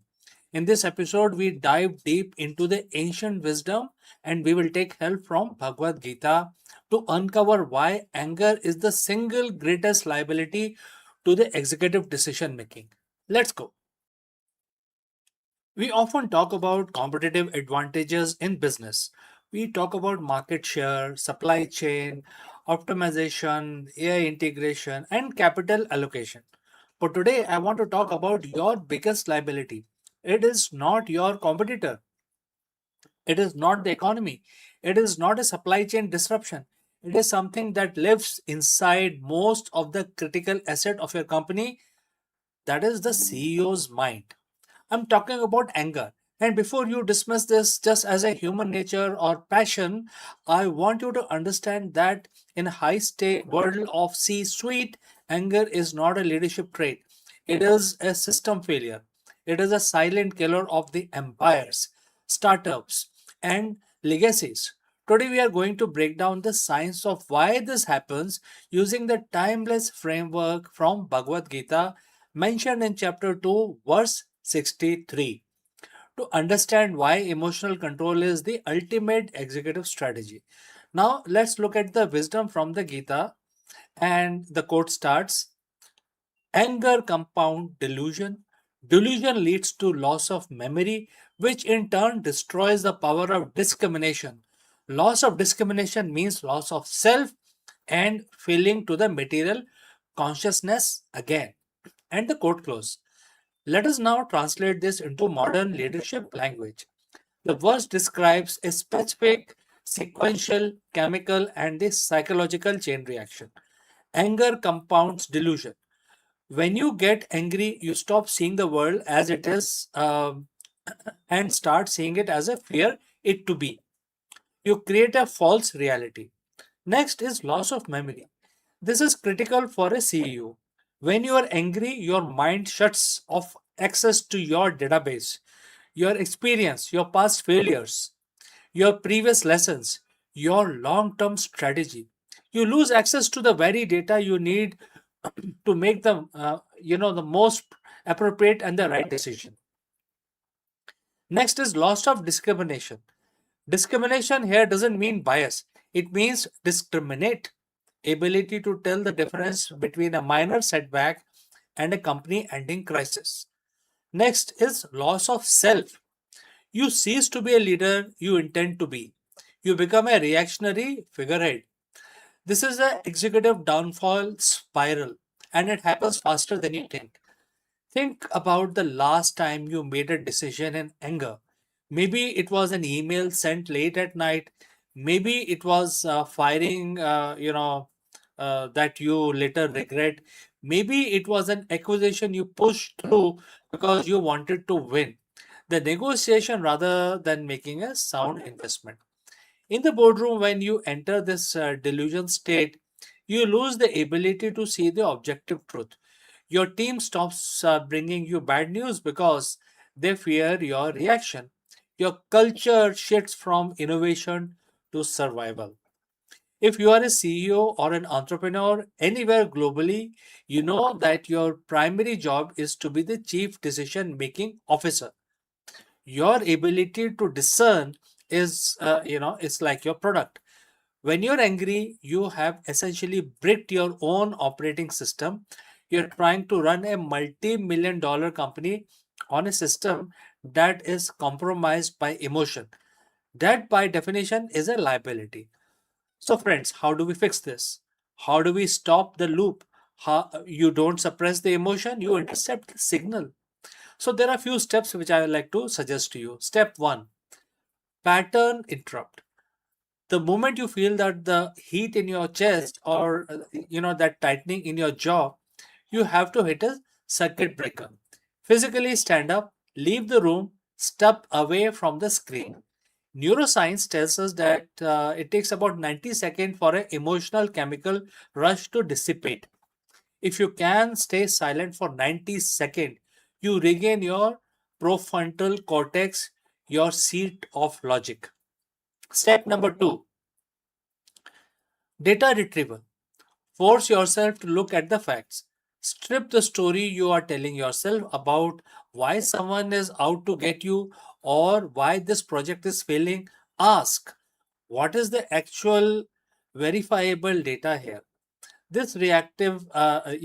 In this episode, we dive deep into the ancient wisdom and we will take help from Bhagavad Gita to uncover why anger is the single greatest liability to the executive decision making. Let's go. We often talk about competitive advantages in business. We talk about market share, supply chain, optimization, AI integration, and capital allocation. But today, I want to talk about your biggest liability. It is not your competitor, it is not the economy, it is not a supply chain disruption. It is something that lives inside most of the critical asset of your company, that is the CEO's mind. I'm talking about anger. And before you dismiss this just as a human nature or passion, I want you to understand that in a high stake world of C suite, anger is not a leadership trait. It is a system failure. It is a silent killer of the empires, startups, and legacies. Today, we are going to break down the science of why this happens using the timeless framework from Bhagavad Gita mentioned in chapter 2, verse 63, to understand why emotional control is the ultimate executive strategy. Now, let's look at the wisdom from the Gita, and the quote starts: anger compound delusion. Delusion leads to loss of memory, which in turn destroys the power of discrimination. Loss of discrimination means loss of self and feeling to the material consciousness again. And the quote close. Let us now translate this into modern leadership language. The verse describes a specific sequential, chemical, and the psychological chain reaction. Anger compounds delusion. When you get angry, you stop seeing the world as it is and start seeing it as a fear it to be. You create a false reality. Next is loss of memory. This is critical for a CEO. When you are angry, your mind shuts off access to your database, your experience, your past failures, your previous lessons, your long term strategy. You lose access to the very data you need to make the most appropriate and the right decision. Next is loss of discrimination. Discrimination here doesn't mean bias, it means discriminate, ability to tell the difference between a minor setback and a company ending crisis. Next is loss of self. You cease to be a leader you intend to be. You become a reactionary figurehead. This is an executive downfall spiral, and it happens faster than you think. Think about the last time you made a decision in anger. Maybe it was an email sent late at night. Maybe it was firing, that you later regret. Maybe it was an acquisition you pushed through because you wanted to win the negotiation rather than making a sound investment. In the boardroom, when you enter this delusion state, you lose the ability to see the objective truth. Your team stops bringing you bad news because they fear your reaction. Your culture shifts from innovation to survival. If you are a CEO or an entrepreneur anywhere globally, you know that your primary job is to be the chief decision making officer. Your ability to discern is, it's like your product. When you're angry, you have essentially bricked your own operating system. You're trying to run a multi-million dollar company on a system that is compromised by emotion. That, by definition, is a liability. So, friends, how do we fix this? How do we stop the loop? You don't suppress the emotion, you intercept the signal. So, there are a few steps which I would like to suggest to you. Step one, pattern interrupt. The moment you feel that the heat in your chest or that tightening in your jaw, you have to hit a circuit breaker. Physically stand up, leave the room, step away from the screen. Neuroscience tells us that it takes about 90 seconds for an emotional chemical rush to dissipate. If you can stay silent for 90 seconds, you regain your prefrontal cortex, your seat of logic. Step number two, data retrieval. Force yourself to look at the facts. Strip the story you are telling yourself about why someone is out to get you or why this project is failing. Ask, what is the actual verifiable data here? This reactive process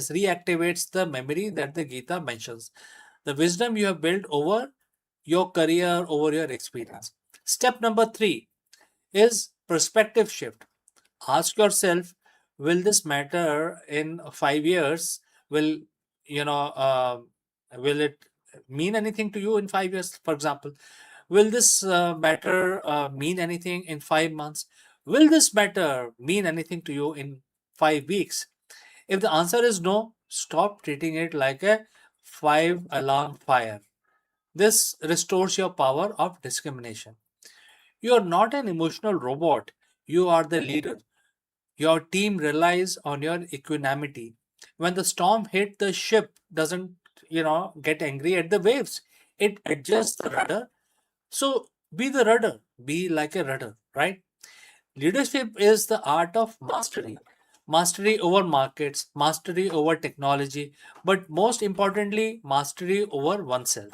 reactivates the memory that the Gita mentions, the wisdom you have built over your career, over your experience. Step number three is perspective shift. Ask yourself, will this matter in 5 years? Will you know will it mean anything to you in 5 years, for example? Will this matter mean anything in 5 months? Will this matter mean anything to you in 5 weeks? If the answer is no, stop treating it like a five alarm fire. This restores your power of discrimination. You are not an emotional robot. You are the leader. Your team relies on your equanimity. When the storm hit, the ship doesn't, get angry at the waves. It adjusts the rudder. So be the rudder. Be like a rudder, right? Leadership is the art of mastery. Mastery over markets, mastery over technology, but most importantly, mastery over oneself.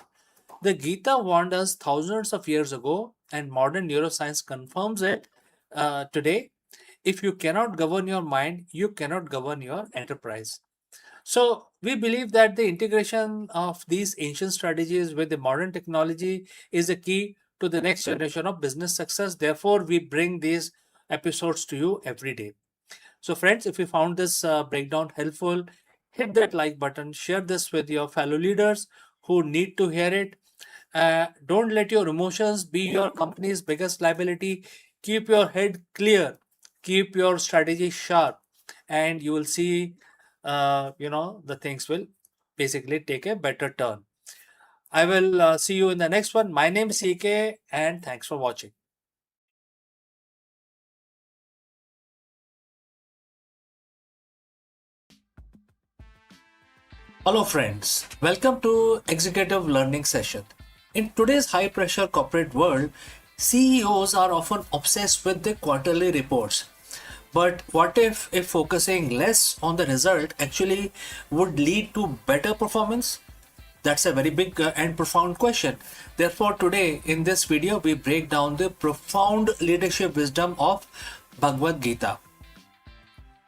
The Gita warned us thousands of years ago, and modern neuroscience confirms it today. If you cannot govern your mind, you cannot govern your enterprise. So, we believe that the integration of these ancient strategies with the modern technology is the key to the next generation of business success. Therefore, we bring these episodes to you every day. So, friends, if you found this breakdown helpful, hit that like button, share this with your fellow leaders who need to hear it. Don't let your emotions be your company's biggest liability. Keep your head clear, keep your strategy sharp, and you will see, the things will basically take a better turn. I will see you in the next one. My name is CK, and thanks for watching. Hello, friends. Welcome to Executive Learning Session. In today's high pressure corporate world, CEOs are often obsessed with the quarterly reports. But what if focusing less on the result actually would lead to better performance? That's a very big and profound question. Therefore, today in this video, we break down the profound leadership wisdom of Bhagavad Gita.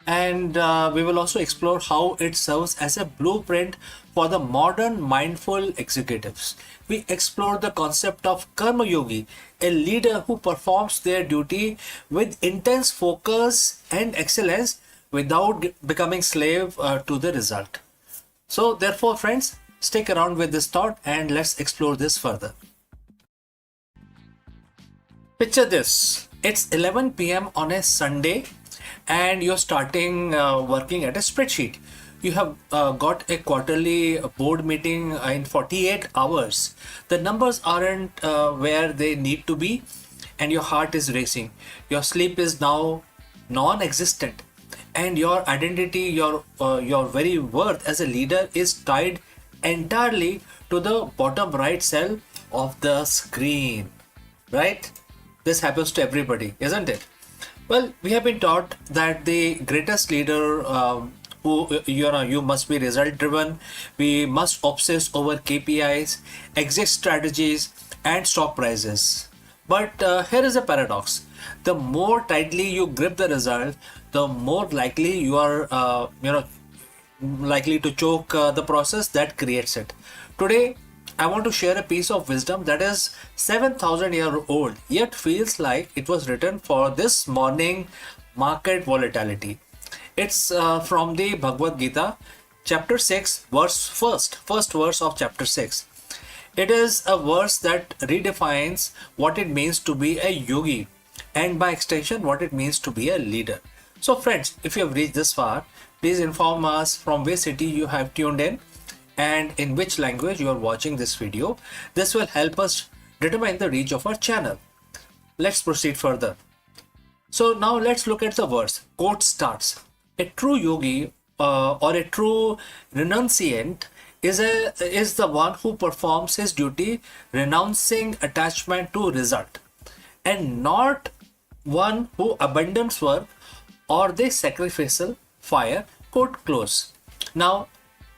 And we will also explore how it serves as a blueprint for the modern mindful executives. We explore the concept of Karma Yogi, a leader who performs their duty with intense focus and excellence without becoming slave to the result. So, therefore, friends, stick around with this thought and let's explore this further. Picture this, it's 11 p.m. on a Sunday and you're starting working at a spreadsheet. You have got a quarterly board meeting in 48 hours. The numbers aren't where they need to be, and your heart is racing. Your sleep is now non-existent, and your identity, your very worth as a leader is tied entirely to the bottom right cell of the screen. Right? This happens to everybody, isn't it? Well, we have been taught that the greatest leader who you must be result driven. We must obsess over KPIs, exit strategies, and stock prices. But here is a paradox. The more tightly you grip the result, the more likely you are, likely to choke the process that creates it. Today, I want to share a piece of wisdom that is 7,000 years old, yet feels like it was written for this morning market volatility. It's from the Bhagavad Gita, chapter 6, verse first verse of chapter 6. It is a verse that redefines what it means to be a yogi and by extension what it means to be a leader. So friends, if you have reached this far, please inform us from which city you have tuned in and in which language you are watching this video. This will help us determine the reach of our channel. Let's proceed further. So now let's look at the verse. Quote starts. A true yogi or a true renunciant is the one who performs his duty renouncing attachment to result, and not one who abandons work or the sacrificial fire. Quote close. Now,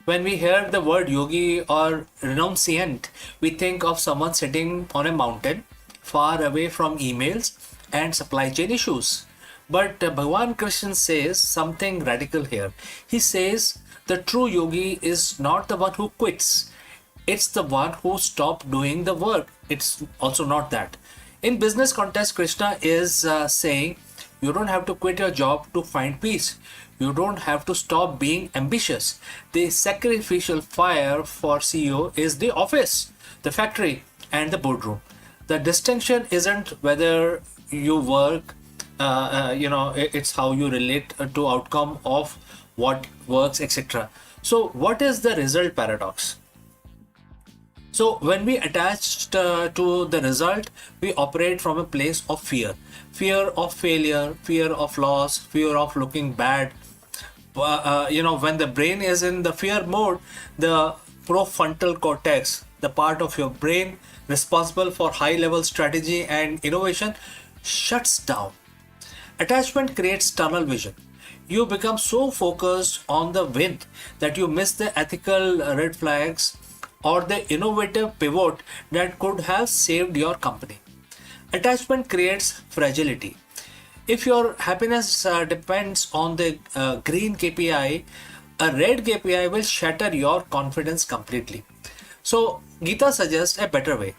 when we hear the word yogi or renunciant, we think of someone sitting on a mountain far away from emails and supply chain issues. But Bhagwan Krishna says something radical here. He says the true yogi is not the one who quits. It's the one who stopped doing the work. It's also not that. In business context, Krishna is saying you don't have to quit your job to find peace. You don't have to stop being ambitious. The sacrificial fire for CEO is the office, the factory, and the boardroom. The distinction isn't whether you work, it's how you relate to outcome of what works, etc. So what is the result paradox? So when we attach to the result, we operate from a place of fear. Fear of failure, fear of loss, fear of looking bad. When the brain is in the fear mode, the prefrontal cortex, the part of your brain responsible for high level strategy and innovation, shuts down. Attachment creates tunnel vision. You become so focused on the win that you miss the ethical red flags or the innovative pivot that could have saved your company. Attachment creates fragility. If your happiness depends on the green KPI, a red KPI will shatter your confidence completely. So Gita suggests a better way.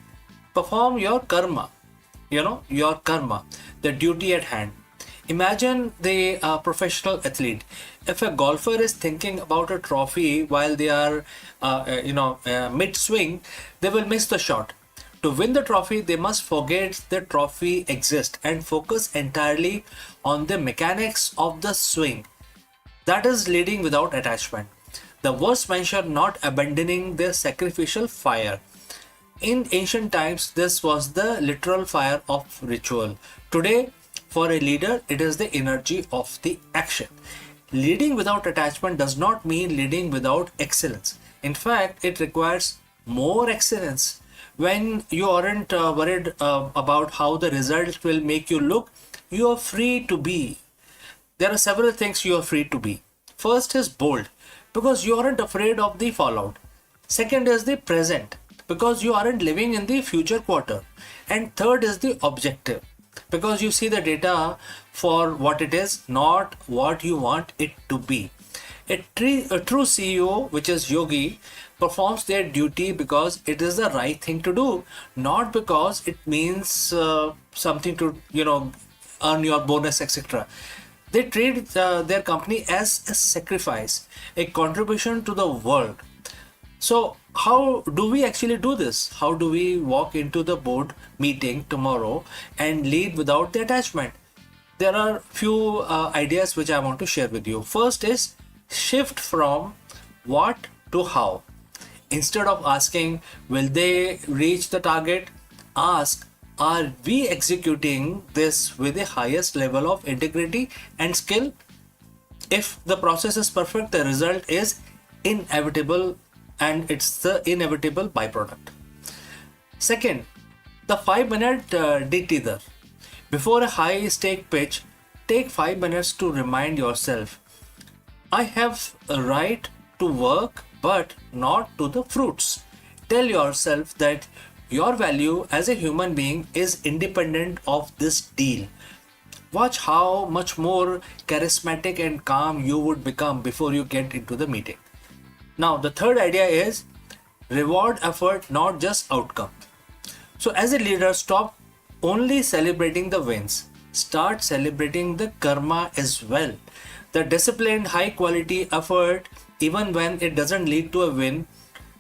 Perform your karma, the duty at hand. Imagine the professional athlete. If a golfer is thinking about a trophy while they are, mid-swing, they will miss the shot. To win the trophy, they must forget the trophy exists and focus entirely on the mechanics of the swing. That is leading without attachment. The verse mentioned not abandoning the sacrificial fire. In ancient times, this was the literal fire of ritual. Today, for a leader, it is the energy of the action. Leading without attachment does not mean leading without excellence. In fact, it requires more excellence. When you aren't worried about how the result will make you look, you are free to be. There are several things you are free to be. First is bold, because you aren't afraid of the fallout. Second is the present, because you aren't living in the future quarter. And third is the objective, because you see the data for what it is, not what you want it to be. A true CEO, which is yogi, performs their duty because it is the right thing to do, not because it means something to earn your bonus, etc. They treat their company as a sacrifice, a contribution to the world. So how do we actually do this? How do we walk into the board meeting tomorrow and lead without the attachment? There are few ideas which I want to share with you. First is shift from what to how. Instead of asking, will they reach the target? Ask, are we executing this with the highest level of integrity and skill? If the process is perfect, the result is inevitable, and it's the inevitable byproduct. Second, the 5-minute detailer. Before a high stake pitch, take 5 minutes to remind yourself, I have a right to work, but not to the fruits. Tell yourself that Your value as a human being is independent of this deal. Watch how much more charismatic and calm you would become before you get into the meeting. Now, the third idea is reward effort, not just outcome. So, as a leader, stop only celebrating the wins. Start celebrating the karma as well. The disciplined, high quality effort, even when it doesn't lead to a win,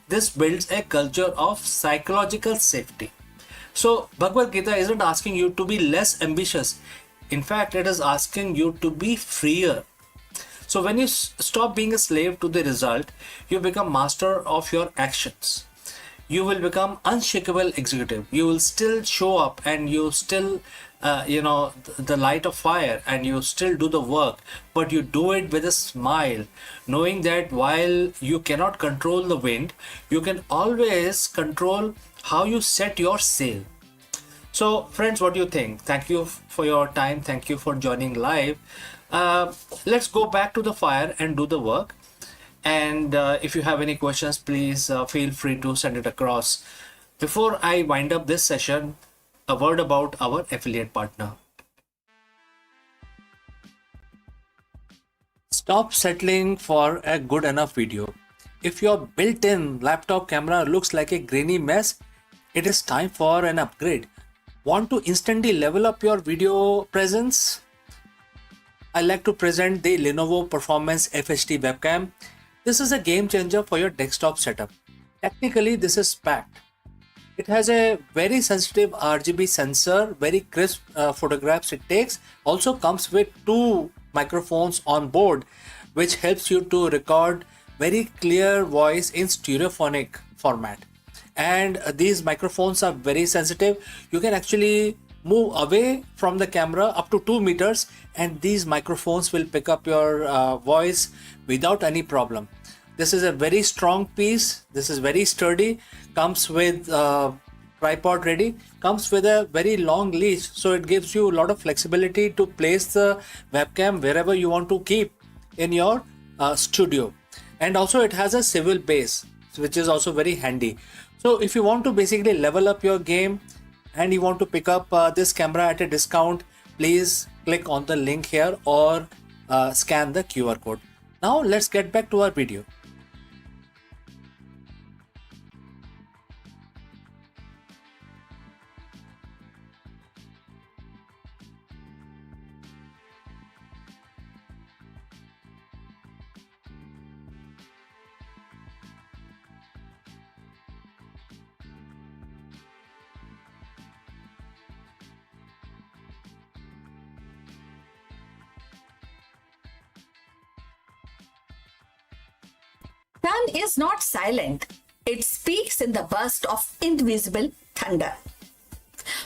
this builds a culture of psychological safety. So, Bhagavad Gita isn't asking you to be less ambitious. In fact, it is asking you to be freer. So, when you stop being a slave to the result, you become master of your actions. You will become unshakable executive. You will still show up and you still the light of fire, and you still do the work, but you do it with a smile, knowing that while you cannot control the wind, you can always control how you set your sail. So friends, what do you think? Thank you for your time. Thank you for joining live. Let's go back to the fire and do the work. And if you have any questions, please feel free to send it across. Before I wind up this session, a word about our affiliate partner. Stop settling for a good enough video. If your built-in laptop camera looks like a grainy mess, it is time for an upgrade. Want to instantly level up your video presence? I like to present the Lenovo Performance FHD webcam. This is a game changer for your desktop setup. Technically, this is packed. It has a very sensitive RGB sensor, very crisp photographs it takes. Also comes with 2 microphones on board, which helps you to record very clear voice in stereophonic format. And these microphones are very sensitive. You can actually move away from the camera up to 2 meters, and these microphones will pick up your voice without any problem. This is a very strong piece. This is very sturdy. Comes with tripod ready. Comes with a very long leash, so it gives you a lot of flexibility to place the webcam wherever you want to keep in your studio. And also it has a swivel base, which is also very handy. So if you want to basically level up your game and you want to pick up this camera at a discount, please click on the link here or scan the QR code. Now let's get back to our video. Sun is not silent. It speaks in the burst of invisible thunder.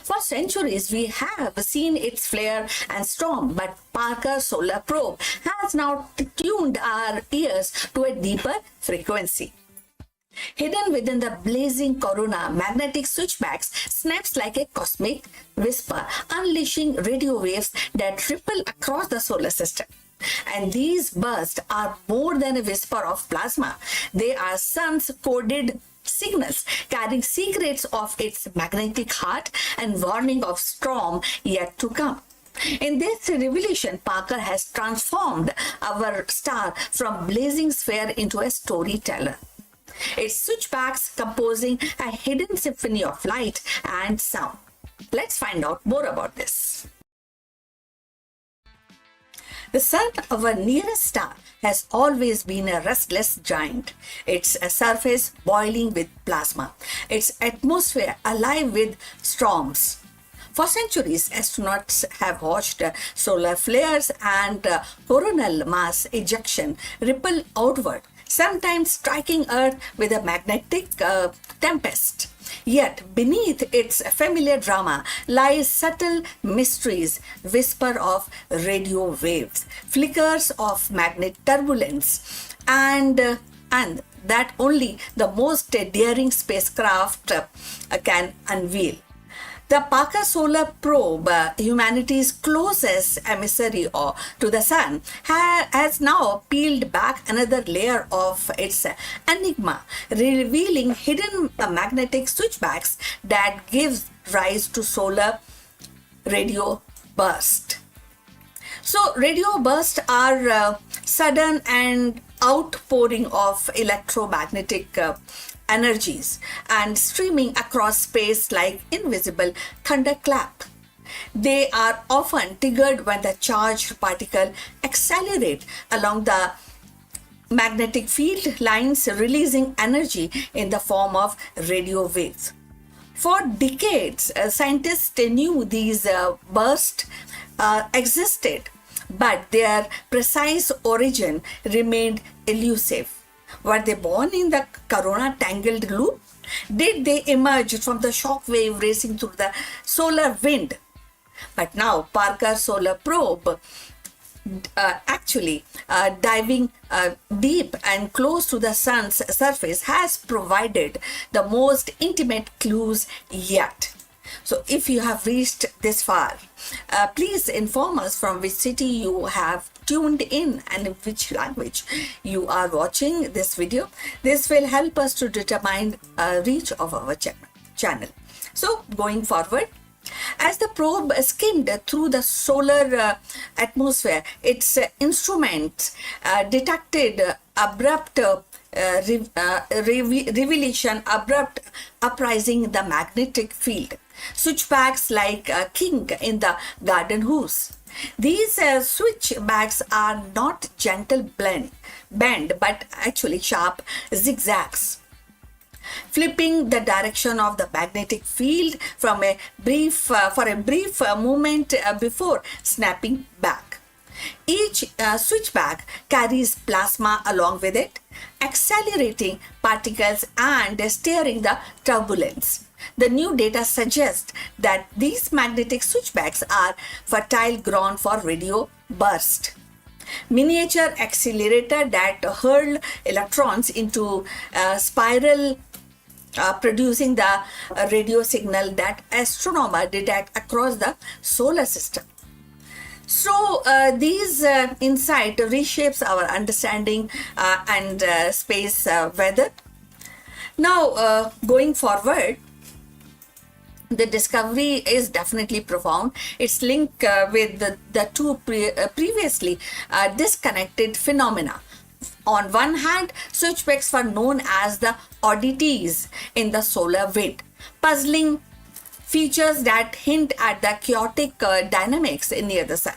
For centuries, we have seen its flare and storm, but Parker Solar Probe has now tuned our ears to a deeper frequency. Hidden within the blazing corona, magnetic switchbacks snaps like a cosmic whisper, unleashing radio waves that ripple across the solar system. And these bursts are more than a whisper of plasma. They are sun's coded signals carrying secrets of its magnetic heart and warning of storm yet to come. In this revelation, Parker has transformed our star from blazing sphere into a storyteller. Its switchbacks composing a hidden symphony of light and sound. Let's find out more about this. The sun, our nearest star, has always been a restless giant. Its surface boiling with plasma, its atmosphere alive with storms. For centuries, astronauts have watched solar flares and coronal mass ejection ripple outward, sometimes striking Earth with a magnetic tempest. Yet beneath its familiar drama lies subtle mysteries, whisper of radio waves, flickers of magnet turbulence, and that only the most daring spacecraft can unveil. The Parker Solar Probe, humanity's closest emissary to the sun, has now peeled back another layer of its enigma, revealing hidden magnetic switchbacks that gives rise to solar radio burst. So, radio bursts are sudden and outpouring of electromagnetic energies and streaming across space like invisible thunderclap. They are often triggered when the charged particle accelerate along the magnetic field lines, releasing energy in the form of radio waves. For decades, scientists knew these bursts existed, but their precise origin remained elusive. Were they born in the corona tangled loop? Did they emerge from the shock wave racing through the solar wind? But now, Parker Solar Probe diving deep and close to the sun's surface has provided the most intimate clues yet. So if you have reached this far, please inform us from which city you have tuned in and in which language you are watching this video. This will help us to determine reach of our channel. So going forward, as the probe skimmed through the solar atmosphere, its instruments detected abrupt revelation, abrupt uprising the magnetic field. Switchbacks like a king in the garden hose. These switchbacks are not gentle bend, but actually sharp zigzags, flipping the direction of the magnetic field from a brief for a brief moment before snapping back. Each switchback carries plasma along with it, accelerating particles and steering the turbulence. The new data suggests that these magnetic switchbacks are fertile ground for radio burst, miniature accelerator that hurl electrons into spiral, producing the radio signal that astronomers detect across the solar system. So these insight reshapes our understanding and space weather. Now going forward, the discovery is definitely profound. It's linked with the two previously disconnected phenomena. On one hand, switchbacks were known as the oddities in the solar wind, puzzling features that hint at the chaotic dynamics near the sun.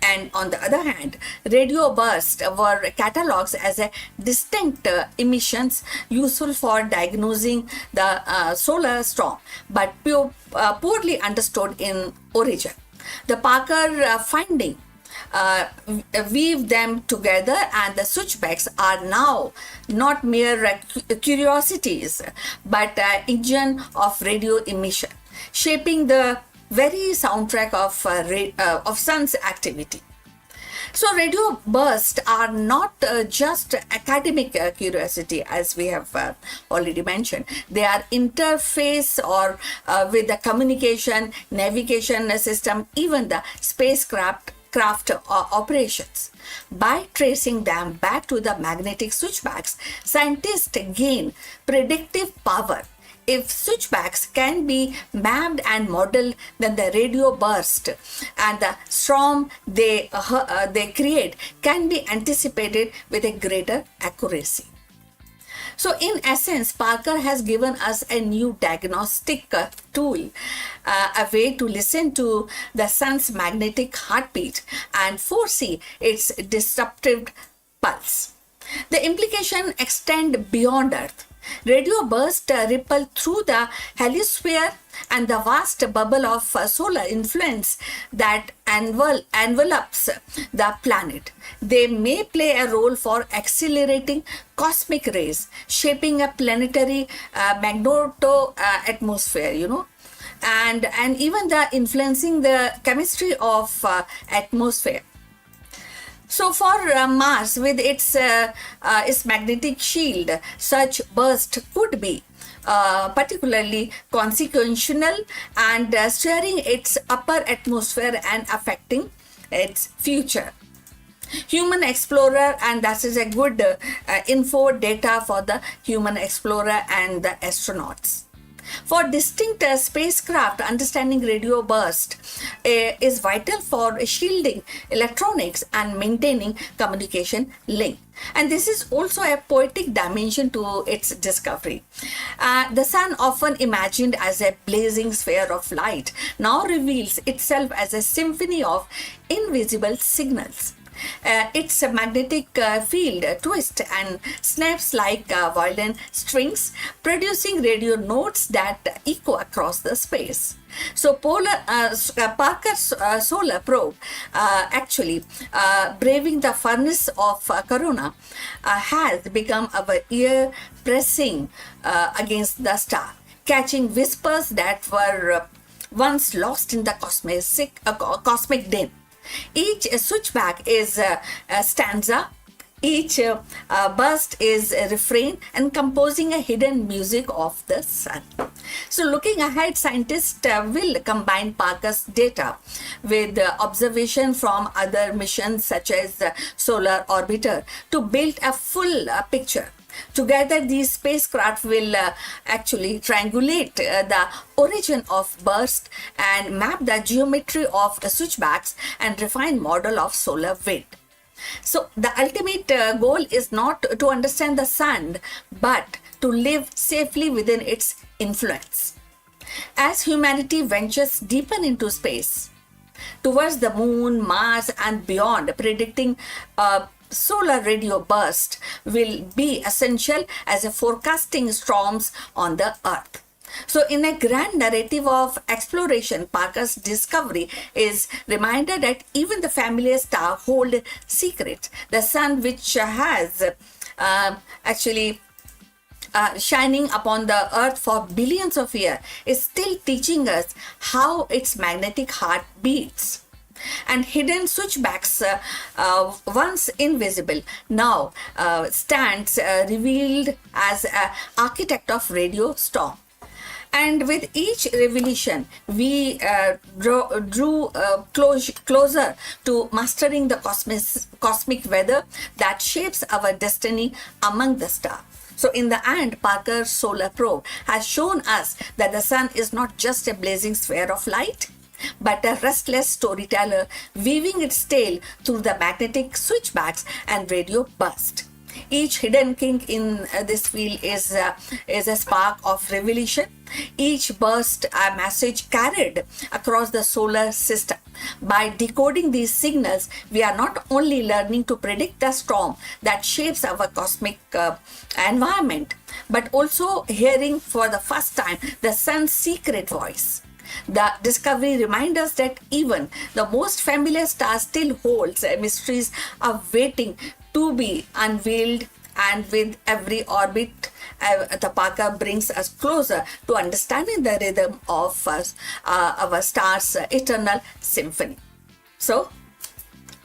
And on the other hand, radio bursts were catalogued as a distinct emissions useful for diagnosing the solar storm, but poorly understood in origin. The Parker finding weave them together, and the switchbacks are now not mere curiosities but engine of radio emission, shaping the very soundtrack of sun's activity. So radio bursts are not just academic curiosity, as we have already mentioned. They are interface or with the communication, navigation system, even the spacecraft operations. By tracing them back to the magnetic switchbacks, scientists gain predictive power. If switchbacks can be mapped and modeled, then the radio burst and the storm they create can be anticipated with a greater accuracy. So in essence, Parker has given us a new diagnostic tool, a way to listen to the sun's magnetic heartbeat and foresee its disruptive pulse. The implication extend beyond Earth. Radio bursts ripple through the heliosphere and the vast bubble of solar influence that envelops the planet. They may play a role for accelerating cosmic rays, shaping a planetary magneto atmosphere, and even the influencing the chemistry of atmosphere. So for Mars, with its magnetic shield, such burst could be particularly consequential and steering its upper atmosphere and affecting its future. Human explorer, and that is a good info data for the human explorer and the astronauts. For distinct spacecraft, understanding radio burst is vital for shielding electronics and maintaining communication link. And this is also a poetic dimension to its discovery. The sun, often imagined as a blazing sphere of light, now reveals itself as a symphony of invisible signals. Its magnetic field twists and snaps like violin strings, producing radio notes that echo across the space. So, Parker's solar probe, actually braving the furnace of Corona, has become our ear pressing against the star, catching whispers that were once lost in the cosmic din. Each switchback is a stanza, each burst is a refrain, and composing a hidden music of the sun. So, looking ahead, scientists will combine Parker's data with observation from other missions such as Solar Orbiter to build a full picture. Together, these spacecraft will actually triangulate the origin of burst and map the geometry of the switchbacks and refine model of solar wind. So the ultimate goal is not to understand the sun, but to live safely within its influence. As humanity ventures deeper into space, towards the moon, Mars, and beyond, predicting solar radio burst will be essential as a forecasting storms on the earth. So in a grand narrative of exploration, Parker's discovery is reminder that even the familiar star hold secrets. The sun, which has actually shining upon the earth for billions of years, is still teaching us how its magnetic heart beats. And hidden switchbacks, once invisible, now stands revealed as an architect of radio storm. And with each revelation, we drew closer to mastering the cosmic weather that shapes our destiny among the stars. So in the end, Parker's solar probe has shown us that the sun is not just a blazing sphere of light, but a restless storyteller weaving its tale through the magnetic switchbacks and radio burst. Each hidden kink in this field is a spark of revelation. Each burst a message carried across the solar system. By decoding these signals, we are not only learning to predict the storm that shapes our cosmic environment, but also hearing for the first time the sun's secret voice. The discovery reminds us that even the most familiar star still holds mysteries of waiting to be unveiled, and with every orbit, the Parker brings us closer to understanding the rhythm of our star's eternal symphony. So,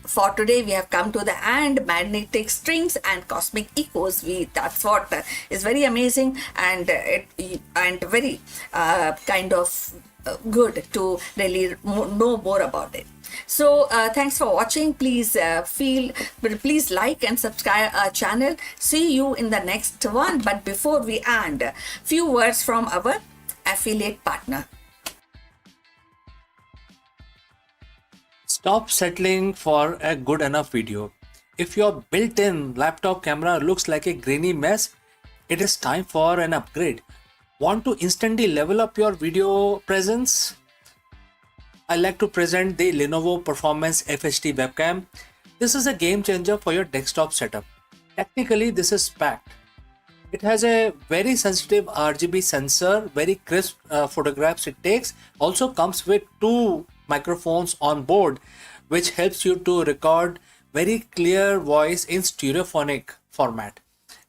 for today, we have come to the end. Magnetic strings and cosmic echoes. That's what is very amazing and very kind of good to really know more about it. So thanks for watching. Please please like and subscribe our channel. See you in the next one. But before we end, few words from our affiliate partner. Stop settling for a good enough video. If your built-in laptop camera looks like a grainy mess, it is time for an upgrade. Want to instantly level up your video presence? I like to present the Lenovo Performance FHD webcam. This is a game changer for your desktop setup. Technically, this is packed. It has a very sensitive RGB sensor, very crisp photographs it takes. Also comes with two microphones on board, which helps you to record very clear voice in stereophonic format.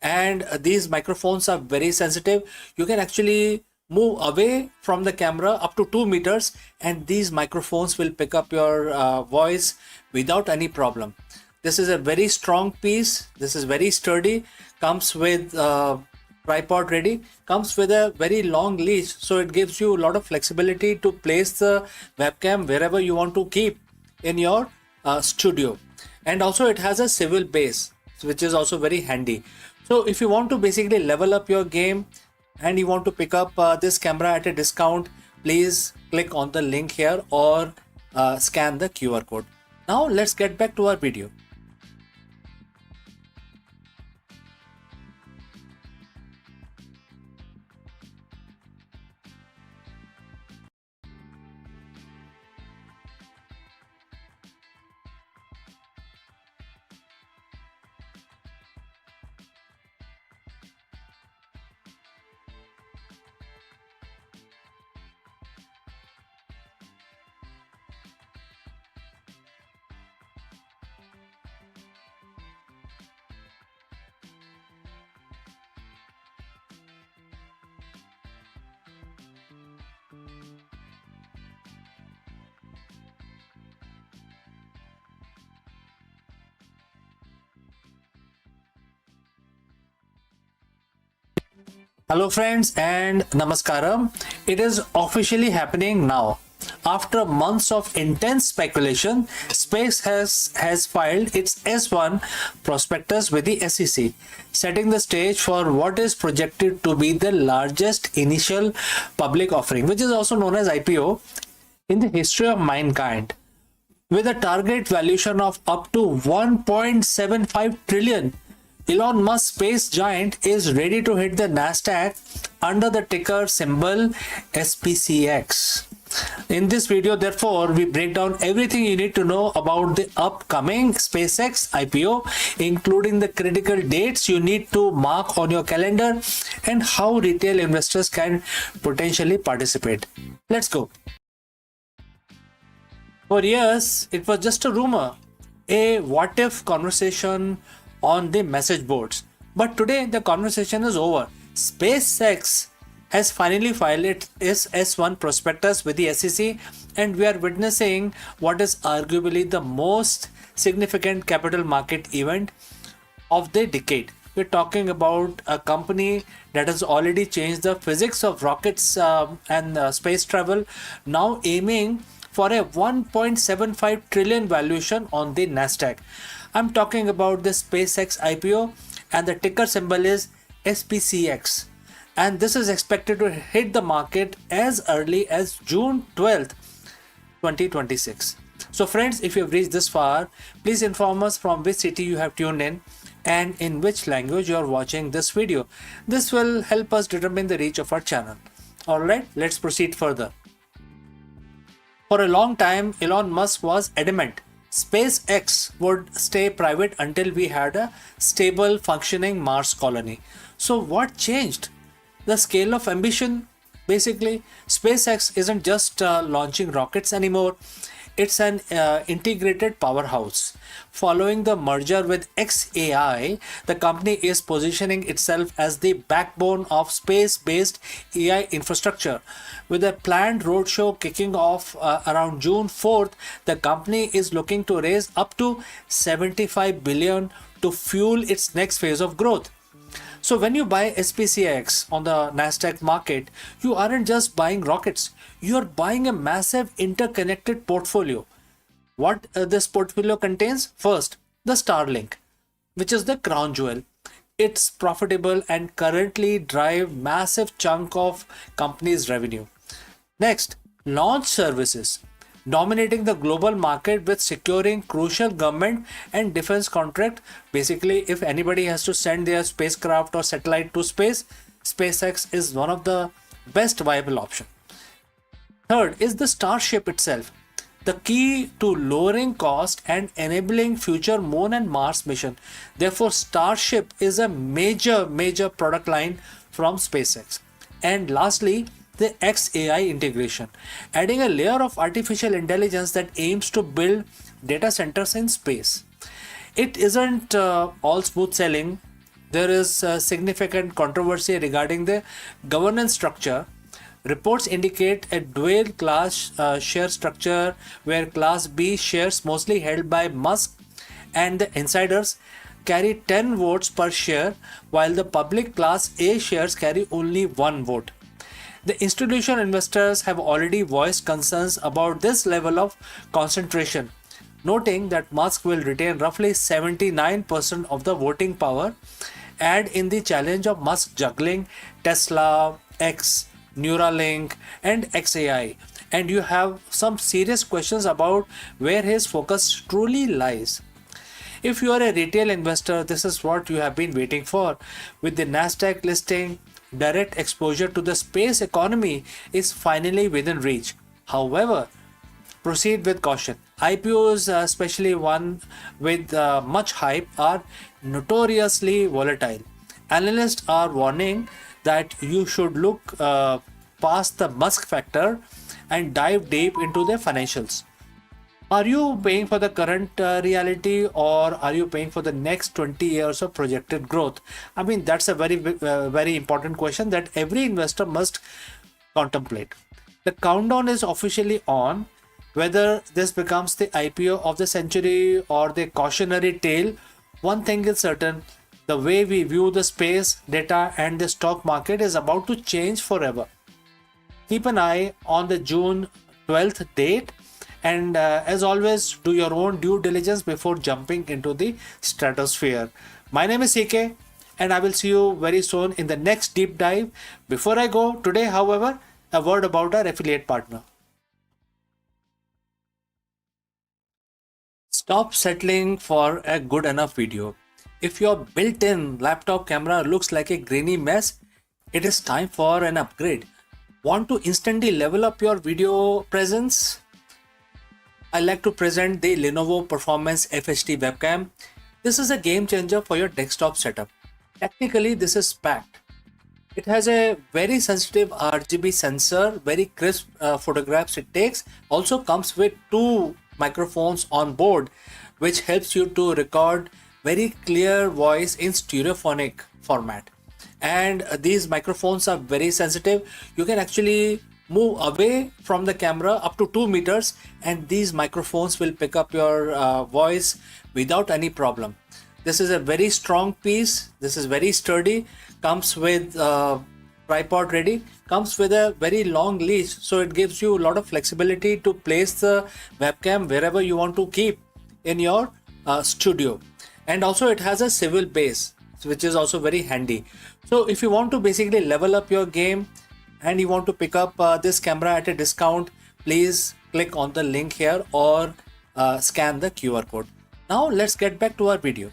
And these microphones are very sensitive. You can actually move away from the camera up to 2 meters and these microphones will pick up your voice without any problem. This is a very strong piece. This is very sturdy. Comes with tripod ready, comes with a very long leash, so it gives you a lot of flexibility to place the webcam wherever you want to keep in your studio. And also it has a swivel base, which is also very handy. So if you want to basically level up your game and you want to pick up this camera at a discount, please click on the link here or scan the QR code. Now let's get back to our video. Hello friends and namaskaram. It is officially happening now. After months of intense speculation, Space has filed its S1 prospectus with the SEC, setting the stage for what is projected to be the largest initial public offering, which is also known as IPO, in the history of mankind. With a target valuation of up to 1.75 trillion, Elon Musk's space giant is ready to hit the Nasdaq under the ticker symbol SPCX. In this video, therefore, we break down everything you need to know about the upcoming SpaceX IPO, including the critical dates you need to mark on your calendar and how retail investors can potentially participate. Let's go. For years, it was just a rumor, a what if conversation on the message boards. But today, the conversation is over. SpaceX has finally filed its S1 prospectus with the SEC, and we are witnessing what is arguably the most significant capital market event of the decade. We're talking about a company that has already changed the physics of rockets and space travel, now aiming for a 1.75 trillion valuation on the Nasdaq. I'm talking about the SpaceX IPO, and the ticker symbol is SPCX. And this is expected to hit the market as early as June 12th, 2026. So friends, if you have reached this far, please inform us from which city you have tuned in and in which language you are watching this video. This will help us determine the reach of our channel. Alright, let's proceed further. For a long time, Elon Musk was adamant SpaceX would stay private until we had a stable, functioning Mars colony. So what changed? The scale of ambition. Basically, SpaceX isn't just launching rockets anymore. It's an integrated powerhouse. Following the merger with xAI, the company is positioning itself as the backbone of space-based AI infrastructure. With a planned roadshow kicking off around June 4th, the company is looking to raise up to 75 billion to fuel its next phase of growth. So when you buy SPCX on the Nasdaq market, you aren't just buying rockets, you're buying a massive interconnected portfolio. What this portfolio contains? First, the Starlink, which is the crown jewel. It's profitable and currently drive massive chunk of company's revenue. Next, launch services, dominating the global market with securing crucial government and defense contract. Basically, if anybody has to send their spacecraft or satellite to space, SpaceX is one of the best viable option. Third is the Starship itself, the key to lowering cost and enabling future Moon and Mars mission. Therefore, Starship is a major product line from SpaceX. And lastly, the xAI integration, adding a layer of artificial intelligence that aims to build data centers in space. It isn't all smooth sailing. There is significant controversy regarding the governance structure. Reports indicate a dual class share structure where Class B shares mostly held by Musk and the insiders. carry 10 votes per share, while the public Class A shares carry only 1 vote. The institutional investors have already voiced concerns about this level of concentration, noting that Musk will retain roughly 79% of the voting power, and in the challenge of Musk juggling Tesla, X, Neuralink, and XAI. And you have some serious questions about where his focus truly lies. If you are a retail investor, this is what you have been waiting for. With the Nasdaq listing, direct exposure to the space economy is finally within reach. However, proceed with caution. IPOs, especially one with much hype, are notoriously volatile. Analysts are warning that you should look past the Musk factor and dive deep into their financials. Are you paying for the current reality, or are you paying for the next 20 years of projected growth? I mean, that's a very important question that every investor must contemplate. The countdown is officially on. Whether this becomes the IPO of the century or the cautionary tale, one thing is certain: the way we view the space, data, and the stock market is about to change forever. Keep an eye on the June 12th date, and as always, do your own due diligence before jumping into the stratosphere. My name is CK, and I will see you very soon in the next deep dive. Before I go today, however, a word about our affiliate partner. Stop settling for a good enough video. If your built-in laptop camera looks like a grainy mess, it is time for an upgrade. Want to instantly level up your video presence? I like to present the Lenovo Performance FHD webcam. This is a game changer for your desktop setup. Technically, this is packed. It has a very sensitive RGB sensor, very crisp photographs it takes. Also comes with 2 microphones on board, which helps you to record very clear voice in stereophonic format. And these microphones are very sensitive. You can actually move away from the camera up to 2 meters, and these microphones will pick up your voice without any problem. This is a very strong piece. This is very sturdy. Comes with tripod ready. Comes with a very long leash, so it gives you a lot of flexibility to place the webcam wherever you want to keep in your studio. And also it has a swivel base, which is also very handy. So if you want to basically level up your game and you want to pick up this camera at a discount, please click on the link here or scan the QR code. Now let's get back to our video.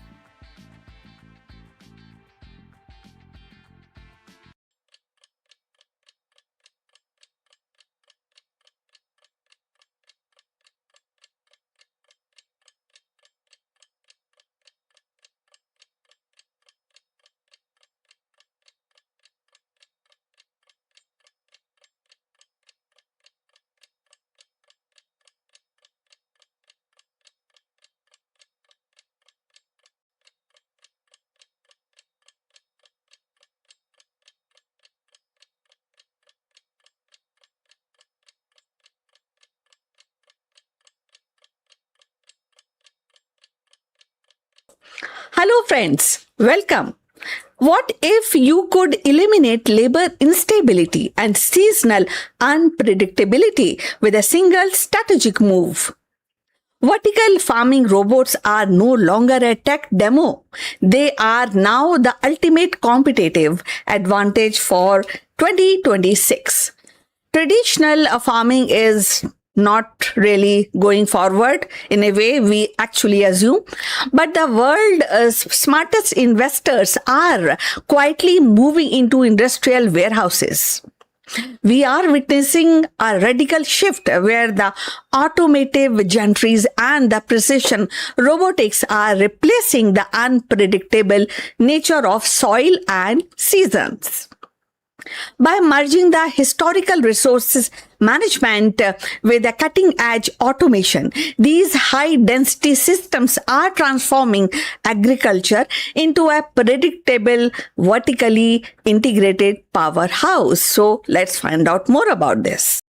Hello, friends. Welcome. What if you could eliminate labor instability and seasonal unpredictability with a single strategic move? Vertical farming robots are no longer a tech demo. They are now the ultimate competitive advantage for 2026. Traditional farming is not really going forward in a way we actually assume, but the world's smartest investors are quietly moving into industrial warehouses. We are witnessing a radical shift where the automotive gantries and the precision robotics are replacing the unpredictable nature of soil and seasons. By merging the historical resources management with the cutting edge automation, these high density systems are transforming agriculture into a predictable, vertically integrated powerhouse. So let's find out more about this.